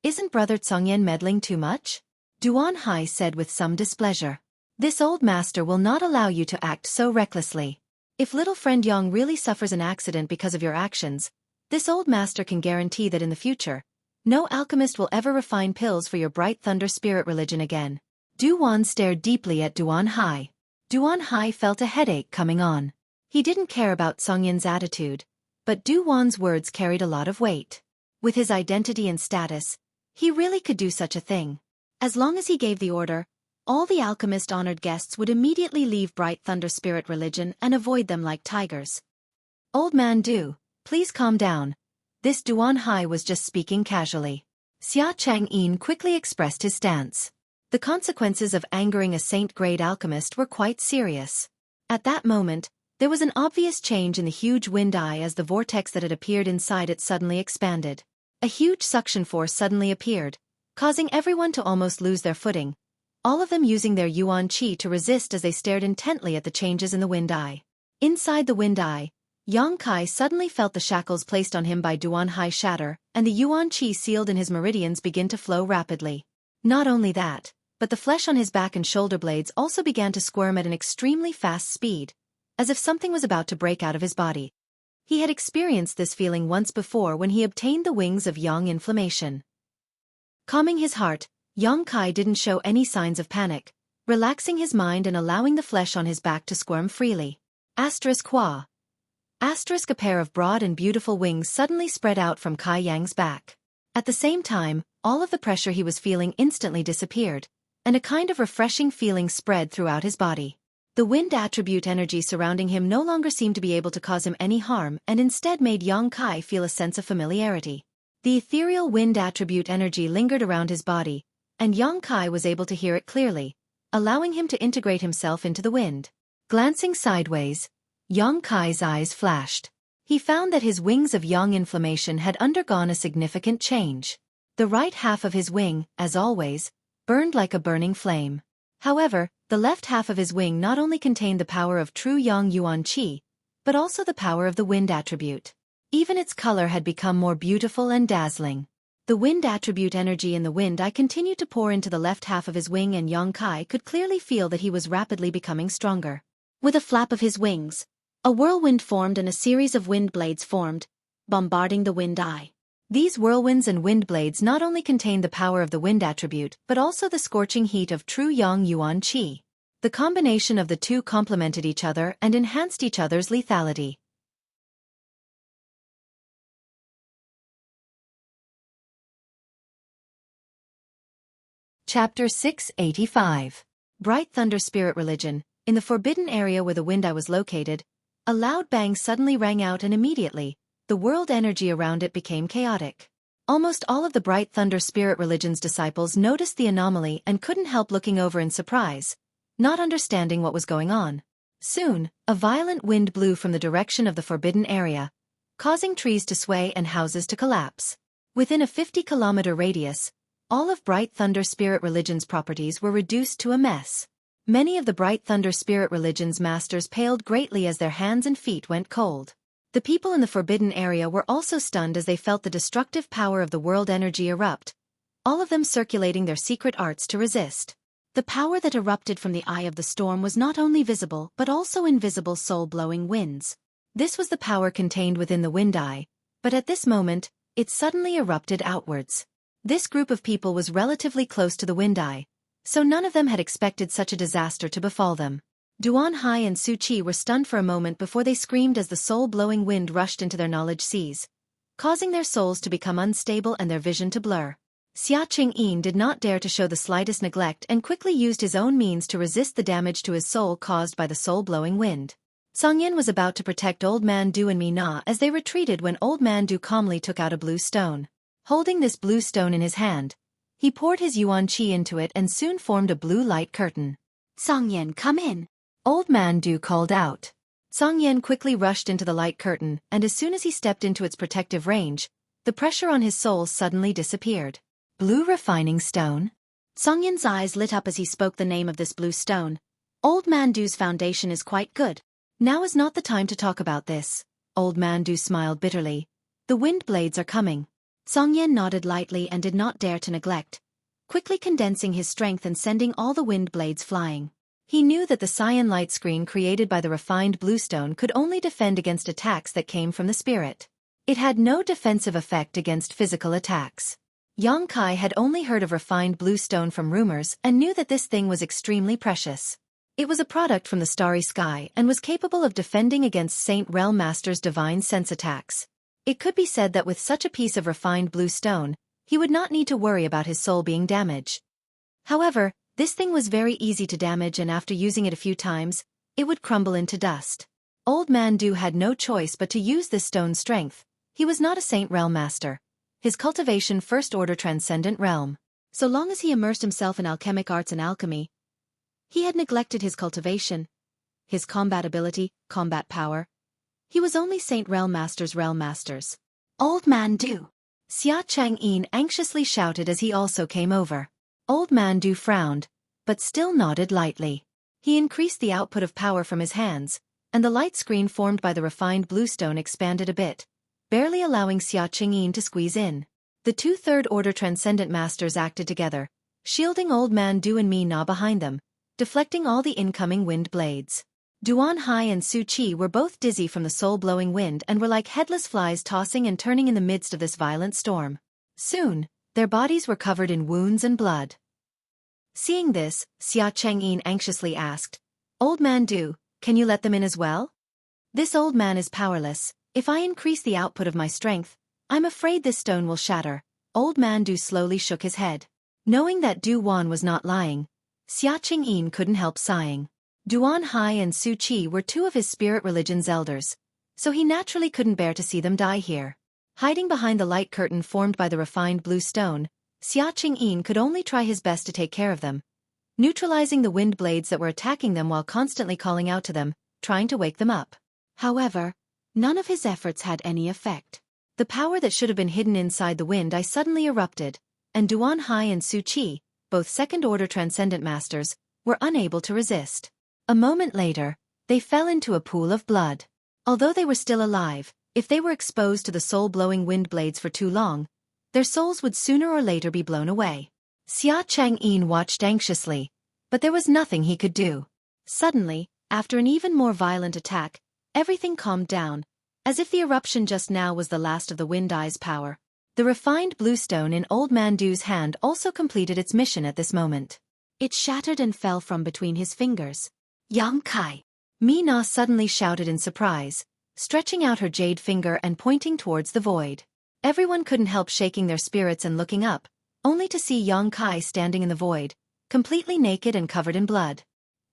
Isn't Brother Song Yan meddling too much? Duan Hai said with some displeasure. This old master will not allow you to act so recklessly. If little friend Yang really suffers an accident because of your actions, this old master can guarantee that in the future, no alchemist will ever refine pills for your Bright Thunder Spirit religion again. Du Wan stared deeply at Duan Hai. Duan Hai felt a headache coming on. He didn't care about Song Yan's attitude, but Du Wan's words carried a lot of weight. With his identity and status, he really could do such a thing. As long as he gave the order, all the alchemist-honored guests would immediately leave Bright Thunder Spirit religion and avoid them like tigers. Old man Du, please calm down. This Duan Hai was just speaking casually. Xia Changyin quickly expressed his stance. The consequences of angering a saint-grade alchemist were quite serious. At that moment, there was an obvious change in the huge wind eye as the vortex that had appeared inside it suddenly expanded. A huge suction force suddenly appeared, causing everyone to almost lose their footing, all of them using their yuan qi to resist as they stared intently at the changes in the wind eye. Inside the wind eye, Yang Kai suddenly felt the shackles placed on him by Duan Hai shatter, and the yuan qi sealed in his meridians begin to flow rapidly. Not only that, but the flesh on his back and shoulder blades also began to squirm at an extremely fast speed, as if something was about to break out of his body. He had experienced this feeling once before when he obtained the wings of Yang inflammation. Calming his heart, Yang Kai didn't show any signs of panic, relaxing his mind and allowing the flesh on his back to squirm freely. Hua. A pair of broad and beautiful wings suddenly spread out from Kai Yang's back. At the same time, all of the pressure he was feeling instantly disappeared, and a kind of refreshing feeling spread throughout his body. The wind attribute energy surrounding him no longer seemed to be able to cause him any harm and instead made Yang Kai feel a sense of familiarity. The ethereal wind attribute energy lingered around his body, and Yang Kai was able to hear it clearly, allowing him to integrate himself into the wind. Glancing sideways, Yang Kai's eyes flashed. He found that his wings of yang inflammation had undergone a significant change. The right half of his wing, as always, burned like a burning flame. However, the left half of his wing not only contained the power of true yang yuan qi, but also the power of the wind attribute. Even its color had become more beautiful and dazzling. The wind attribute energy in the wind eye continued to pour into the left half of his wing, and Yang Kai could clearly feel that he was rapidly becoming stronger. With a flap of his wings, a whirlwind formed and a series of wind blades formed, bombarding the wind eye. These whirlwinds and wind blades not only contained the power of the wind attribute but also the scorching heat of true yang yuan qi. The combination of the two complemented each other and enhanced each other's lethality. Chapter 685. Bright Thunder Spirit Religion. In the forbidden area where the wind eye was located, a loud bang suddenly rang out, and immediately, the world energy around it became chaotic. Almost all of the Bright Thunder Spirit Religion's disciples noticed the anomaly and couldn't help looking over in surprise, not understanding what was going on. Soon, a violent wind blew from the direction of the forbidden area, causing trees to sway and houses to collapse. Within a 50-kilometer radius, all of Bright Thunder Spirit Religion's properties were reduced to a mess. Many of the Bright Thunder Spirit Religion's masters paled greatly as their hands and feet went cold. The people in the forbidden area were also stunned as they felt the destructive power of the world energy erupt, all of them circulating their secret arts to resist. The power that erupted from the eye of the storm was not only visible but also invisible soul-blowing winds. This was the power contained within the wind eye, but at this moment, it suddenly erupted outwards. This group of people was relatively close to the wind eye, so none of them had expected such a disaster to befall them. Duan Hai and Xueqi were stunned for a moment before they screamed as the soul-blowing wind rushed into their knowledge seas, causing their souls to become unstable and their vision to blur. Xia Qingyin did not dare to show the slightest neglect and quickly used his own means to resist the damage to his soul caused by the soul-blowing wind. Songyin was about to protect Old Man Du and Mina as they retreated when Old Man Du calmly took out a blue stone. Holding this blue stone in his hand, he poured his yuan qi into it and soon formed a blue light curtain. Songyin, come in. Old Man Du called out. Songyin quickly rushed into the light curtain, and as soon as he stepped into its protective range, the pressure on his soul suddenly disappeared. Blue refining stone? Songyin's eyes lit up as he spoke the name of this blue stone. Old Man Du's foundation is quite good. Now is not the time to talk about this. Old Man Du smiled bitterly. The wind blades are coming. Songyin nodded lightly and did not dare to neglect, quickly condensing his strength and sending all the wind blades flying. He knew that the cyan light screen created by the refined bluestone could only defend against attacks that came from the spirit. It had no defensive effect against physical attacks. Yang Kai had only heard of refined bluestone from rumors and knew that this thing was extremely precious. It was a product from the starry sky and was capable of defending against Saint Realm Master's divine sense attacks. It could be said that with such a piece of refined blue stone, he would not need to worry about his soul being damaged. However, this thing was very easy to damage, and after using it a few times, it would crumble into dust. Old Man Du had no choice but to use this stone's strength. He was not a Saint Realm Master. His cultivation First Order Transcendent Realm. So long as he immersed himself in alchemic arts and alchemy, he had neglected his cultivation, his combat ability, combat power. He was only Saint Realm Master's Realm Masters. Old Man Du! Xia Changyin anxiously shouted as he also came over. Old Man Du frowned, but still nodded lightly. He increased the output of power from his hands, and the light screen formed by the refined bluestone expanded a bit, barely allowing Xia Changyin to squeeze in. The two Third Order Transcendent Masters acted together, shielding Old Man Du and Mina behind them, deflecting all the incoming wind blades. Duan Hai and Xueqi were both dizzy from the soul-blowing wind and were like headless flies tossing and turning in the midst of this violent storm. Soon, their bodies were covered in wounds and blood. Seeing this, Xia Changyin anxiously asked, "Old Man Du, can you let them in as well? This old man is powerless. If I increase the output of my strength, I'm afraid this stone will shatter." Old Man Du slowly shook his head. Knowing that Du Wan was not lying, Xia Qingyin couldn't help sighing. Duan Hai and Xueqi were two of his spirit religion's elders, so he naturally couldn't bear to see them die here. Hiding behind the light curtain formed by the refined blue stone, Xia Qingyin could only try his best to take care of them, neutralizing the wind blades that were attacking them while constantly calling out to them, trying to wake them up. However, none of his efforts had any effect. The power that should have been hidden inside the wind eye suddenly erupted, and Duan Hai and Xueqi, both second-order transcendent masters, were unable to resist. A moment later, they fell into a pool of blood. Although they were still alive, if they were exposed to the soul-blowing wind blades for too long, their souls would sooner or later be blown away. Xia Changyin watched anxiously, but there was nothing he could do. Suddenly, after an even more violent attack, everything calmed down, as if the eruption just now was the last of the wind eye's power. The refined blue stone in Old Man Du's hand also completed its mission at this moment. It shattered and fell from between his fingers. Yang Kai! Mi Na suddenly shouted in surprise, stretching out her jade finger and pointing towards the void. Everyone couldn't help shaking their spirits and looking up, only to see Yang Kai standing in the void, completely naked and covered in blood.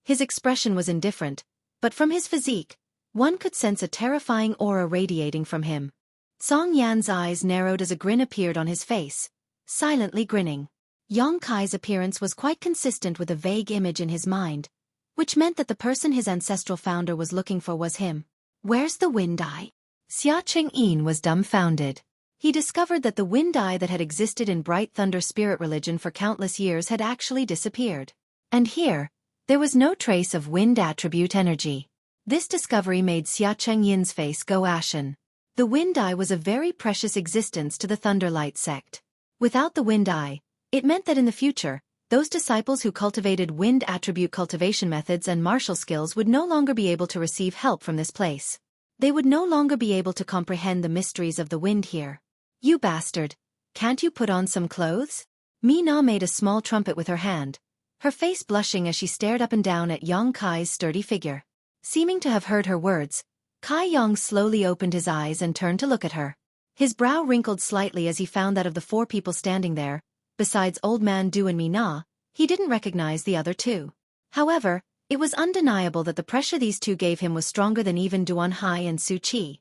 His expression was indifferent, but from his physique, one could sense a terrifying aura radiating from him. Song Yan's eyes narrowed as a grin appeared on his face, silently grinning. Yang Kai's appearance was quite consistent with a vague image in his mind, which meant that the person his ancestral founder was looking for was him. Where's the wind eye? Xia Changyin was dumbfounded. He discovered that the wind eye that had existed in Bright Thunder spirit religion for countless years had actually disappeared. And here, there was no trace of wind attribute energy. This discovery made Xia Changyin's face go ashen. The wind eye was a very precious existence to the Thunderlight sect. Without the wind eye, it meant that in the future, those disciples who cultivated wind attribute cultivation methods and martial skills would no longer be able to receive help from this place. They would no longer be able to comprehend the mysteries of the wind here. You bastard! Can't you put on some clothes? Mi Na made a small trumpet with her hand, her face blushing as she stared up and down at Yang Kai's sturdy figure. Seeming to have heard her words, Kai Yang slowly opened his eyes and turned to look at her. His brow wrinkled slightly as he found that of the four people standing there, besides Old Man Du and Mi Na, he didn't recognize the other two. However, it was undeniable that the pressure these two gave him was stronger than even Duan Hai and Xueqi.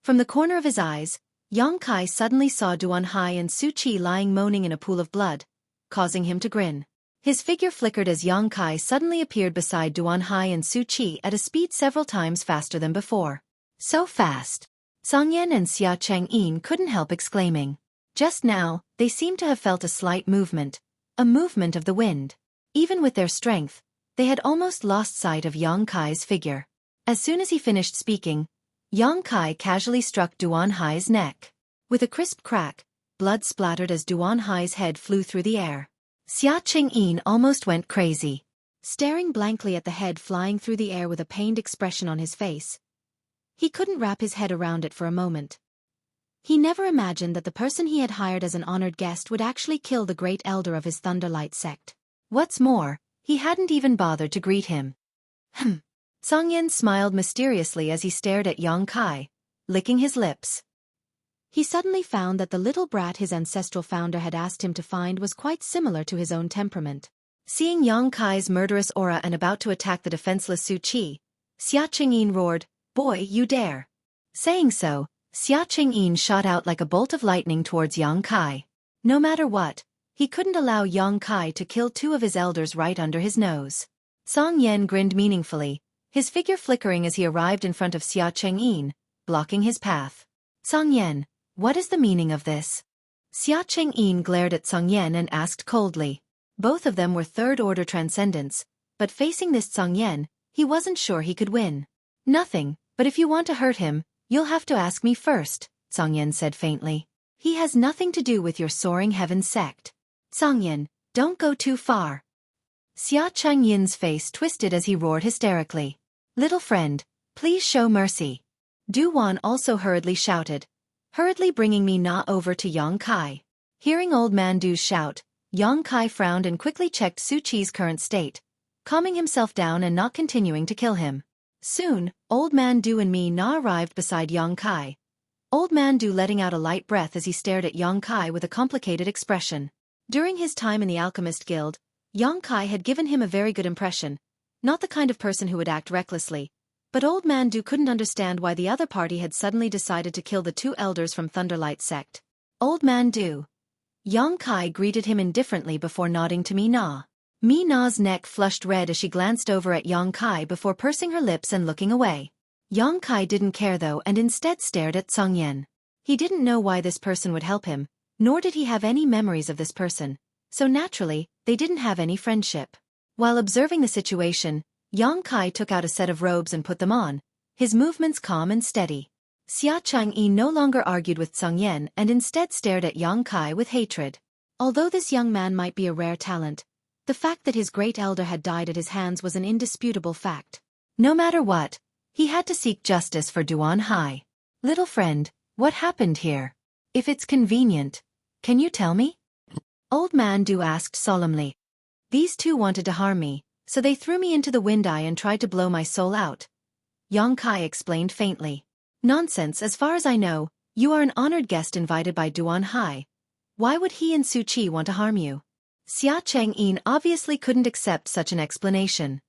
From the corner of his eyes, Yang Kai suddenly saw Duan Hai and Xueqi lying moaning in a pool of blood, causing him to grin. His figure flickered as Yang Kai suddenly appeared beside Duan Hai and Xueqi at a speed several times faster than before. So fast! Song Yan and Xia Changyin couldn't help exclaiming. Just now, they seemed to have felt a slight movement, a movement of the wind. Even with their strength, they had almost lost sight of Yang Kai's figure. As soon as he finished speaking, Yang Kai casually struck Duan Hai's neck. With a crisp crack, blood splattered as Duan Hai's head flew through the air. Xia Changyin almost went crazy. Staring blankly at the head flying through the air with a pained expression on his face, he couldn't wrap his head around it for a moment. He never imagined that the person he had hired as an honored guest would actually kill the great elder of his Thunderlight sect. What's more, he hadn't even bothered to greet him. Song Yan smiled mysteriously as he stared at Yang Kai, licking his lips. He suddenly found that the little brat his ancestral founder had asked him to find was quite similar to his own temperament. Seeing Yang Kai's murderous aura and about to attack the defenseless Xueqi, Xia Changyin roared, "Boy, you dare!" Saying so, Xia Changyin shot out like a bolt of lightning towards Yang Kai. No matter what, he couldn't allow Yang Kai to kill two of his elders right under his nose. Song Yan grinned meaningfully, his figure flickering as he arrived in front of Xia Changyin, blocking his path. Song Yan, what is the meaning of this? Xia Changyin glared at Song Yan and asked coldly. Both of them were third-order transcendents, but facing this Song Yan, he wasn't sure he could win. Nothing, but if you want to hurt him, you'll have to ask me first, Song Yan said faintly. He has nothing to do with your soaring heaven sect. Song Yan, don't go too far. Xia Changyin's face twisted as he roared hysterically. Little friend, please show mercy. Du Wan also hurriedly shouted, hurriedly bringing Mi Na over to Yang Kai. Hearing Old Man Du's shout, Yang Kai frowned and quickly checked Xueqi's current state, calming himself down and not continuing to kill him. Soon, Old Man Du and Mi Na arrived beside Yang Kai. Old Man Du letting out a light breath as he stared at Yang Kai with a complicated expression. During his time in the Alchemist Guild, Yang Kai had given him a very good impression, not the kind of person who would act recklessly, but Old Man Du couldn't understand why the other party had suddenly decided to kill the two elders from Thunderlight sect. Old Man Du. Yang Kai greeted him indifferently before nodding to Mi Na. Mi Na's neck flushed red as she glanced over at Yang Kai before pursing her lips and looking away. Yang Kai didn't care though and instead stared at Song Yen. He didn't know why this person would help him, nor did he have any memories of this person, so naturally, they didn't have any friendship. While observing the situation, Yang Kai took out a set of robes and put them on, his movements calm and steady. Xia Changyi no longer argued with Song Yen and instead stared at Yang Kai with hatred. Although this young man might be a rare talent, the fact that his great elder had died at his hands was an indisputable fact. No matter what, he had to seek justice for Duan Hai. Little friend, what happened here? If it's convenient, can you tell me? Old Man Du asked solemnly. These two wanted to harm me, so they threw me into the wind eye and tried to blow my soul out. Yang Kai explained faintly. Nonsense, as far as I know, you are an honored guest invited by Duan Hai. Why would he and Xueqi want to harm you? Xia Changyin obviously couldn't accept such an explanation.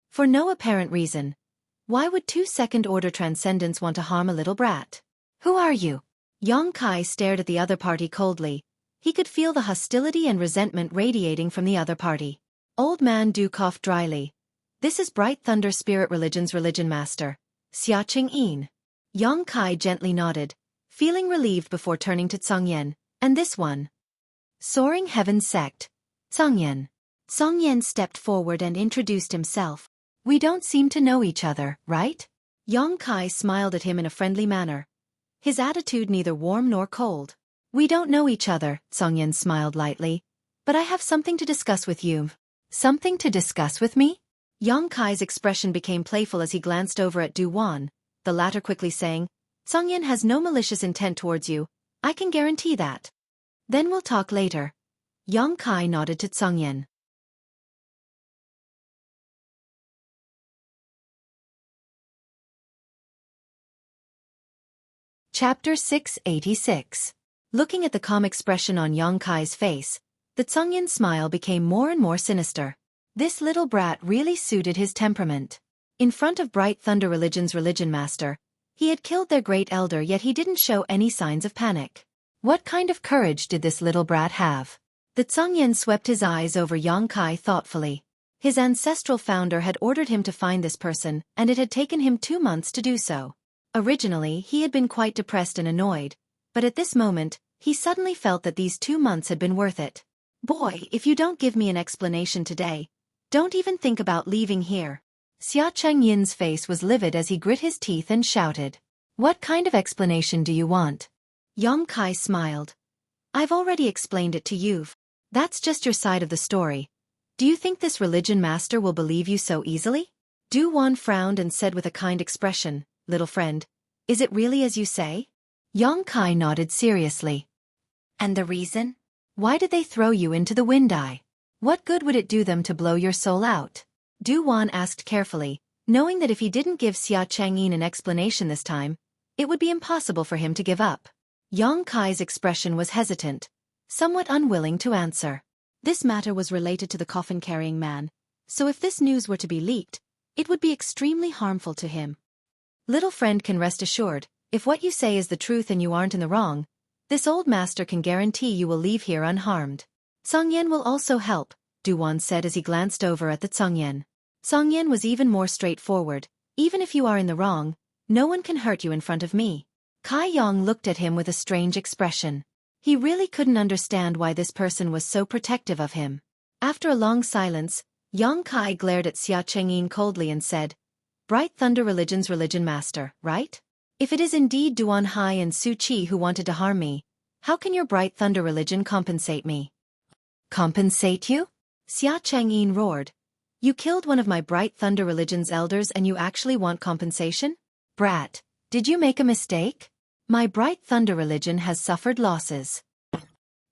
For no apparent reason. Why would two second-order transcendents want to harm a little brat? Who are you? Yang Kai stared at the other party coldly. He could feel the hostility and resentment radiating from the other party. Old Man Du coughed dryly. This is Bright Thunder Spirit Religion's religion master, Xia Changyin. Yang Kai gently nodded, feeling relieved before turning to Song Yen. And this one? Soaring Heaven Sect, Song Yen. Song Yen stepped forward and introduced himself. We don't seem to know each other, right? Yang Kai smiled at him in a friendly manner, his attitude neither warm nor cold. We don't know each other, Song Yen smiled lightly, but I have something to discuss with you. Something to discuss with me? Yang Kai's expression became playful as he glanced over at Du Wan, the latter quickly saying, Song Yen has no malicious intent towards you, I can guarantee that. Then we'll talk later. Yang Kai nodded to Song Yen. Chapter 686. Looking at the calm expression on Yang Kai's face, the Song Yen smile became more and more sinister. This little brat really suited his temperament. In front of Bright Thunder Religion's religion master, he had killed their great elder, yet he didn't show any signs of panic. What kind of courage did this little brat have? The Song Yen swept his eyes over Yang Kai thoughtfully. His ancestral founder had ordered him to find this person, and it had taken him 2 months to do so. Originally, he had been quite depressed and annoyed, but at this moment, he suddenly felt that these 2 months had been worth it. Boy, if you don't give me an explanation today, don't even think about leaving here. Xia Changyin's face was livid as he grit his teeth and shouted. What kind of explanation do you want? Yang Kai smiled. I've already explained it to you. That's just your side of the story. Do you think this religion master will believe you so easily? Du Wan frowned and said with a kind expression, Little friend, is it really as you say? Yang Kai nodded seriously. And the reason? Why did they throw you into the wind eye? What good would it do them to blow your soul out? Du Wan asked carefully, knowing that if he didn't give Xia Changyin an explanation this time, it would be impossible for him to give up. Yang Kai's expression was hesitant, somewhat unwilling to answer. This matter was related to the coffin-carrying man, so if this news were to be leaked, it would be extremely harmful to him. Little friend can rest assured, if what you say is the truth and you aren't in the wrong, this old master can guarantee you will leave here unharmed. Song Yen will also help, Du Wan said as he glanced over at the Song Yen. Song Yen was even more straightforward. Even if you are in the wrong, no one can hurt you in front of me. Kai Yong looked at him with a strange expression. He really couldn't understand why this person was so protective of him. After a long silence, Yang Kai glared at Xia Changyin coldly and said, Bright Thunder Religion's religion master, right? If it is indeed Duan Hai and Xueqi who wanted to harm me, how can your Bright Thunder Religion compensate me? Compensate you? Xia Changyin roared. You killed one of my Bright Thunder Religion's elders and you actually want compensation? Brat, did you make a mistake? My Bright Thunder Religion has suffered losses.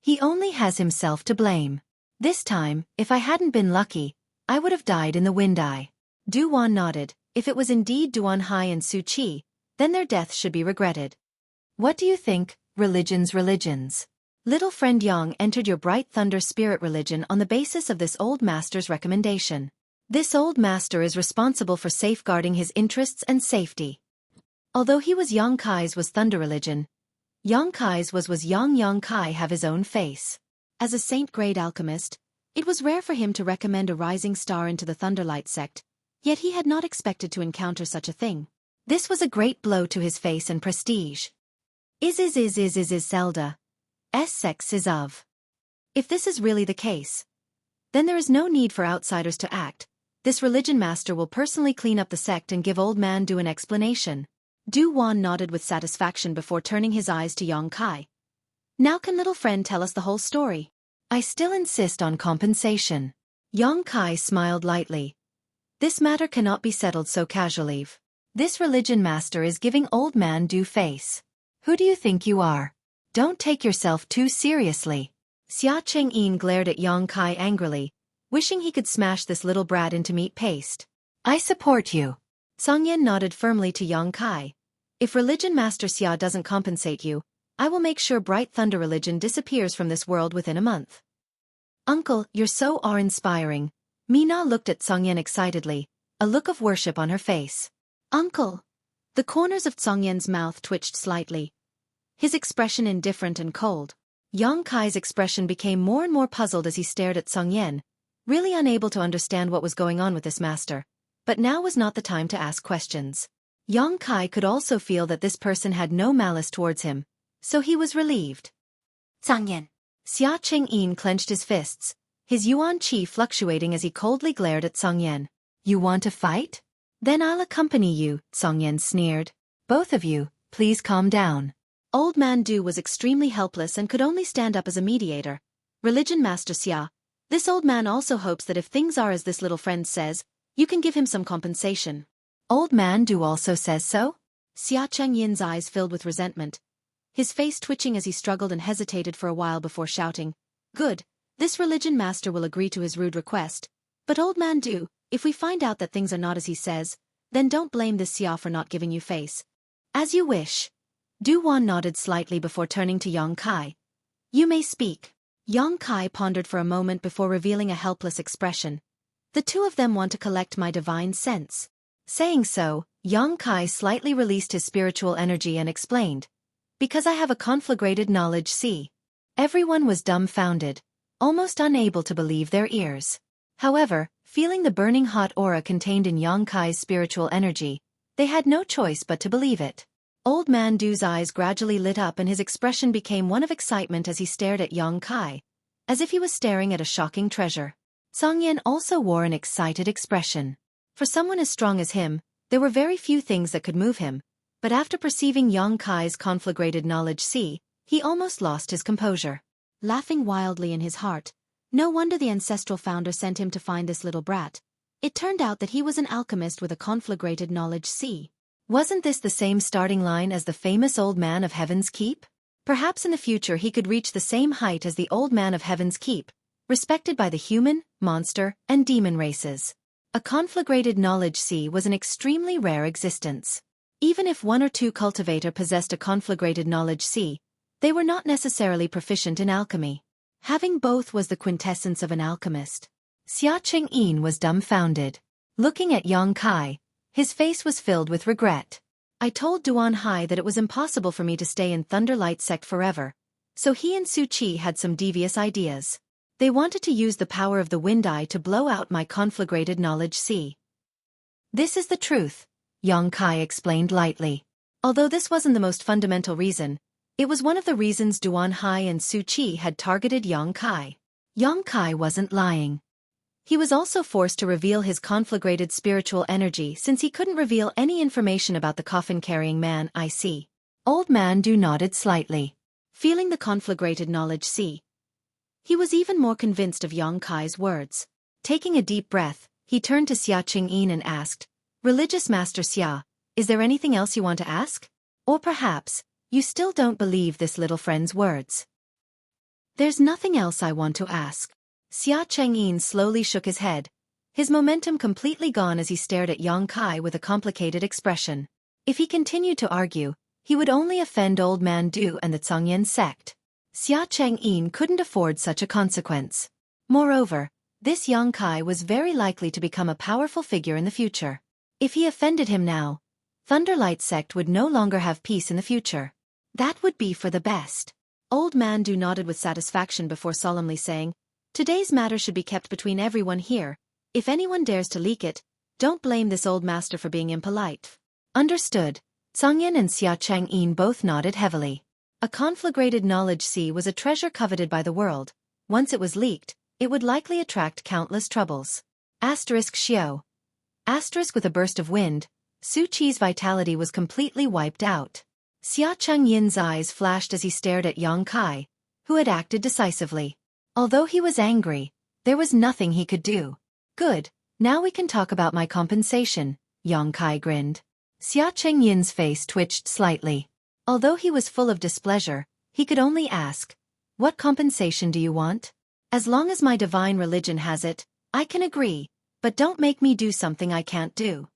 He only has himself to blame. This time, if I hadn't been lucky, I would have died in the wind eye. Du Wan nodded. If it was indeed Duan Hai and Xueqi, then their death should be regretted. What do you think, religions? Little friend Yang entered your bright thunder spirit religion on the basis of this old master's recommendation. This old master is responsible for safeguarding his interests and safety. Although he was Yang Kai's was thunder religion, Yang Kai's was Yang Kai have his own face. As a saint-grade alchemist, it was rare for him to recommend a rising star into the Thunderlight sect, yet he had not expected to encounter such a thing. This was a great blow to his face and prestige. Is Zelda. Sex is of. If this is really the case, then there is no need for outsiders to act. This religion master will personally clean up the sect and give old man Du an explanation. Du Wan nodded with satisfaction before turning his eyes to Yang Kai. Now can little friend tell us the whole story? I still insist on compensation. Yang Kai smiled lightly. This matter cannot be settled so casually. This religion master is giving old man Du face. Who do you think you are? Don't take yourself too seriously. Xia Chengyin glared at Yang Kai angrily, wishing he could smash this little brat into meat paste. I support you. Song Yan nodded firmly to Yang Kai. If religion master Xia doesn't compensate you, I will make sure Bright Thunder religion disappears from this world within a month. Uncle, you're so awe-inspiring. Mina looked at Song Yan excitedly, a look of worship on her face. Uncle! The corners of Song Yan's mouth twitched slightly, his expression indifferent and cold. Yang Kai's expression became more and more puzzled as he stared at Song Yan, really unable to understand what was going on with this master. But now was not the time to ask questions. Yang Kai could also feel that this person had no malice towards him, so he was relieved. Song Yan. Xia Chengyin clenched his fists, his yuan qi fluctuating as he coldly glared at Song Yan. You want to fight? Then I'll accompany you, Song Yan sneered. Both of you, please calm down. Old man Du was extremely helpless and could only stand up as a mediator. Religion master Xia, this old man also hopes that if things are as this little friend says, you can give him some compensation. Old man Du also says so? Xia Chengyin's eyes filled with resentment, his face twitching as he struggled and hesitated for a while before shouting. Good, this religion master will agree to his rude request. But old man Du, if we find out that things are not as he says, then don't blame this Xia for not giving you face. As you wish. Du Wan nodded slightly before turning to Yang Kai. You may speak. Yang Kai pondered for a moment before revealing a helpless expression. The two of them want to collect my divine sense. Saying so, Yang Kai slightly released his spiritual energy and explained. Because I have a conflagrated knowledge see. Everyone was dumbfounded, almost unable to believe their ears. However, feeling the burning hot aura contained in Yang Kai's spiritual energy, they had no choice but to believe it. Old man Du's eyes gradually lit up and his expression became one of excitement as he stared at Yang Kai, as if he was staring at a shocking treasure. Song Yan also wore an excited expression. For someone as strong as him, there were very few things that could move him, but after perceiving Yang Kai's conflagrated knowledge see, he almost lost his composure. Laughing wildly in his heart, no wonder the ancestral founder sent him to find this little brat. It turned out that he was an alchemist with a conflagrated knowledge see. Wasn't this the same starting line as the famous Old Man of Heaven's Keep? Perhaps in the future he could reach the same height as the Old Man of Heaven's Keep, respected by the human, monster, and demon races. A conflagrated knowledge see was an extremely rare existence. Even if one or two cultivator possessed a conflagrated knowledge see, they were not necessarily proficient in alchemy. Having both was the quintessence of an alchemist. Xia Chengyin was dumbfounded. Looking at Yang Kai, his face was filled with regret. I told Duan Hai that it was impossible for me to stay in Thunderlight sect forever, so he and Xueqi had some devious ideas. They wanted to use the power of the Wind Eye to blow out my conflagrated knowledge see. This is the truth, Yang Kai explained lightly. Although this wasn't the most fundamental reason, it was one of the reasons Duan Hai and Xueqi had targeted Yang Kai. Yang Kai wasn't lying. He was also forced to reveal his conflagrated spiritual energy since he couldn't reveal any information about the coffin-carrying man. I see. Old man Du nodded slightly. Feeling the conflagrated knowledge see, he was even more convinced of Yang Kai's words. Taking a deep breath, he turned to Xia Chengyin and asked, Religious Master Xia, is there anything else you want to ask? Or perhaps, you still don't believe this little friend's words? There's nothing else I want to ask. Xia Chengyin slowly shook his head, his momentum completely gone as he stared at Yang Kai with a complicated expression. If he continued to argue, he would only offend old man Du and the Zhongyan sect. Xia Chang'an couldn't afford such a consequence. Moreover, this young Kai was very likely to become a powerful figure in the future. If he offended him now, Thunderlight sect would no longer have peace in the future. That would be for the best. Old Man Du nodded with satisfaction before solemnly saying, "Today's matter should be kept between everyone here. If anyone dares to leak it, don't blame this old master for being impolite." Understood. Tsangyan and Xia Chang'an both nodded heavily. A conflagrated knowledge sea was a treasure coveted by the world. Once it was leaked, it would likely attract countless troubles. Xiao. With a burst of wind, Xueqi's vitality was completely wiped out. Xia Chang'an's eyes flashed as he stared at Yang Kai, who had acted decisively. Although he was angry, there was nothing he could do. Good, now we can talk about my compensation, Yang Kai grinned. Xia Chang'an's face twitched slightly. Although he was full of displeasure, he could only ask, "What compensation do you want?" "As long as my divine religion has it, I can agree, but don't make me do something I can't do."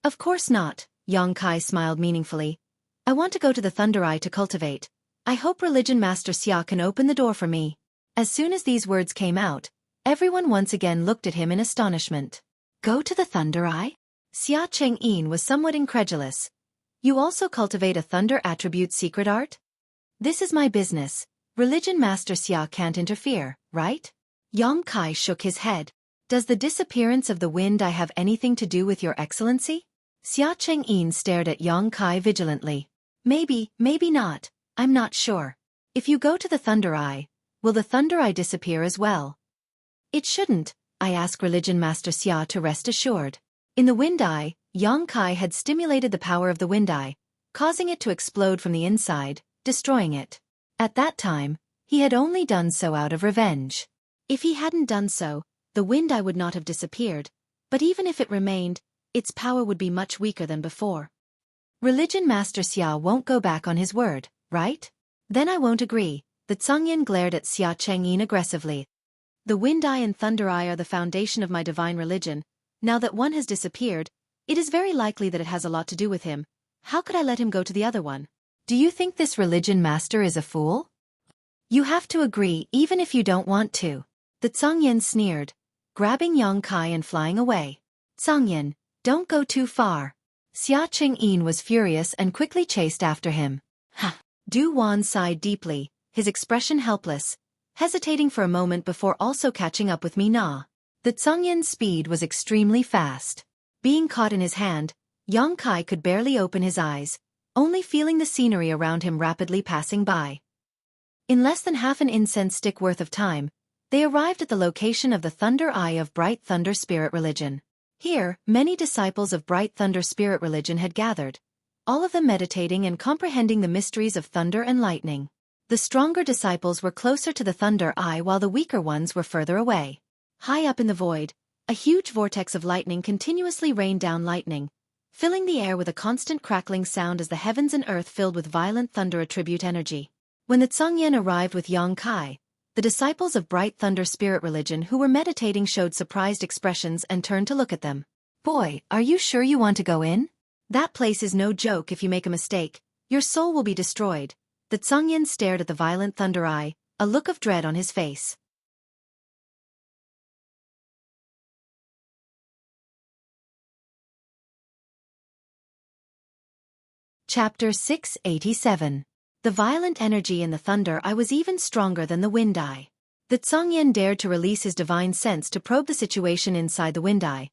"Of course not," Yang Kai smiled meaningfully. "I want to go to the Thunder Eye to cultivate. I hope Religion Master Xia can open the door for me." As soon as these words came out, everyone once again looked at him in astonishment. "Go to the Thunder Eye?" Xia Chang'an was somewhat incredulous. "You also cultivate a thunder attribute secret art?" "This is my business. Religion Master Xia can't interfere, right?" Yang Kai shook his head. "Does the disappearance of the wind eye have anything to do with your excellency?" Xia Chang'an stared at Yang Kai vigilantly. "Maybe, maybe not. I'm not sure. If you go to the Thunder Eye, will the Thunder Eye disappear as well?" "It shouldn't," I asked Religion Master Xia to rest assured. In the Wind Eye, Yang Kai had stimulated the power of the Wind Eye, causing it to explode from the inside, destroying it. At that time, he had only done so out of revenge. If he hadn't done so, the Wind Eye would not have disappeared, but even if it remained, its power would be much weaker than before. Religion Master Xia won't go back on his word, right? Then I won't agree. The Tsangyan glared at Xia Chang'an aggressively. "The Wind Eye and Thunder Eye are the foundation of my divine religion. Now that one has disappeared, it is very likely that it has a lot to do with him. How could I let him go to the other one?" "Do you think this religion master is a fool?" "You have to agree even if you don't want to." The Tsangyan sneered, grabbing Yang Kai and flying away. "Tsangyan, don't go too far." Xia Chang'an was furious and quickly chased after him. "Ha!" Du Wan sighed deeply, his expression helpless, hesitating for a moment before also catching up with Mina. The Tsangyan's speed was extremely fast. Being caught in his hand, Yang Kai could barely open his eyes, only feeling the scenery around him rapidly passing by. In less than half an incense stick worth of time, they arrived at the location of the Thunder Eye of Bright Thunder Spirit Religion. Here, many disciples of Bright Thunder Spirit Religion had gathered, all of them meditating and comprehending the mysteries of thunder and lightning. The stronger disciples were closer to the Thunder Eye while the weaker ones were further away. High up in the void, a huge vortex of lightning continuously rained down lightning, filling the air with a constant crackling sound as the heavens and earth filled with violent thunder attribute energy. When the Tsangyan arrived with Yang Kai, the disciples of Bright Thunder Spirit Religion who were meditating showed surprised expressions and turned to look at them. "Boy, are you sure you want to go in? That place is no joke. If you make a mistake, your soul will be destroyed." The Tsangyan stared at the violent Thunder Eye, a look of dread on his face. Chapter 687. The violent energy in the Thunder Eye was even stronger than the Wind Eye. The Tsangyan dared to release his divine sense to probe the situation inside the Wind Eye,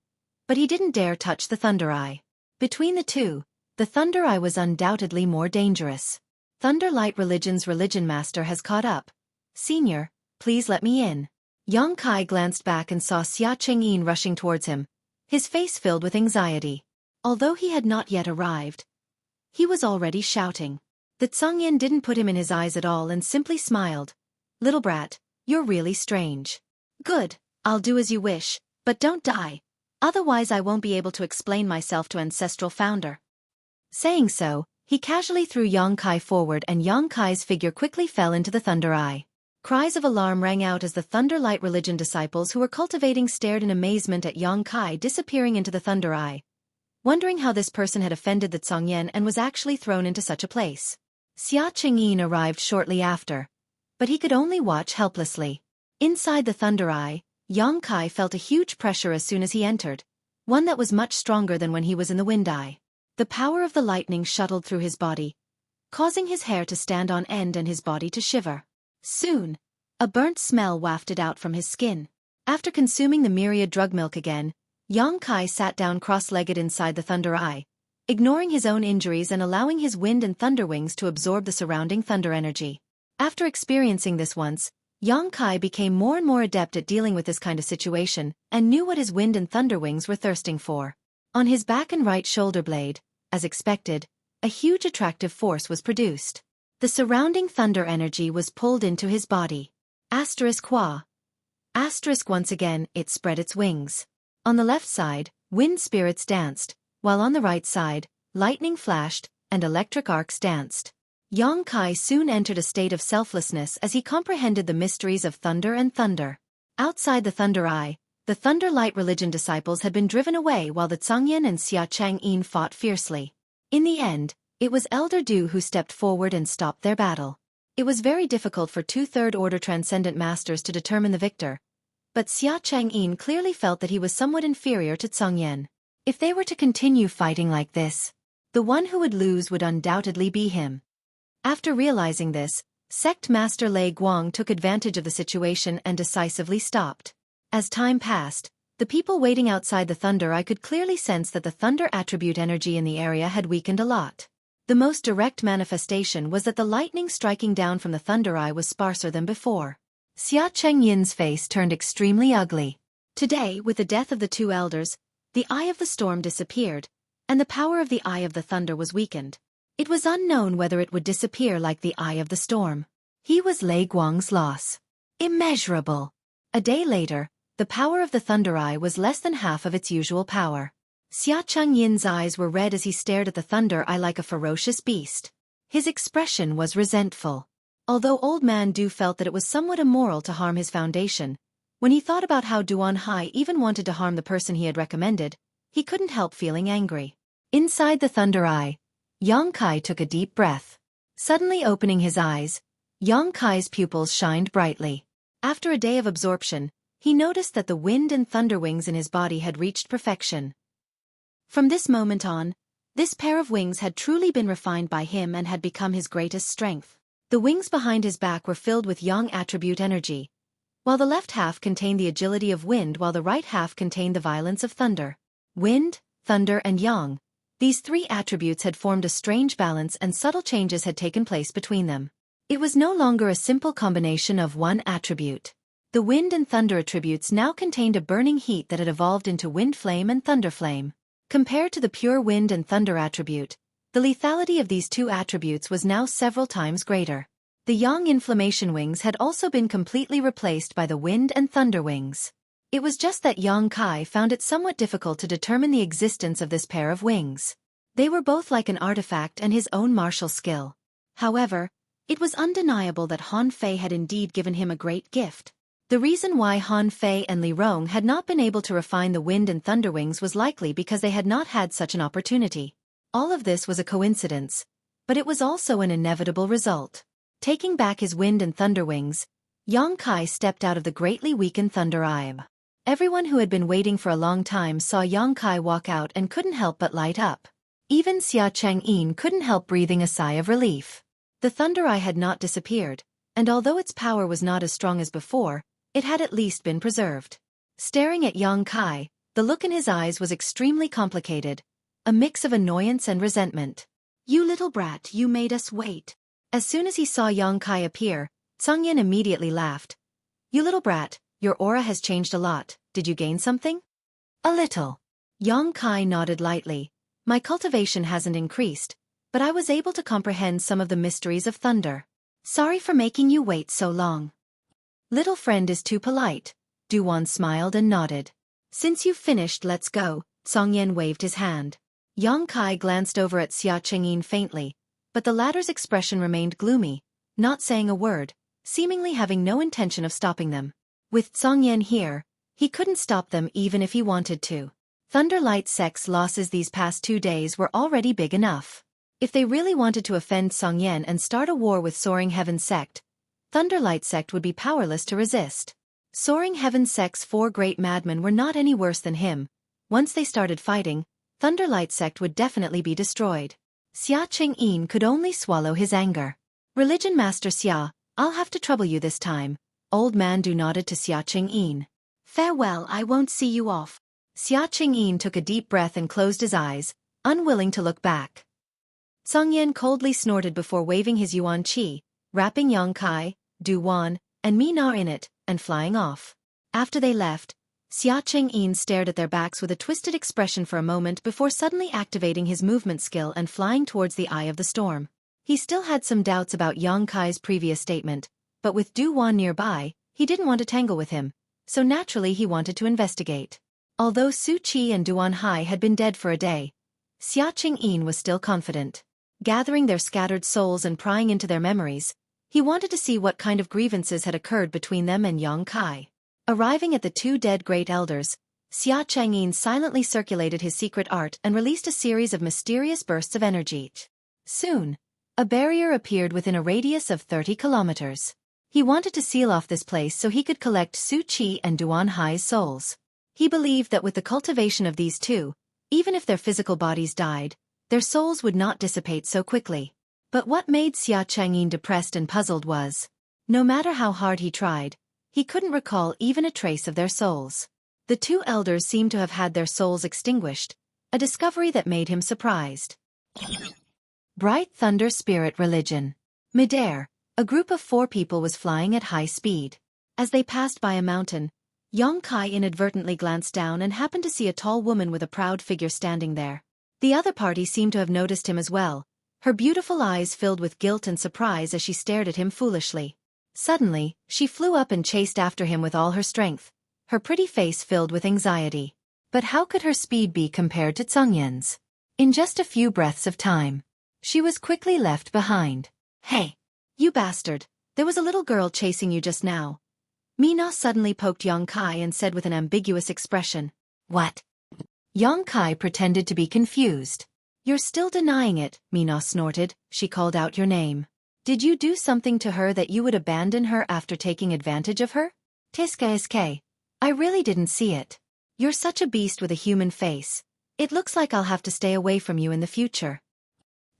but he didn't dare touch the Thunder Eye. Between the two, the Thunder Eye was undoubtedly more dangerous. Thunderlight Religion's Religion Master has caught up. "Senior, please let me in." Yang Kai glanced back and saw Xia Chang'an rushing towards him, his face filled with anxiety. Although he had not yet arrived, he was already shouting. The Tsangyan didn't put him in his eyes at all and simply smiled. "Little brat, you're really strange." "Good, I'll do as you wish, but don't die. Otherwise I won't be able to explain myself to Ancestral Founder." Saying so, he casually threw Yang Kai forward and Yang Kai's figure quickly fell into the Thunder Eye. Cries of alarm rang out as the Thunderlight Religion disciples who were cultivating stared in amazement at Yang Kai disappearing into the Thunder Eye, wondering how this person had offended the Tsangyan and was actually thrown into such a place. Xia Chang'an arrived shortly after, but he could only watch helplessly. Inside the Thunder Eye, Yang Kai felt a huge pressure as soon as he entered, one that was much stronger than when he was in the Wind Eye. The power of the lightning shuttled through his body, causing his hair to stand on end and his body to shiver. Soon, a burnt smell wafted out from his skin. After consuming the myriad drug milk again, Yang Kai sat down cross-legged inside the Thunder Eye, ignoring his own injuries and allowing his wind and thunder wings to absorb the surrounding thunder energy. After experiencing this once, Yang Kai became more and more adept at dealing with this kind of situation and knew what his wind and thunder wings were thirsting for. On his back and right shoulder blade, as expected, a huge attractive force was produced. The surrounding thunder energy was pulled into his body. Qua. Once again, it spread its wings. On the left side, wind spirits danced, while on the right side, lightning flashed and electric arcs danced. Yang Kai soon entered a state of selflessness as he comprehended the mysteries of thunder and thunder. Outside the Thunder Eye, the Thunder Light religion disciples had been driven away while the Zhangyan and Xia Chang'an fought fiercely. In the end, it was Elder Du who stepped forward and stopped their battle. It was very difficult for two Third Order Transcendent Masters to determine the victor, but Xia Chang'an clearly felt that he was somewhat inferior to Zhangyan. If they were to continue fighting like this, the one who would lose would undoubtedly be him. After realizing this, Sect Master Lei Guang took advantage of the situation and decisively stopped. As time passed, the people waiting outside the Thunder Eye could clearly sense that the thunder attribute energy in the area had weakened a lot. The most direct manifestation was that the lightning striking down from the Thunder Eye was sparser than before. Xia Chengyan's face turned extremely ugly. Today, with the death of the two elders, the Eye of the Storm disappeared, and the power of the Eye of the Thunder was weakened. It was unknown whether it would disappear like the Eye of the Storm. He was Lei Guang's loss. Immeasurable. A day later, the power of the Thunder Eye was less than half of its usual power. Xia Chengyan's eyes were red as he stared at the Thunder Eye like a ferocious beast. His expression was resentful. Although Old Man Du felt that it was somewhat immoral to harm his foundation, when he thought about how Duan Hai even wanted to harm the person he had recommended, he couldn't help feeling angry. Inside the Thunder Eye, Yang Kai took a deep breath. Suddenly opening his eyes, Yang Kai's pupils shined brightly. After a day of absorption, he noticed that the wind and thunder wings in his body had reached perfection. From this moment on, this pair of wings had truly been refined by him and had become his greatest strength. The wings behind his back were filled with Yang attribute energy, while the left half contained the agility of wind while the right half contained the violence of thunder. Wind, thunder and Yang. These three attributes had formed a strange balance and subtle changes had taken place between them. It was no longer a simple combination of one attribute. The wind and thunder attributes now contained a burning heat that had evolved into wind flame and thunder flame. Compared to the pure wind and thunder attribute, the lethality of these two attributes was now several times greater. The Yang inflammation wings had also been completely replaced by the wind and thunder wings. It was just that Yang Kai found it somewhat difficult to determine the existence of this pair of wings. They were both like an artifact and his own martial skill. However, it was undeniable that Han Fei had indeed given him a great gift. The reason why Han Fei and Li Rong had not been able to refine the wind and thunder wings was likely because they had not had such an opportunity. All of this was a coincidence, but it was also an inevitable result. Taking back his wind and thunder wings, Yang Kai stepped out of the greatly weakened Thunder Eye. Everyone who had been waiting for a long time saw Yang Kai walk out and couldn't help but light up. Even Xia Chang'an couldn't help breathing a sigh of relief. The Thunder Eye had not disappeared, and although its power was not as strong as before, it had at least been preserved. Staring at Yang Kai, the look in his eyes was extremely complicated, a mix of annoyance and resentment. "You little brat, you made us wait." As soon as he saw Yang Kai appear, Zhangyan immediately laughed. "You little brat, your aura has changed a lot. Did you gain something?" "A little." Yang Kai nodded lightly. "My cultivation hasn't increased, but I was able to comprehend some of the mysteries of thunder. Sorry for making you wait so long." "Little friend is too polite." Duan smiled and nodded. "Since you've finished, let's go." Zhangyan waved his hand. Yang Kai glanced over at Xia Chengyan faintly, but the latter's expression remained gloomy, not saying a word, seemingly having no intention of stopping them. With Zhangyan here, he couldn't stop them even if he wanted to. Thunderlight Sect's losses these past 2 days were already big enough. If they really wanted to offend Zhangyan and start a war with Soaring Heaven Sect, Thunderlight sect would be powerless to resist. Soaring Heaven sect's 4 great madmen were not any worse than him. Once they started fighting, Thunderlight sect would definitely be destroyed. Xia Qingyin could only swallow his anger. Religion Master Xia, I'll have to trouble you this time. Old Man Du nodded to Xia Qingyin. Farewell, I won't see you off. Xia Qingyin took a deep breath and closed his eyes, unwilling to look back. Song Yan coldly snorted before waving his yuan qi, wrapping Yang Kai, Du Wan, and Mi Na in it, and flying off. After they left, Xia Qingyin stared at their backs with a twisted expression for a moment before suddenly activating his movement skill and flying towards the eye of the storm. He still had some doubts about Yang Kai's previous statement, but with Du Wan nearby, he didn't want to tangle with him, so naturally he wanted to investigate. Although Xueqi and Duan Hai had been dead for a day, Xia Qingyin was still confident. Gathering their scattered souls and prying into their memories, he wanted to see what kind of grievances had occurred between them and Yang Kai. Arriving at the 2 dead great elders, Xia Qingyin silently circulated his secret art and released a series of mysterious bursts of energy. Soon, a barrier appeared within a radius of 30 kilometers. He wanted to seal off this place so he could collect Xueqi and Duan Hai's souls. He believed that with the cultivation of these two, even if their physical bodies died, their souls would not dissipate so quickly. But what made Xia Qingyin depressed and puzzled was, no matter how hard he tried, he couldn't recall even a trace of their souls. The 2 elders seemed to have had their souls extinguished, a discovery that made him surprised. Bright Thunder Spirit Religion. Midair, a group of 4 people was flying at high speed. As they passed by a mountain, Yang Kai inadvertently glanced down and happened to see a tall woman with a proud figure standing there. The other party seemed to have noticed him as well, her beautiful eyes filled with guilt and surprise as she stared at him foolishly. Suddenly, she flew up and chased after him with all her strength, her pretty face filled with anxiety. But how could her speed be compared to Song Yan's? In just a few breaths of time, she was quickly left behind. Hey! You bastard! There was a little girl chasing you just now. Mina suddenly poked Yang Kai and said with an ambiguous expression. What? Yang Kai pretended to be confused. You're still denying it, Mina snorted. She called out your name. Did you do something to her that you would abandon her after taking advantage of her? Tiska. I really didn't see it. You're such a beast with a human face. It looks like I'll have to stay away from you in the future.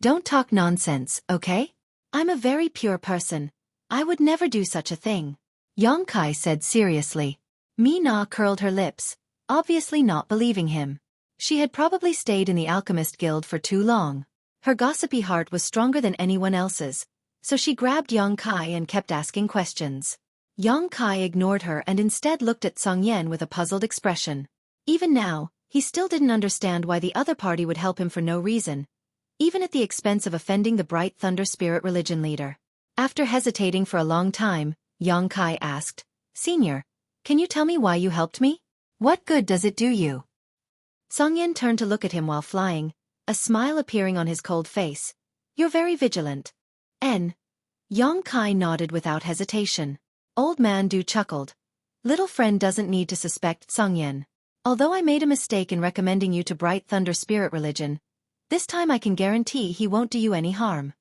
Don't talk nonsense, okay? I'm a very pure person. I would never do such a thing. Yang Kai said seriously. Mina curled her lips, obviously not believing him. She had probably stayed in the Alchemist Guild for too long. Her gossipy heart was stronger than anyone else's, so she grabbed Yang Kai and kept asking questions. Yang Kai ignored her and instead looked at Song Yan with a puzzled expression. Even now, he still didn't understand why the other party would help him for no reason, even at the expense of offending the Bright Thunder Spirit Religion leader. After hesitating for a long time, Yang Kai asked, Senior, can you tell me why you helped me? What good does it do you? Song Yan turned to look at him while flying, a smile appearing on his cold face. You're very vigilant. Yang Kai nodded without hesitation. Old Man Du chuckled. Little friend doesn't need to suspect Song Yan. Although I made a mistake in recommending you to Bright Thunder Spirit Religion, this time I can guarantee he won't do you any harm.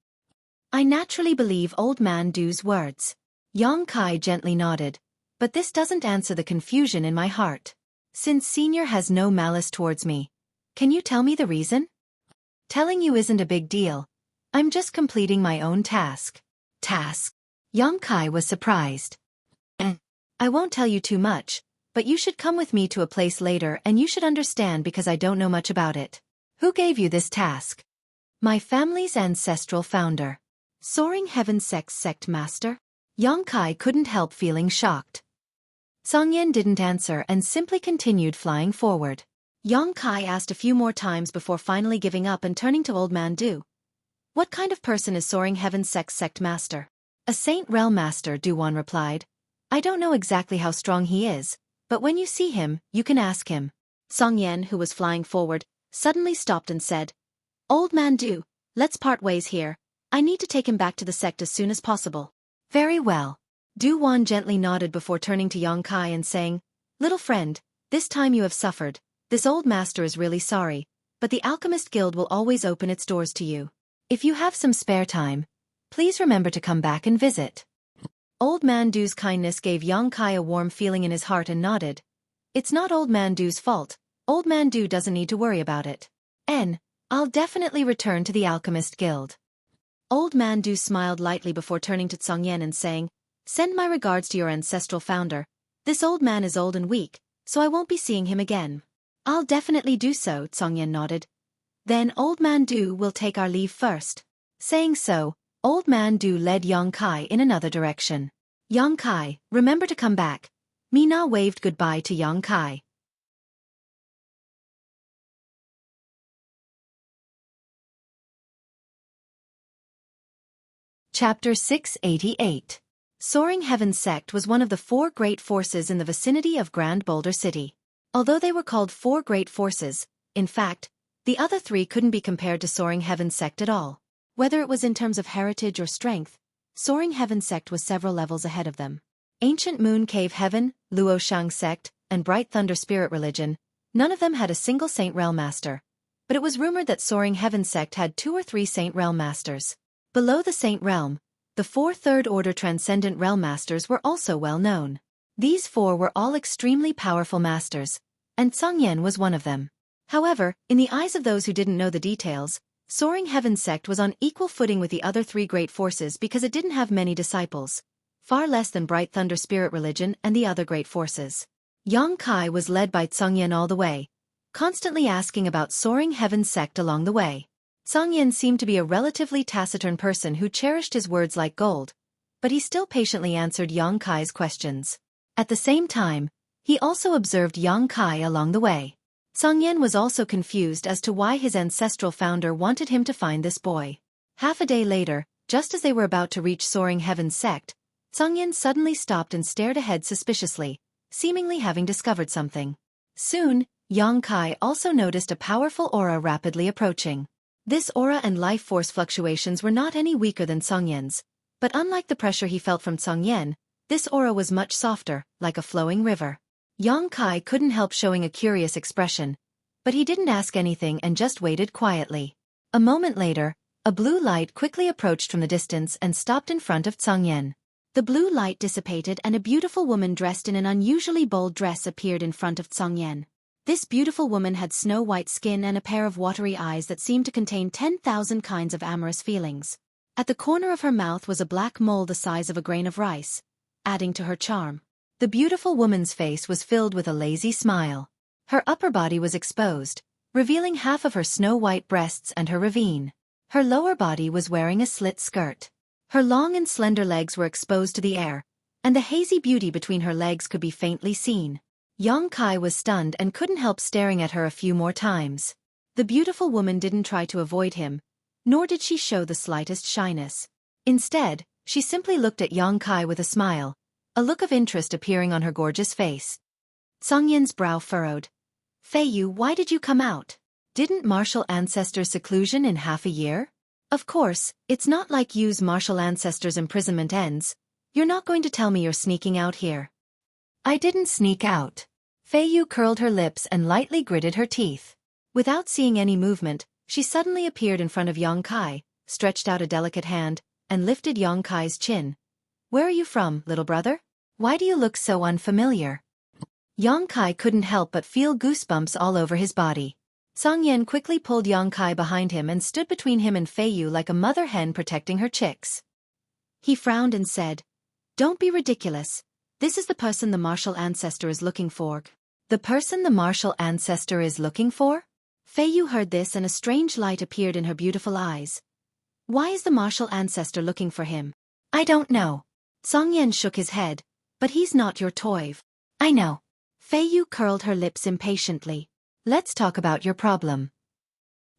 I naturally believe Old Man Du's words. Yang Kai gently nodded. But this doesn't answer the confusion in my heart. Since Senior has no malice towards me, can you tell me the reason? Telling you isn't a big deal. I'm just completing my own task. Task? Yang Kai was surprised. I won't tell you too much, but you should come with me to a place later and you should understand because I don't know much about it. Who gave you this task? My family's ancestral founder. Soaring Heaven sect master? Yang Kai couldn't help feeling shocked. Song Yan didn't answer and simply continued flying forward. Yang Kai asked a few more times before finally giving up and turning to Old Man Du. What kind of person is Soaring Heaven sect master? A Saint Realm master, Duwan replied. I don't know exactly how strong he is, but when you see him, you can ask him. Song Yan, who was flying forward, suddenly stopped and said, Old Man Du, let's part ways here. I need to take him back to the sect as soon as possible. Very well. Du Wan gently nodded before turning to Yang Kai and saying, Little friend, this time you have suffered. This old master is really sorry, but the Alchemist Guild will always open its doors to you. If you have some spare time, please remember to come back and visit. Old Man Du's kindness gave Yang Kai a warm feeling in his heart and nodded. It's not Old Man Du's fault. Old Man Du doesn't need to worry about it. I'll definitely return to the Alchemist Guild. Old Man Du smiled lightly before turning to Tsongyan and saying, Send my regards to your ancestral founder. This old man is old and weak, so I won't be seeing him again. I'll definitely do so, Tsongyan nodded. Then Old Man Du will take our leave first. Saying so, Old Man Du led Yang Kai in another direction. Yang Kai, remember to come back. Mina waved goodbye to Yang Kai. Chapter 688. Soaring Heaven Sect was one of the 4 great forces in the vicinity of Grand Boulder City. Although they were called 4 great forces, in fact, the other 3 couldn't be compared to Soaring Heaven Sect at all. Whether it was in terms of heritage or strength, Soaring Heaven Sect was several levels ahead of them. Ancient Moon Cave Heaven, Luoshang Sect, and Bright Thunder Spirit Religion, none of them had a single Saint Realm Master. But it was rumored that Soaring Heaven Sect had 2 or 3 Saint Realm Masters. Below the Saint Realm, the 4 Third-Order Transcendent Realm Masters were also well known. These 4 were all extremely powerful masters, and Tsongyan was one of them. However, in the eyes of those who didn't know the details, Soaring Heaven Sect was on equal footing with the other 3 great forces because it didn't have many disciples, far less than Bright Thunder Spirit Religion and the other great forces. Yang Kai was led by Tsongyan all the way, constantly asking about Soaring Heaven Sect along the way. Tsongyan seemed to be a relatively taciturn person who cherished his words like gold, but he still patiently answered Yang Kai's questions. At the same time, he also observed Yang Kai along the way. Tsongyan was also confused as to why his ancestral founder wanted him to find this boy. Half a day later, just as they were about to reach Soaring Heaven Sect, Tsongyan suddenly stopped and stared ahead suspiciously, seemingly having discovered something. Soon, Yang Kai also noticed a powerful aura rapidly approaching. This aura and life force fluctuations were not any weaker than Tsongyan's, but unlike the pressure he felt from Tsongyan, this aura was much softer, like a flowing river. Yang Kai couldn't help showing a curious expression, but he didn't ask anything and just waited quietly. A moment later, a blue light quickly approached from the distance and stopped in front of Tsongyan. The blue light dissipated and a beautiful woman dressed in an unusually bold dress appeared in front of Tsongyan. This beautiful woman had snow-white skin and a pair of watery eyes that seemed to contain 10,000 kinds of amorous feelings. At the corner of her mouth was a black mole the size of a grain of rice, adding to her charm. The beautiful woman's face was filled with a lazy smile. Her upper body was exposed, revealing half of her snow-white breasts and her ravine. Her lower body was wearing a slit skirt. Her long and slender legs were exposed to the air, and the hazy beauty between her legs could be faintly seen. Yang Kai was stunned and couldn't help staring at her a few more times. The beautiful woman didn't try to avoid him, nor did she show the slightest shyness. Instead, she simply looked at Yang Kai with a smile, a look of interest appearing on her gorgeous face. Tsongyan's brow furrowed. Feiyu, why did you come out? Didn't martial ancestors' seclusion in half a year? Of course, it's not like Yu's martial ancestors' imprisonment ends. You're not going to tell me you're sneaking out here. I didn't sneak out. Feiyu curled her lips and lightly gritted her teeth. Without seeing any movement, she suddenly appeared in front of Yang Kai, stretched out a delicate hand, and lifted Yang Kai's chin. Where are you from, little brother? Why do you look so unfamiliar? Yang Kai couldn't help but feel goosebumps all over his body. Tsongyan quickly pulled Yang Kai behind him and stood between him and Feiyu like a mother hen protecting her chicks. He frowned and said, Don't be ridiculous. This is the person the martial ancestor is looking for. The person the martial ancestor is looking for? Feiyu heard this and a strange light appeared in her beautiful eyes. Why is the martial ancestor looking for him? I don't know. Tsongyan shook his head. But he's not your toy. I know. Feiyu curled her lips impatiently. Let's talk about your problem.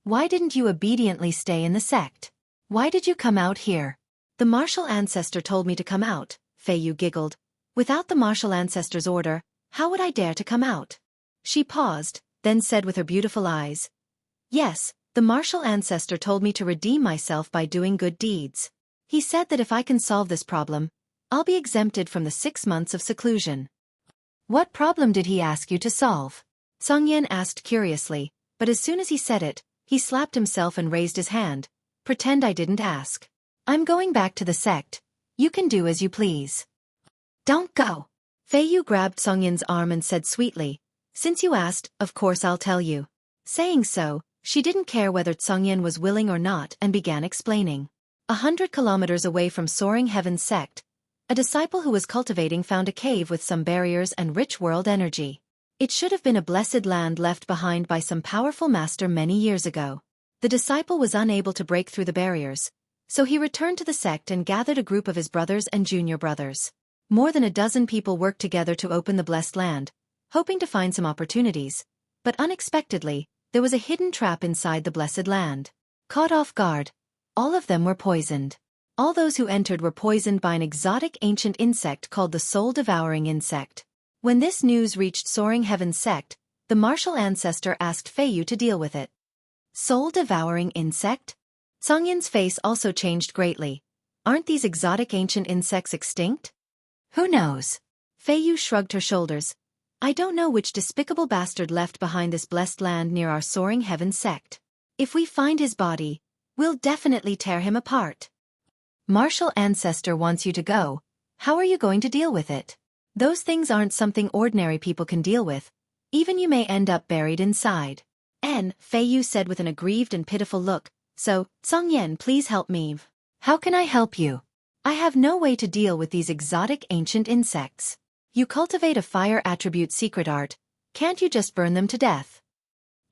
Why didn't you obediently stay in the sect? Why did you come out here? The martial ancestor told me to come out, Feiyu giggled. Without the martial ancestor's order, how would I dare to come out? She paused, then said with her beautiful eyes. Yes, the martial ancestor told me to redeem myself by doing good deeds. He said that if I can solve this problem, I'll be exempted from the 6 months of seclusion. What problem did he ask you to solve? Tsongyan asked curiously, but as soon as he said it, he slapped himself and raised his hand. Pretend I didn't ask. I'm going back to the sect. You can do as you please. Don't go. Fei Yu grabbed Songyin's arm and said sweetly, since you asked, of course I'll tell you. Saying so, she didn't care whether Songyin was willing or not and began explaining. 100 kilometers away from Soaring Heaven's sect, a disciple who was cultivating found a cave with some barriers and rich world energy. It should have been a blessed land left behind by some powerful master many years ago. The disciple was unable to break through the barriers, so he returned to the sect and gathered a group of his brothers and junior brothers. More than a dozen people worked together to open the blessed land, hoping to find some opportunities, but unexpectedly, there was a hidden trap inside the blessed land. Caught off guard, all of them were poisoned. All those who entered were poisoned by an exotic ancient insect called the soul-devouring insect. When this news reached Soaring Heaven's sect, the martial ancestor asked Fei Yu to deal with it. Soul-devouring insect? Songyin's face also changed greatly. Aren't these exotic ancient insects extinct? Who knows? Fei Yu shrugged her shoulders. I don't know which despicable bastard left behind this blessed land near our Soaring Heaven sect. If we find his body, we'll definitely tear him apart. Martial ancestor wants you to go. How are you going to deal with it? Those things aren't something ordinary people can deal with. Even you may end up buried inside. Fei Yu said with an aggrieved and pitiful look, so, Songyan, please help me. How can I help you? I have no way to deal with these exotic ancient insects. You cultivate a fire attribute secret art, can't you just burn them to death?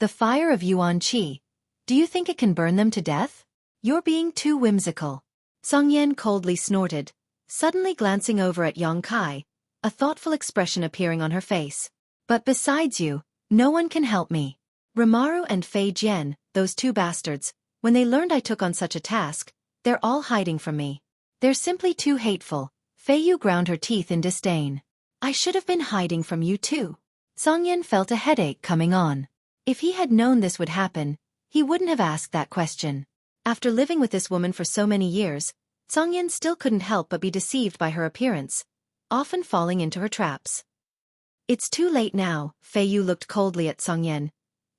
The fire of Yuan Qi. Do you think it can burn them to death? You're being too whimsical. Songyan coldly snorted, suddenly glancing over at Yong Kai, a thoughtful expression appearing on her face. But besides you, no one can help me. Rimaru and Fei Jian, those two bastards, when they learned I took on such a task, they're all hiding from me. They're simply too hateful. Fei Yu ground her teeth in disdain. I should have been hiding from you too. Songyan felt a headache coming on. If he had known this would happen, he wouldn't have asked that question. After living with this woman for so many years, Songyan still couldn't help but be deceived by her appearance, often falling into her traps. It's too late now, Fei Yu looked coldly at Songyan.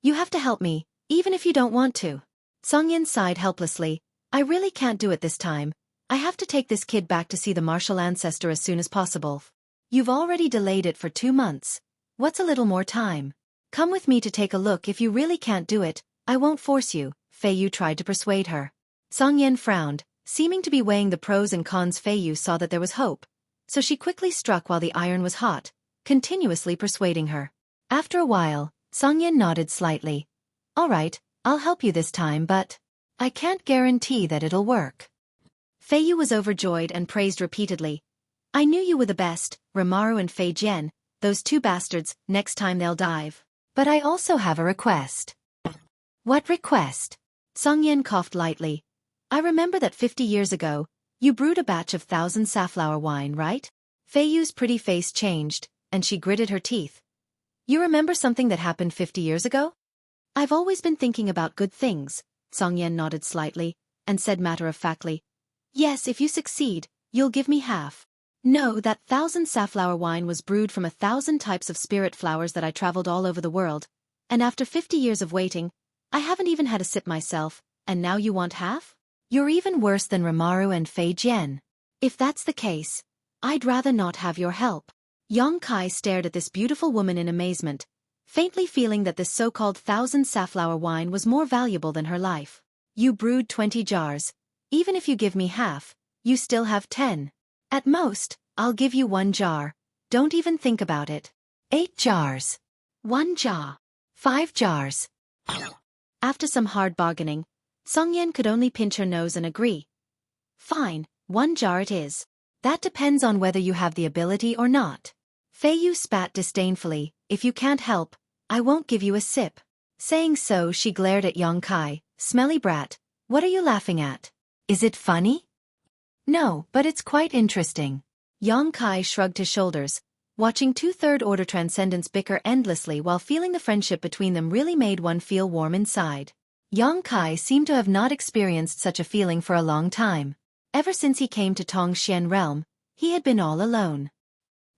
You have to help me, even if you don't want to. Songyan sighed helplessly. I really can't do it this time. I have to take this kid back to see the martial ancestor as soon as possible. You've already delayed it for 2 months. What's a little more time? Come with me to take a look. If you really can't do it, I won't force you, Fei Yu tried to persuade her. Songyan frowned, seeming to be weighing the pros and cons. Fei Yu saw that there was hope, so she quickly struck while the iron was hot, continuously persuading her. After a while, Songyan nodded slightly. All right, I'll help you this time, but I can't guarantee that it'll work. Fei Yu was overjoyed and praised repeatedly. I knew you were the best, Rimaru and Fei Jian, those two bastards, next time they'll dive. But I also have a request. What request? Songyan coughed lightly. I remember that 50 years ago, you brewed a batch of 1,000 safflower wine, right? Fei Yu's pretty face changed, and she gritted her teeth. You remember something that happened 50 years ago? I've always been thinking about good things, Songyan nodded slightly, and said matter-of-factly. Yes, if you succeed, you'll give me half. No, that 1,000 safflower wine was brewed from 1,000 types of spirit flowers that I traveled all over the world, and after 50 years of waiting, I haven't even had a sip myself, and now you want half? You're even worse than Rimaru and Fei Jian. If that's the case, I'd rather not have your help. Yong Kai stared at this beautiful woman in amazement, faintly feeling that this so-called 1,000 safflower wine was more valuable than her life. You brewed 20 jars. Even if you give me half, you still have 10. At most, I'll give you 1 jar. Don't even think about it. 8 jars. 1 jar. 5 jars. After some hard bargaining, Songyan could only pinch her nose and agree. Fine, 1 jar it is. That depends on whether you have the ability or not. Fei Yu spat disdainfully. If you can't help, I won't give you a sip. Saying so, she glared at Yong Kai. Smelly brat, what are you laughing at? Is it funny? No, but it's quite interesting. Yong Kai shrugged his shoulders. Watching 2 third-order transcendents bicker endlessly while feeling the friendship between them really made one feel warm inside. Yong Kai seemed to have not experienced such a feeling for a long time. Ever since he came to Tongxian realm, he had been all alone.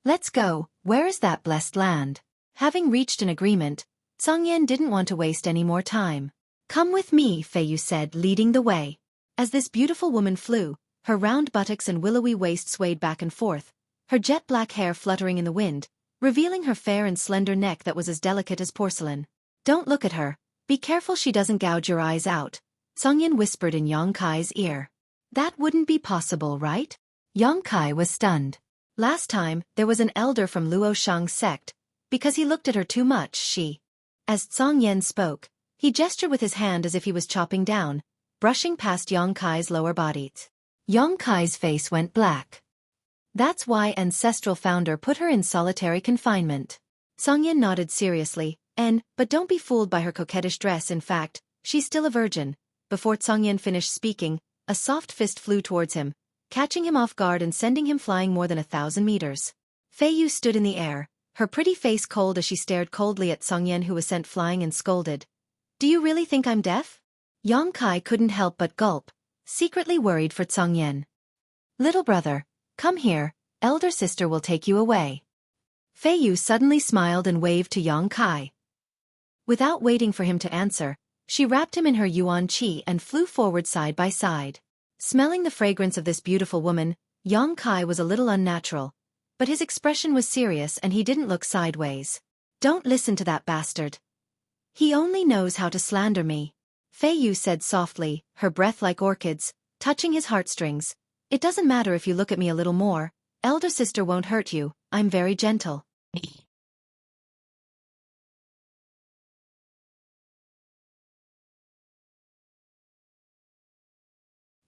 Let's go, where is that blessed land? Having reached an agreement, Songyan didn't want to waste any more time. Come with me, Fei Yu said, leading the way. As this beautiful woman flew, her round buttocks and willowy waist swayed back and forth, her jet-black hair fluttering in the wind, revealing her fair and slender neck that was as delicate as porcelain. "Don't look at her. Be careful she doesn't gouge your eyes out," Songyin whispered in Yang Kai's ear. "That wouldn't be possible, right?" Yang Kai was stunned. Last time, there was an elder from Luo Shang's sect. Because he looked at her too much, she... As Songyin spoke, he gestured with his hand as if he was chopping down, brushing past Yang Kai's lower body. Yang Kai's face went black. "That's why ancestral founder put her in solitary confinement." Songyin nodded seriously, but don't be fooled by her coquettish dress. In fact, she's still a virgin. Before Songyin finished speaking, a soft fist flew towards him, catching him off guard and sending him flying more than 1,000 meters. Fei Yu stood in the air, her pretty face cold as she stared coldly at Songyin, who was sent flying, and scolded. "Do you really think I'm deaf?" Yang Kai couldn't help but gulp, secretly worried for Songyin. "Little brother, come here, elder sister will take you away." Fei Yu suddenly smiled and waved to Yang Kai. Without waiting for him to answer, she wrapped him in her yuan qi and flew forward side by side. Smelling the fragrance of this beautiful woman, Yang Kai was a little unnatural, but his expression was serious and he didn't look sideways. "Don't listen to that bastard. He only knows how to slander me," Fei Yu said softly, her breath like orchids, touching his heartstrings. "It doesn't matter if you look at me a little more. Elder sister won't hurt you, I'm very gentle."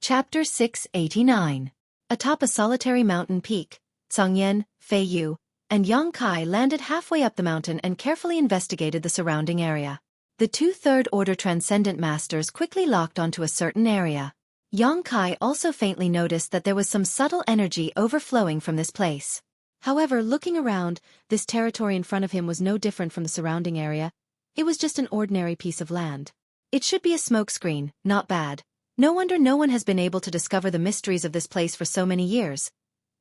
Chapter 689. Atop a solitary mountain peak, Songyin, Fei Yu, and Yang Kai landed halfway up the mountain and carefully investigated the surrounding area. The two third-order transcendent masters quickly locked onto a certain area. Yang Kai also faintly noticed that there was some subtle energy overflowing from this place. However, looking around, this territory in front of him was no different from the surrounding area. It was just an ordinary piece of land. It should be a smokescreen, not bad. No wonder no one has been able to discover the mysteries of this place for so many years.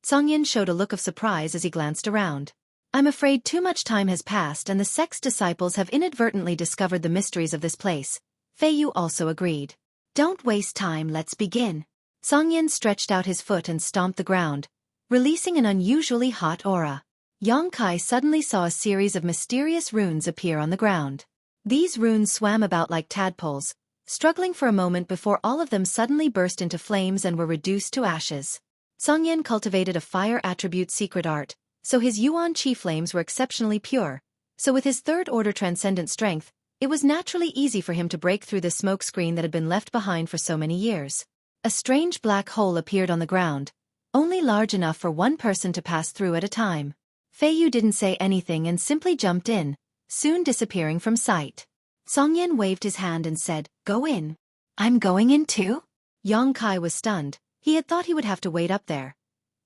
Songyin showed a look of surprise as he glanced around. "I'm afraid too much time has passed and the sect's disciples have inadvertently discovered the mysteries of this place," Fei Yu also agreed. "Don't waste time, let's begin." Songyin stretched out his foot and stomped the ground, releasing an unusually hot aura. Yang Kai suddenly saw a series of mysterious runes appear on the ground. These runes swam about like tadpoles, struggling for a moment before all of them suddenly burst into flames and were reduced to ashes. Songyin cultivated a fire attribute secret art, so his yuan qi flames were exceptionally pure. So with his third-order transcendent strength, it was naturally easy for him to break through the smoke screen that had been left behind for so many years. A strange black hole appeared on the ground, only large enough for one person to pass through at a time. Fei Yu didn't say anything and simply jumped in, soon disappearing from sight. Songyin waved his hand and said, "Go in." "I'm going in too?" Yang Kai was stunned. He had thought he would have to wait up there.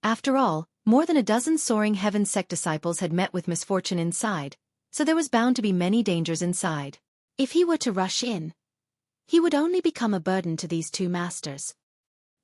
After all, more than a dozen soaring heaven sect disciples had met with misfortune inside, so there was bound to be many dangers inside. If he were to rush in, he would only become a burden to these two masters.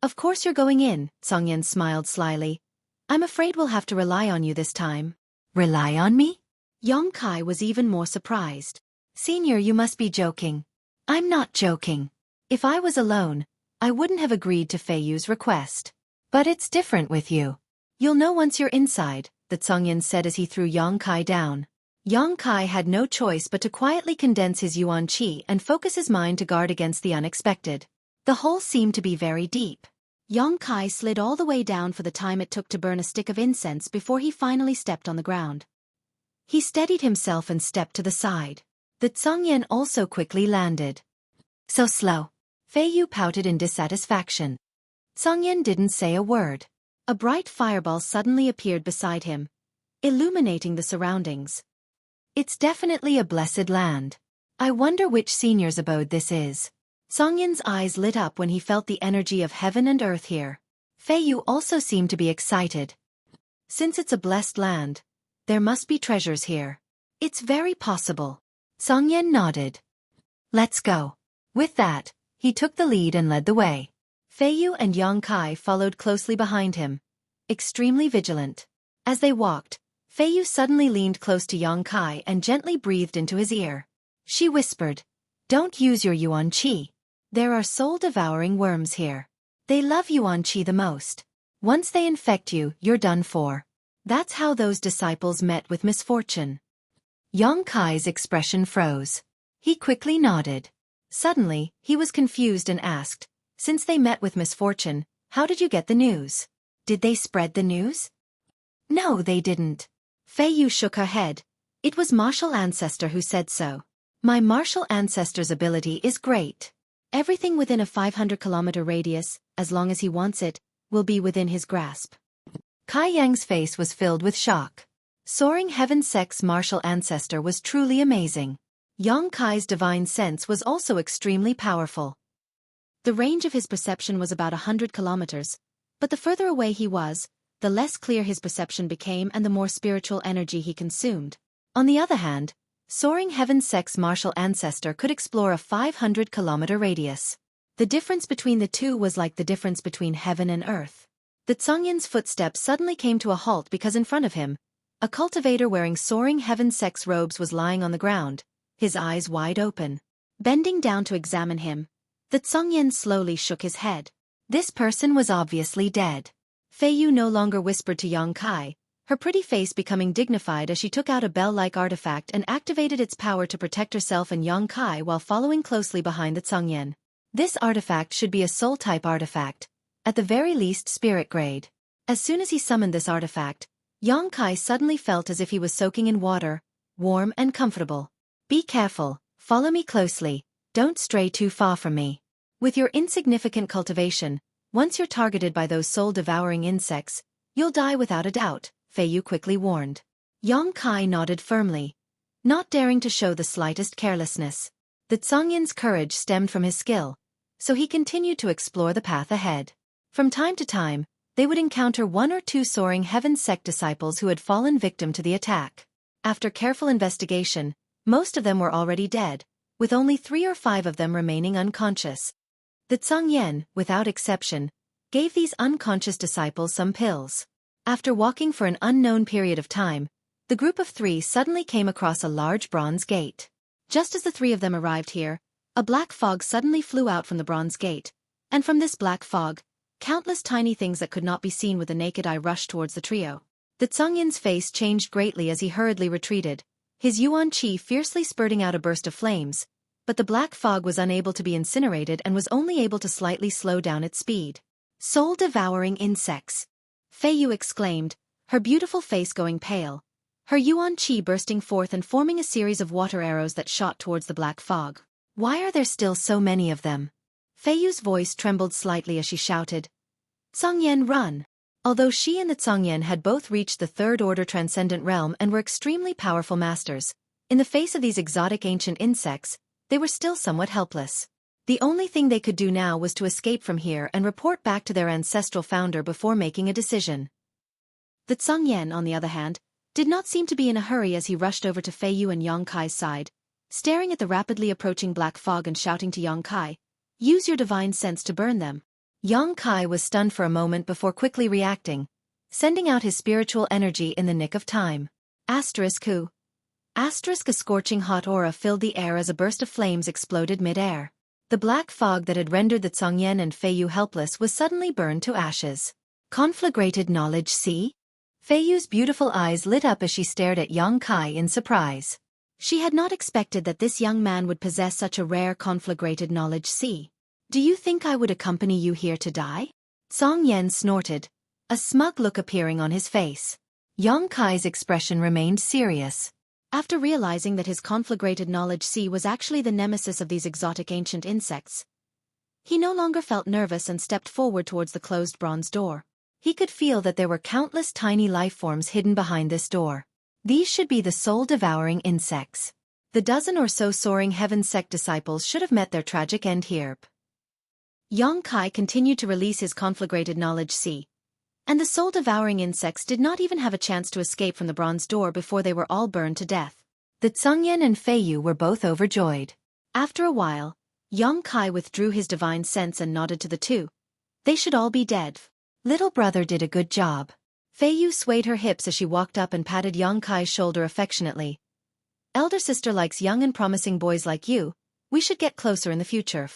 "Of course you're going in," Songyin smiled slyly. "I'm afraid we'll have to rely on you this time." "Rely on me?" Yang Kai was even more surprised. "Senior, you must be joking." "I'm not joking. If I was alone, I wouldn't have agreed to Fei Yu's request. But it's different with you. You'll know once you're inside," that Songyin said as he threw Yang Kai down. Yang Kai had no choice but to quietly condense his yuan qi and focus his mind to guard against the unexpected. The hole seemed to be very deep. Yang Kai slid all the way down for the time it took to burn a stick of incense before he finally stepped on the ground. He steadied himself and stepped to the side. The Songyin also quickly landed. "So slow." Fei Yu pouted in dissatisfaction. Songyin didn't say a word. A bright fireball suddenly appeared beside him, illuminating the surroundings. "It's definitely a blessed land. I wonder which senior's abode this is." Songyin's eyes lit up when he felt the energy of heaven and earth here. Fei Yu also seemed to be excited. "Since it's a blessed land, there must be treasures here." "It's very possible." Songyin nodded. "Let's go." With that, he took the lead and led the way. Fei Yu and Yang Kai followed closely behind him, extremely vigilant. As they walked, Fei Yu suddenly leaned close to Yang Kai and gently breathed into his ear. She whispered, "Don't use your yuan qi. There are soul-devouring worms here. They love yuan qi the most. Once they infect you, you're done for." That's how those disciples met with misfortune. Yang Kai's expression froze. He quickly nodded. Suddenly, he was confused and asked, "Since they met with misfortune, how did you get the news? Did they spread the news?" "No, they didn't." Fei Yu shook her head. "It was martial ancestor who said so. My martial ancestor's ability is great. Everything within a 500-kilometer radius, as long as he wants it, will be within his grasp." Kai Yang's face was filled with shock. Soaring Heaven Sec's martial ancestor was truly amazing. Yang Kai's divine sense was also extremely powerful. The range of his perception was about 100 kilometers, but the further away he was, the less clear his perception became and the more spiritual energy he consumed. On the other hand, Soaring Heaven Sec's martial ancestor could explore a 500-kilometer radius. The difference between the two was like the difference between heaven and earth. The Zhongyin's footsteps suddenly came to a halt because in front of him, a cultivator wearing Soaring Heaven Sec's robes was lying on the ground, his eyes wide open. Bending down to examine him, the Zhongyin slowly shook his head. This person was obviously dead. Fei Yu no longer whispered to Yang Kai, her pretty face becoming dignified as she took out a bell-like artifact and activated its power to protect herself and Yang Kai while following closely behind the Zhongyin. This artifact should be a soul-type artifact, at the very least spirit grade. As soon as he summoned this artifact, Yang Kai suddenly felt as if he was soaking in water, warm and comfortable. "Be careful, follow me closely, don't stray too far from me. With your insignificant cultivation, once you're targeted by those soul-devouring insects, you'll die without a doubt," Fei Yu quickly warned. Yang Kai nodded firmly, not daring to show the slightest carelessness. The Zhongyin's courage stemmed from his skill, so he continued to explore the path ahead. From time to time, they would encounter one or two Soaring Heaven Sect disciples who had fallen victim to the attack. After careful investigation, most of them were already dead, with only 3 or 5 of them remaining unconscious. The Zhongyan, without exception, gave these unconscious disciples some pills. After walking for an unknown period of time, the group of 3 suddenly came across a large bronze gate. Just as the 3 of them arrived here, a black fog suddenly flew out from the bronze gate, and from this black fog, countless tiny things that could not be seen with the naked eye rushed towards the trio. The Zhongyin's face changed greatly as he hurriedly retreated, his yuan qi fiercely spurting out a burst of flames, but the black fog was unable to be incinerated and was only able to slightly slow down its speed. "Soul-devouring insects!" Fei Yu exclaimed, her beautiful face going pale, her yuan qi bursting forth and forming a series of water arrows that shot towards the black fog. "Why are there still so many of them?" Fei Yu's voice trembled slightly as she shouted, "Zhongyan, run!" Although she and the Zhongyan had both reached the third-order transcendent realm and were extremely powerful masters, in the face of these exotic ancient insects, they were still somewhat helpless. The only thing they could do now was to escape from here and report back to their ancestral founder before making a decision. The Zhongyan, on the other hand, did not seem to be in a hurry as he rushed over to Fei Yu and Yang Kai's side, staring at the rapidly approaching black fog and shouting to Yang Kai, "Use your divine sense to burn them." Yang Kai was stunned for a moment before quickly reacting, sending out his spiritual energy in the nick of time. *Who? A scorching hot aura filled the air as a burst of flames exploded mid-air. The black fog that had rendered the Zhongyan and Fei Yu helpless was suddenly burned to ashes. Conflagrated knowledge, see? Fei Yu's beautiful eyes lit up as she stared at Yang Kai in surprise. She had not expected that this young man would possess such a rare conflagrated knowledge. See? "Do you think I would accompany you here to die?" Song Yen snorted, a smug look appearing on his face. Yang Kai's expression remained serious. After realizing that his conflagrated knowledge C was actually the nemesis of these exotic ancient insects, he no longer felt nervous and stepped forward towards the closed bronze door. He could feel that there were countless tiny life forms hidden behind this door. These should be the soul-devouring insects. The dozen or so Soaring Heaven Sect disciples should have met their tragic end here. Yang Kai continued to release his conflagrated knowledge C, and the soul-devouring insects did not even have a chance to escape from the bronze door before they were all burned to death. The Zhongyan and Fei Yu were both overjoyed. After a while, Yang Kai withdrew his divine sense and nodded to the 2. They should all be dead. Little brother did a good job. Fei Yu swayed her hips as she walked up and patted Yang Kai's shoulder affectionately. "Elder sister likes young and promising boys like you. We should get closer in the future."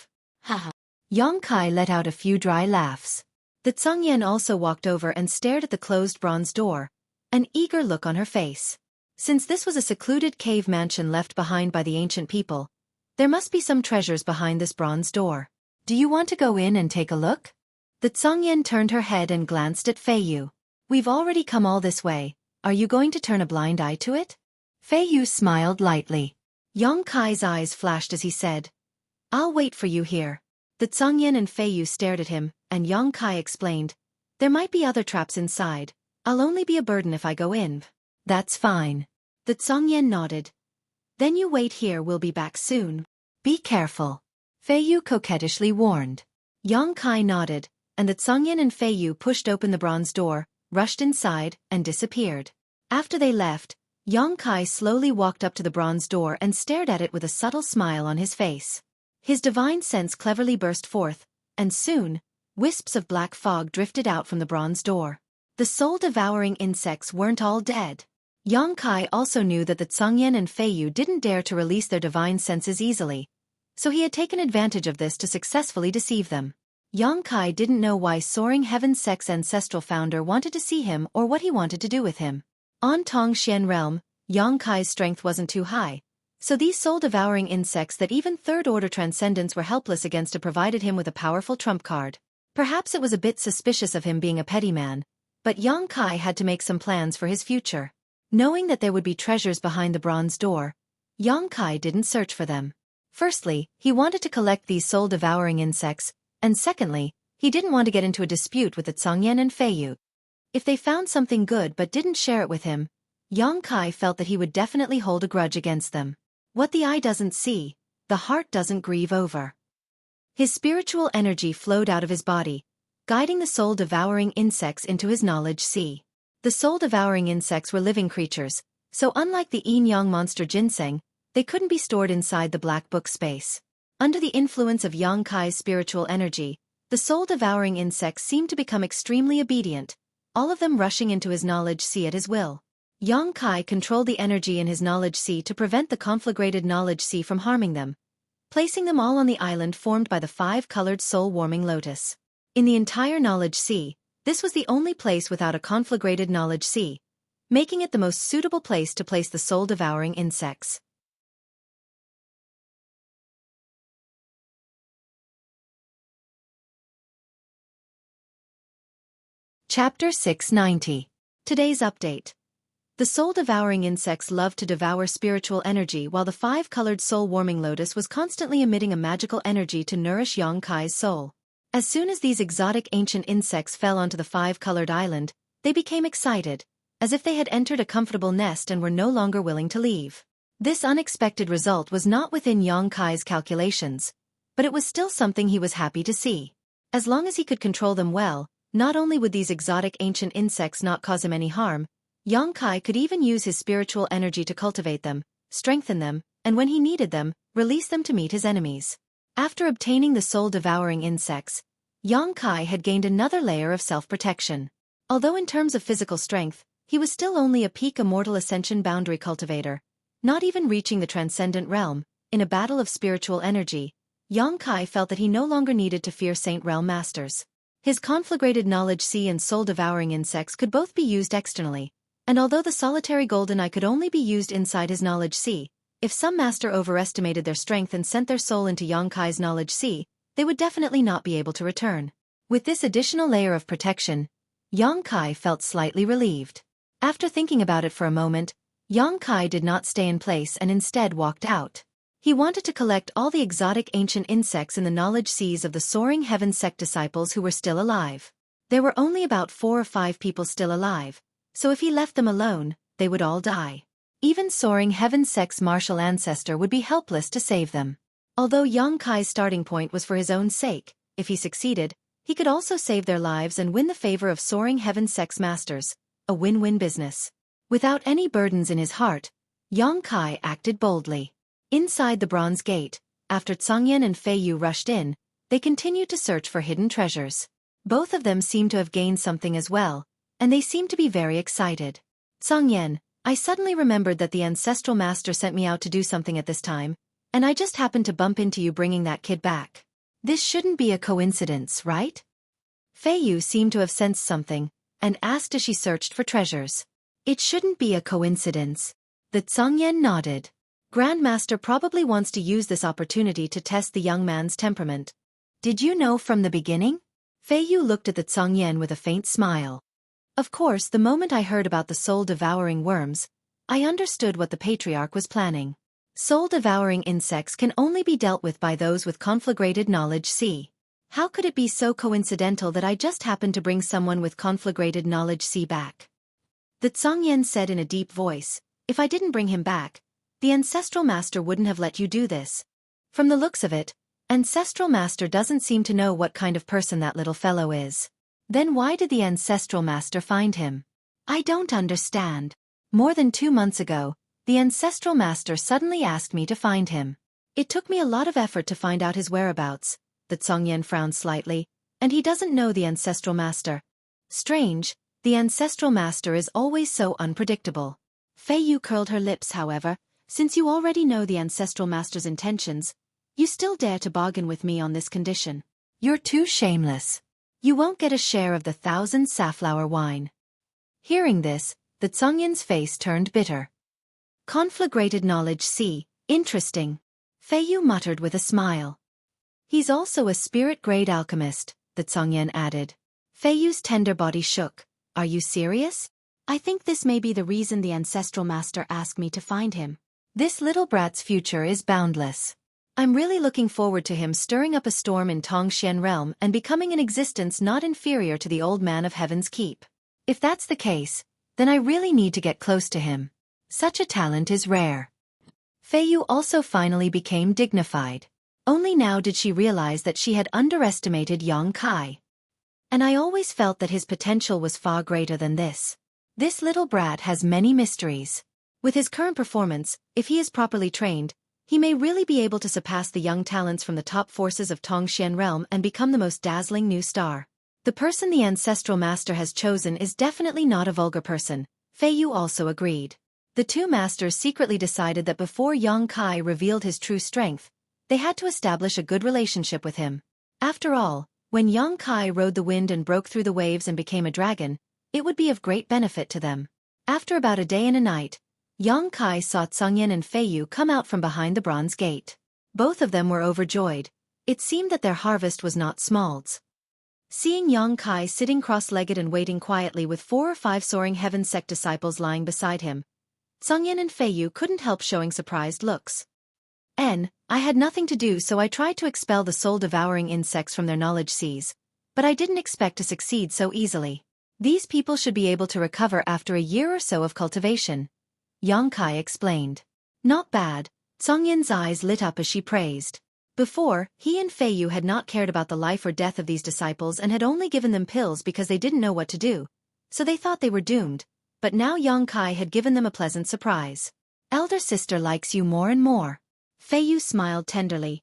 Haha. Yang Kai let out a few dry laughs. The Zhongyan also walked over and stared at the closed bronze door, an eager look on her face. Since this was a secluded cave mansion left behind by the ancient people, there must be some treasures behind this bronze door. Do you want to go in and take a look? The Tsongyan turned her head and glanced at Fei Yu. We've already come all this way, are you going to turn a blind eye to it? Fei Yu smiled lightly. Yang Kai's eyes flashed as he said, I'll wait for you here. The Tsongyan and Fei Yu stared at him, and Yang Kai explained, there might be other traps inside. I'll only be a burden if I go in. That's fine. The Tsongyan nodded. Then you wait here, we'll be back soon. Be careful. Fei Yu coquettishly warned. Yang Kai nodded, and the Tsongyan and Fei Yu pushed open the bronze door, rushed inside, and disappeared. After they left, Yang Kai slowly walked up to the bronze door and stared at it with a subtle smile on his face. His divine sense cleverly burst forth, and soon, wisps of black fog drifted out from the bronze door. The soul-devouring insects weren't all dead. Yang Kai also knew that the Tsongyan and Fei Yu didn't dare to release their divine senses easily, so he had taken advantage of this to successfully deceive them. Yang Kai didn't know why Soaring Heaven Sect's ancestral founder wanted to see him or what he wanted to do with him. On Tongxian realm, Yang Kai's strength wasn't too high, so these soul-devouring insects that even third-order transcendents were helpless against had provided him with a powerful trump card. Perhaps it was a bit suspicious of him being a petty man, but Yang Kai had to make some plans for his future. Knowing that there would be treasures behind the bronze door, Yang Kai didn't search for them. Firstly, he wanted to collect these soul-devouring insects, and secondly, he didn't want to get into a dispute with the Tsongyan and Fei Yu. If they found something good but didn't share it with him, Yang Kai felt that he would definitely hold a grudge against them. What the eye doesn't see, the heart doesn't grieve over. His spiritual energy flowed out of his body, guiding the soul-devouring insects into his knowledge sea. The soul-devouring insects were living creatures, so unlike the yin-yang monster ginseng, they couldn't be stored inside the black book space. Under the influence of Yang Kai's spiritual energy, the soul-devouring insects seemed to become extremely obedient, all of them rushing into his knowledge sea at his will. Yang Kai controlled the energy in his knowledge sea to prevent the conflagrated knowledge sea from harming them, placing them all on the island formed by the 5-colored soul-warming lotus. In the entire knowledge sea, this was the only place without a conflagrated knowledge sea, making it the most suitable place to place the soul-devouring insects. Chapter 690. Today's update. The soul-devouring insects loved to devour spiritual energy while the 5-colored soul-warming lotus was constantly emitting a magical energy to nourish Yang Kai's soul. As soon as these exotic ancient insects fell onto the 5-colored island, they became excited, as if they had entered a comfortable nest and were no longer willing to leave. This unexpected result was not within Yang Kai's calculations, but it was still something he was happy to see. As long as he could control them well, not only would these exotic ancient insects not cause him any harm, Yang Kai could even use his spiritual energy to cultivate them, strengthen them, and when he needed them, release them to meet his enemies. After obtaining the soul-devouring insects, Yang Kai had gained another layer of self-protection. Although in terms of physical strength, he was still only a peak immortal ascension boundary cultivator, not even reaching the transcendent realm. In a battle of spiritual energy, Yang Kai felt that he no longer needed to fear Saint Realm Masters. His conflagrated knowledge sea and soul-devouring insects could both be used externally, and although the solitary golden eye could only be used inside his knowledge sea, if some master overestimated their strength and sent their soul into Yang Kai's knowledge sea, they would definitely not be able to return. With this additional layer of protection, Yang Kai felt slightly relieved. After thinking about it for a moment, Yang Kai did not stay in place and instead walked out. He wanted to collect all the exotic ancient insects in the knowledge seas of the Soaring Heaven Sect disciples who were still alive. There were only about 4 or 5 people still alive, so if he left them alone, they would all die. Even Soaring Heaven Sect's martial ancestor would be helpless to save them. Although Yang Kai's starting point was for his own sake, if he succeeded, he could also save their lives and win the favor of Soaring Heaven Sect's masters, a win-win business. Without any burdens in his heart, Yang Kai acted boldly. Inside the Bronze Gate, after Tsongyan and Fei Yu rushed in, they continued to search for hidden treasures. Both of them seemed to have gained something as well, and they seemed to be very excited. Tsongyan, I suddenly remembered that the ancestral master sent me out to do something at this time, and I just happened to bump into you bringing that kid back. This shouldn't be a coincidence, right? Fei Yu seemed to have sensed something, and asked as she searched for treasures. It shouldn't be a coincidence. The Tsangyan nodded. Grandmaster probably wants to use this opportunity to test the young man's temperament. Did you know from the beginning? Fei Yu looked at the Tsangyan with a faint smile. Of course, the moment I heard about the soul-devouring worms, I understood what the patriarch was planning. Soul-devouring insects can only be dealt with by those with conflagrated knowledge. See. How could it be so coincidental that I just happened to bring someone with conflagrated knowledge back? The Tsangyan said in a deep voice, if I didn't bring him back, the Ancestral Master wouldn't have let you do this. From the looks of it, Ancestral Master doesn't seem to know what kind of person that little fellow is. Then why did the Ancestral Master find him? I don't understand. More than 2 months ago, the Ancestral Master suddenly asked me to find him. It took me a lot of effort to find out his whereabouts, the Tsangyan frowned slightly, and he doesn't know the Ancestral Master. Strange, the Ancestral Master is always so unpredictable. Fei Yu curled her lips, however. Since you already know the Ancestral Master's intentions, you still dare to bargain with me on this condition. You're too shameless. You won't get a share of the 1,000 safflower wine. Hearing this, the Tsangyan's face turned bitter. Conflagrated knowledge, interesting. Fei Yu muttered with a smile. He's also a spirit-grade alchemist, the Tsangyan added. Fei Yu's tender body shook. Are you serious? I think this may be the reason the Ancestral Master asked me to find him. This little brat's future is boundless. I'm really looking forward to him stirring up a storm in Tongxian realm and becoming an existence not inferior to the old man of Heaven's Keep. If that's the case, then I really need to get close to him. Such a talent is rare. Fei Yu also finally became dignified. Only now did she realize that she had underestimated Yang Kai. And I always felt that his potential was far greater than this. This little brat has many mysteries. With his current performance, if he is properly trained, he may really be able to surpass the young talents from the top forces of Tongxian realm and become the most dazzling new star. The person the Ancestral Master has chosen is definitely not a vulgar person, Fei Yu also agreed. The two masters secretly decided that before Yang Kai revealed his true strength, they had to establish a good relationship with him. After all, when Yang Kai rode the wind and broke through the waves and became a dragon, it would be of great benefit to them. After about a day and a night, Yang Kai saw Tsangyan and Fei Yu come out from behind the bronze gate. Both of them were overjoyed. It seemed that their harvest was not small's. Seeing Yang Kai sitting cross-legged and waiting quietly with 4 or 5 soaring heaven sect disciples lying beside him, Tsangyan and Fei Yu couldn't help showing surprised looks. I had nothing to do, so I tried to expel the soul-devouring insects from their knowledge seas, but I didn't expect to succeed so easily. These people should be able to recover after a year or so of cultivation, Yang Kai explained. Not bad, Tsangyan's eyes lit up as she praised. Before, he and Fei Yu had not cared about the life or death of these disciples and had only given them pills because they didn't know what to do, so they thought they were doomed, but now Yang Kai had given them a pleasant surprise. Elder sister likes you more and more. Fei Yu smiled tenderly.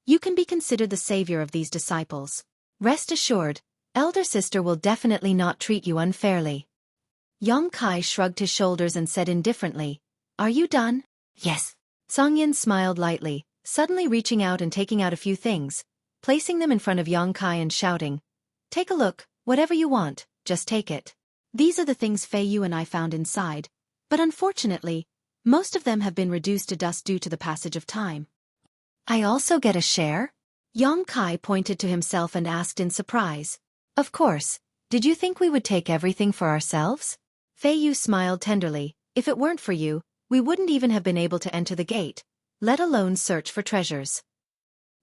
You can be considered the savior of these disciples. Rest assured, elder sister will definitely not treat you unfairly. Yang Kai shrugged his shoulders and said indifferently, Are you done? Yes. Tsangyan smiled lightly, suddenly reaching out and taking out a few things, placing them in front of Yang Kai and shouting, Take a look, whatever you want, just take it. These are the things Fei Yu and I found inside, but unfortunately, most of them have been reduced to dust due to the passage of time. I also get a share? Yang Kai pointed to himself and asked in surprise. Of course, did you think we would take everything for ourselves? Fei Yu smiled tenderly. If it weren't for you, we wouldn't even have been able to enter the gate, let alone search for treasures.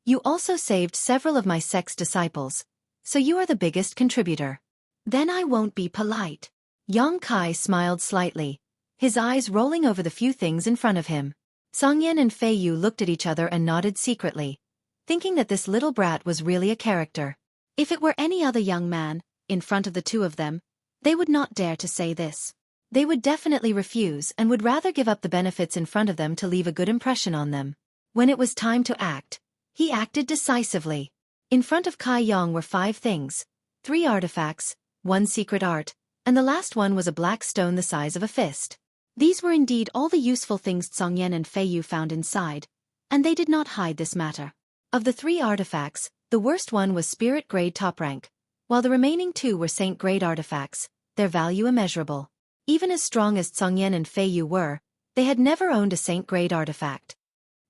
You also saved several of my sect's disciples, so you are the biggest contributor. Then I won't be polite. Yang Kai smiled slightly, his eyes rolling over the few things in front of him. Tsangyan and Fei Yu looked at each other and nodded secretly, thinking that this little brat was really a character. If it were any other young man, in front of the two of them, they would not dare to say this. They would definitely refuse and would rather give up the benefits in front of them to leave a good impression on them. When it was time to act, he acted decisively. In front of Kai Yang were 5 things, 3 artifacts, 1 secret art, and the last one was a black stone the size of a fist. These were indeed all the useful things Tsangyan and Fei Yu found inside, and they did not hide this matter. Of the 3 artifacts, the worst one was spirit-grade top rank, while the remaining 2 were saint-grade artifacts, their value immeasurable. Even as strong as Tsongyan and Fei Yu were, they had never owned a saint-grade artifact.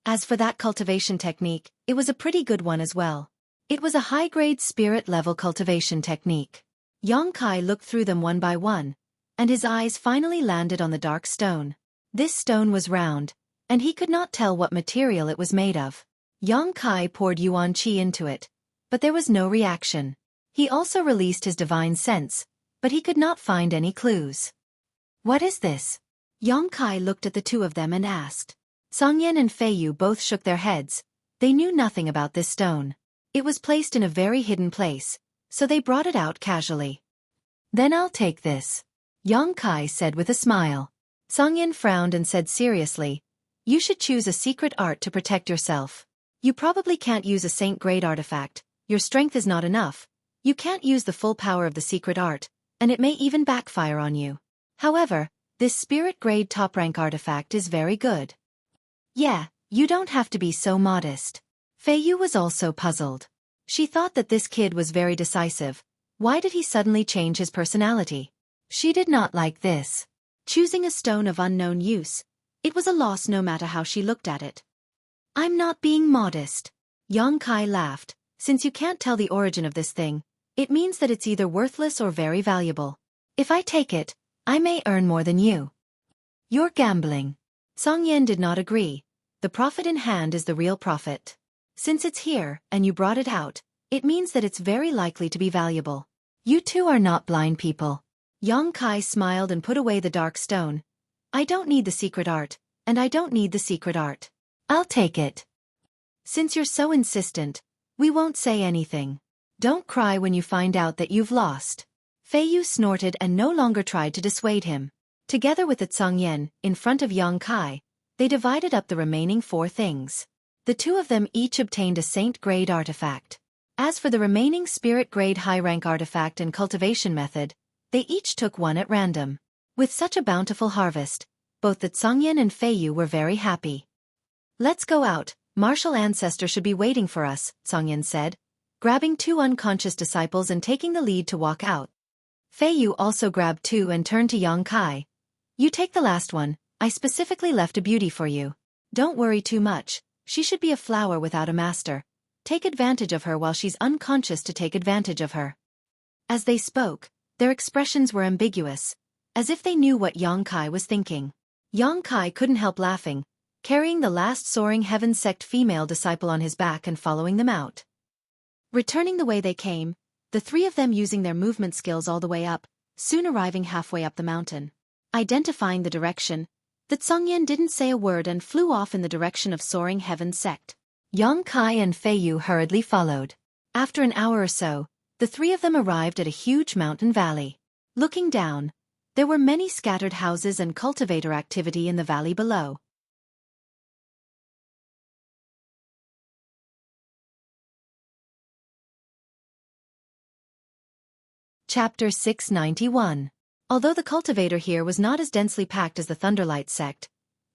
As for that cultivation technique, it was a pretty good one as well. It was a high-grade spirit-level cultivation technique. Yongkai looked through them one by one, and his eyes finally landed on the dark stone. This stone was round, and he could not tell what material it was made of. Yongkai poured yuan qi into it, but there was no reaction. He also released his divine sense, but he could not find any clues. What is this? Yongkai looked at the two of them and asked. Tsongyan and Fei Yu both shook their heads. They knew nothing about this stone. It was placed in a very hidden place, so they brought it out casually. Then I'll take this, Yongkai said with a smile. Tsongyan frowned and said seriously, you should choose a secret art to protect yourself. You probably can't use a saint-grade artifact, your strength is not enough. You can't use the full power of the secret art, and it may even backfire on you. However, this spirit-grade top-rank artifact is very good. Yeah, you don't have to be so modest. Fei Yu was also puzzled. She thought that this kid was very decisive. Why did he suddenly change his personality? She did not like this. Choosing a stone of unknown use, it was a loss no matter how she looked at it. I'm not being modest. Yongkai laughed. Since you can't tell the origin of this thing, it means that it's either worthless or very valuable. If I take it, I may earn more than you. You're gambling. Tsongyan did not agree. The profit in hand is the real profit. Since it's here, and you brought it out, it means that it's very likely to be valuable. You two are not blind people. Yongkai smiled and put away the dark stone. I don't need the secret art, and I don't need the secret art. I'll take it. Since you're so insistent, we won't say anything. Don't cry when you find out that you've lost. Fei Yu snorted and no longer tried to dissuade him. Together with the Tsongyan, in front of Yongkai, they divided up the remaining 4 things. The two of them each obtained a saint-grade artifact. As for the remaining spirit-grade high-rank artifact and cultivation method, they each took one at random. With such a bountiful harvest, both the Tsongyan and Fei Yu were very happy. Let's go out, martial ancestor should be waiting for us, Tsongyan said, grabbing 2 unconscious disciples and taking the lead to walk out. Fei Yu also grabbed 2 and turned to Yongkai. You take the last one, I specifically left a beauty for you. Don't worry too much, she should be a flower without a master. Take advantage of her while she's unconscious to take advantage of her. As they spoke, their expressions were ambiguous, as if they knew what Yongkai was thinking. Yongkai couldn't help laughing, carrying the last soaring heaven sect female disciple on his back and following them out. Returning the way they came, the 3 of them using their movement skills all the way up, soon arriving halfway up the mountain. Identifying the direction, the Tsongyan didn't say a word and flew off in the direction of soaring heaven sect. Yongkai and Fei Yu hurriedly followed. After an hour or so, the 3 of them arrived at a huge mountain valley. Looking down, there were many scattered houses and cultivator activity in the valley below. Chapter 691. Although the cultivator here was not as densely packed as the Thunderlight sect,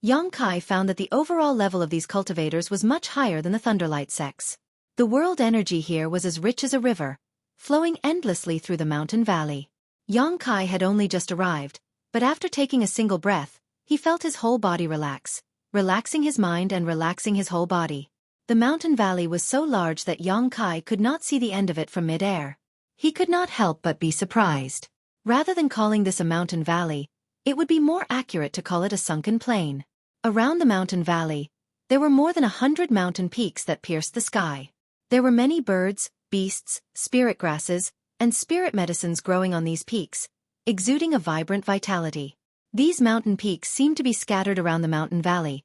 Yongkai found that the overall level of these cultivators was much higher than the Thunderlight sects. The world energy here was as rich as a river, flowing endlessly through the mountain valley. Yongkai had only just arrived, but after taking a single breath, he felt his whole body relax, relaxing his mind and relaxing his whole body. The mountain valley was so large that Yongkai could not see the end of it from mid-air. He could not help but be surprised. Rather than calling this a mountain valley, it would be more accurate to call it a sunken plain. Around the mountain valley, there were more than 100 mountain peaks that pierced the sky. There were many birds, beasts, spirit grasses, and spirit medicines growing on these peaks, exuding a vibrant vitality. These mountain peaks seemed to be scattered around the mountain valley,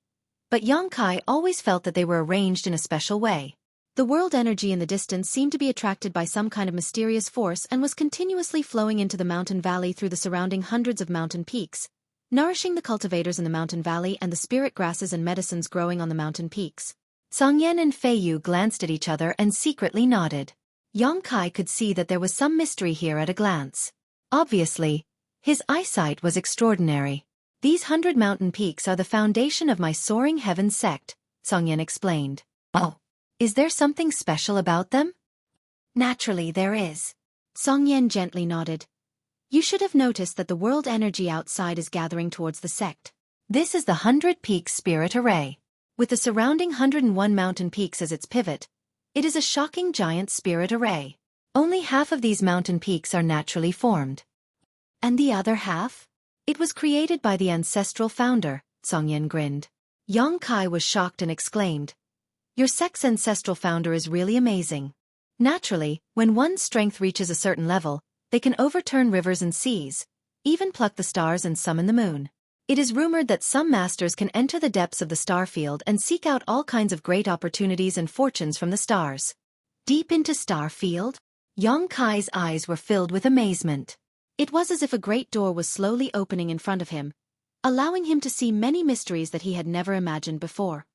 but Yongkai always felt that they were arranged in a special way. The world energy in the distance seemed to be attracted by some kind of mysterious force and was continuously flowing into the mountain valley through the surrounding hundreds of mountain peaks, nourishing the cultivators in the mountain valley and the spirit grasses and medicines growing on the mountain peaks. Tsongyan and Fei Yu glanced at each other and secretly nodded. Yongkai could see that there was some mystery here at a glance. Obviously, his eyesight was extraordinary. These 100 mountain peaks are the foundation of my soaring heaven sect, Tsongyan explained. Oh. Is there something special about them? Naturally there is. Tsongyan gently nodded. You should have noticed that the world energy outside is gathering towards the sect. This is the 100 Peaks Spirit Array. With the surrounding 101 mountain peaks as its pivot, it is a shocking giant spirit array. Only half of these mountain peaks are naturally formed. And the other half? It was created by the ancestral founder, Songyan grinned. Yang Kai was shocked and exclaimed, "Your sect's ancestral founder is really amazing." Naturally, when one's strength reaches a certain level, they can overturn rivers and seas, even pluck the stars and summon the moon. It is rumored that some masters can enter the depths of the star field and seek out all kinds of great opportunities and fortunes from the stars. Deep into star field? Yang Kai's eyes were filled with amazement. It was as if a great door was slowly opening in front of him, allowing him to see many mysteries that he had never imagined before.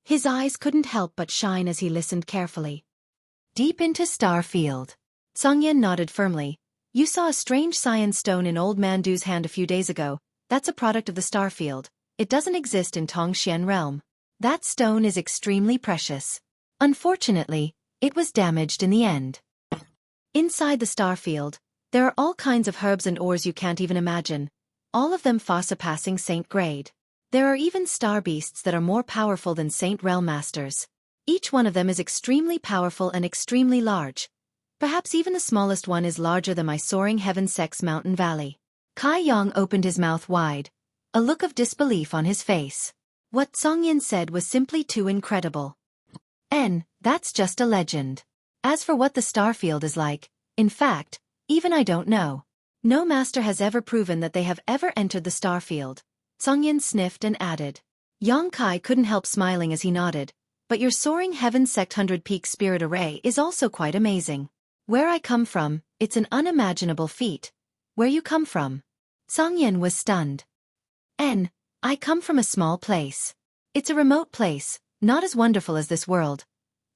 His eyes couldn't help but shine as he listened carefully. Deep into star field. Songyan nodded firmly. You saw a strange science stone in Old Man Du's hand a few days ago. That's a product of the star field. It doesn't exist in Tongxian realm. That stone is extremely precious. Unfortunately, it was damaged in the end. Inside the star field, there are all kinds of herbs and ores you can't even imagine, all of them far surpassing Saint grade. There are even star beasts that are more powerful than Saint realm masters. Each one of them is extremely powerful and extremely large. Perhaps even the smallest one is larger than my soaring heaven sect's mountain valley. Kai Yang opened his mouth wide, a look of disbelief on his face. What Songyan said was simply too incredible. That's just a legend. As for what the star field is like, in fact, even I don't know. No master has ever proven that they have ever entered the star field. Songyan sniffed and added. Yang Kai couldn't help smiling as he nodded. But your soaring heaven sect 100 Peak Spirit Array is also quite amazing. Where I come from, it's an unimaginable feat. Where you come from? Songyan was stunned. I come from a small place. It's a remote place, not as wonderful as this world.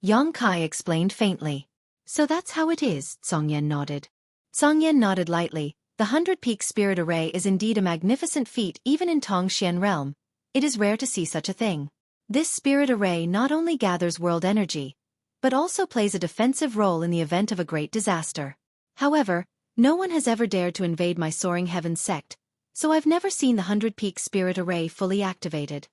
Yang Kai explained faintly. So that's how it is, Songyan nodded. Songyan nodded lightly. The 100 Peak Spirit Array is indeed a magnificent feat even in Tongxian realm. It is rare to see such a thing. This spirit array not only gathers world energy, but also plays a defensive role in the event of a great disaster. However, no one has ever dared to invade my soaring heaven sect, so I've never seen the 100 Peak Spirit Array fully activated.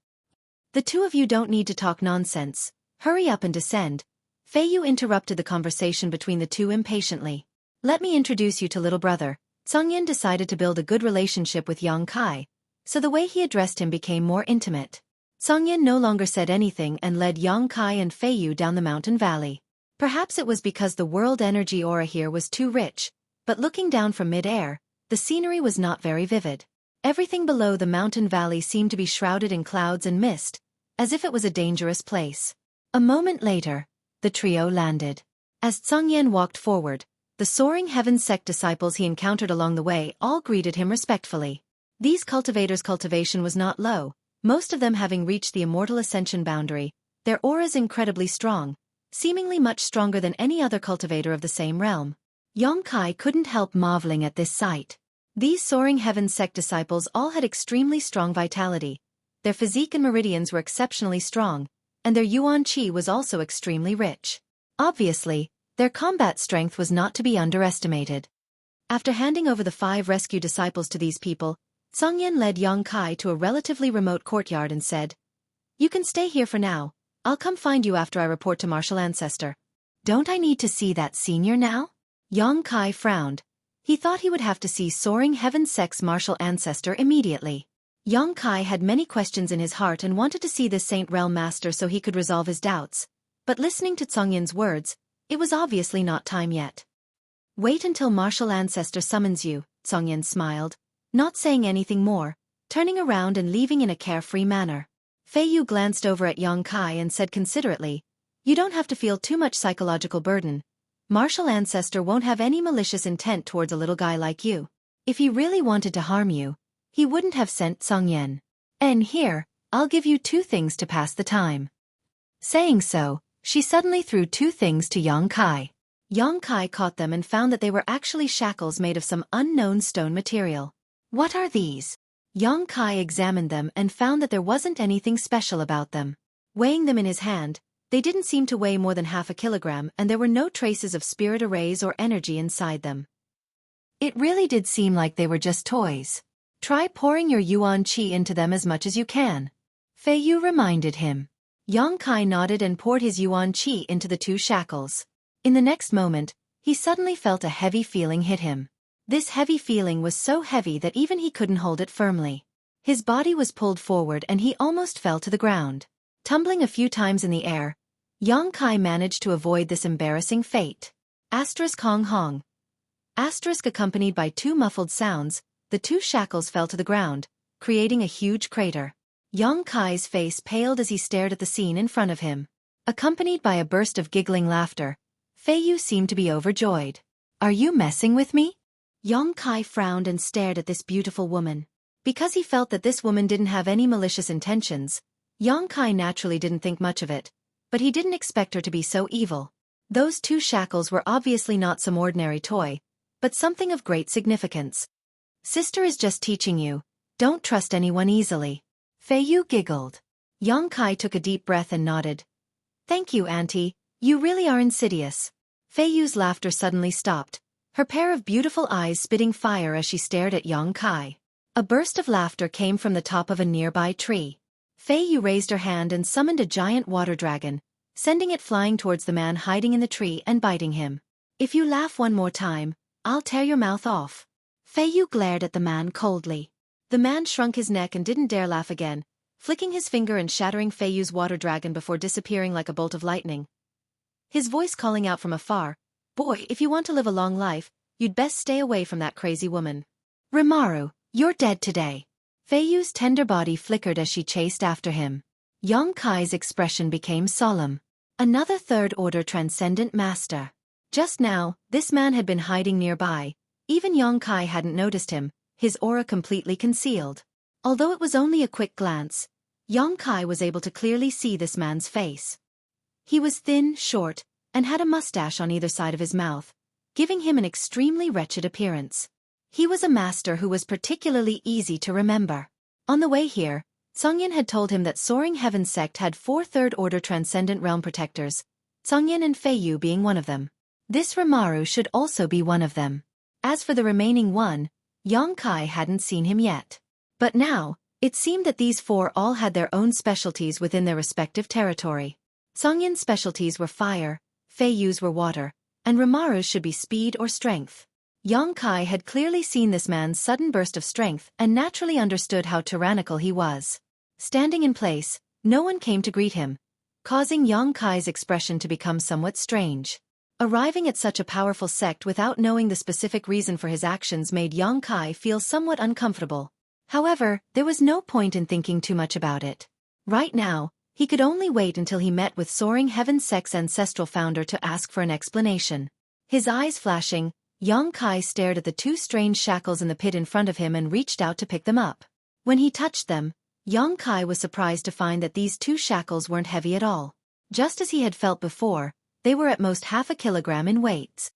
The two of you don't need to talk nonsense. Hurry up and descend. Fei Yu interrupted the conversation between the two impatiently. Let me introduce you to little brother. Songyan decided to build a good relationship with Yang Kai, so the way he addressed him became more intimate. Songyan no longer said anything and led Yang Kai and Fei Yu down the mountain valley. Perhaps it was because the world energy aura here was too rich, but looking down from mid-air, the scenery was not very vivid. Everything below the mountain valley seemed to be shrouded in clouds and mist, as if it was a dangerous place. A moment later, the trio landed. As Songyan walked forward, the soaring heaven sect disciples he encountered along the way all greeted him respectfully. These cultivators' cultivation was not low, most of them having reached the immortal ascension boundary, their auras incredibly strong, seemingly much stronger than any other cultivator of the same realm. Yang Kai couldn't help marveling at this sight. These soaring heaven sect disciples all had extremely strong vitality. Their physique and meridians were exceptionally strong, and their yuan qi was also extremely rich. Obviously, their combat strength was not to be underestimated. After handing over the 5 rescue disciples to these people, Songyan led Yang Kai to a relatively remote courtyard and said, "You can stay here for now. I'll come find you after I report to Martial Ancestor." "Don't I need to see that senior now?" Yang Kai frowned. He thought he would have to see soaring heaven sect's Martial Ancestor immediately. Yang Kai had many questions in his heart and wanted to see this Saint Realm Master so he could resolve his doubts. But listening to Songyan's words, it was obviously not time yet. "Wait until Martial Ancestor summons you," Songyan smiled, not saying anything more, turning around and leaving in a carefree manner. Fei Yu glanced over at Yang Kai and said considerately, "You don't have to feel too much psychological burden. Martial Ancestor won't have any malicious intent towards a little guy like you. If he really wanted to harm you, he wouldn't have sent Songyan. And here, I'll give you 2 things to pass the time." Saying so, she suddenly threw 2 things to Yang Kai. Yang Kai caught them and found that they were actually shackles made of some unknown stone material. "What are these?" Yang Kai examined them and found that there wasn't anything special about them. Weighing them in his hand, they didn't seem to weigh more than half a kilogram and there were no traces of spirit arrays or energy inside them. It really did seem like they were just toys. Try pouring your yuan qi into them as much as you can. Fei Yu reminded him. Yang Kai nodded and poured his yuan qi into the two shackles. In the next moment, he suddenly felt a heavy feeling hit him. This heavy feeling was so heavy that even he couldn't hold it firmly. His body was pulled forward and he almost fell to the ground. Tumbling a few times in the air, Yang Kai managed to avoid this embarrassing fate. Asterisk Hong Hong. Asterisk accompanied by two muffled sounds, the two shackles fell to the ground, creating a huge crater. Yang Kai's face paled as he stared at the scene in front of him. Accompanied by a burst of giggling laughter, Fei Yu seemed to be overjoyed. Are you messing with me? Yang Kai frowned and stared at this beautiful woman. Because he felt that this woman didn't have any malicious intentions, Yang Kai naturally didn't think much of it, but he didn't expect her to be so evil. Those two shackles were obviously not some ordinary toy, but something of great significance. Sister is just teaching you, don't trust anyone easily. Fei Yu giggled. Yang Kai took a deep breath and nodded. Thank you, Auntie, you really are insidious. Fei Yu's laughter suddenly stopped, her pair of beautiful eyes spitting fire as she stared at Yang Kai. A burst of laughter came from the top of a nearby tree. Fei Yu raised her hand and summoned a giant water dragon, sending it flying towards the man hiding in the tree and biting him. If you laugh one more time, I'll tear your mouth off. Fei Yu glared at the man coldly. The man shrunk his neck and didn't dare laugh again, flicking his finger and shattering Fei Yu's water dragon before disappearing like a bolt of lightning. His voice calling out from afar, "Boy, if you want to live a long life, you'd best stay away from that crazy woman. Rimaru, you're dead today." Fei Yu's tender body flickered as she chased after him. Yang Kai's expression became solemn. Another third-order transcendent master. Just now, this man had been hiding nearby. Even Yang Kai hadn't noticed him, his aura completely concealed. Although it was only a quick glance, Yang Kai was able to clearly see this man's face. He was thin, short, and had a mustache on either side of his mouth, giving him an extremely wretched appearance. He was a master who was particularly easy to remember. On the way here, Tsungyin had told him that Soaring Heaven Sect had 4 third-order transcendent realm protectors, Tsungyin and Fei Yu being one of them. This Rimaru should also be one of them. As for the remaining one, Yang Kai hadn't seen him yet. But now, it seemed that these 4 all had their own specialties within their respective territory. Tsungyin's specialties were fire, Fei Yu's were water, and Rimaru's should be speed or strength. Yang Kai had clearly seen this man's sudden burst of strength and naturally understood how tyrannical he was. Standing in place, no one came to greet him, causing Yang Kai's expression to become somewhat strange. Arriving at such a powerful sect without knowing the specific reason for his actions made Yang Kai feel somewhat uncomfortable. However, there was no point in thinking too much about it. Right now, he could only wait until he met with Soaring Heaven Sect's ancestral founder to ask for an explanation. His eyes flashing, Yang Kai stared at the 2 strange shackles in the pit in front of him and reached out to pick them up. When he touched them, Yang Kai was surprised to find that these 2 shackles weren't heavy at all. Just as he had felt before, they were at most half a kilogram in weight.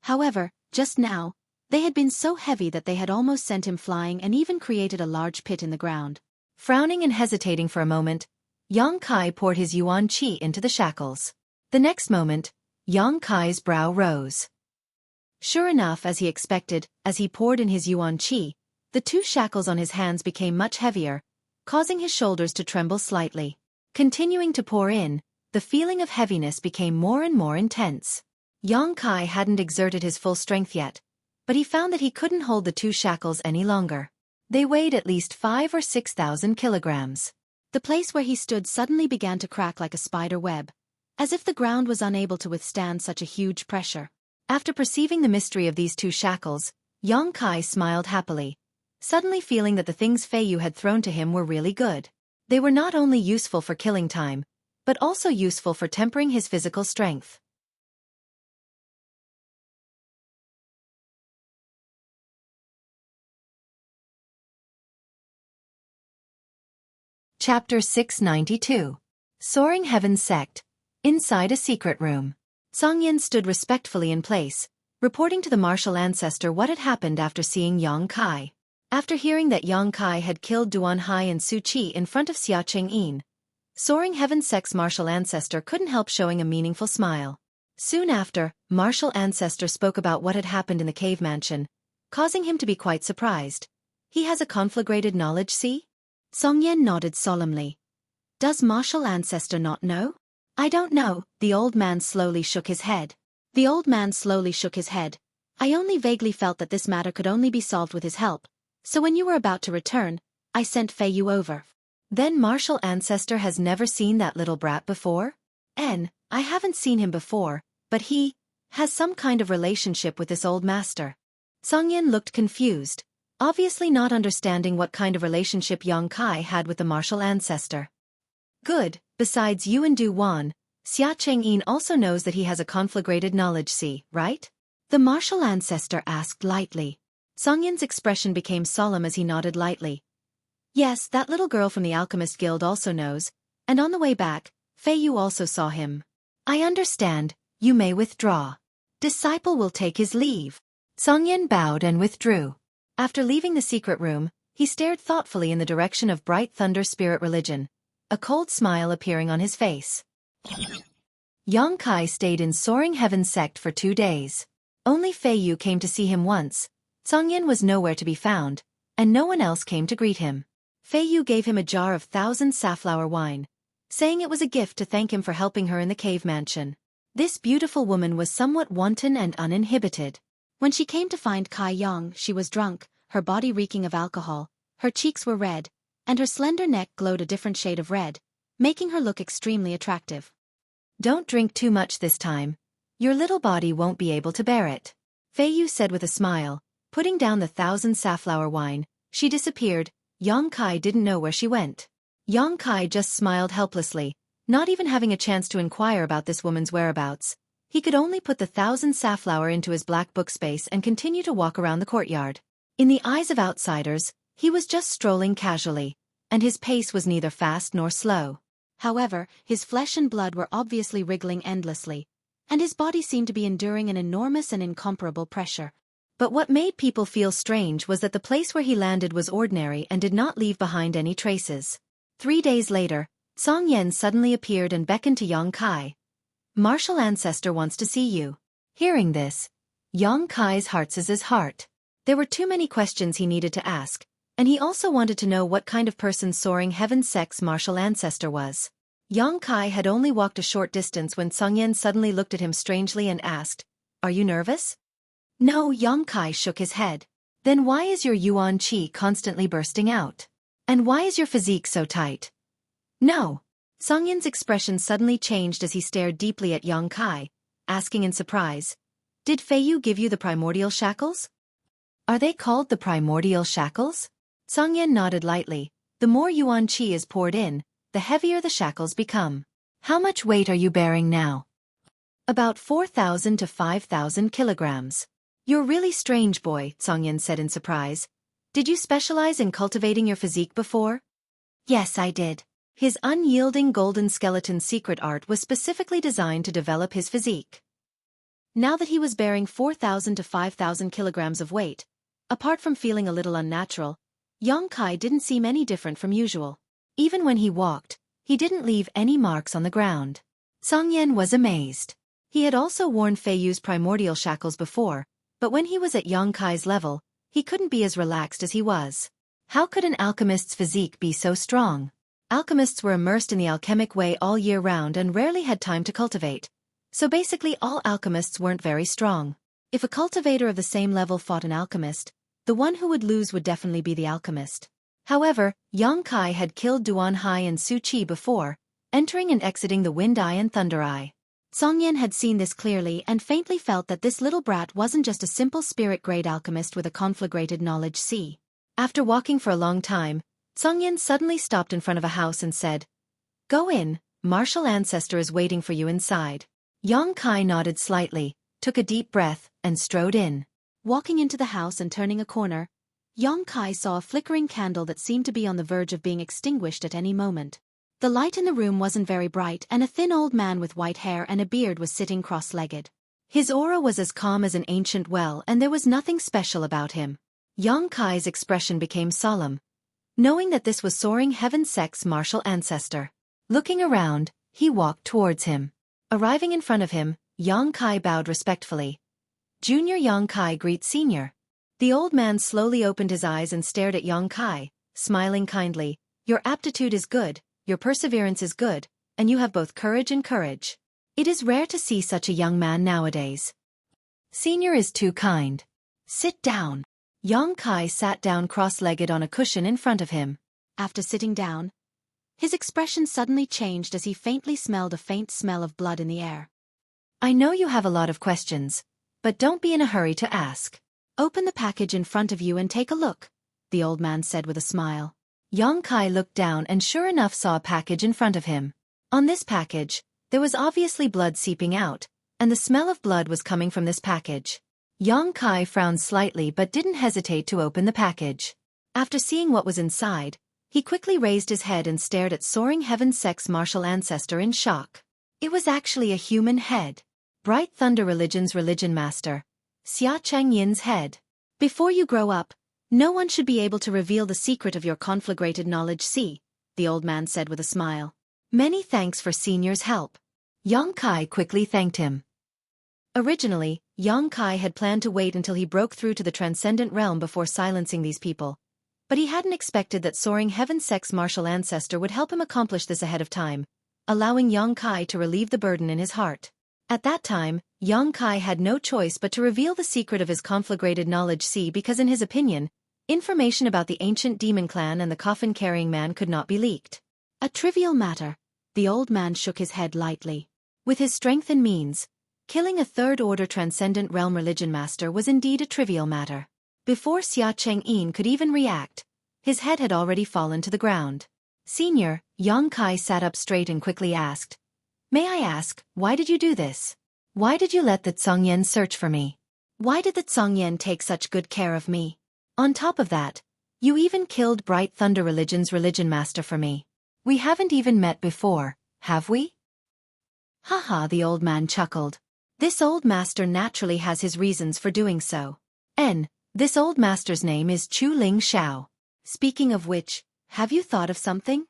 However, just now, they had been so heavy that they had almost sent him flying and even created a large pit in the ground. Frowning and hesitating for a moment, Yang Kai poured his yuan qi into the shackles. The next moment, Yang Kai's brow rose. Sure enough, as he expected, as he poured in his yuan qi, the 2 shackles on his hands became much heavier, causing his shoulders to tremble slightly. Continuing to pour in, the feeling of heaviness became more and more intense. Yang Kai hadn't exerted his full strength yet, but he found that he couldn't hold the 2 shackles any longer. They weighed at least 5,000 or 6,000 kilograms. The place where he stood suddenly began to crack like a spider web, as if the ground was unable to withstand such a huge pressure. After perceiving the mystery of these 2 shackles, Yang Kai smiled happily, suddenly feeling that the things Fei Yu had thrown to him were really good. They were not only useful for killing time, but also useful for tempering his physical strength. Chapter 692. Soaring Heaven Sect. Inside a secret room. Tsungyin stood respectfully in place, reporting to the martial ancestor what had happened after seeing Yang Kai. After hearing that Yang Kai had killed Duan Hai and Xueqi in front of Xia Chengyin, Soaring Heaven Sect's martial ancestor couldn't help showing a meaningful smile. Soon after, martial ancestor spoke about what had happened in the cave mansion, causing him to be quite surprised. He has a conflagrated knowledge, see? Song Yen nodded solemnly. Does martial ancestor not know? I don't know, the old man slowly shook his head. The old man slowly shook his head. I only vaguely felt that this matter could only be solved with his help, so when you were about to return, I sent Fei Yu over. Then martial ancestor has never seen that little brat before? I haven't seen him before, but he has some kind of relationship with this old master. Song Yen looked confused, obviously not understanding what kind of relationship Yang Kai had with the martial ancestor. Good, besides you and Du Wan, Xia Chengyin also knows that he has a conflagrated knowledge, see, right? The martial ancestor asked lightly. Song Yen's expression became solemn as he nodded lightly. Yes, that little girl from the Alchemist Guild also knows, and on the way back, Fei Yu also saw him. I understand, you may withdraw. Disciple will take his leave. Song Yen bowed and withdrew. After leaving the secret room, he stared thoughtfully in the direction of Bright Thunder Spirit Religion, a cold smile appearing on his face. Yang Kai stayed in Soaring Heaven sect for 2 days. Only Fei Yu came to see him once. Song Yen was nowhere to be found, and no one else came to greet him. Fei Yu gave him a jar of 1,000 safflower wine, saying it was a gift to thank him for helping her in the cave mansion. This beautiful woman was somewhat wanton and uninhibited. When she came to find Kai Yang, she was drunk, her body reeking of alcohol, her cheeks were red, and her slender neck glowed a different shade of red, making her look extremely attractive. Don't drink too much this time. Your little body won't be able to bear it, Fei Yu said with a smile. Putting down the 1,000 safflower wine, she disappeared. Yang Kai didn't know where she went. Yang Kai just smiled helplessly, not even having a chance to inquire about this woman's whereabouts. He could only put the 1,000 safflower into his black book space and continue to walk around the courtyard. In the eyes of outsiders, he was just strolling casually, and his pace was neither fast nor slow. However, his flesh and blood were obviously wriggling endlessly, and his body seemed to be enduring an enormous and incomparable pressure. But what made people feel strange was that the place where he landed was ordinary and did not leave behind any traces. 3 days later, Song Yen suddenly appeared and beckoned to Yang Kai. Martial ancestor wants to see you. Hearing this, Yang Kai's heart is his heart. There were too many questions he needed to ask, and he also wanted to know what kind of person Soaring Heaven sect's martial ancestor was. Yang Kai had only walked a short distance when Song Yen suddenly looked at him strangely and asked, "Are you nervous?" No, Yang Kai shook his head. Then why is your yuan qi constantly bursting out? And why is your physique so tight? No. Song Yen's expression suddenly changed as he stared deeply at Yang Kai, asking in surprise, "Did Fei Yu give you the primordial shackles?" Are they called the primordial shackles? Song Yen nodded lightly. The more yuan qi is poured in, the heavier the shackles become. How much weight are you bearing now? About 4,000 to 5,000 kilograms. You're really strange, boy, Song Yen said in surprise. Did you specialize in cultivating your physique before? Yes, I did. His unyielding golden skeleton secret art was specifically designed to develop his physique. Now that he was bearing 4,000 to 5,000 kilograms of weight, apart from feeling a little unnatural, Yang Kai didn't seem any different from usual. Even when he walked, he didn't leave any marks on the ground. Song Yen was amazed. He had also worn Fei Yu's primordial shackles before, but when he was at Yang Kai's level, he couldn't be as relaxed as he was. How could an alchemist's physique be so strong? Alchemists were immersed in the alchemic way all year round and rarely had time to cultivate. So basically all alchemists weren't very strong. If a cultivator of the same level fought an alchemist, the one who would lose would definitely be the alchemist. However, Yang Kai had killed Duan Hai and Xueqi before, entering and exiting the Wind Eye and Thunder Eye. Song Yen had seen this clearly and faintly felt that this little brat wasn't just a simple spirit-grade alchemist with a conflagrated knowledge. See. After walking for a long time, Song Yen suddenly stopped in front of a house and said, "Go in, martial ancestor is waiting for you inside." Yang Kai nodded slightly, took a deep breath, and strode in. Walking into the house and turning a corner, Yang Kai saw a flickering candle that seemed to be on the verge of being extinguished at any moment. The light in the room wasn't very bright and a thin old man with white hair and a beard was sitting cross-legged. His aura was as calm as an ancient well and there was nothing special about him. Yang Kai's expression became solemn, knowing that this was Soaring Heaven sect's martial ancestor. Looking around, he walked towards him. Arriving in front of him, Yang Kai bowed respectfully. Junior Yang Kai greets Senior. The old man slowly opened his eyes and stared at Yang Kai, smiling kindly. Your aptitude is good, your perseverance is good, and you have both courage and courage. It is rare to see such a young man nowadays. Senior is too kind. Sit down. Yang Kai sat down cross-legged on a cushion in front of him. After sitting down, his expression suddenly changed as he faintly smelled a faint smell of blood in the air. I know you have a lot of questions, but don't be in a hurry to ask. Open the package in front of you and take a look, the old man said with a smile. Yang Kai looked down and sure enough saw a package in front of him. On this package, there was obviously blood seeping out, and the smell of blood was coming from this package. Yang Kai frowned slightly but didn't hesitate to open the package. After seeing what was inside, he quickly raised his head and stared at soaring heaven's sex martial ancestor in shock. It was actually a human head. Bright Thunder Religion's religion master, Xia Changyin's head. Before you grow up, no one should be able to reveal the secret of your conflagrated knowledge. See, the old man said with a smile. Many thanks for Senior's help. Yang Kai quickly thanked him. Originally, Yang Kai had planned to wait until he broke through to the transcendent realm before silencing these people. But he hadn't expected that soaring heaven's sex martial ancestor would help him accomplish this ahead of time, allowing Yang Kai to relieve the burden in his heart. At that time, Yang Kai had no choice but to reveal the secret of his conflagrated knowledge. See, because in his opinion, information about the ancient demon clan and the coffin-carrying man could not be leaked. A trivial matter. The old man shook his head lightly. With his strength and means, killing a third-order transcendent realm religion master was indeed a trivial matter. Before Xia Chengyin could even react, his head had already fallen to the ground. Senior, Yang Kai sat up straight and quickly asked, May I ask, why did you do this? Why did you let the Zhongyan search for me? Why did the Zhongyan take such good care of me? On top of that, you even killed Bright Thunder Religion's religion master for me. We haven't even met before, have we? Haha, the old man chuckled. This old master naturally has his reasons for doing so. This old master's name is Chu Ling Xiao. Speaking of which, have you thought of something?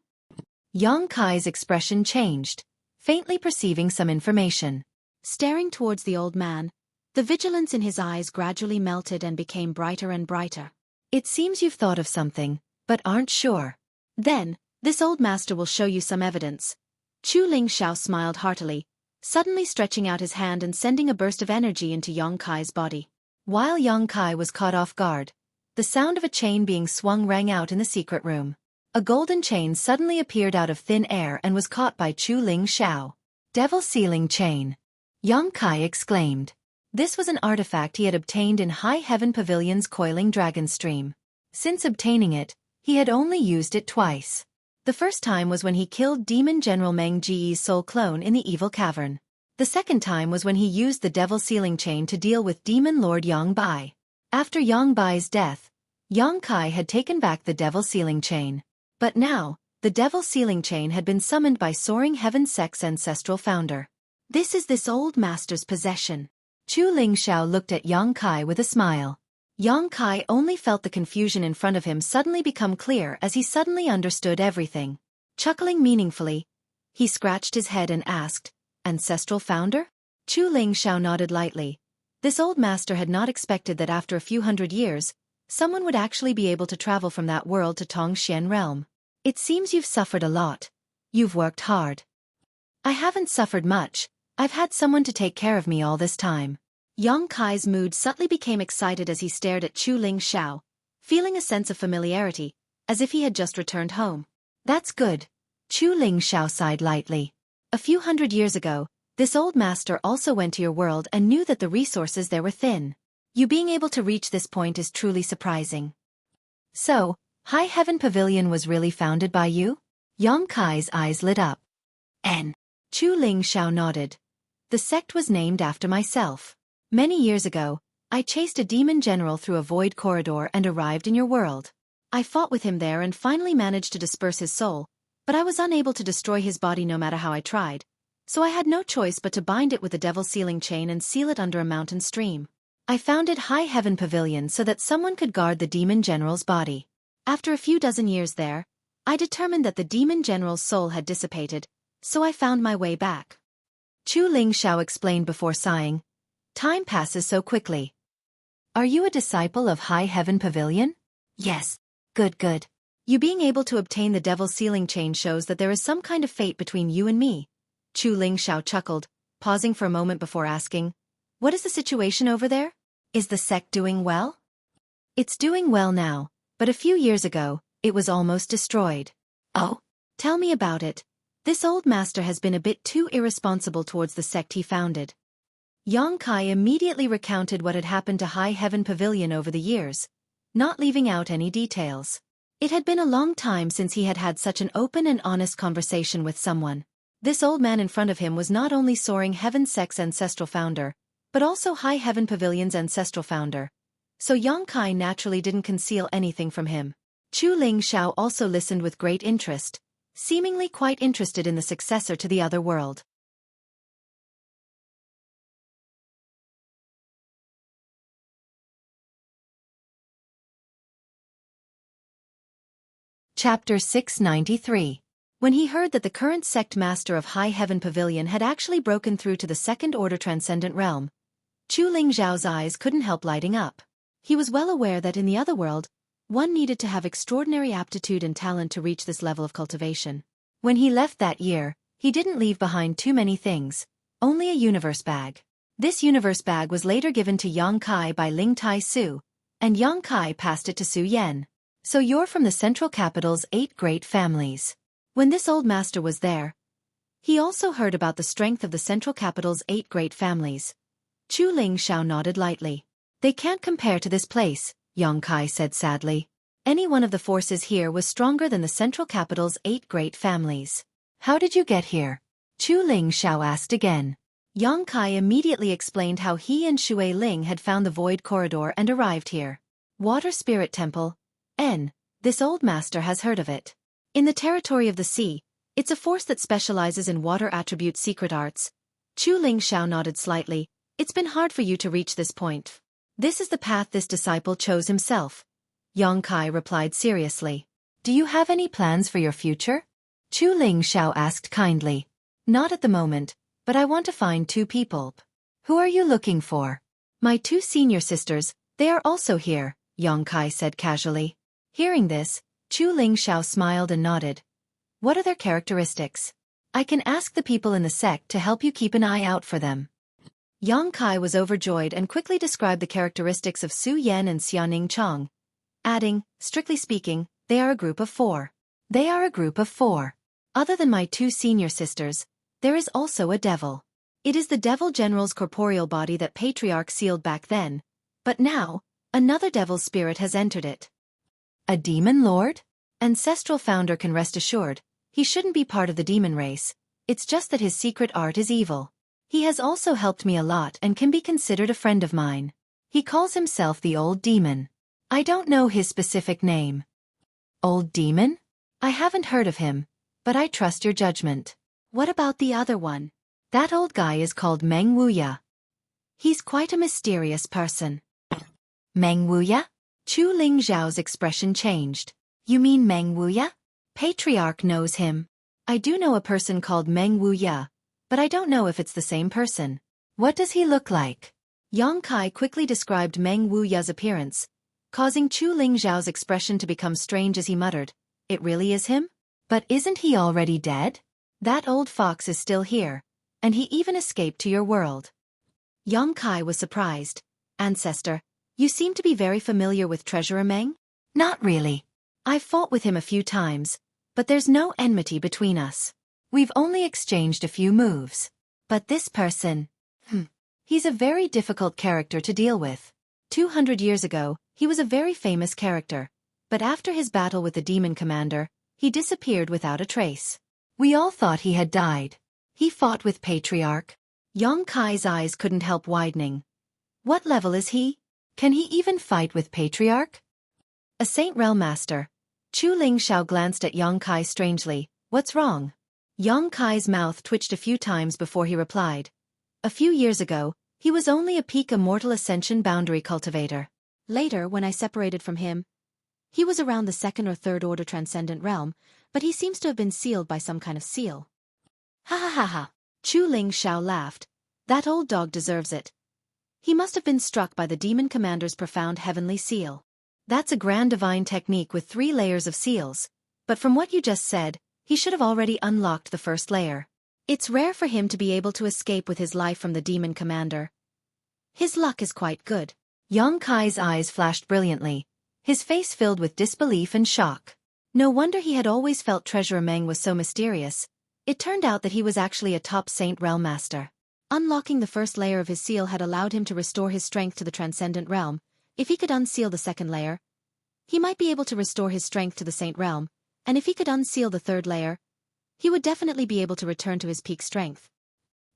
Yang Kai's expression changed, faintly perceiving some information. Staring towards the old man, the vigilance in his eyes gradually melted and became brighter and brighter. It seems you've thought of something, but aren't sure. Then, this old master will show you some evidence. Chu Ling Xiao smiled heartily, suddenly stretching out his hand and sending a burst of energy into Yang Kai's body. While Yang Kai was caught off guard, the sound of a chain being swung rang out in the secret room. A golden chain suddenly appeared out of thin air and was caught by Chu Ling Xiao. Devil Sealing Chain. Yang Kai exclaimed. This was an artifact he had obtained in High Heaven Pavilion's coiling dragon stream. Since obtaining it, he had only used it twice. The first time was when he killed Demon General Meng Ji's soul clone in the Evil Cavern. The second time was when he used the Devil Sealing Chain to deal with Demon Lord Yang Bai. After Yang Bai's death, Yang Kai had taken back the Devil Sealing Chain. But now, the Devil Sealing Chain had been summoned by Soaring Heaven Sec's ancestral founder. This is this old master's possession. Chu Ling Xiao looked at Yang Kai with a smile. Yang Kai only felt the confusion in front of him suddenly become clear as he suddenly understood everything. Chuckling meaningfully, he scratched his head and asked, Ancestral founder? Chu Ling Xiao nodded lightly. This old master had not expected that after a few hundred years, someone would actually be able to travel from that world to Tongxian realm. It seems you've suffered a lot. You've worked hard. I haven't suffered much. I've had someone to take care of me all this time. Yang Kai's mood subtly became excited as he stared at Chu Ling Xiao, feeling a sense of familiarity, as if he had just returned home. That's good. Chu Ling Xiao sighed lightly. A few hundred years ago, this old master also went to your world and knew that the resources there were thin. You being able to reach this point is truly surprising. So, High Heaven Pavilion was really founded by you? Yang Kai's eyes lit up. Chu Ling Xiao nodded. The sect was named after myself. Many years ago, I chased a demon general through a void corridor and arrived in your world. I fought with him there and finally managed to disperse his soul, but I was unable to destroy his body no matter how I tried, so I had no choice but to bind it with the Devil Sealing Chain and seal it under a mountain stream. I founded High Heaven Pavilion so that someone could guard the demon general's body. After a few dozen years there, I determined that the demon general's soul had dissipated, so I found my way back. Chu Ling Xiao explained before sighing. Time passes so quickly. Are you a disciple of High Heaven Pavilion? Yes. Good, good. You being able to obtain the Devil's Sealing Chain shows that there is some kind of fate between you and me. Chu Lingxiao chuckled, pausing for a moment before asking, what is the situation over there? Is the sect doing well? It's doing well now, but a few years ago, it was almost destroyed. Oh? Tell me about it. This old master has been a bit too irresponsible towards the sect he founded. Yang Kai immediately recounted what had happened to High Heaven Pavilion over the years, not leaving out any details. It had been a long time since he had had such an open and honest conversation with someone. This old man in front of him was not only Soaring Heaven Sect's ancestral founder, but also High Heaven Pavilion's ancestral founder. So Yang Kai naturally didn't conceal anything from him. Chu Lingxiao also listened with great interest, seemingly quite interested in the successor to the other world. Chapter 693. When he heard that the current sect master of High Heaven Pavilion had actually broken through to the second order transcendent realm, Chu Lingxiao's eyes couldn't help lighting up. He was well aware that in the other world, one needed to have extraordinary aptitude and talent to reach this level of cultivation. When he left that year, he didn't leave behind too many things, only a universe bag. This universe bag was later given to Yang Kai by Ling Tai Su, and Yang Kai passed it to Su Yan. So you're from the Central Capital's 8 great families. When this old master was there, he also heard about the strength of the Central Capital's 8 great families. Chu Lingxiao nodded lightly. They can't compare to this place, Yang Kai said sadly. Any one of the forces here was stronger than the Central Capital's 8 great families. How did you get here? Chu Lingxiao asked again. Yang Kai immediately explained how he and Xue Ling had found the Void Corridor and arrived here. Water Spirit Temple. This old master has heard of it. In the territory of the sea, it's a force that specializes in water attribute secret arts. Chu Lingxiao nodded slightly. It's been hard for you to reach this point. This is the path this disciple chose himself. Yang Kai replied seriously. Do you have any plans for your future? Chu Lingxiao asked kindly. Not at the moment, but I want to find 2 people. Who are you looking for? My 2 senior sisters, they are also here, Yang Kai said casually. Hearing this, Chu Lingxiao smiled and nodded. What are their characteristics? I can ask the people in the sect to help you keep an eye out for them. Yang Kai was overjoyed and quickly described the characteristics of Su Yan and Xiaoning Chong, adding, strictly speaking, they are a group of 4. They are a group of 4. Other than my 2 senior sisters, there is also a devil. It is the devil general's corporeal body that Patriarch sealed back then, but now, another devil's spirit has entered it. A demon lord? Ancestral founder can rest assured, he shouldn't be part of the demon race, it's just that his secret art is evil. He has also helped me a lot and can be considered a friend of mine. He calls himself the Old Demon. I don't know his specific name. Old Demon? I haven't heard of him, but I trust your judgment. What about the other one? That old guy is called Meng Wuya. He's quite a mysterious person. Meng Wuya? Chu Lingxiao's expression changed. You mean Meng Wuya? Patriarch knows him. I do know a person called Meng Wuya, but I don't know if it's the same person. What does he look like? Yang Kai quickly described Meng Wuya's appearance, causing Chu Lingxiao's expression to become strange as he muttered, It really is him? But isn't he already dead? That old fox is still here, and he even escaped to your world. Yang Kai was surprised. Ancestor, you seem to be very familiar with Treasurer Meng? Not really. I've fought with him a few times, but there's no enmity between us. We've only exchanged a few moves. But this person, he's a very difficult character to deal with. 200 years ago, he was a very famous character, but after his battle with the demon commander, he disappeared without a trace. We all thought he had died. He fought with Patriarch. Yang Kai's eyes couldn't help widening. What level is he? Can he even fight with Patriarch? A Saint Realm Master. Chu Lingxiao glanced at Yang Kai strangely. What's wrong? Yang Kai's mouth twitched a few times before he replied. A few years ago, he was only a peak Immortal Ascension boundary cultivator. Later, when I separated from him, he was around the 2nd or 3rd order transcendent realm, but he seems to have been sealed by some kind of seal. Ha ha ha ha. Chu Lingxiao laughed. That old dog deserves it. He must have been struck by the demon commander's profound heavenly seal. That's a grand divine technique with 3 layers of seals, but from what you just said, he should have already unlocked the first layer. It's rare for him to be able to escape with his life from the demon commander. His luck is quite good. Yang Kai's eyes flashed brilliantly, his face filled with disbelief and shock. No wonder he had always felt Treasurer Meng was so mysterious. It turned out that he was actually a top Saint Realm Master. Unlocking the first layer of his seal had allowed him to restore his strength to the Transcendent Realm. If he could unseal the second layer, he might be able to restore his strength to the Saint Realm, and if he could unseal the third layer, he would definitely be able to return to his peak strength.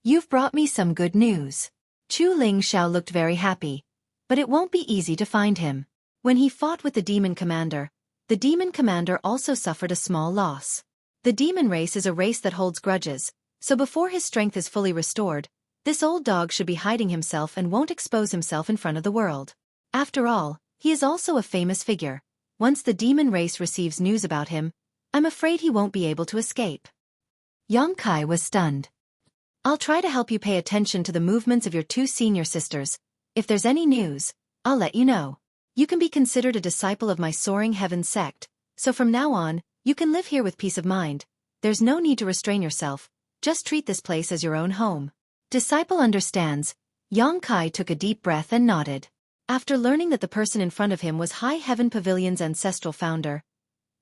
You've brought me some good news. Chu Ling Xiao looked very happy, but it won't be easy to find him. When he fought with the demon commander also suffered a small loss. The demon race is a race that holds grudges, so before his strength is fully restored, this old dog should be hiding himself and won't expose himself in front of the world. After all, he is also a famous figure. Once the demon race receives news about him, I'm afraid he won't be able to escape. Yang Kai was stunned. I'll try to help you pay attention to the movements of your 2 senior sisters. If there's any news, I'll let you know. You can be considered a disciple of my Soaring Heaven sect, so from now on, you can live here with peace of mind. There's no need to restrain yourself, just treat this place as your own home. Disciple understands. Yang Kai took a deep breath and nodded. After learning that the person in front of him was High Heaven Pavilion's ancestral founder,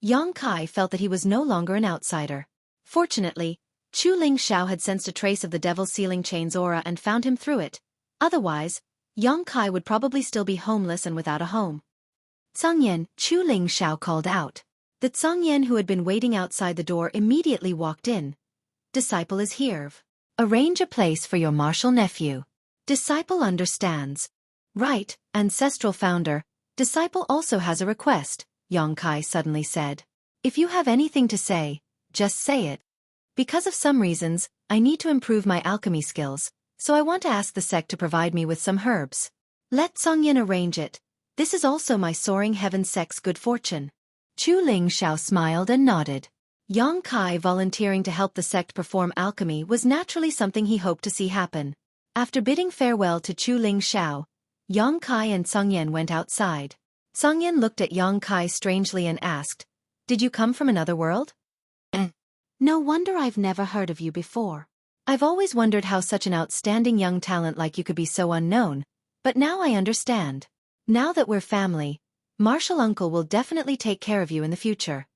Yang Kai felt that he was no longer an outsider. Fortunately, Chu Ling Xiao had sensed a trace of the Devil's Sealing Chain's aura and found him through it. Otherwise, Yang Kai would probably still be homeless and without a home. Zhang, Chu Ling Xiao called out. The Zhang who had been waiting outside the door immediately walked in. Disciple is here. Arrange a place for your martial nephew. Disciple understands. Right, ancestral founder. Disciple also has a request, Yang Kai suddenly said. If you have anything to say, just say it. Because of some reasons, I need to improve my alchemy skills, so I want to ask the sect to provide me with some herbs. Let Zhang arrange it. This is also my Soaring Heaven sect's good fortune. Chu Ling Xiao smiled and nodded. Yang Kai volunteering to help the sect perform alchemy was naturally something he hoped to see happen. After bidding farewell to Chu Ling Xiao, Yang Kai and Zhang went outside. Zhang looked at Yang Kai strangely and asked, "Did you come from another world?" No wonder I've never heard of you before. I've always wondered how such an outstanding young talent like you could be so unknown, but now I understand. Now that we're family, Martial Uncle will definitely take care of you in the future.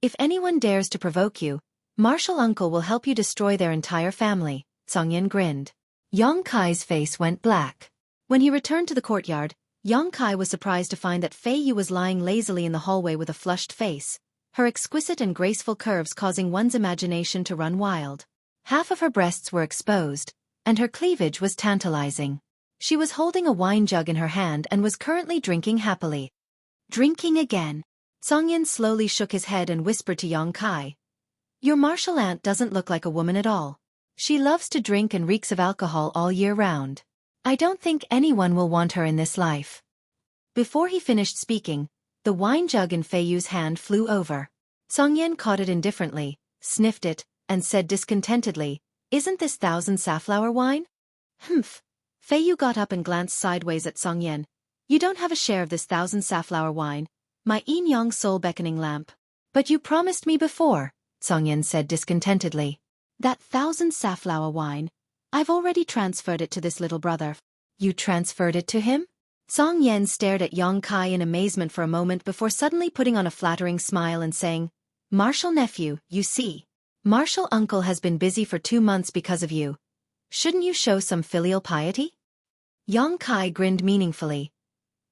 If anyone dares to provoke you, Martial Uncle will help you destroy their entire family, Zhang grinned. Yang Kai's face went black. When he returned to the courtyard, Yang Kai was surprised to find that Fei Yu was lying lazily in the hallway with a flushed face, her exquisite and graceful curves causing one's imagination to run wild. Half of her breasts were exposed, and her cleavage was tantalizing. She was holding a wine jug in her hand and was currently drinking happily. Drinking again. Zhang slowly shook his head and whispered to Yang Kai. Your martial aunt doesn't look like a woman at all. She loves to drink and reeks of alcohol all year round. I don't think anyone will want her in this life. Before he finished speaking, the wine jug in Fei Yu's hand flew over. Zhang caught it indifferently, sniffed it, and said discontentedly, "Isn't this 1,000 safflower wine?" Humph. Fei Yu got up and glanced sideways at Zhang. You don't have a share of this 1,000 safflower wine, my yin-yang soul-beckoning lamp. But you promised me before, Zhang said discontentedly. That 1,000 safflower wine, I've already transferred it to this little brother. You transferred it to him? Zhang stared at Yang Kai in amazement for a moment before suddenly putting on a flattering smile and saying, Martial nephew, you see. Martial uncle has been busy for 2 months because of you. Shouldn't you show some filial piety? Yang Kai grinned meaningfully.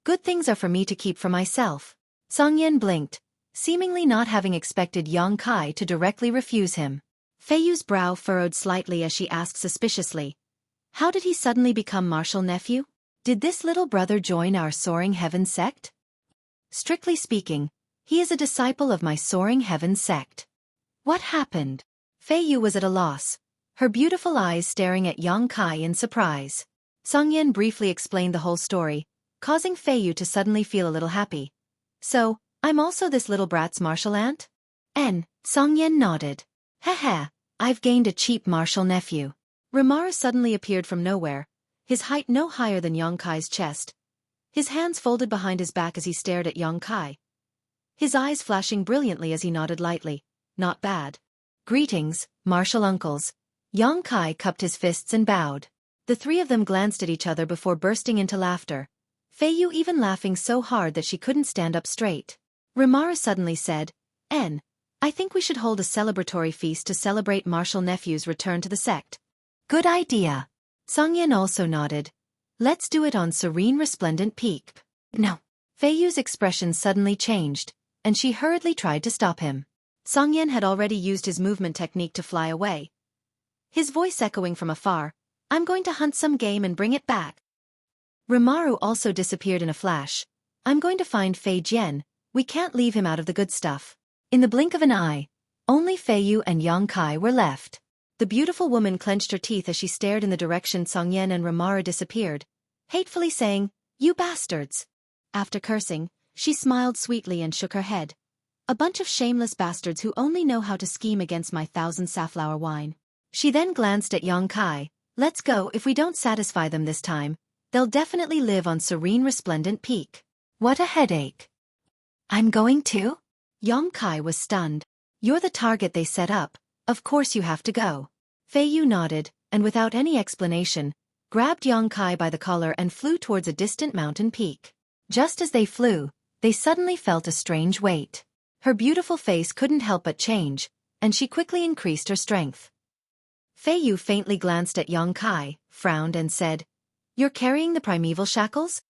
Good things are for me to keep for myself. Zhang blinked, seemingly not having expected Yang Kai to directly refuse him. Fei Yu's brow furrowed slightly as she asked suspiciously, how did he suddenly become martial nephew? Did this little brother join our Soaring Heaven sect? Strictly speaking, he is a disciple of my Soaring Heaven sect. What happened? Fei Yu was at a loss, her beautiful eyes staring at Yang Kai in surprise. Zhang briefly explained the whole story, causing Fei Yu to suddenly feel a little happy. So, I'm also this little brat's martial aunt? Zhang nodded. Heh, I've gained a cheap martial nephew. Ramar suddenly appeared from nowhere, his height no higher than Yang Kai's chest, his hands folded behind his back as he stared at Yang Kai, his eyes flashing brilliantly as he nodded lightly. Not bad. Greetings, martial uncles. Yang Kai cupped his fists and bowed. The three of them glanced at each other before bursting into laughter, Fei Yu even laughing so hard that she couldn't stand up straight. Rimara suddenly said, I think we should hold a celebratory feast to celebrate martial nephew's return to the sect. Good idea. Songyan also nodded. Let's do it on Serene Resplendent Peak. No. Fei Yu's expression suddenly changed, and she hurriedly tried to stop him. Songyan had already used his movement technique to fly away, his voice echoing from afar, I'm going to hunt some game and bring it back. Rimaru also disappeared in a flash. I'm going to find Fei Jian, we can't leave him out of the good stuff. In the blink of an eye, only Fei Yu and Yang Kai were left. The beautiful woman clenched her teeth as she stared in the direction Songyan and Rimaru disappeared, hatefully saying, You bastards! After cursing, she smiled sweetly and shook her head. A bunch of shameless bastards who only know how to scheme against my 1,000 safflower wine. She then glanced at Yang Kai. Let's go. If we don't satisfy them this time, they'll definitely live on Serene Resplendent Peak. What a headache. I'm going too? Yang Kai was stunned. You're the target they set up, of course you have to go. Fei Yu nodded, and without any explanation, grabbed Yang Kai by the collar and flew towards a distant mountain peak. Just as they flew, they suddenly felt a strange weight. Her beautiful face couldn't help but change, and she quickly increased her strength. Fei Yu faintly glanced at Yang Kai, frowned and said, You're carrying the primeval shackles?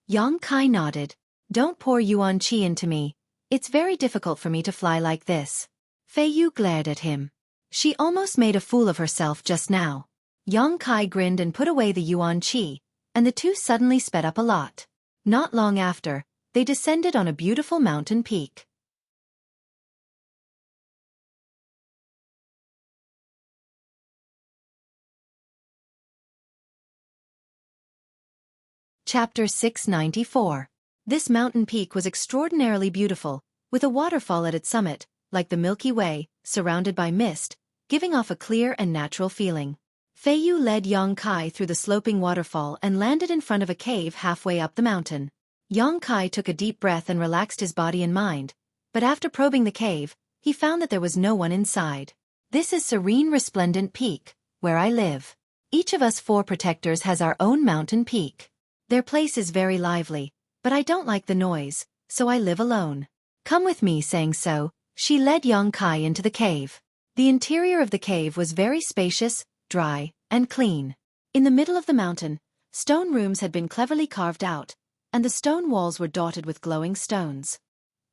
Yang Kai nodded. Don't pour yuan qi into me. It's very difficult for me to fly like this. Fei Yu glared at him. She almost made a fool of herself just now. Yang Kai grinned and put away the yuan qi, and the two suddenly sped up a lot. Not long after, they descended on a beautiful mountain peak. Chapter 694. This mountain peak was extraordinarily beautiful, with a waterfall at its summit, like the Milky Way, surrounded by mist, giving off a clear and natural feeling. Fei Yu led Yang Kai through the sloping waterfall and landed in front of a cave halfway up the mountain. Yang Kai took a deep breath and relaxed his body and mind, but after probing the cave, he found that there was no one inside. This is Serene Resplendent Peak, where I live. Each of us 4 protectors has our own mountain peak. Their place is very lively, but I don't like the noise, so I live alone. Come with me. Saying so, she led Yang Kai into the cave. The interior of the cave was very spacious, dry, and clean. In the middle of the mountain, stone rooms had been cleverly carved out, and the stone walls were dotted with glowing stones.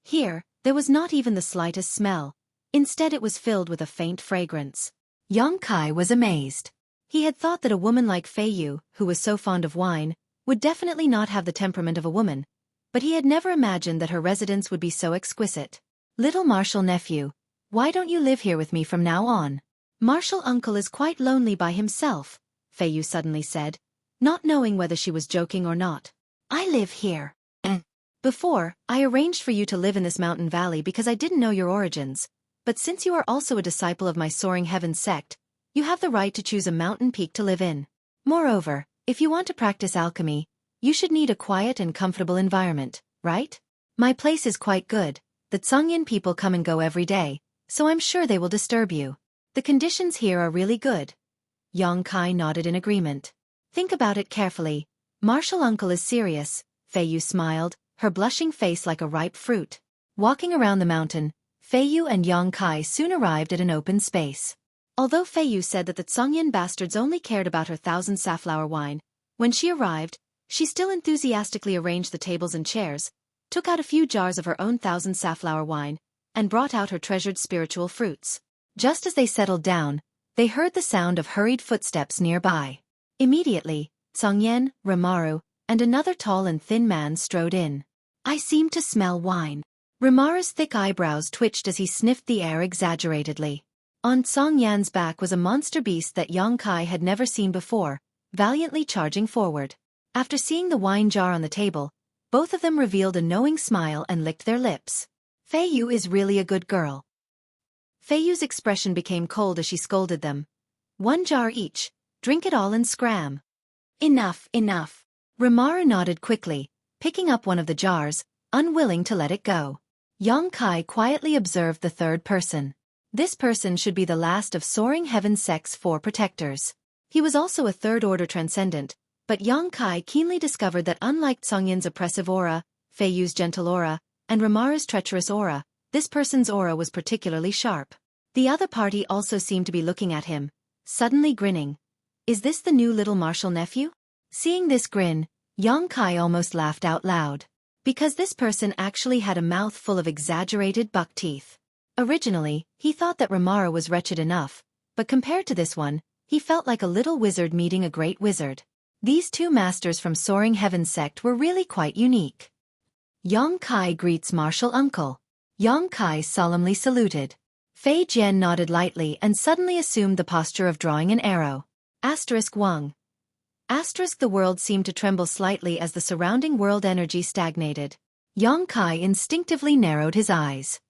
Here, there was not even the slightest smell. Instead, it was filled with a faint fragrance. Yang Kai was amazed. He had thought that a woman like Fei Yu, who was so fond of wine, would definitely not have the temperament of a woman, but he had never imagined that her residence would be so exquisite. Little Martial nephew, why don't you live here with me from now on? Martial uncle is quite lonely by himself, Fei Yu suddenly said, not knowing whether she was joking or not. I live here. Before, I arranged for you to live in this mountain valley because I didn't know your origins, but since you are also a disciple of my Soaring Heavens sect, you have the right to choose a mountain peak to live in. Moreover, if you want to practice alchemy, you should need a quiet and comfortable environment, right? My place is quite good. The Tsangyan people come and go every day, so I'm sure they will disturb you. The conditions here are really good. Yang Kai nodded in agreement. Think about it carefully. Martial uncle is serious, Fei Yu smiled, her blushing face like a ripe fruit. Walking around the mountain, Fei Yu and Yang Kai soon arrived at an open space. Although Fei Yu said that the Tsangyan bastards only cared about her 1,000 safflower wine, when she arrived, she still enthusiastically arranged the tables and chairs, took out a few jars of her own 1,000 safflower wine, and brought out her treasured spiritual fruits. Just as they settled down, they heard the sound of hurried footsteps nearby. Immediately, Tsangyan, Rimaru, and another tall and thin man strode in. I seem to smell wine. Rimaru's thick eyebrows twitched as he sniffed the air exaggeratedly. On Tsangyan's back was a monster beast that Yang Kai had never seen before, valiantly charging forward. After seeing the wine jar on the table, both of them revealed a knowing smile and licked their lips. Fei Yu is really a good girl. Fei Yu's expression became cold as she scolded them. 1 jar each, drink it all and scram. Enough, enough. Rimaro nodded quickly, picking up one of the jars, unwilling to let it go. Yongkai quietly observed the third person. This person should be the last of Soaring Heaven Sect's 4 protectors. He was also a third-order transcendent, but Yongkai keenly discovered that unlike Songyin's oppressive aura, Feiyu's gentle aura, and Rimaru's treacherous aura, this person's aura was particularly sharp. The other party also seemed to be looking at him, suddenly grinning. Is this the new little martial nephew? Seeing this grin, Yongkai almost laughed out loud. Because this person actually had a mouth full of exaggerated buck teeth. Originally, he thought that Rimaru was wretched enough, but compared to this one, he felt like a little wizard meeting a great wizard. These 2 masters from Soaring Heaven Sect were really quite unique. Yongkai greets martial uncle. Yongkai solemnly saluted. Fei Jian nodded lightly and suddenly assumed the posture of drawing an arrow. Wang. The world seemed to tremble slightly as the surrounding world energy stagnated. Yongkai instinctively narrowed his eyes.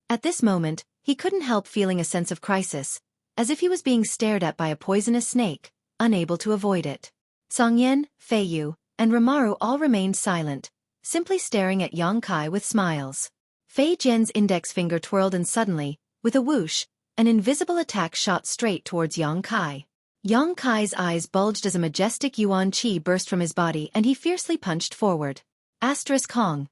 At this moment, he couldn't help feeling a sense of crisis, as if he was being stared at by a poisonous snake, unable to avoid it. Songyan, Feiyu, and Rimaru all remained silent, simply staring at Yongkai with smiles. Fei Jian's index finger twirled and suddenly, with a whoosh, an invisible attack shot straight towards Yongkai. Yongkai's eyes bulged as a majestic yuan qi burst from his body and he fiercely punched forward. Hong.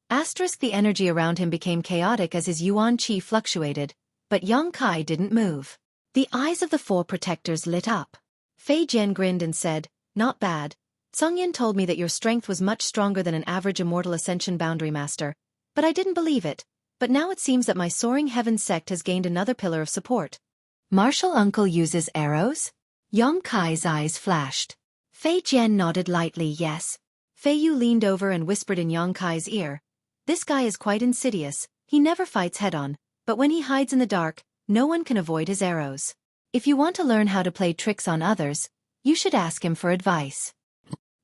The energy around him became chaotic as his yuan qi fluctuated, but Yongkai didn't move. The eyes of the 4 protectors lit up. Fei Jian grinned and said, "Not bad. Songyan told me that your strength was much stronger than an average immortal ascension boundary master, but I didn't believe it. But now it seems that my Soaring Heaven Sect has gained another pillar of support." Martial uncle uses arrows? Yongkai's eyes flashed. Fei Jian nodded lightly yes. Feiyu leaned over and whispered in Yongkai's ear. "This guy is quite insidious, he never fights head-on, but when he hides in the dark, no one can avoid his arrows. If you want to learn how to play tricks on others, you should ask him for advice."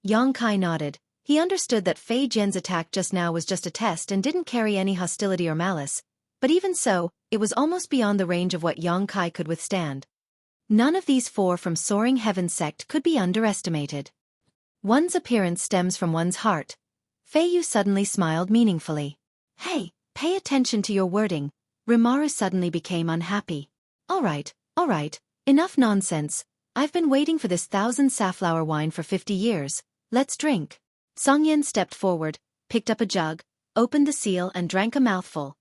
Yongkai nodded. He understood that Fei Jian's attack just now was just a test and didn't carry any hostility or malice, but even so, it was almost beyond the range of what Yongkai could withstand. None of these 4 from Soaring Heaven Sect could be underestimated. One's appearance stems from one's heart. Feiyu suddenly smiled meaningfully. "Hey, pay attention to your wording." Rimaru suddenly became unhappy. All right, enough nonsense. I've been waiting for this 1,000 safflower wine for 50 years. Let's drink." Songyan stepped forward, picked up a jug, opened the seal and drank a mouthful.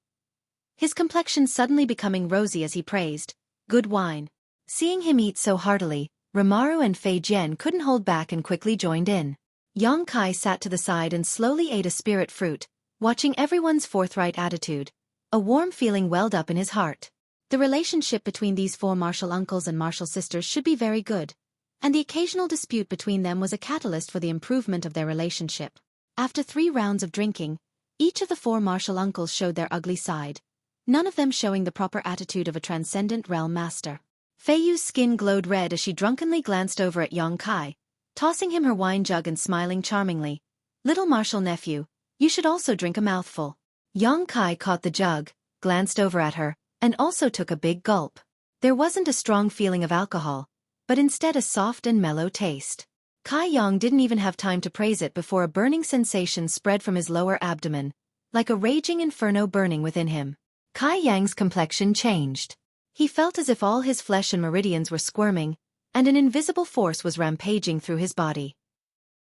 His complexion suddenly becoming rosy as he praised, "Good wine." Seeing him eat so heartily, Rimaru and Fei Jian couldn't hold back and quickly joined in. Yongkai sat to the side and slowly ate a spirit fruit, watching everyone's forthright attitude. A warm feeling welled up in his heart. The relationship between these 4 martial uncles and martial sisters should be very good, and the occasional dispute between them was a catalyst for the improvement of their relationship. After 3 rounds of drinking, each of the 4 martial uncles showed their ugly side, none of them showing the proper attitude of a transcendent realm master. Feiyu's skin glowed red as she drunkenly glanced over at Yongkai, tossing him her wine jug and smiling charmingly. "Little martial nephew, you should also drink a mouthful." Yongkai caught the jug, glanced over at her, and also took a big gulp. There wasn't a strong feeling of alcohol, but instead a soft and mellow taste. Kai Yang didn't even have time to praise it before a burning sensation spread from his lower abdomen, like a raging inferno burning within him. Kai Yang's complexion changed. He felt as if all his flesh and meridians were squirming, and an invisible force was rampaging through his body.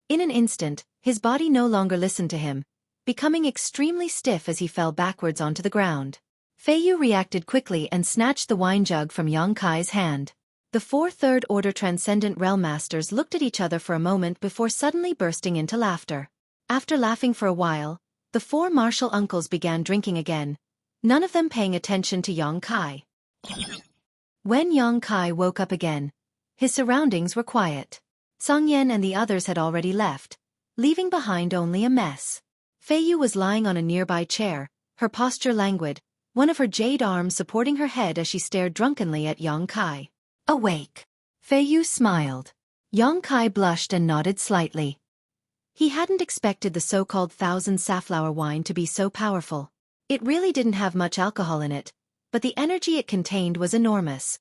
In an instant, his body no longer listened to him, becoming extremely stiff as he fell backwards onto the ground. Feiyu reacted quickly and snatched the wine jug from Yongkai's hand. The 4 third-order transcendent realm masters looked at each other for a moment before suddenly bursting into laughter. After laughing for a while, the 4 martial uncles began drinking again, none of them paying attention to Yongkai. When Yongkai woke up again, his surroundings were quiet. Songyan and the others had already left, leaving behind only a mess. Feiyu was lying on a nearby chair, her posture languid, one of her jade arms supporting her head as she stared drunkenly at Yongkai. "Awake." Feiyu smiled. Yongkai blushed and nodded slightly. He hadn't expected the so-called 1,000 safflower wine to be so powerful. It really didn't have much alcohol in it, but the energy it contained was enormous.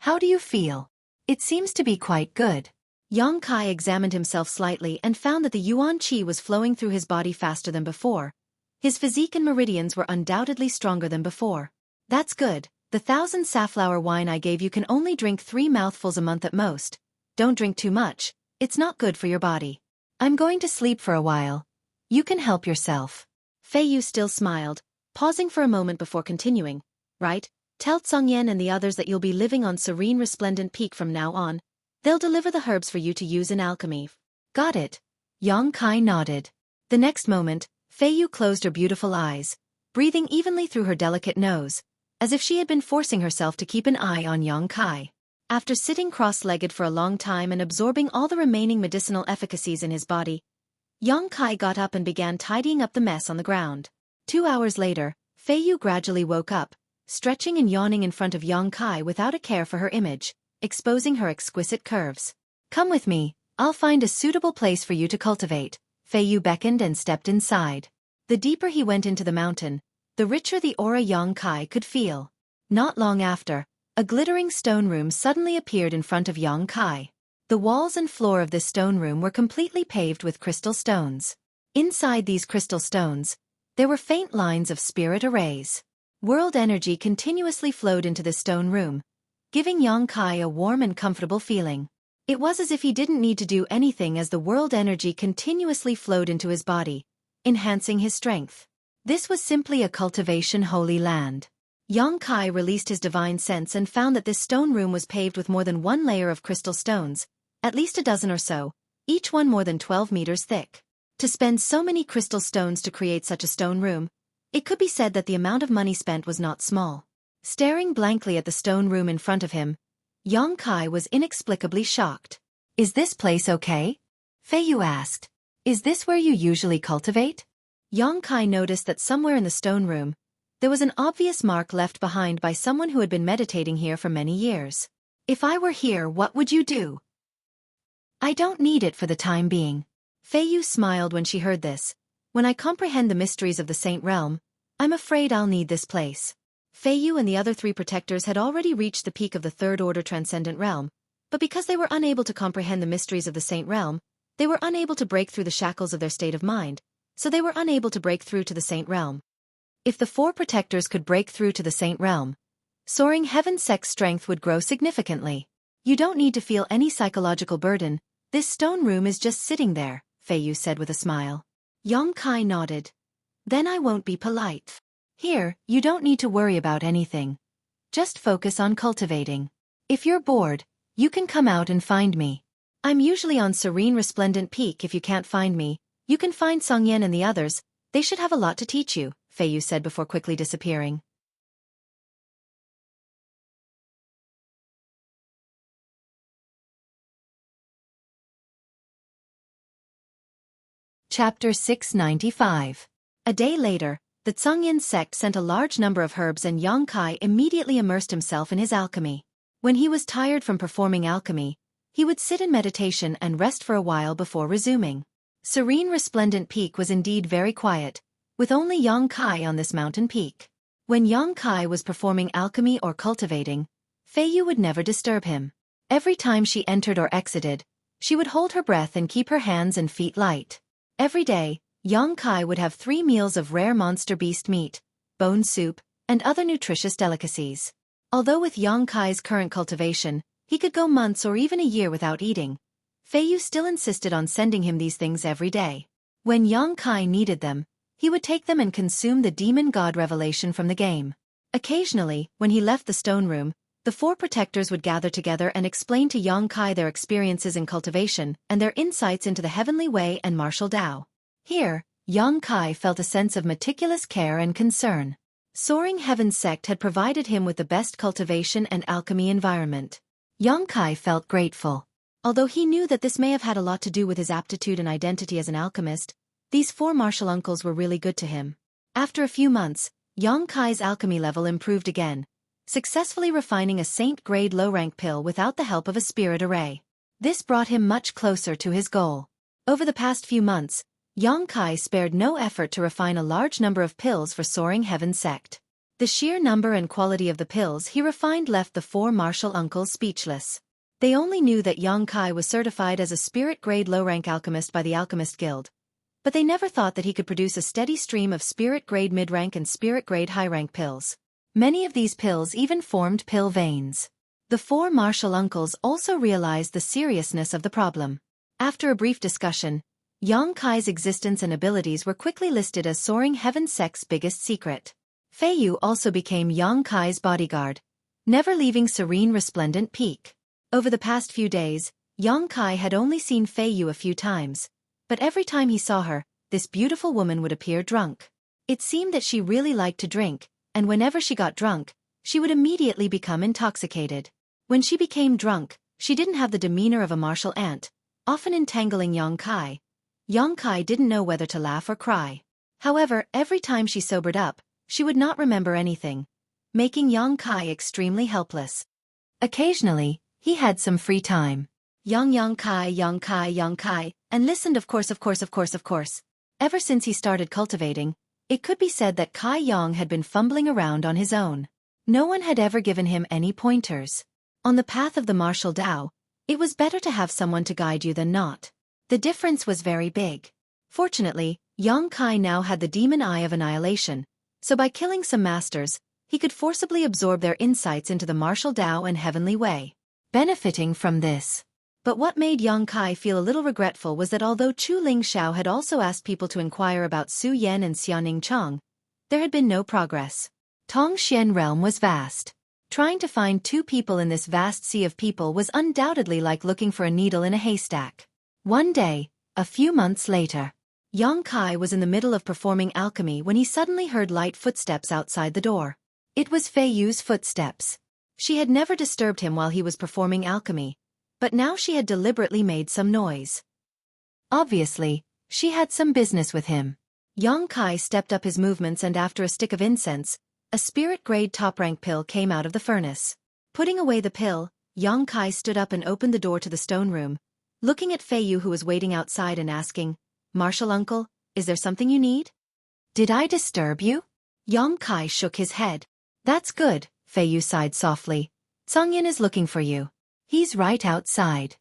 "How do you feel?" "It seems to be quite good." Yang Kai examined himself slightly and found that the yuan qi was flowing through his body faster than before. His physique and meridians were undoubtedly stronger than before. That's good. The 1,000 safflower wine I gave you can only drink 3 mouthfuls a month at most. Don't drink too much. It's not good for your body. I'm going to sleep for a while. You can help yourself. Fei Yu still smiled, pausing for a moment before continuing. Right, tell Tsongyan and the others that you'll be living on Serene Resplendent Peak from now on. They'll deliver the herbs for you to use in alchemy. Got it. Yang Kai nodded. The next moment, Fei Yu closed her beautiful eyes, breathing evenly through her delicate nose, as if she had been forcing herself to keep an eye on Yang Kai. After sitting cross-legged for a long time and absorbing all the remaining medicinal efficacies in his body, Yang Kai got up and began tidying up the mess on the ground. 2 hours later, Fei Yu gradually woke up, stretching and yawning in front of Yang Kai without a care for her image, exposing her exquisite curves. Come with me, I'll find a suitable place for you to cultivate. Fei Yu beckoned and stepped inside. The deeper he went into the mountain, the richer the aura Yang Kai could feel. Not long after, a glittering stone room suddenly appeared in front of Yang Kai. The walls and floor of this stone room were completely paved with crystal stones. Inside these crystal stones, there were faint lines of spirit arrays. World energy continuously flowed into this stone room, giving Yang Kai a warm and comfortable feeling. It was as if he didn't need to do anything as the world energy continuously flowed into his body, enhancing his strength. This was simply a cultivation holy land. Yang Kai released his divine sense and found that this stone room was paved with more than 1 layer of crystal stones, at least a dozen or so, each one more than 12 meters thick. To spend so many crystal stones to create such a stone room, it could be said that the amount of money spent was not small. Staring blankly at the stone room in front of him, Yang Kai was inexplicably shocked. Is this place okay? Fei Yu asked. Is this where you usually cultivate? Yang Kai noticed that somewhere in the stone room, there was an obvious mark left behind by someone who had been meditating here for many years. If I were here, what would you do? I don't need it for the time being. Fei Yu smiled when she heard this. When I comprehend the mysteries of the Saint Realm, I'm afraid I'll need this place. Fei Yu and the other 3 protectors had already reached the peak of the 3rd Order Transcendent Realm, but because they were unable to comprehend the mysteries of the Saint Realm, they were unable to break through the shackles of their state of mind, so they were unable to break through to the Saint Realm. If the 4 protectors could break through to the Saint Realm, soaring heaven sect's strength would grow significantly. You don't need to feel any psychological burden, this stone room is just sitting there, Fei Yu said with a smile. Yang Kai nodded. Then I won't be polite. Here, you don't need to worry about anything. Just focus on cultivating. If you're bored, you can come out and find me. I'm usually on Serene Resplendent Peak. If you can't find me, you can find Tsongyan and the others. They should have a lot to teach you, Fei Yu said before quickly disappearing. Chapter 695. A day later, the Tsongyan sect sent a large number of herbs and Yang Kai immediately immersed himself in his alchemy. When he was tired from performing alchemy, he would sit in meditation and rest for a while before resuming. Serene Resplendent Peak was indeed very quiet, with only Yang Kai on this mountain peak. When Yang Kai was performing alchemy or cultivating, Fei Yu would never disturb him. Every time she entered or exited, she would hold her breath and keep her hands and feet light. Every day, Yang Kai would have 3 meals of rare monster beast meat, bone soup, and other nutritious delicacies. Although with Yang Kai's current cultivation, he could go months or even a year without eating, Fei Yu still insisted on sending him these things every day. When Yang Kai needed them, he would take them and consume the demon god revelation from the game. Occasionally, when he left the stone room, the 4 protectors would gather together and explain to Yang Kai their experiences in cultivation and their insights into the heavenly way and martial Tao. Here, Yang Kai felt a sense of meticulous care and concern. Soaring Heaven sect had provided him with the best cultivation and alchemy environment. Yang Kai felt grateful. Although he knew that this may have had a lot to do with his aptitude and identity as an alchemist, these 4 martial uncles were really good to him. After a few months, Yang Kai's alchemy level improved again, successfully refining a saint-grade low-rank pill without the help of a spirit array. This brought him much closer to his goal. Over the past few months, Yang Kai spared no effort to refine a large number of pills for Soaring Heaven sect. The sheer number and quality of the pills he refined left the 4 martial uncles speechless. They only knew that Yang Kai was certified as a spirit-grade low-rank alchemist by the Alchemist Guild, but they never thought that he could produce a steady stream of spirit-grade mid-rank and spirit-grade high-rank pills. Many of these pills even formed pill veins. The four martial uncles also realized the seriousness of the problem. After a brief discussion, Yang Kai's existence and abilities were quickly listed as Soaring Heaven Sect's biggest secret. Fei Yu also became Yang Kai's bodyguard, never leaving Serene Resplendent Peak. Over the past few days, Yang Kai had only seen Fei Yu a few times, but every time he saw her, this beautiful woman would appear drunk. It seemed that she really liked to drink, and whenever she got drunk, she would immediately become intoxicated. When she became drunk, she didn't have the demeanor of a martial ant, often entangling Yang Kai. Yang Kai didn't know whether to laugh or cry. However, every time she sobered up, she would not remember anything, making Yang Kai extremely helpless. Occasionally, he had some free time. Yang Kai, and listened of course. Ever since he started cultivating, it could be said that Kai Yang had been fumbling around on his own. No one had ever given him any pointers. On the path of the martial Tao, it was better to have someone to guide you than not. The difference was very big. Fortunately, Yang Kai now had the demon eye of annihilation, so by killing some masters, he could forcibly absorb their insights into the martial Tao and heavenly way, benefiting from this. But what made Yang Kai feel a little regretful was that although Chu Ling Xiao had also asked people to inquire about Su Yan and Xiaoning Chong, there had been no progress. Tongxian realm was vast. Trying to find two people in this vast sea of people was undoubtedly like looking for a needle in a haystack. One day, a few months later, Yang Kai was in the middle of performing alchemy when he suddenly heard light footsteps outside the door. It was Fei Yu's footsteps. She had never disturbed him while he was performing alchemy, but now she had deliberately made some noise. Obviously, she had some business with him. Yang Kai stepped up his movements and after a stick of incense, a spirit-grade top-rank pill came out of the furnace. Putting away the pill, Yang Kai stood up and opened the door to the stone room, looking at Fei Yu who was waiting outside and asking, "Martial uncle, is there something you need?" "Did I disturb you?" Yang Kai shook his head. "That's good," Fei Yu sighed softly. "Songyin is looking for you. He's right outside."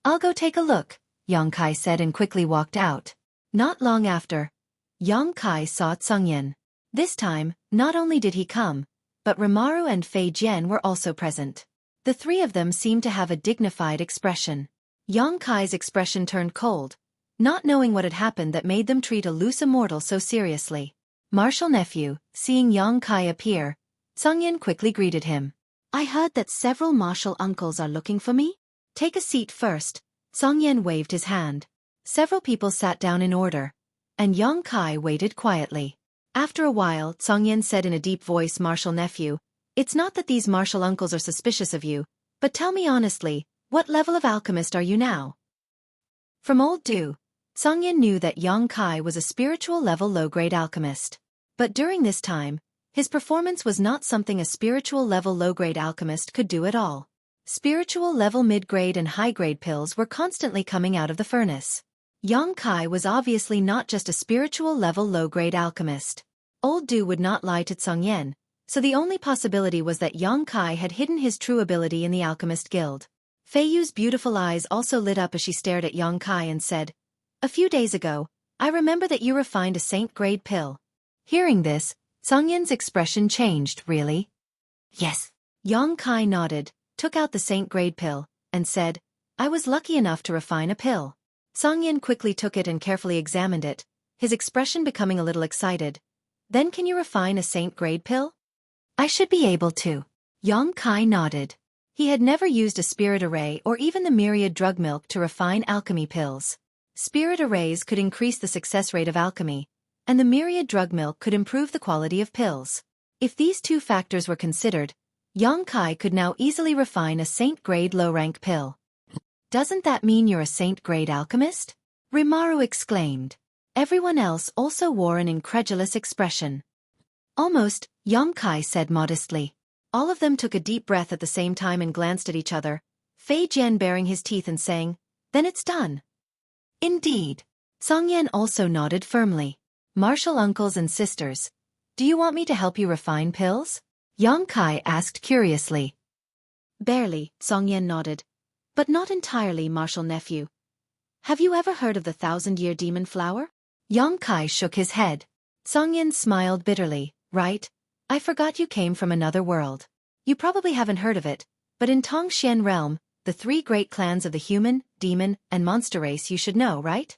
"I'll go take a look," Yang Kai said and quickly walked out. Not long after, Yang Kai saw Songyin. This time, not only did he come, but Rimaru and Fei Jian were also present. The three of them seemed to have a dignified expression. Yang Kai's expression turned cold, not knowing what had happened that made them treat a loose immortal so seriously. Martial nephew, seeing Yang Kai appear, Songyin quickly greeted him. "I heard that several martial uncles are looking for me. Take a seat first." Songyin waved his hand. Several people sat down in order, and Yang Kai waited quietly. After a while, Songyin said in a deep voice, "Martial nephew, it's not that these martial uncles are suspicious of you, but tell me honestly, what level of alchemist are you now?" From old Du, Songyin knew that Yang Kai was a spiritual level low-grade alchemist. But during this time, his performance was not something a spiritual level low-grade alchemist could do at all. Spiritual level mid-grade and high-grade pills were constantly coming out of the furnace. Yang Kai was obviously not just a spiritual level low-grade alchemist. Old Du would not lie to Songyin, so the only possibility was that Yang Kai had hidden his true ability in the Alchemist Guild. Fei Yu's beautiful eyes also lit up as she stared at Yang Kai and said, "A few days ago, I remember that you refined a saint-grade pill." Hearing this, Songyin's expression changed. "Really?" "Yes." Yang Kai nodded, took out the saint-grade pill, and said, "I was lucky enough to refine a pill." Songyin quickly took it and carefully examined it, his expression becoming a little excited. "Then can you refine a saint-grade pill?" "I should be able to." Yang Kai nodded. He had never used a spirit array or even the myriad drug milk to refine alchemy pills. Spirit arrays could increase the success rate of alchemy, and the myriad drug milk could improve the quality of pills. If these two factors were considered, Yang Kai could now easily refine a saint-grade low-rank pill. "Doesn't that mean you're a saint-grade alchemist?" Rimaru exclaimed. Everyone else also wore an incredulous expression. "Almost," Yang Kai said modestly. All of them took a deep breath at the same time and glanced at each other, Fei Jian baring his teeth and saying, "Then it's done." "Indeed." Songyan also nodded firmly. "Martial uncles and sisters, do you want me to help you refine pills?" Yang Kai asked curiously. "Barely," Songyan nodded. But not entirely, martial nephew. Have you ever heard of the 1,000-year demon flower? Yang Kai shook his head. Songyin smiled bitterly. Right? I forgot you came from another world. You probably haven't heard of it, but in Tongxian realm, the 3 great clans of the human, demon, and monster race you should know, right?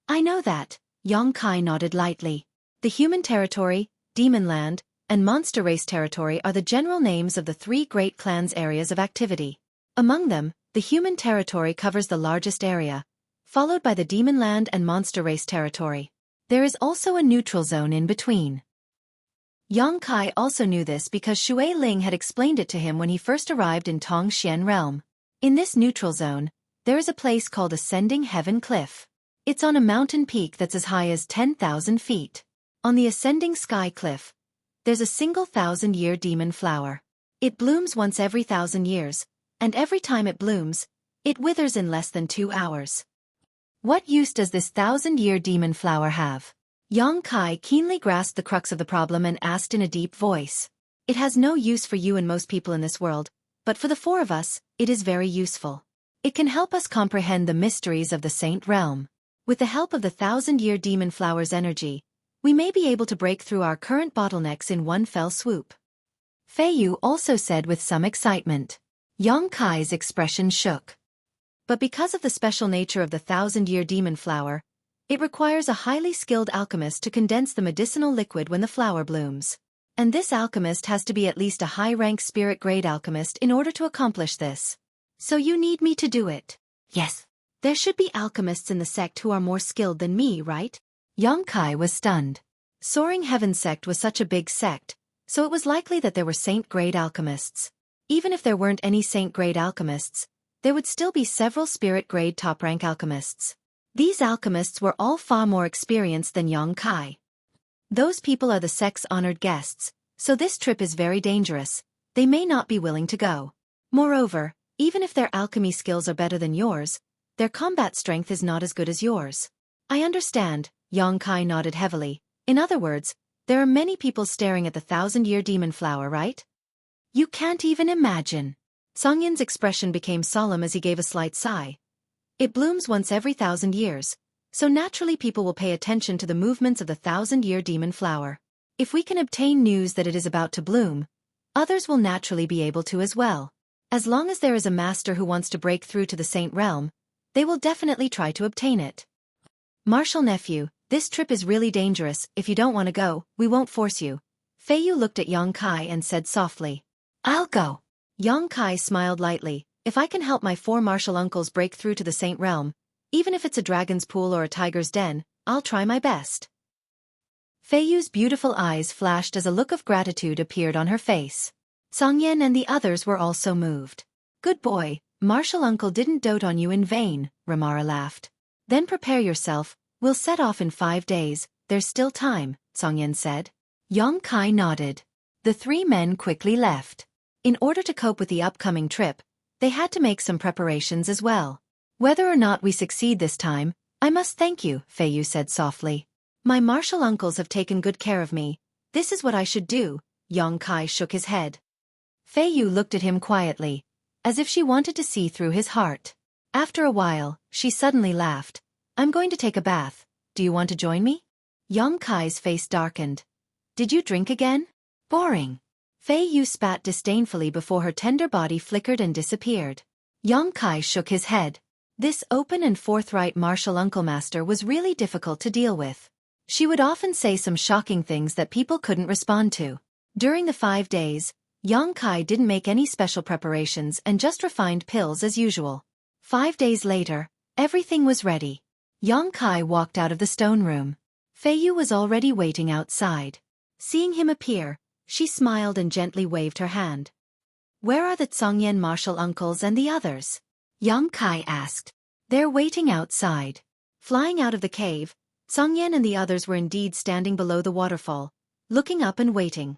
I know that, Yang Kai nodded lightly. The human territory, demon land, and monster race territory are the general names of the 3 great clans' areas of activity. Among them, the human territory covers the largest area, followed by the demon land and monster race territory. There is also a neutral zone in between. Yang Kai also knew this because Xue Ling had explained it to him when he first arrived in Tongxian realm. In this neutral zone, there is a place called Ascending Heaven Cliff. It's on a mountain peak that's as high as 10,000 feet. On the Ascending Sky Cliff, there's a single 1,000-year demon flower. It blooms once every 1,000 years, and every time it blooms, it withers in less than 2 hours. What use does this 1,000-year demon flower have? Yang Kai keenly grasped the crux of the problem and asked in a deep voice. It has no use for you and most people in this world, but for the 4 of us, it is very useful. It can help us comprehend the mysteries of the Saint Realm. With the help of the 1,000-year demon flower's energy, we may be able to break through our current bottlenecks in one fell swoop. Fei Yu also said with some excitement. Yang Kai's expression shook. But because of the special nature of the 1,000-year demon flower, it requires a highly skilled alchemist to condense the medicinal liquid when the flower blooms. And this alchemist has to be at least a high-rank spirit-grade alchemist in order to accomplish this. So you need me to do it? Yes. There should be alchemists in the sect who are more skilled than me, right? Yang Kai was stunned. Soaring Heaven sect was such a big sect, so it was likely that there were saint-grade alchemists. Even if there weren't any saint-grade alchemists, there would still be several spirit-grade top-rank alchemists. These alchemists were all far more experienced than Yang Kai. Those people are the sect's honored guests, so this trip is very dangerous. They may not be willing to go. Moreover, even if their alchemy skills are better than yours, their combat strength is not as good as yours. I understand, Yang Kai nodded heavily. In other words, there are many people staring at the 1,000-year demon flower, right? You can't even imagine. Songyin's expression became solemn as he gave a slight sigh. It blooms once every 1,000 years, so naturally people will pay attention to the movements of the 1,000-year demon flower. If we can obtain news that it is about to bloom, others will naturally be able to as well. As long as there is a master who wants to break through to the Saint Realm, they will definitely try to obtain it. Martial nephew, this trip is really dangerous. If you don't want to go, we won't force you. Fei Yu looked at Yang Kai and said softly. I'll go. Yang Kai smiled lightly. If I can help my 4 martial uncles break through to the Saint Realm, even if it's a dragon's pool or a tiger's den, I'll try my best. Fei Yu's beautiful eyes flashed as a look of gratitude appeared on her face. Songyan and the others were also moved. Good boy, martial uncle didn't dote on you in vain, Ramara laughed. Then prepare yourself, we'll set off in 5 days, there's still time, Songyan said. Yang Kai nodded. The 3 men quickly left. In order to cope with the upcoming trip, they had to make some preparations as well. Whether or not we succeed this time, I must thank you, Fei Yu said softly. My martial uncles have taken good care of me. This is what I should do. Yang Kai shook his head. Fei Yu looked at him quietly, as if she wanted to see through his heart. After a while, she suddenly laughed. I'm going to take a bath. Do you want to join me? Yang Kai's face darkened. Did you drink again? Boring. Fei Yu spat disdainfully before her tender body flickered and disappeared. Yang Kai shook his head. This open and forthright martial uncle master was really difficult to deal with. She would often say some shocking things that people couldn't respond to. During the 5 days, Yang Kai didn't make any special preparations and just refined pills as usual. 5 days later, everything was ready. Yang Kai walked out of the stone room. Fei Yu was already waiting outside. Seeing him appear, she smiled and gently waved her hand. Where are the Tsongyan martial uncles and the others? Yang Kai asked. They're waiting outside. Flying out of the cave, Tsongyan and the others were indeed standing below the waterfall, looking up and waiting.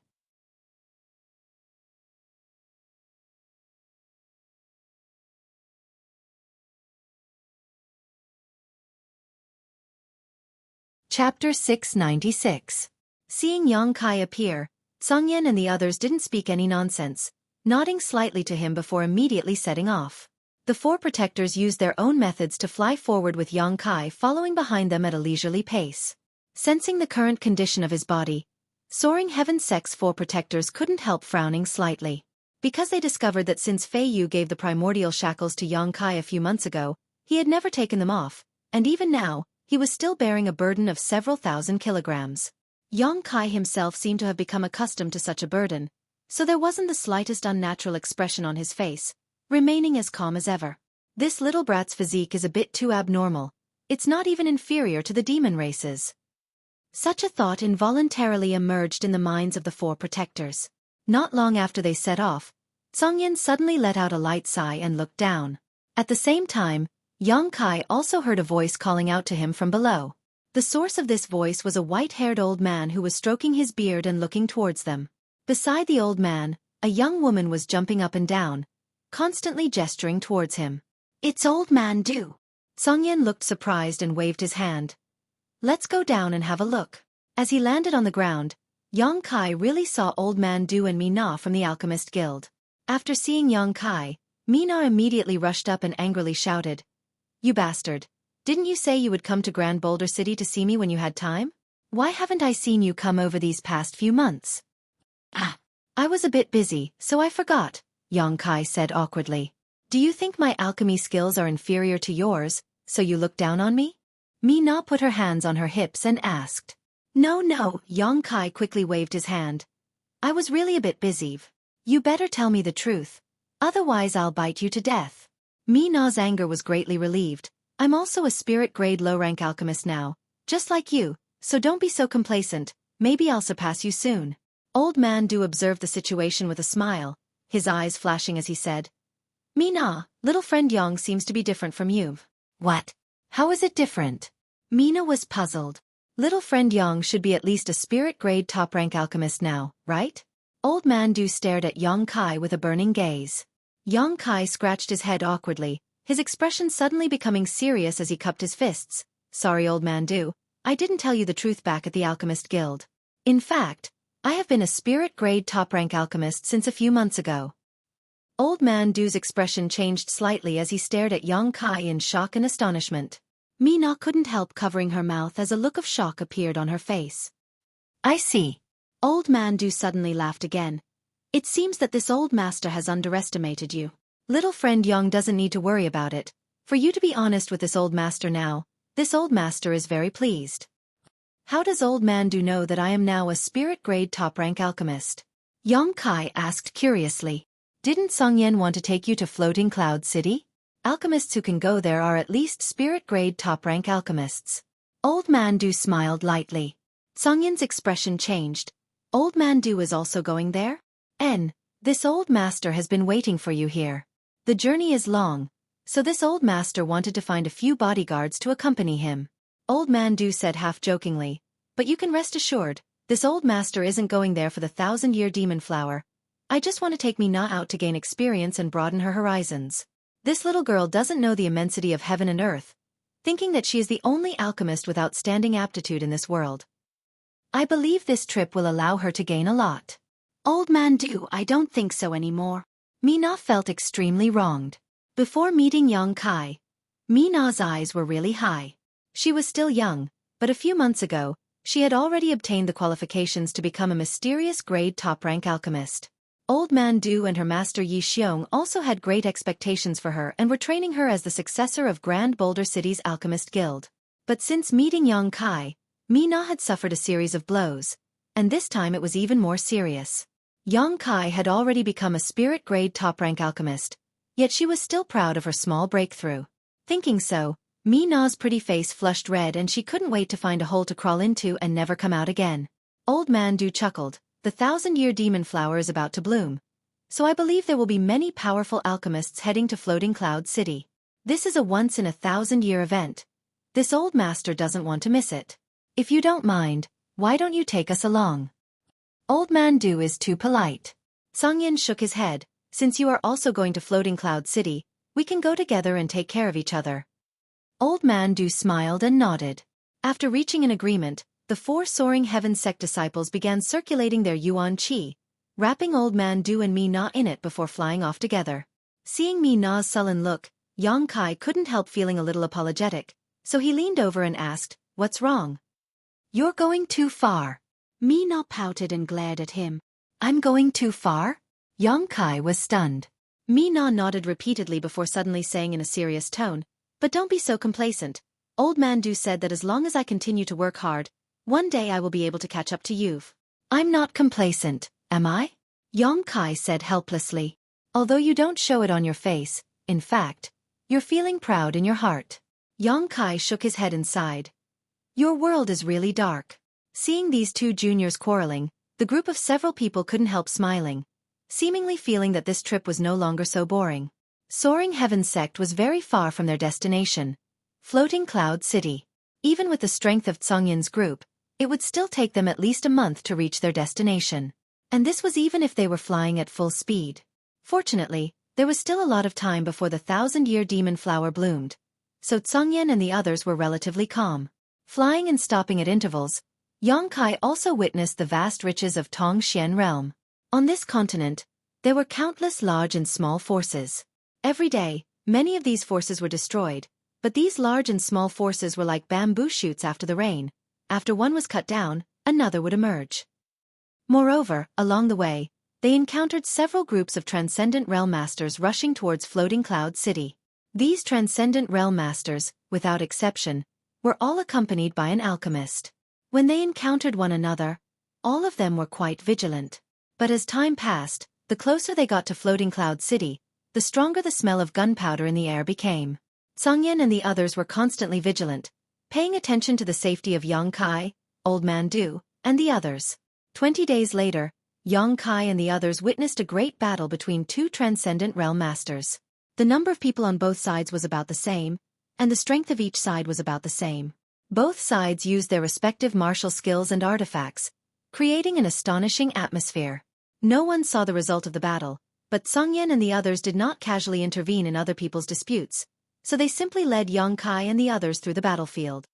Chapter 696. Seeing Yang Kai appear, Tsongyan and the others didn't speak any nonsense, nodding slightly to him before immediately setting off. The four protectors used their own methods to fly forward with Yang Kai following behind them at a leisurely pace. Sensing the current condition of his body, soaring heaven sect's four protectors couldn't help frowning slightly. Because they discovered that since Fei Yu gave the primordial shackles to Yang Kai a few months ago, he had never taken them off, and even now, he was still bearing a burden of several thousand kilograms. Yang Kai himself seemed to have become accustomed to such a burden, so there wasn't the slightest unnatural expression on his face, remaining as calm as ever. This little brat's physique is a bit too abnormal. It's not even inferior to the demon races. Such a thought involuntarily emerged in the minds of the four protectors. Not long after they set off, Songyan suddenly let out a light sigh and looked down. At the same time, Yang Kai also heard a voice calling out to him from below. The source of this voice was a white-haired old man who was stroking his beard and looking towards them. Beside the old man, a young woman was jumping up and down, constantly gesturing towards him. "It's Old Man Du." Songyan looked surprised and waved his hand. "Let's go down and have a look." As he landed on the ground, Yang Kai really saw Old Man Du and Mina from the Alchemist Guild. After seeing Yang Kai, Mina immediately rushed up and angrily shouted, "You bastard! Didn't you say you would come to Grand Boulder City to see me when you had time? Why haven't I seen you come over these past few months?" I was a bit busy, so I forgot," Yang Kai said awkwardly. "Do you think my alchemy skills are inferior to yours, so you look down on me?" Mina put her hands on her hips and asked. No, Yang Kai quickly waved his hand. "I was really a bit busy. You better tell me the truth. Otherwise I'll bite you to death." Mina's anger was greatly relieved. "I'm also a spirit-grade low-rank alchemist now, just like you, so don't be so complacent, maybe I'll surpass you soon." Old Man Du observed the situation with a smile, his eyes flashing as he said, "Mina, little friend Yang seems to be different from you." "What? How is it different?" Mina was puzzled. Little friend Yang should be at least a spirit-grade top-rank alchemist now, right? Old Man Du stared at Yang Kai with a burning gaze. Yang Kai scratched his head awkwardly, his expression suddenly becoming serious as he cupped his fists. "Sorry, Old Man Du, I didn't tell you the truth back at the Alchemist Guild. In fact, I have been a spirit-grade top-rank alchemist since a few months ago." Old Man Du's expression changed slightly as he stared at Yang Kai in shock and astonishment. Mina couldn't help covering her mouth as a look of shock appeared on her face. "I see." Old Man Du suddenly laughed again. "It seems that this old master has underestimated you. Little friend Yang doesn't need to worry about it. For you to be honest with this old master now, this old master is very pleased." "How does Old Man Du know that I am now a spirit-grade top-rank alchemist?" Yang Kai asked curiously. "Didn't Songyan want to take you to Floating Cloud City? Alchemists who can go there are at least spirit-grade top-rank alchemists." Old Man Du smiled lightly. Songyan's expression changed. "Old Man Du is also going there? This old master has been waiting for you here. The journey is long, so this old master wanted to find a few bodyguards to accompany him." Old Man Du said half-jokingly, "But you can rest assured, this old master isn't going there for the 1,000-year demon flower. I just want to take Mina out to gain experience and broaden her horizons. This little girl doesn't know the immensity of heaven and earth, thinking that she is the only alchemist with outstanding aptitude in this world. I believe this trip will allow her to gain a lot." "Old Man Du, I don't think so anymore." Mina felt extremely wronged. Before meeting Yang Kai, Mina's eyes were really high. She was still young, but a few months ago, she had already obtained the qualifications to become a mysterious grade top-rank alchemist. Old Man Du and her master Yi Xiong also had great expectations for her and were training her as the successor of Grand Boulder City's Alchemist Guild. But since meeting Yang Kai, Mina had suffered a series of blows, and this time it was even more serious. Yang Kai had already become a spirit-grade top-rank alchemist, yet she was still proud of her small breakthrough. Thinking so, Mina's pretty face flushed red and she couldn't wait to find a hole to crawl into and never come out again. Old Man Du chuckled. "The 1,000-year demon flower is about to bloom, so I believe there will be many powerful alchemists heading to Floating Cloud City. This is a once-in-a-1,000-year event. This old master doesn't want to miss it. If you don't mind, why don't you take us along?" "Old Man Du is too polite." Songyan shook his head. "Since you are also going to Floating Cloud City, we can go together and take care of each other." Old Man Du smiled and nodded. After reaching an agreement, the four soaring heaven sect disciples began circulating their yuan qi, wrapping Old Man Du and Mina in it before flying off together. Seeing Mina's sullen look, Yongkai couldn't help feeling a little apologetic, so he leaned over and asked, "What's wrong?" "You're going too far." Mina pouted and glared at him. "I'm going too far?" Yongkai was stunned. Mina nodded repeatedly before suddenly saying in a serious tone, "But don't be so complacent. Old Man Du said that as long as I continue to work hard, one day I will be able to catch up to you." "I'm not complacent, am I?" Yongkai said helplessly. "Although you don't show it on your face, in fact, you're feeling proud in your heart." Yongkai shook his head and sighed. "Your world is really dark." Seeing these two juniors quarreling, the group of several people couldn't help smiling, seemingly feeling that this trip was no longer so boring. Soaring Heaven Sect was very far from their destination, Floating Cloud City. Even with the strength of Tsongyin's group, it would still take them at least a month to reach their destination. And this was even if they were flying at full speed. Fortunately, there was still a lot of time before the 1,000-year demon flower bloomed, so Tsongyin and the others were relatively calm. Flying and stopping at intervals, Yongkai also witnessed the vast riches of Tongxian realm. On this continent, there were countless large and small forces. Every day, many of these forces were destroyed, but these large and small forces were like bamboo shoots after the rain. After one was cut down, another would emerge. Moreover, along the way, they encountered several groups of Transcendent Realm Masters rushing towards Floating Cloud City. These Transcendent Realm Masters, without exception, were all accompanied by an alchemist. When they encountered one another, all of them were quite vigilant. But as time passed, the closer they got to Floating Cloud City, the stronger the smell of gunpowder in the air became. Tsongyin and the others were constantly vigilant, paying attention to the safety of Yongkai, Old Man Du, and the others. 20 days later, Yongkai and the others witnessed a great battle between two Transcendent Realm Masters. The number of people on both sides was about the same, and the strength of each side was about the same. Both sides used their respective martial skills and artifacts, creating an astonishing atmosphere. No one saw the result of the battle, but Tsongyin and the others did not casually intervene in other people's disputes, so they simply led Yongkai and the others through the battlefield.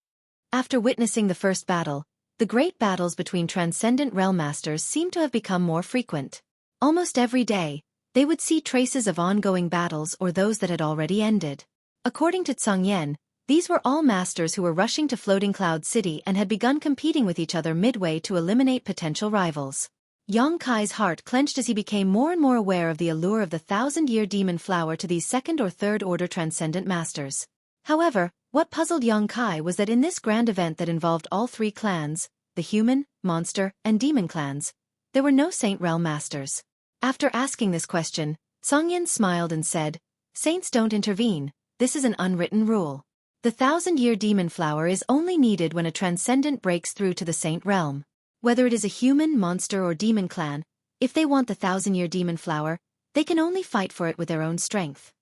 After witnessing the first battle, the great battles between Transcendent Realm Masters seemed to have become more frequent. Almost every day, they would see traces of ongoing battles or those that had already ended. According to Tsongyin, these were all masters who were rushing to Floating Cloud City and had begun competing with each other midway to eliminate potential rivals. Yongkai's heart clenched as he became more and more aware of the allure of the 1,000-year demon flower to these second or third order transcendent masters. However, what puzzled Yongkai was that in this grand event that involved all three clans, the human, monster, and demon clans, there were no Saint Realm Masters. After asking this question, Tsongyin smiled and said, "Saints don't intervene, this is an unwritten rule. The 1,000-year demon flower is only needed when a transcendent breaks through to the Saint Realm. Whether it is a human, monster, or demon clan, if they want the 1,000-year demon flower, they can only fight for it with their own strength.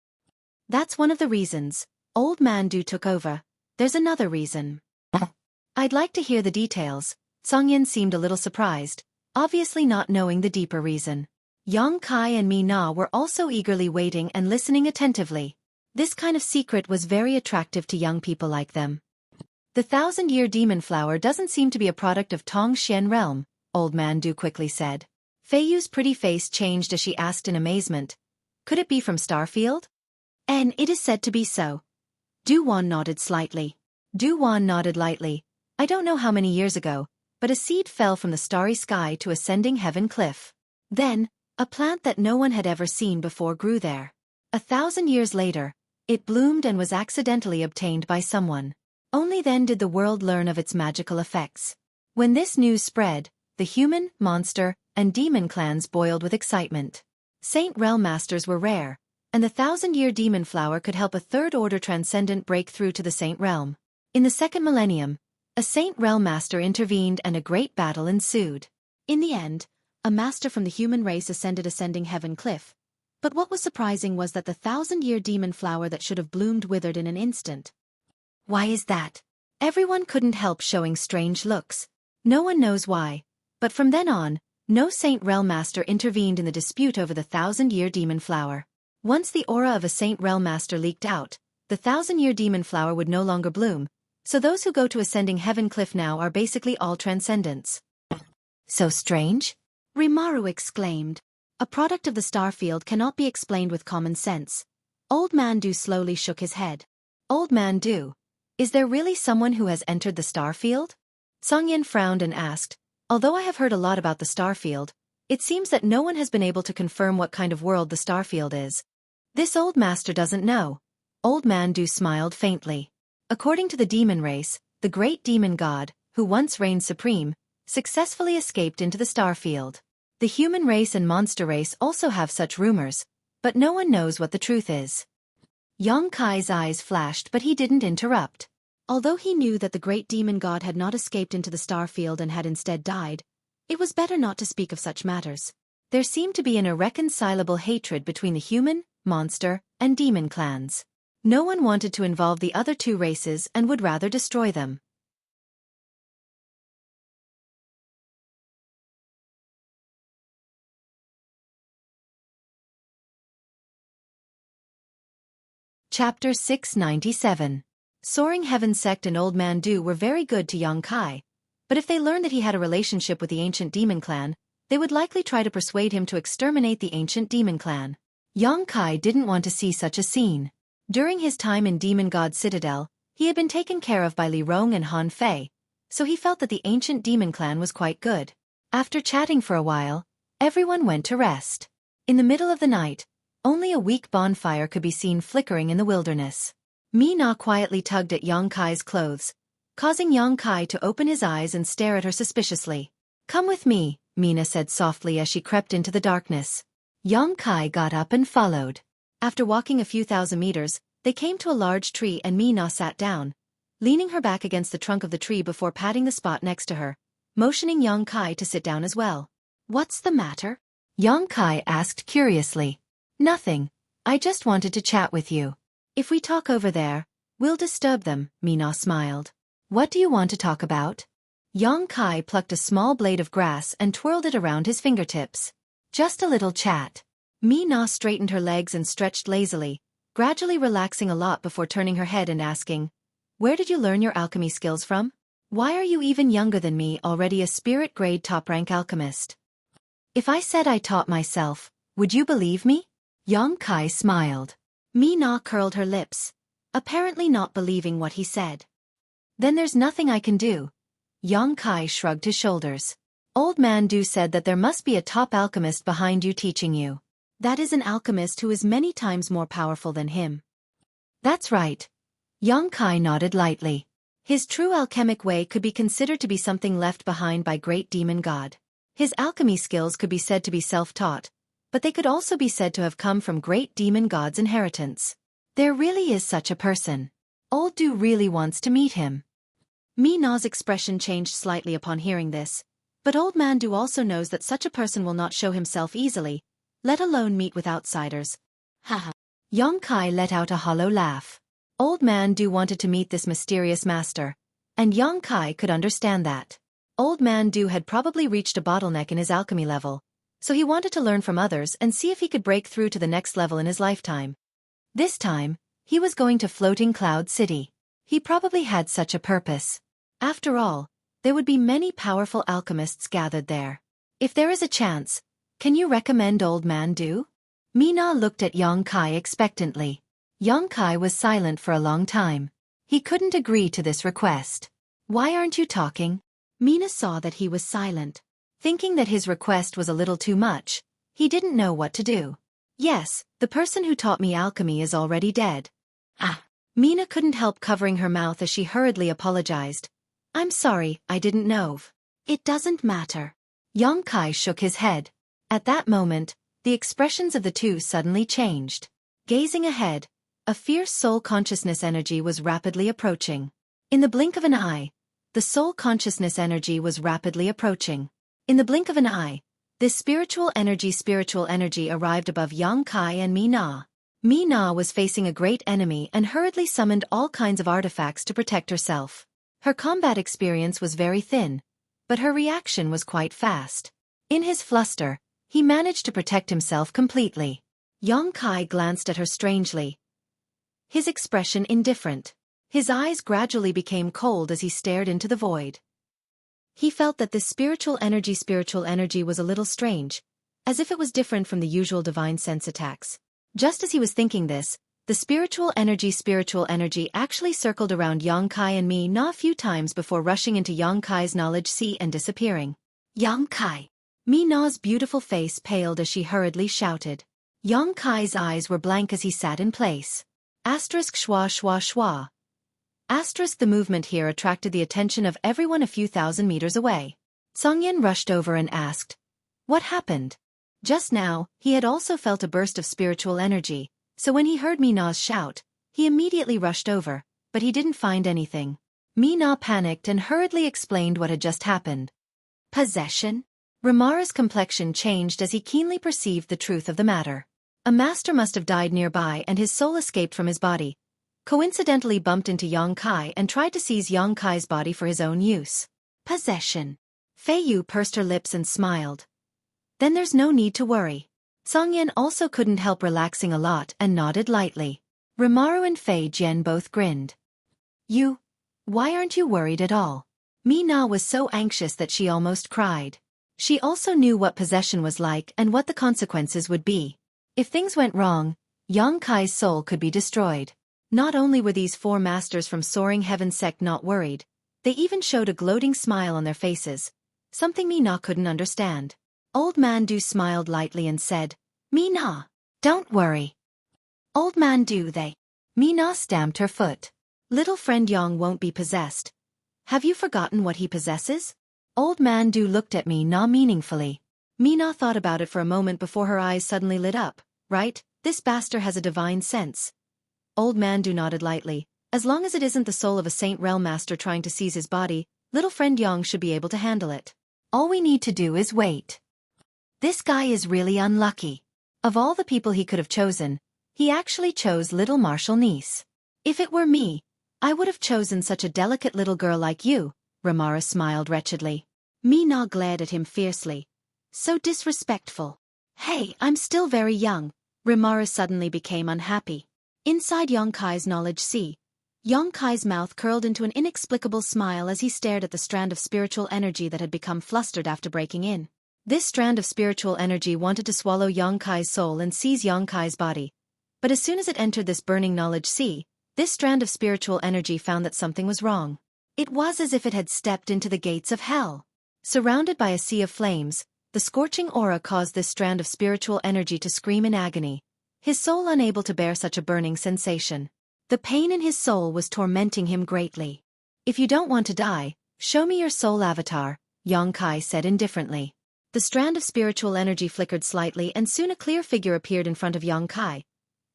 That's one of the reasons Old Man Du took over. There's another reason." "I'd like to hear the details." Tsongyin seemed a little surprised, obviously not knowing the deeper reason. Yongkai and Mina were also eagerly waiting and listening attentively. This kind of secret was very attractive to young people like them. "The 1,000-year demon flower doesn't seem to be a product of Tongxian realm," Old Man Du quickly said. Feiyu's pretty face changed as she asked in amazement, "Could it be from Starfield?" "And it is said to be so." Du-Wan nodded slightly. Du-Wan nodded lightly. "I don't know how many years ago, but a seed fell from the starry sky to ascending heaven cliff. Then, a plant that no one had ever seen before grew there. 1,000 years later, it bloomed and was accidentally obtained by someone. Only then did the world learn of its magical effects. When this news spread, the human, monster, and demon clans boiled with excitement. Saint Realm Masters were rare, and the 1,000-year demon flower could help a third-order transcendent break through to the Saint Realm. In the second millennium, a Saint Realm Master intervened and a great battle ensued. In the end, a master from the human race ascending heaven cliff. But what was surprising was that the 1,000-year demon flower that should have bloomed withered in an instant. Why is that? Everyone couldn't help showing strange looks. No one knows why, but from then on, no Saint Realm Master intervened in the dispute over the 1,000-year demon flower. Once the aura of a Saint Realm Master leaked out, the 1,000-year demon flower would no longer bloom, so those who go to ascending heaven cliff now are basically all transcendents. So strange? Rimaru exclaimed. A product of the starfield cannot be explained with common sense. Old Man Du slowly shook his head. Old Man Du, is there really someone who has entered the star field? Songyin frowned and asked, although I have heard a lot about the star field, it seems that no one has been able to confirm what kind of world the star field is. This old master doesn't know. Old Man Du smiled faintly. According to the demon race, the great demon god, who once reigned supreme, successfully escaped into the star field. The human race and monster race also have such rumors, but no one knows what the truth is. Yang Kai's eyes flashed, but he didn't interrupt. Although he knew that the great demon god had not escaped into the star field and had instead died, it was better not to speak of such matters. There seemed to be an irreconcilable hatred between the human, monster, and demon clans. No one wanted to involve the other two races and would rather destroy them. Chapter 697. Soaring Heaven Sect and Old Man Du were very good to Yang Kai, but if they learned that he had a relationship with the ancient demon clan, they would likely try to persuade him to exterminate the ancient demon clan. Yang Kai didn't want to see such a scene. During his time in Demon God Citadel, he had been taken care of by Li Rong and Han Fei, so he felt that the ancient demon clan was quite good. After chatting for a while, everyone went to rest. In the middle of the night, only a weak bonfire could be seen flickering in the wilderness. Mina quietly tugged at Yang Kai's clothes, causing Yang Kai to open his eyes and stare at her suspiciously. "Come with me," Mina said softly as she crept into the darkness. Yang Kai got up and followed. After walking a few thousand meters, they came to a large tree and Mina sat down, leaning her back against the trunk of the tree before patting the spot next to her, motioning Yang Kai to sit down as well. "What's the matter?" Yang Kai asked curiously. "Nothing. I just wanted to chat with you. If we talk over there, we'll disturb them," Mina smiled. "What do you want to talk about?" Yang Kai plucked a small blade of grass and twirled it around his fingertips. "Just a little chat." Mina straightened her legs and stretched lazily, gradually relaxing a lot before turning her head and asking, "Where did you learn your alchemy skills from? Why are you even younger than me, already a spirit-grade top-rank alchemist?" "If I said I taught myself, would you believe me?" Yang Kai smiled. Mina curled her lips, apparently not believing what he said. "Then there's nothing I can do." Yang Kai shrugged his shoulders. "Old Man Du said that there must be a top alchemist behind you teaching you." "That is an alchemist who is many times more powerful than him." "That's right." Yang Kai nodded lightly. His true alchemic way could be considered to be something left behind by great demon god. His alchemy skills could be said to be self-taught, but they could also be said to have come from great demon god's inheritance. There really is such a person. Old Du really wants to meet him. Mina's expression changed slightly upon hearing this, but Old Man Du also knows that such a person will not show himself easily, let alone meet with outsiders. Haha. Yang Kai let out a hollow laugh. Old Man Du wanted to meet this mysterious master, and Yang Kai could understand that. Old Man Du had probably reached a bottleneck in his alchemy level, so he wanted to learn from others and see if he could break through to the next level in his lifetime. This time, he was going to Floating Cloud City. He probably had such a purpose. After all, there would be many powerful alchemists gathered there. If there is a chance, can you recommend Old Man Du? Mina looked at Yang Kai expectantly. Yang Kai was silent for a long time. He couldn't agree to this request. "Why aren't you talking?" Mina saw that he was silent. Thinking that his request was a little too much, he didn't know what to do. "Yes, the person who taught me alchemy is already dead." Ah. Mina couldn't help covering her mouth as she hurriedly apologized. "I'm sorry, I didn't know." "It doesn't matter." Yang Kai shook his head. At that moment, the expressions of the two suddenly changed. Gazing ahead, a fierce soul consciousness energy was rapidly approaching. In the blink of an eye, the soul consciousness energy was rapidly approaching. In the blink of an eye, this spiritual energy arrived above Yang Kai and Mina. Mina was facing a great enemy and hurriedly summoned all kinds of artifacts to protect herself. Her combat experience was very thin, but her reaction was quite fast. In his fluster, he managed to protect himself completely. Yang Kai glanced at her strangely, his expression indifferent. His eyes gradually became cold as he stared into the void. He felt that this spiritual energy was a little strange, as if it was different from the usual divine sense attacks. Just as he was thinking this, The spiritual energy actually circled around Yongkai and me Na a few times before rushing into Yongkai's knowledge sea and disappearing. Yongkai. Mi Na's beautiful face paled as she hurriedly shouted. Yongkai's eyes were blank as he sat in place. Asterisk schwa schwa schwa. Asterisk the movement here attracted the attention of everyone a few thousand meters away. Songyan rushed over and asked, "What happened?" Just now, he had also felt a burst of spiritual energy, so when he heard Mina's shout, he immediately rushed over, but he didn't find anything. Mina panicked and hurriedly explained what had just happened. Possession? Ramara's complexion changed as he keenly perceived the truth of the matter. A master must have died nearby and his soul escaped from his body, coincidentally bumped into Yongkai and tried to seize Yongkai's body for his own use. Possession. Fei Yu pursed her lips and smiled. Then there's no need to worry. Songyan also couldn't help relaxing a lot and nodded lightly. Rimaru and Fei Jian both grinned. Why aren't you worried at all? Mina was so anxious that she almost cried. She also knew what possession was like and what the consequences would be. If things went wrong, Yongkai's soul could be destroyed. Not only were these four masters from Soaring Heaven sect not worried, they even showed a gloating smile on their faces, something Mina couldn't understand. Old Man Du smiled lightly and said, "Mina, don't worry." Old Man Du they. Mina stamped her foot. Little friend Yang won't be possessed. Have you forgotten what he possesses? Old Man Du looked at Mina meaningfully. Mina thought about it for a moment before her eyes suddenly lit up. Right, this bastard has a divine sense. Old Man Du nodded lightly. As long as it isn't the soul of a Saint Realm Master trying to seize his body, little friend Yang should be able to handle it. All we need to do is wait. This guy is really unlucky. Of all the people he could have chosen, he actually chose little Marshal Niece. If it were me, I would have chosen such a delicate little girl like you, Ramara smiled wretchedly. Mina glared at him fiercely. So disrespectful. Hey, I'm still very young. Ramara suddenly became unhappy. Inside Yongkai's knowledge sea, Yongkai's mouth curled into an inexplicable smile as he stared at the strand of spiritual energy that had become flustered after breaking in. This strand of spiritual energy wanted to swallow Yongkai's soul and seize Yongkai's body. But as soon as it entered this burning knowledge sea, this strand of spiritual energy found that something was wrong. It was as if it had stepped into the gates of hell. Surrounded by a sea of flames, the scorching aura caused this strand of spiritual energy to scream in agony, his soul unable to bear such a burning sensation. The pain in his soul was tormenting him greatly. If you don't want to die, show me your soul avatar, Yongkai said indifferently. The strand of spiritual energy flickered slightly and soon a clear figure appeared in front of Yongkai.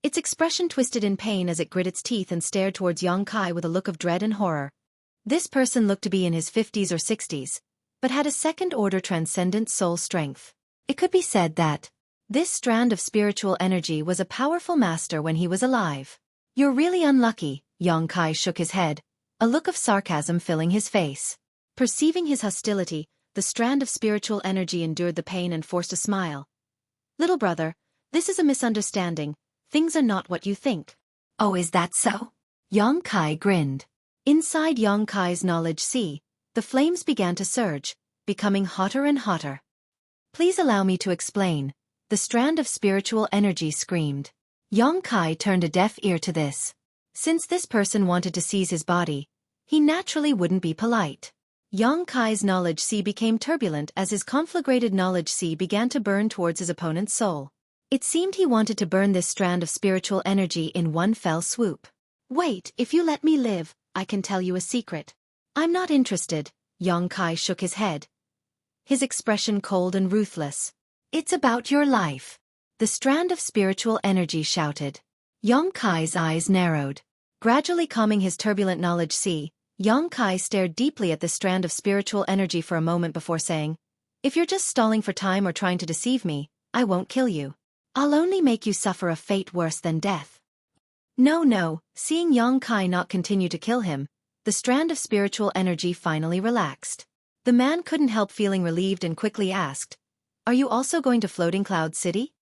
Its expression twisted in pain as it grit its teeth and stared towards Yongkai with a look of dread and horror. This person looked to be in his 50s or 60s, but had a second-order transcendent soul strength. It could be said that this strand of spiritual energy was a powerful master when he was alive. You're really unlucky, Yongkai shook his head, a look of sarcasm filling his face. Perceiving his hostility, the strand of spiritual energy endured the pain and forced a smile. Little brother, this is a misunderstanding. Things are not what you think. Oh, is that so? Yongkai grinned. Inside Yongkai's knowledge sea, the flames began to surge, becoming hotter and hotter. Please allow me to explain, the strand of spiritual energy screamed. Yongkai turned a deaf ear to this. Since this person wanted to seize his body, he naturally wouldn't be polite. Yongkai's knowledge sea became turbulent as his conflagrated knowledge sea began to burn towards his opponent's soul. It seemed he wanted to burn this strand of spiritual energy in one fell swoop. Wait, if you let me live, I can tell you a secret. I'm not interested, Yongkai shook his head, his expression cold and ruthless. It's about your life. The strand of spiritual energy shouted. Yongkai's eyes narrowed. Gradually calming his turbulent knowledge sea, Yongkai stared deeply at the strand of spiritual energy for a moment before saying, "If you're just stalling for time or trying to deceive me, I won't kill you. I'll only make you suffer a fate worse than death." No, seeing Yongkai not continue to kill him, the strand of spiritual energy finally relaxed. The man couldn't help feeling relieved and quickly asked, "Are you also going to Floating Cloud City?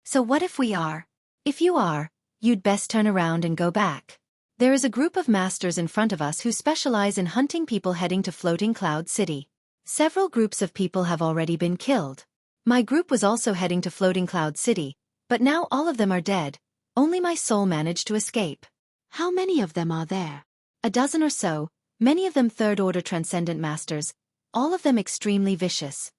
So what if we are? If you are, you'd best turn around and go back. There is a group of masters in front of us who specialize in hunting people heading to Floating Cloud City. Several groups of people have already been killed. My group was also heading to Floating Cloud City, but now all of them are dead, Only my soul managed to escape. How many of them are there? A dozen or so, many of them third-order transcendent masters, all of them extremely vicious.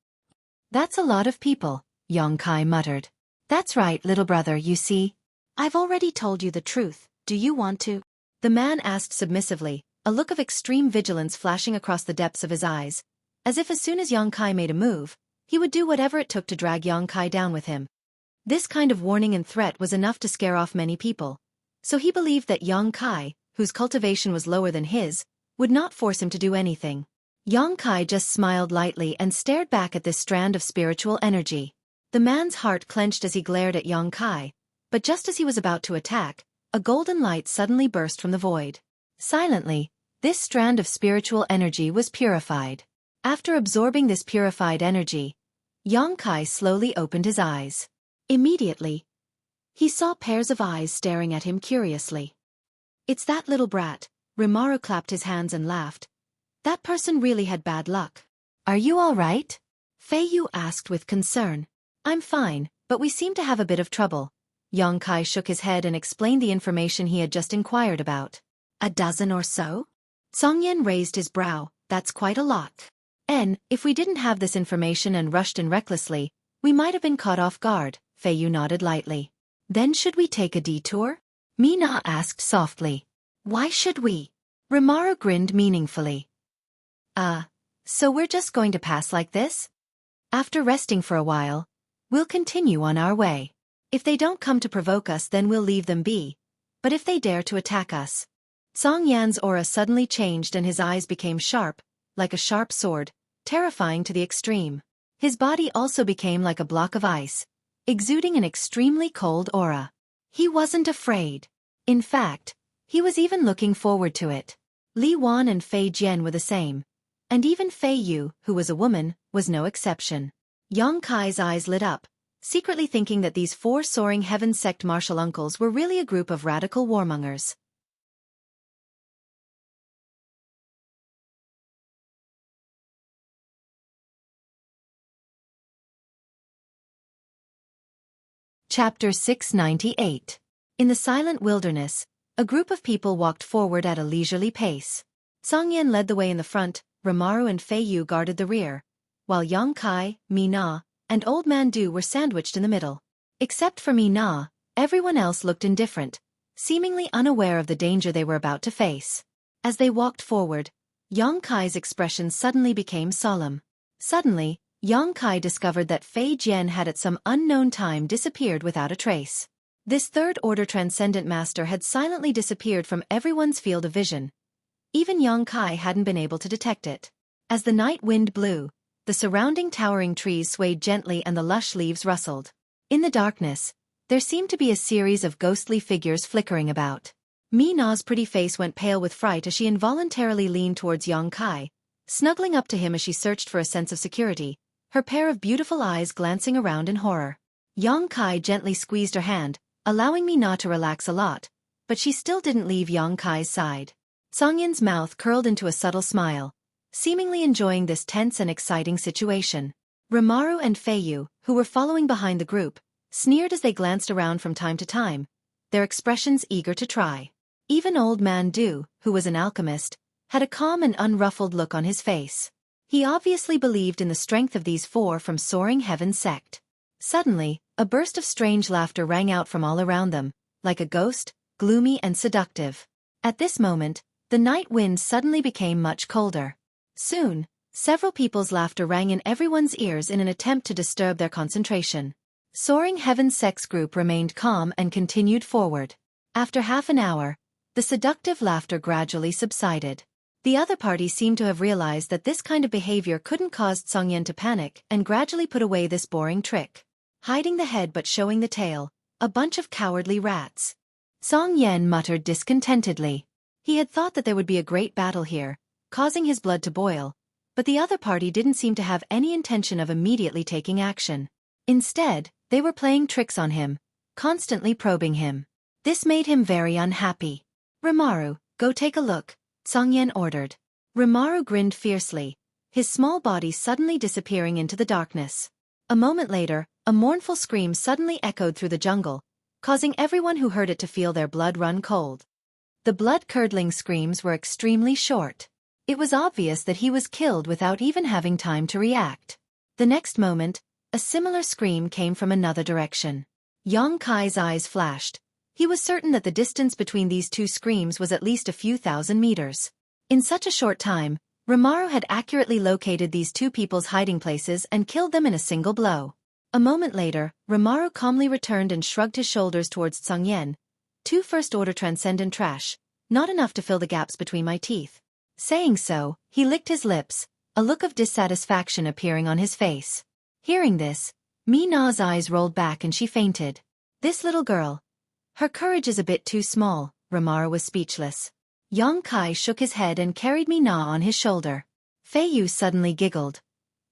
That's a lot of people, Xueqi muttered. That's right, little brother, you see. I've already told you the truth, do you want to? The man asked submissively, a look of extreme vigilance flashing across the depths of his eyes, as if as soon as Xueqi made a move, he would do whatever it took to drag Xueqi down with him. This kind of warning and threat was enough to scare off many people, so he believed that Xueqi, whose cultivation was lower than his, would not force him to do anything. Xueqi just smiled lightly and stared back at this strand of spiritual energy. The man's heart clenched as he glared at Xueqi, but just as he was about to attack, a golden light suddenly burst from the void. Silently, this strand of spiritual energy was purified. After absorbing this purified energy, Xueqi slowly opened his eyes. Immediately, he saw pairs of eyes staring at him curiously. It's that little brat, Rimuru clapped his hands and laughed. That person really had bad luck. Are you all right? Feiyu asked with concern. I'm fine, but we seem to have a bit of trouble. Xueqi shook his head and explained the information he had just inquired about. A dozen or so? Songyan raised his brow. That's quite a lot. If we didn't have this information and rushed in recklessly, we might have been caught off guard, Feiyu nodded lightly. Then should we take a detour? Mina asked softly. Why should we? Rimuru grinned meaningfully. So we're just going to pass like this? After resting for a while, we'll continue on our way. If they don't come to provoke us, then we'll leave them be. But if they dare to attack us... Songyan's aura suddenly changed and his eyes became sharp, like a sharp sword, terrifying to the extreme. His body also became like a block of ice, exuding an extremely cold aura. He wasn't afraid. In fact, he was even looking forward to it. Li Wan and Fei Jian were the same. And even Feiyu, who was a woman, was no exception. Xueqi's eyes lit up, secretly thinking that these 4 soaring heaven sect martial uncles were really a group of radical warmongers. Chapter 698. In the silent wilderness, a group of people walked forward at a leisurely pace. Songyan led the way in the front, Rimuru and Feiyu guarded the rear, while Xueqi, Mina, and Old Man Du were sandwiched in the middle. Except for Mina, everyone else looked indifferent, seemingly unaware of the danger they were about to face. As they walked forward, Xueqi's expression suddenly became solemn. Suddenly, Xueqi discovered that Fei Jian had at some unknown time disappeared without a trace. This third-order transcendent master had silently disappeared from everyone's field of vision. Even Xueqi hadn't been able to detect it. As the night wind blew, the surrounding towering trees swayed gently and the lush leaves rustled. In the darkness, there seemed to be a series of ghostly figures flickering about. Mina's pretty face went pale with fright as she involuntarily leaned towards Xueqi, snuggling up to him as she searched for a sense of security, her pair of beautiful eyes glancing around in horror. Xueqi gently squeezed her hand, allowing Mina to relax a lot, but she still didn't leave Xueqi's side. Songyan's mouth curled into a subtle smile, seemingly enjoying this tense and exciting situation. Rimuru and Feiyu, who were following behind the group, sneered as they glanced around from time to time, their expressions eager to try. Even Old Man Du, who was an alchemist, had a calm and unruffled look on his face. He obviously believed in the strength of these 4 from soaring heaven sect. Suddenly, a burst of strange laughter rang out from all around them, like a ghost, gloomy and seductive. At this moment, the night wind suddenly became much colder. Soon, several people's laughter rang in everyone's ears in an attempt to disturb their concentration. Soaring Heaven Sect's group remained calm and continued forward. After half an hour, the seductive laughter gradually subsided. The other party seemed to have realized that this kind of behavior couldn't cause Songyan to panic and gradually put away this boring trick. Hiding the head but showing the tail, a bunch of cowardly rats. Songyan muttered discontentedly. He had thought that there would be a great battle here, causing his blood to boil, but the other party didn't seem to have any intention of immediately taking action. Instead, they were playing tricks on him, constantly probing him. This made him very unhappy. Rimuru, go take a look, Songyan ordered. Rimuru grinned fiercely, his small body suddenly disappearing into the darkness. A moment later, a mournful scream suddenly echoed through the jungle, causing everyone who heard it to feel their blood run cold. The blood-curdling screams were extremely short. It was obvious that he was killed without even having time to react. The next moment, a similar scream came from another direction. Yang Kai's eyes flashed. He was certain that the distance between these two screams was at least a few thousand meters. In such a short time, Rimaro had accurately located these two people's hiding places and killed them in a single blow. A moment later, Rimaro calmly returned and shrugged his shoulders towards Tsongyen. Two first-order transcendent trash, not enough to fill the gaps between my teeth. Saying so, he licked his lips, a look of dissatisfaction appearing on his face. Hearing this, Mina's eyes rolled back and she fainted. This little girl. Her courage is a bit too small. Rimaro was speechless. Yang Kai shook his head and carried Mina on his shoulder. Fei Yu suddenly giggled.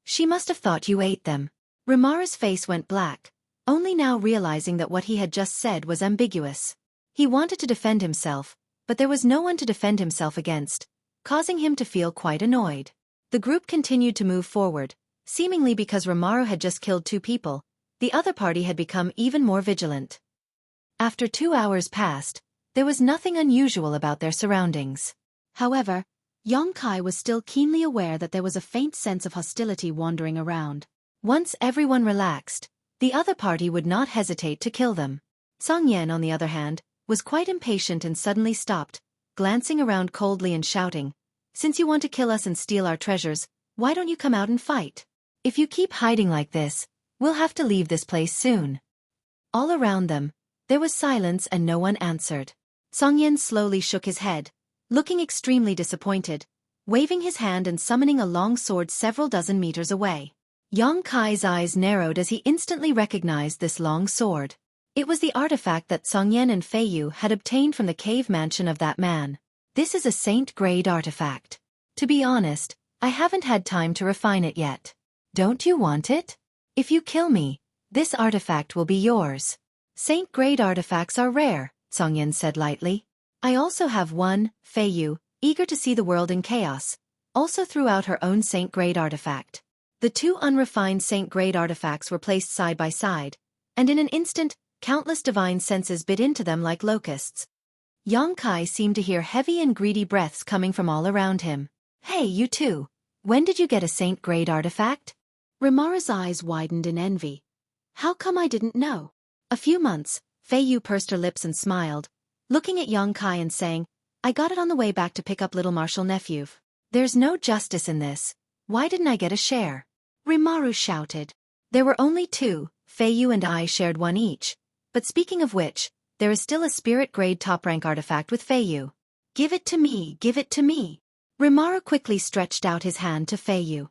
She must have thought you ate them. Rimaro's face went black, only now realizing that what he had just said was ambiguous. He wanted to defend himself, but there was no one to defend himself against, causing him to feel quite annoyed. The group continued to move forward, seemingly because Rimaro had just killed two people. The other party had become even more vigilant. After 2 hours passed, there was nothing unusual about their surroundings. However, Yang Kai was still keenly aware that there was a faint sense of hostility wandering around. Once everyone relaxed, the other party would not hesitate to kill them. Tsongyen, on the other hand, was quite impatient and suddenly stopped, glancing around coldly and shouting, "Since you want to kill us and steal our treasures, why don't you come out and fight? If you keep hiding like this, we'll have to leave this place soon." All around them, there was silence and no one answered. Tsongyen slowly shook his head, looking extremely disappointed, waving his hand and summoning a long sword several dozen meters away. Yang Kai's eyes narrowed as he instantly recognized this long sword. It was the artifact that Tsongyen and Fei Yu had obtained from the cave mansion of that man. This is a saint-grade artifact. To be honest, I haven't had time to refine it yet. Don't you want it? If you kill me, this artifact will be yours. Saint-grade artifacts are rare, Tsongyen said lightly. I also have one. Fei Yu, eager to see the world in chaos, also threw out her own saint-grade artifact. The two unrefined saint-grade artifacts were placed side by side, and in an instant, countless divine senses bit into them like locusts. Yang Kai seemed to hear heavy and greedy breaths coming from all around him. Hey, you two, when did you get a saint-grade artifact? Rimaro's eyes widened in envy. How come I didn't know? A few months, Fei Yu pursed her lips and smiled, looking at Yang Kai and saying, I got it on the way back to pick up little Marshal Nephew. There's no justice in this. Why didn't I get a share? Rimaro shouted. There were only two. Fei Yu and I shared one each. But speaking of which, there is still a spirit-grade top-rank artifact with Fei Yu. Give it to me, give it to me. Rimaro quickly stretched out his hand to Fei Yu.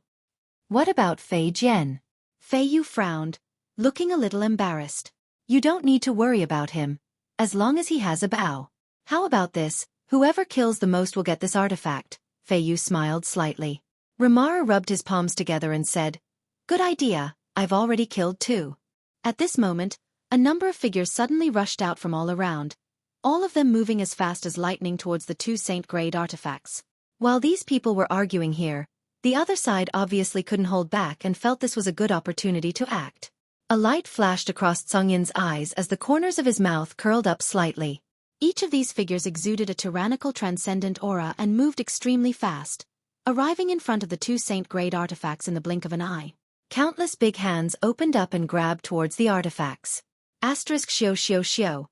What about Fei Jian? Fei Yu frowned, looking a little embarrassed. You don't need to worry about him, as long as he has a bow. How about this? Whoever kills the most will get this artifact. Fei Yu smiled slightly. Rimaro rubbed his palms together and said, Good idea, I've already killed two. At this moment, a number of figures suddenly rushed out from all around, all of them moving as fast as lightning towards the two saint-grade artifacts. While these people were arguing here, the other side obviously couldn't hold back and felt this was a good opportunity to act. A light flashed across Tsongyen's eyes as the corners of his mouth curled up slightly. Each of these figures exuded a tyrannical transcendent aura and moved extremely fast, arriving in front of the two saint-grade artifacts in the blink of an eye. Countless big hands opened up and grabbed towards the artifacts. Asterisk shio shio shio.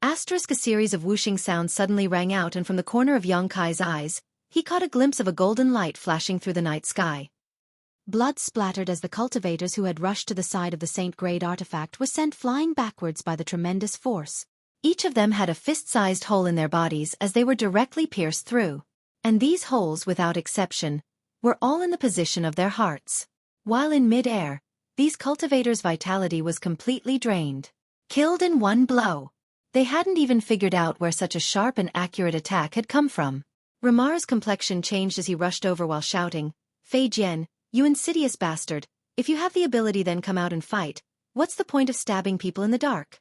Asterisk a series of whooshing sounds suddenly rang out, and from the corner of Yang Kai's eyes, he caught a glimpse of a golden light flashing through the night sky. Blood splattered as the cultivators who had rushed to the side of the saint-grade artifact were sent flying backwards by the tremendous force. Each of them had a fist-sized hole in their bodies as they were directly pierced through. And these holes, without exception, were all in the position of their hearts. While in mid-air, these cultivators' vitality was completely drained. Killed in one blow. They hadn't even figured out where such a sharp and accurate attack had come from. Rimaro's complexion changed as he rushed over while shouting, Fei Jian, you insidious bastard, if you have the ability then come out and fight. What's the point of stabbing people in the dark?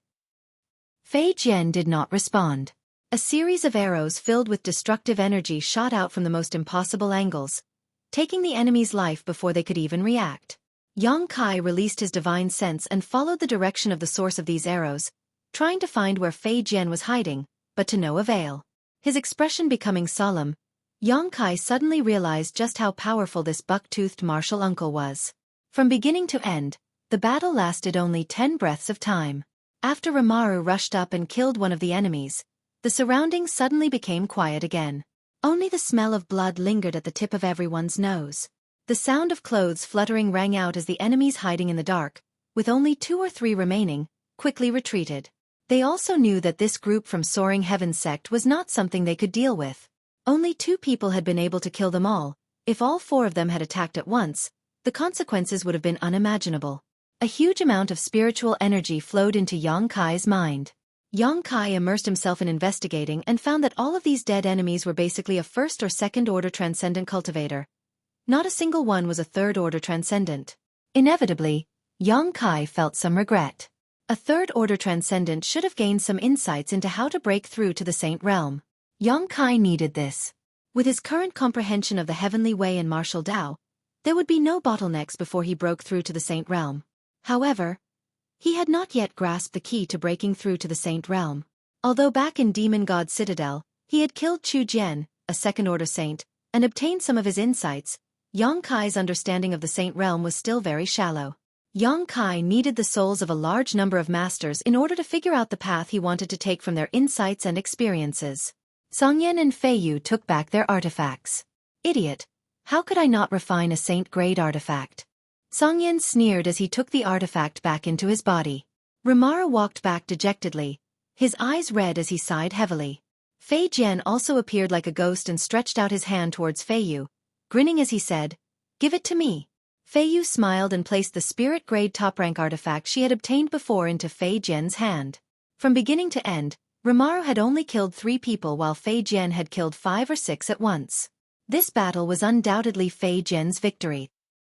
Fei Jian did not respond. A series of arrows filled with destructive energy shot out from the most impossible angles, taking the enemy's life before they could even react. Yang Kai released his divine sense and followed the direction of the source of these arrows, trying to find where Fei Jian was hiding, but to no avail. His expression becoming solemn, Yang Kai suddenly realized just how powerful this buck-toothed martial uncle was. From beginning to end, the battle lasted only 10 breaths of time. After Rimaru rushed up and killed one of the enemies, the surroundings suddenly became quiet again. Only the smell of blood lingered at the tip of everyone's nose. The sound of clothes fluttering rang out as the enemies hiding in the dark, with only 2 or 3 remaining, quickly retreated. They also knew that this group from Soaring Heaven sect was not something they could deal with. Only 2 people had been able to kill them all. If all 4 of them had attacked at once, the consequences would have been unimaginable. A huge amount of spiritual energy flowed into Yang Kai's mind. Yang Kai immersed himself in investigating and found that all of these dead enemies were basically a first or second order transcendent cultivator. Not a single one was a third order transcendent. Inevitably, Yang Kai felt some regret. A third order transcendent should have gained some insights into how to break through to the Saint Realm. Yang Kai needed this. With his current comprehension of the Heavenly Way and martial Tao, there would be no bottlenecks before he broke through to the Saint Realm. However, he had not yet grasped the key to breaking through to the Saint Realm. Although back in Demon God Citadel, he had killed Chu Jian, a second-order saint, and obtained some of his insights, Yang Kai's understanding of the Saint Realm was still very shallow. Yang Kai needed the souls of a large number of masters in order to figure out the path he wanted to take from their insights and experiences. Songyan and Feiyu took back their artifacts. Idiot! How could I not refine a saint-grade artifact? Songyan sneered as he took the artifact back into his body. Rimaru walked back dejectedly, his eyes red as he sighed heavily. Fei Jian also appeared like a ghost and stretched out his hand towards Feiyu, grinning as he said, "Give it to me." Feiyu smiled and placed the spirit-grade top-rank artifact she had obtained before into Fei Jian's hand. From beginning to end, Rimaru had only killed 3 people while Fei Jian had killed 5 or 6 at once. This battle was undoubtedly Fei Jian's victory.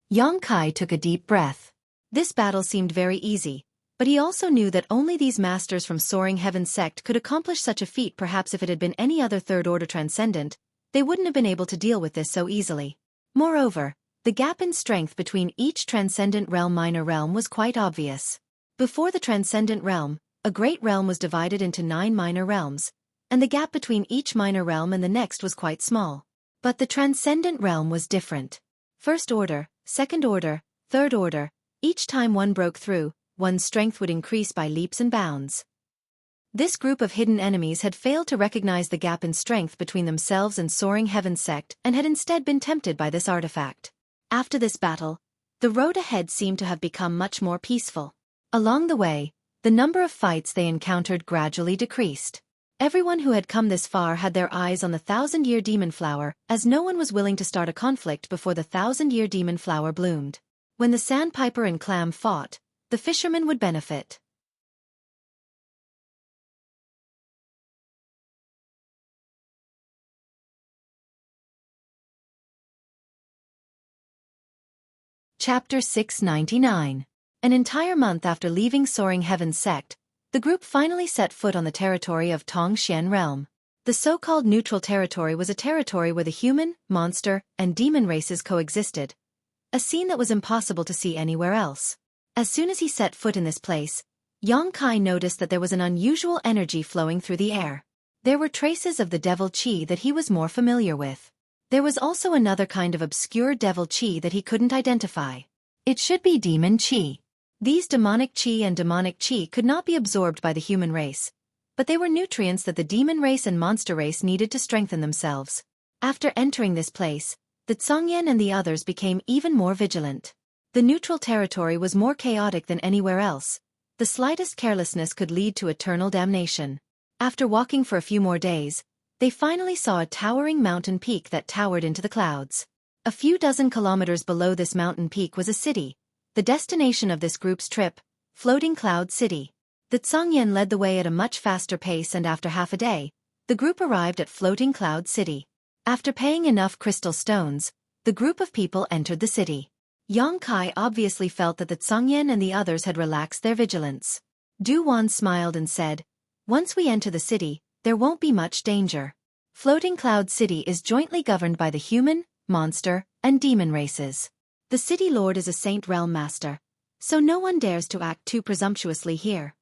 Yang Kai took a deep breath. This battle seemed very easy, but he also knew that only these masters from Soaring Heaven sect could accomplish such a feat. Perhaps if it had been any other third-order transcendent, they wouldn't have been able to deal with this so easily. Moreover, the gap in strength between each transcendent realm minor realm was quite obvious. Before the transcendent realm, a great realm was divided into 9 minor realms, and the gap between each minor realm and the next was quite small. But the transcendent realm was different. First order, second order, third order, each time one broke through, one's strength would increase by leaps and bounds. This group of hidden enemies had failed to recognize the gap in strength between themselves and Soaring Heaven sect and had instead been tempted by this artifact. After this battle, the road ahead seemed to have become much more peaceful. Along the way, the number of fights they encountered gradually decreased. Everyone who had come this far had their eyes on the 1,000-year demon flower, as no one was willing to start a conflict before the 1,000-year demon flower bloomed. When the sandpiper and clam fought, the fisherman would benefit. Chapter 699. An entire month after leaving Soaring Heaven sect, the group finally set foot on the territory of Tongxian Realm. The so-called neutral territory was a territory where the human, monster, and demon races coexisted, a scene that was impossible to see anywhere else. As soon as he set foot in this place, Yang Kai noticed that there was an unusual energy flowing through the air. There were traces of the devil qi that he was more familiar with. There was also another kind of obscure devil qi that he couldn't identify. It should be demon qi. These demonic qi and demonic qi could not be absorbed by the human race, but they were nutrients that the demon race and monster race needed to strengthen themselves. After entering this place, the Zhongyan and the others became even more vigilant. The neutral territory was more chaotic than anywhere else. The slightest carelessness could lead to eternal damnation. After walking for a few more days, they finally saw a towering mountain peak that towered into the clouds. A few dozen kilometers below this mountain peak was a city, the destination of this group's trip, Floating Cloud City. The Zhongyan led the way at a much faster pace, and after half a day, the group arrived at Floating Cloud City. After paying enough crystal stones, the group of people entered the city. Yang Kai obviously felt that the Zhongyan and the others had relaxed their vigilance. Du Wan smiled and said, "Once we enter the city, there won't be much danger. Floating Cloud City is jointly governed by the human, monster, and demon races. The city lord is a Saint Realm master, so no one dares to act too presumptuously here."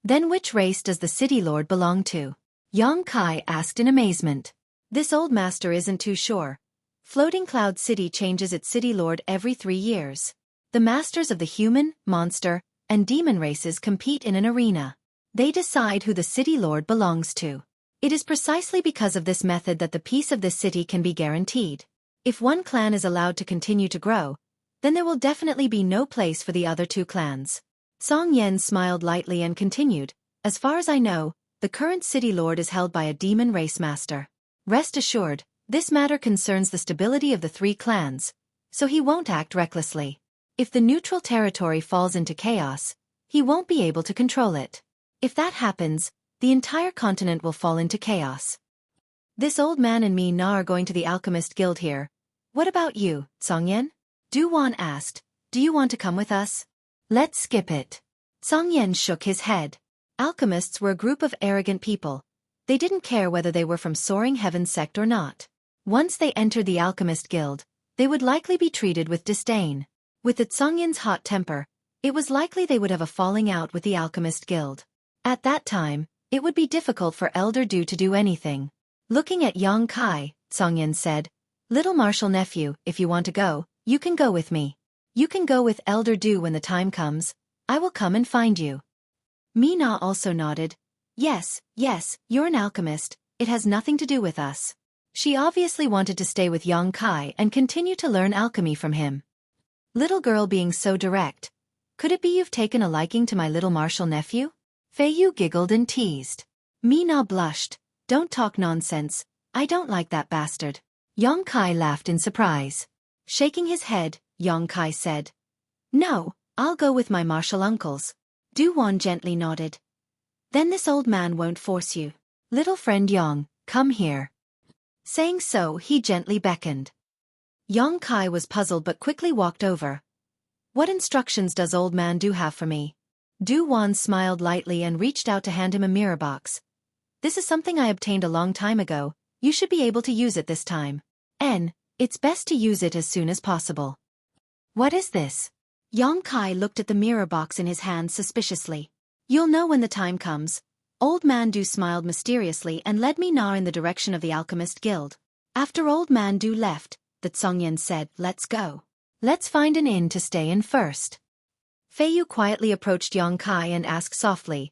Then which race does the city lord belong to? Yang Kai asked in amazement. This old master isn't too sure. Floating Cloud City changes its city lord every 3 years. The masters of the human, monster, and demon races compete in an arena. They decide who the city lord belongs to. It is precisely because of this method that the peace of this city can be guaranteed. If one clan is allowed to continue to grow, then there will definitely be no place for the other 2 clans. Song Yen smiled lightly and continued, as far as I know, the current city lord is held by a demon race master. Rest assured, this matter concerns the stability of the 3 clans, so he won't act recklessly. If the neutral territory falls into chaos, he won't be able to control it. If that happens, the entire continent will fall into chaos. This old man and me are going to the Alchemist Guild here. What about you, Song Yen? Du Wan asked, do you want to come with us? Let's skip it. Song Yen shook his head. Alchemists were a group of arrogant people. They didn't care whether they were from Soaring Heaven's sect or not. Once they entered the Alchemist Guild, they would likely be treated with disdain. With the Song Yen's hot temper, it was likely they would have a falling out with the Alchemist Guild. At that time, it would be difficult for Elder Du to do anything. Looking at Yang Kai, Song Yen said, little martial nephew, if you want to go, you can go with me. You can go with Elder Du when the time comes. I will come and find you. Mina also nodded. Yes, you're an alchemist, it has nothing to do with us. She obviously wanted to stay with Yang Kai and continue to learn alchemy from him. Little girl being so direct. Could it be you've taken a liking to my little martial nephew? Fei Yu giggled and teased. Mina blushed. Don't talk nonsense, I don't like that bastard. Yang Kai laughed in surprise. Shaking his head, Yang Kai said. No, I'll go with my martial uncles. Du Wan gently nodded. Then this old man won't force you. Little friend Yang, come here. Saying so, he gently beckoned. Yang Kai was puzzled but quickly walked over. What instructions does old man Du have for me? Du Wan smiled lightly and reached out to hand him a mirror box. This is something I obtained a long time ago, you should be able to use it this time. It's best to use it as soon as possible. What is this? Yang Kai looked at the mirror box in his hand suspiciously. You'll know when the time comes. Old Man Du smiled mysteriously and led Mina in the direction of the Alchemist Guild. After Old Man Du left, that Song Yen said, let's go. Let's find an inn to stay in first. Fei Yu quietly approached Yang Kai and asked softly,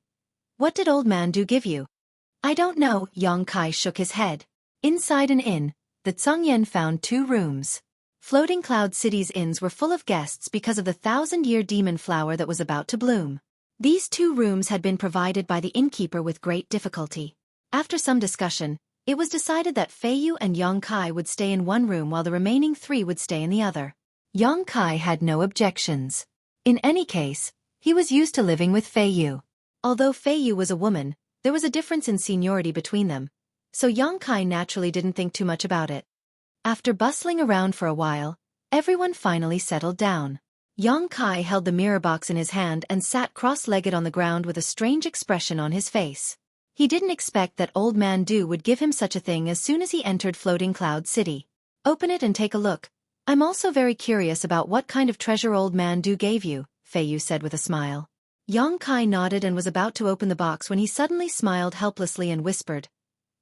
what did Old Man Du give you? I don't know, Yang Kai shook his head. Inside an inn, that Song Yen found 2 rooms. Floating Cloud City's inns were full of guests because of the 1,000-year demon flower that was about to bloom. These 2 rooms had been provided by the innkeeper with great difficulty. After some discussion, it was decided that Fei Yu and Yang Kai would stay in one room while the remaining 3 would stay in the other. Yang Kai had no objections. In any case, he was used to living with Fei Yu. Although Fei Yu was a woman, there was a difference in seniority between them, so Yang Kai naturally didn't think too much about it. After bustling around for a while, everyone finally settled down. Yang Kai held the mirror box in his hand and sat cross-legged on the ground with a strange expression on his face. He didn't expect that Old Man Du would give him such a thing as soon as he entered Floating Cloud City. Open it and take a look. I'm also very curious about what kind of treasure Old Man Du gave you, Fei Yu said with a smile. Yang Kai nodded and was about to open the box when he suddenly smiled helplessly and whispered,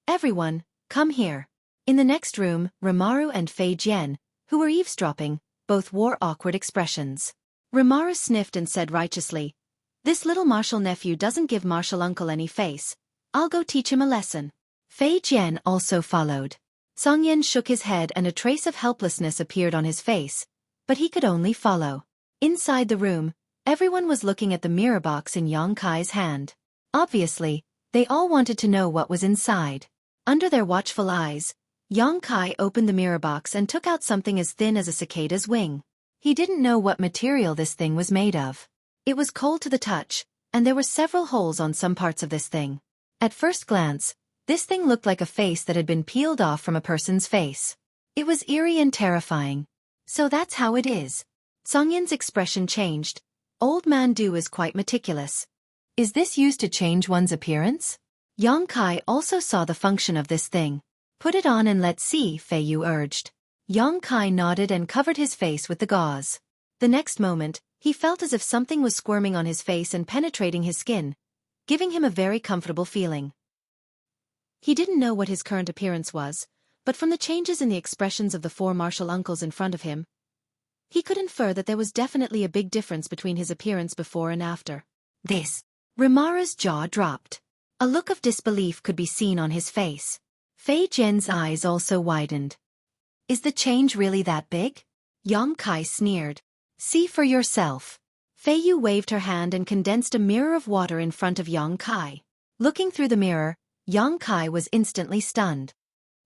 everyone, come here. In the next room, Rimaru and Fei Jian, who were eavesdropping, both wore awkward expressions. Rimaru sniffed and said righteously, this little martial nephew doesn't give martial uncle any face. I'll go teach him a lesson. Fei Jian also followed. Song Yen shook his head and a trace of helplessness appeared on his face, but he could only follow. Inside the room, everyone was looking at the mirror box in Yang Kai's hand. Obviously, they all wanted to know what was inside. Under their watchful eyes, Yang Kai opened the mirror box and took out something as thin as a cicada's wing. He didn't know what material this thing was made of. It was cold to the touch, and there were several holes on some parts of this thing. At first glance, this thing looked like a face that had been peeled off from a person's face. It was eerie and terrifying. So that's how it is. Song Yin's expression changed. Old Man Du is quite meticulous. Is this used to change one's appearance? Yang Kai also saw the function of this thing. Put it on and let's see, Fei Yu urged. Yang Kai nodded and covered his face with the gauze. The next moment, he felt as if something was squirming on his face and penetrating his skin. giving him a very comfortable feeling. He didn't know what his current appearance was, but from the changes in the expressions of the four martial uncles in front of him, he could infer that there was definitely a big difference between his appearance before and after. This. Rimara's jaw dropped. A look of disbelief could be seen on his face. Fei Jian's eyes also widened. Is the change really that big? Yang Kai sneered. See for yourself. Fei Yu waved her hand and condensed a mirror of water in front of Yang Kai. Looking through the mirror, Yang Kai was instantly stunned.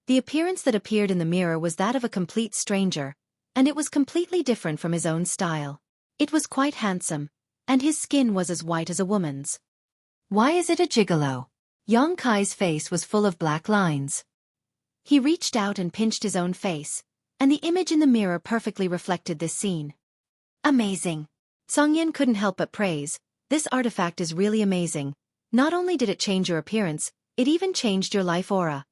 The appearance that appeared in the mirror was that of a complete stranger, and it was completely different from his own style. It was quite handsome, and his skin was as white as a woman's. Why is it a gigolo? Yang Kai's face was full of black lines. He reached out and pinched his own face, and the image in the mirror perfectly reflected this scene. Amazing. Song Yin couldn't help but praise. This artifact is really amazing. Not only did it change your appearance, it even changed your life aura.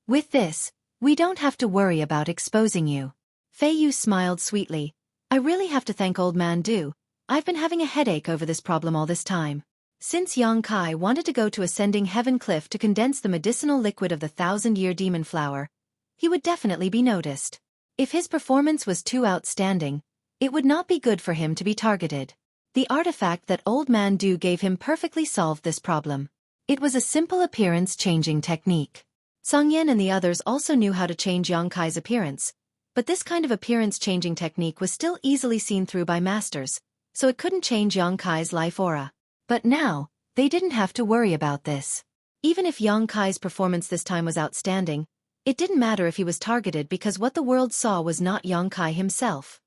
With this, we don't have to worry about exposing you. Fei Yu smiled sweetly. I really have to thank Old Man Du. I've been having a headache over this problem all this time. Since Yang Kai wanted to go to Ascending Heaven Cliff to condense the medicinal liquid of the 1,000-year demon flower, he would definitely be noticed. If his performance was too outstanding, it would not be good for him to be targeted. The artifact that Old Man Du gave him perfectly solved this problem. It was a simple appearance-changing technique. Song Yin and the others also knew how to change Yang Kai's appearance, but this kind of appearance-changing technique was still easily seen through by masters, so it couldn't change Yang Kai's life aura. But now, they didn't have to worry about this. Even if Yang Kai's performance this time was outstanding, it didn't matter if he was targeted because what the world saw was not Yang Kai himself.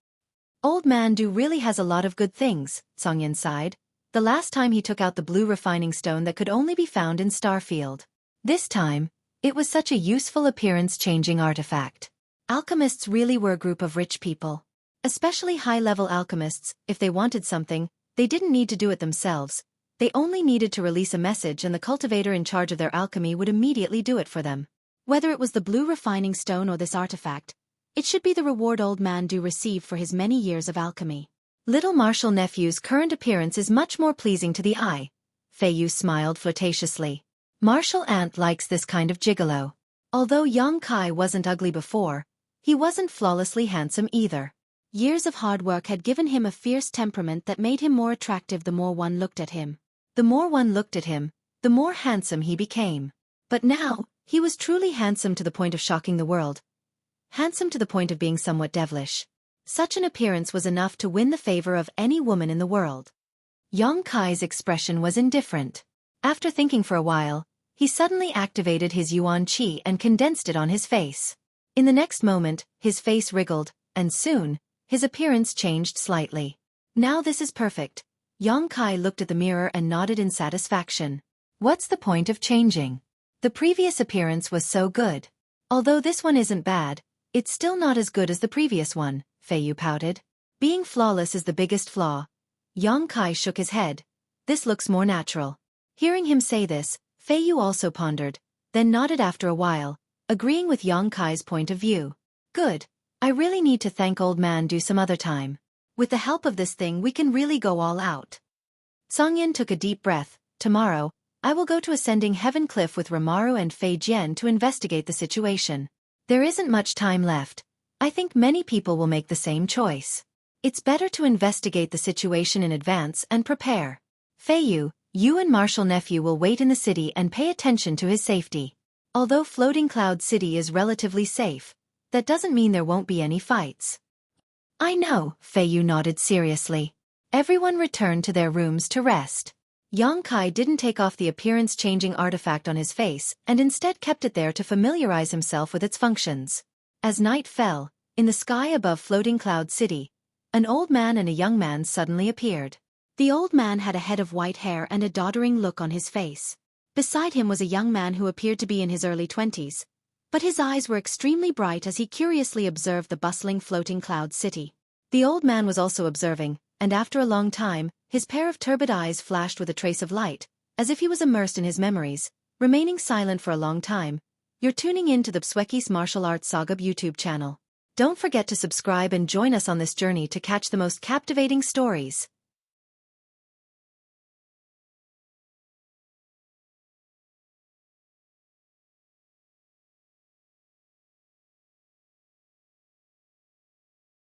Old Man Du really has a lot of good things, Song Yin sighed. The last time he took out the blue refining stone that could only be found in Starfield. This time, it was such a useful appearance-changing artifact. Alchemists really were a group of rich people. Especially high-level alchemists, if they wanted something, they didn't need to do it themselves. They only needed to release a message and the cultivator in charge of their alchemy would immediately do it for them. Whether it was the blue refining stone or this artifact, it should be the reward Old Man Du received for his many years of alchemy. Little Marshal Nephew's current appearance is much more pleasing to the eye. Fei Yu smiled flirtatiously. Marshal Ant likes this kind of gigolo. Although Yang Kai wasn't ugly before, he wasn't flawlessly handsome either. Years of hard work had given him a fierce temperament that made him more attractive the more one looked at him. The more one looked at him, the more handsome he became. But now, he was truly handsome to the point of shocking the world. Handsome to the point of being somewhat devilish. Such an appearance was enough to win the favor of any woman in the world. Yang Kai's expression was indifferent. After thinking for a while, he suddenly activated his Yuan Qi and condensed it on his face. In the next moment, his face wriggled, and soon, his appearance changed slightly. Now this is perfect. Yang Kai looked at the mirror and nodded in satisfaction. What's the point of changing? The previous appearance was so good. Although this one isn't bad, it's still not as good as the previous one, Fei Yu pouted. Being flawless is the biggest flaw. Yang Kai shook his head. This looks more natural. Hearing him say this, Fei Yu also pondered, then nodded after a while, agreeing with Yang Kai's point of view. Good. I really need to thank Old Man Du some other time. With the help of this thing we can really go all out. Song Yin took a deep breath. Tomorrow, I will go to Ascending Heaven Cliff with Rimaru and Fei Jian to investigate the situation. There isn't much time left. I think many people will make the same choice. It's better to investigate the situation in advance and prepare. Fei Yu, you and Marshal Nephew will wait in the city and pay attention to his safety. Although Floating Cloud City is relatively safe, that doesn't mean there won't be any fights. I know, Fei Yu nodded seriously. Everyone returned to their rooms to rest. Yang Kai didn't take off the appearance-changing artifact on his face and instead kept it there to familiarize himself with its functions. As night fell, in the sky above Floating Cloud City, an old man and a young man suddenly appeared. The old man had a head of white hair and a doddering look on his face. Beside him was a young man who appeared to be in his early 20s, but his eyes were extremely bright as he curiously observed the bustling Floating Cloud City. The old man was also observing, and after a long time, his pair of turbid eyes flashed with a trace of light, as if he was immersed in his memories, remaining silent for a long time. You're tuning in to the Xueqi's Martial Arts Saga YouTube channel. Don't forget to subscribe and join us on this journey to catch the most captivating stories.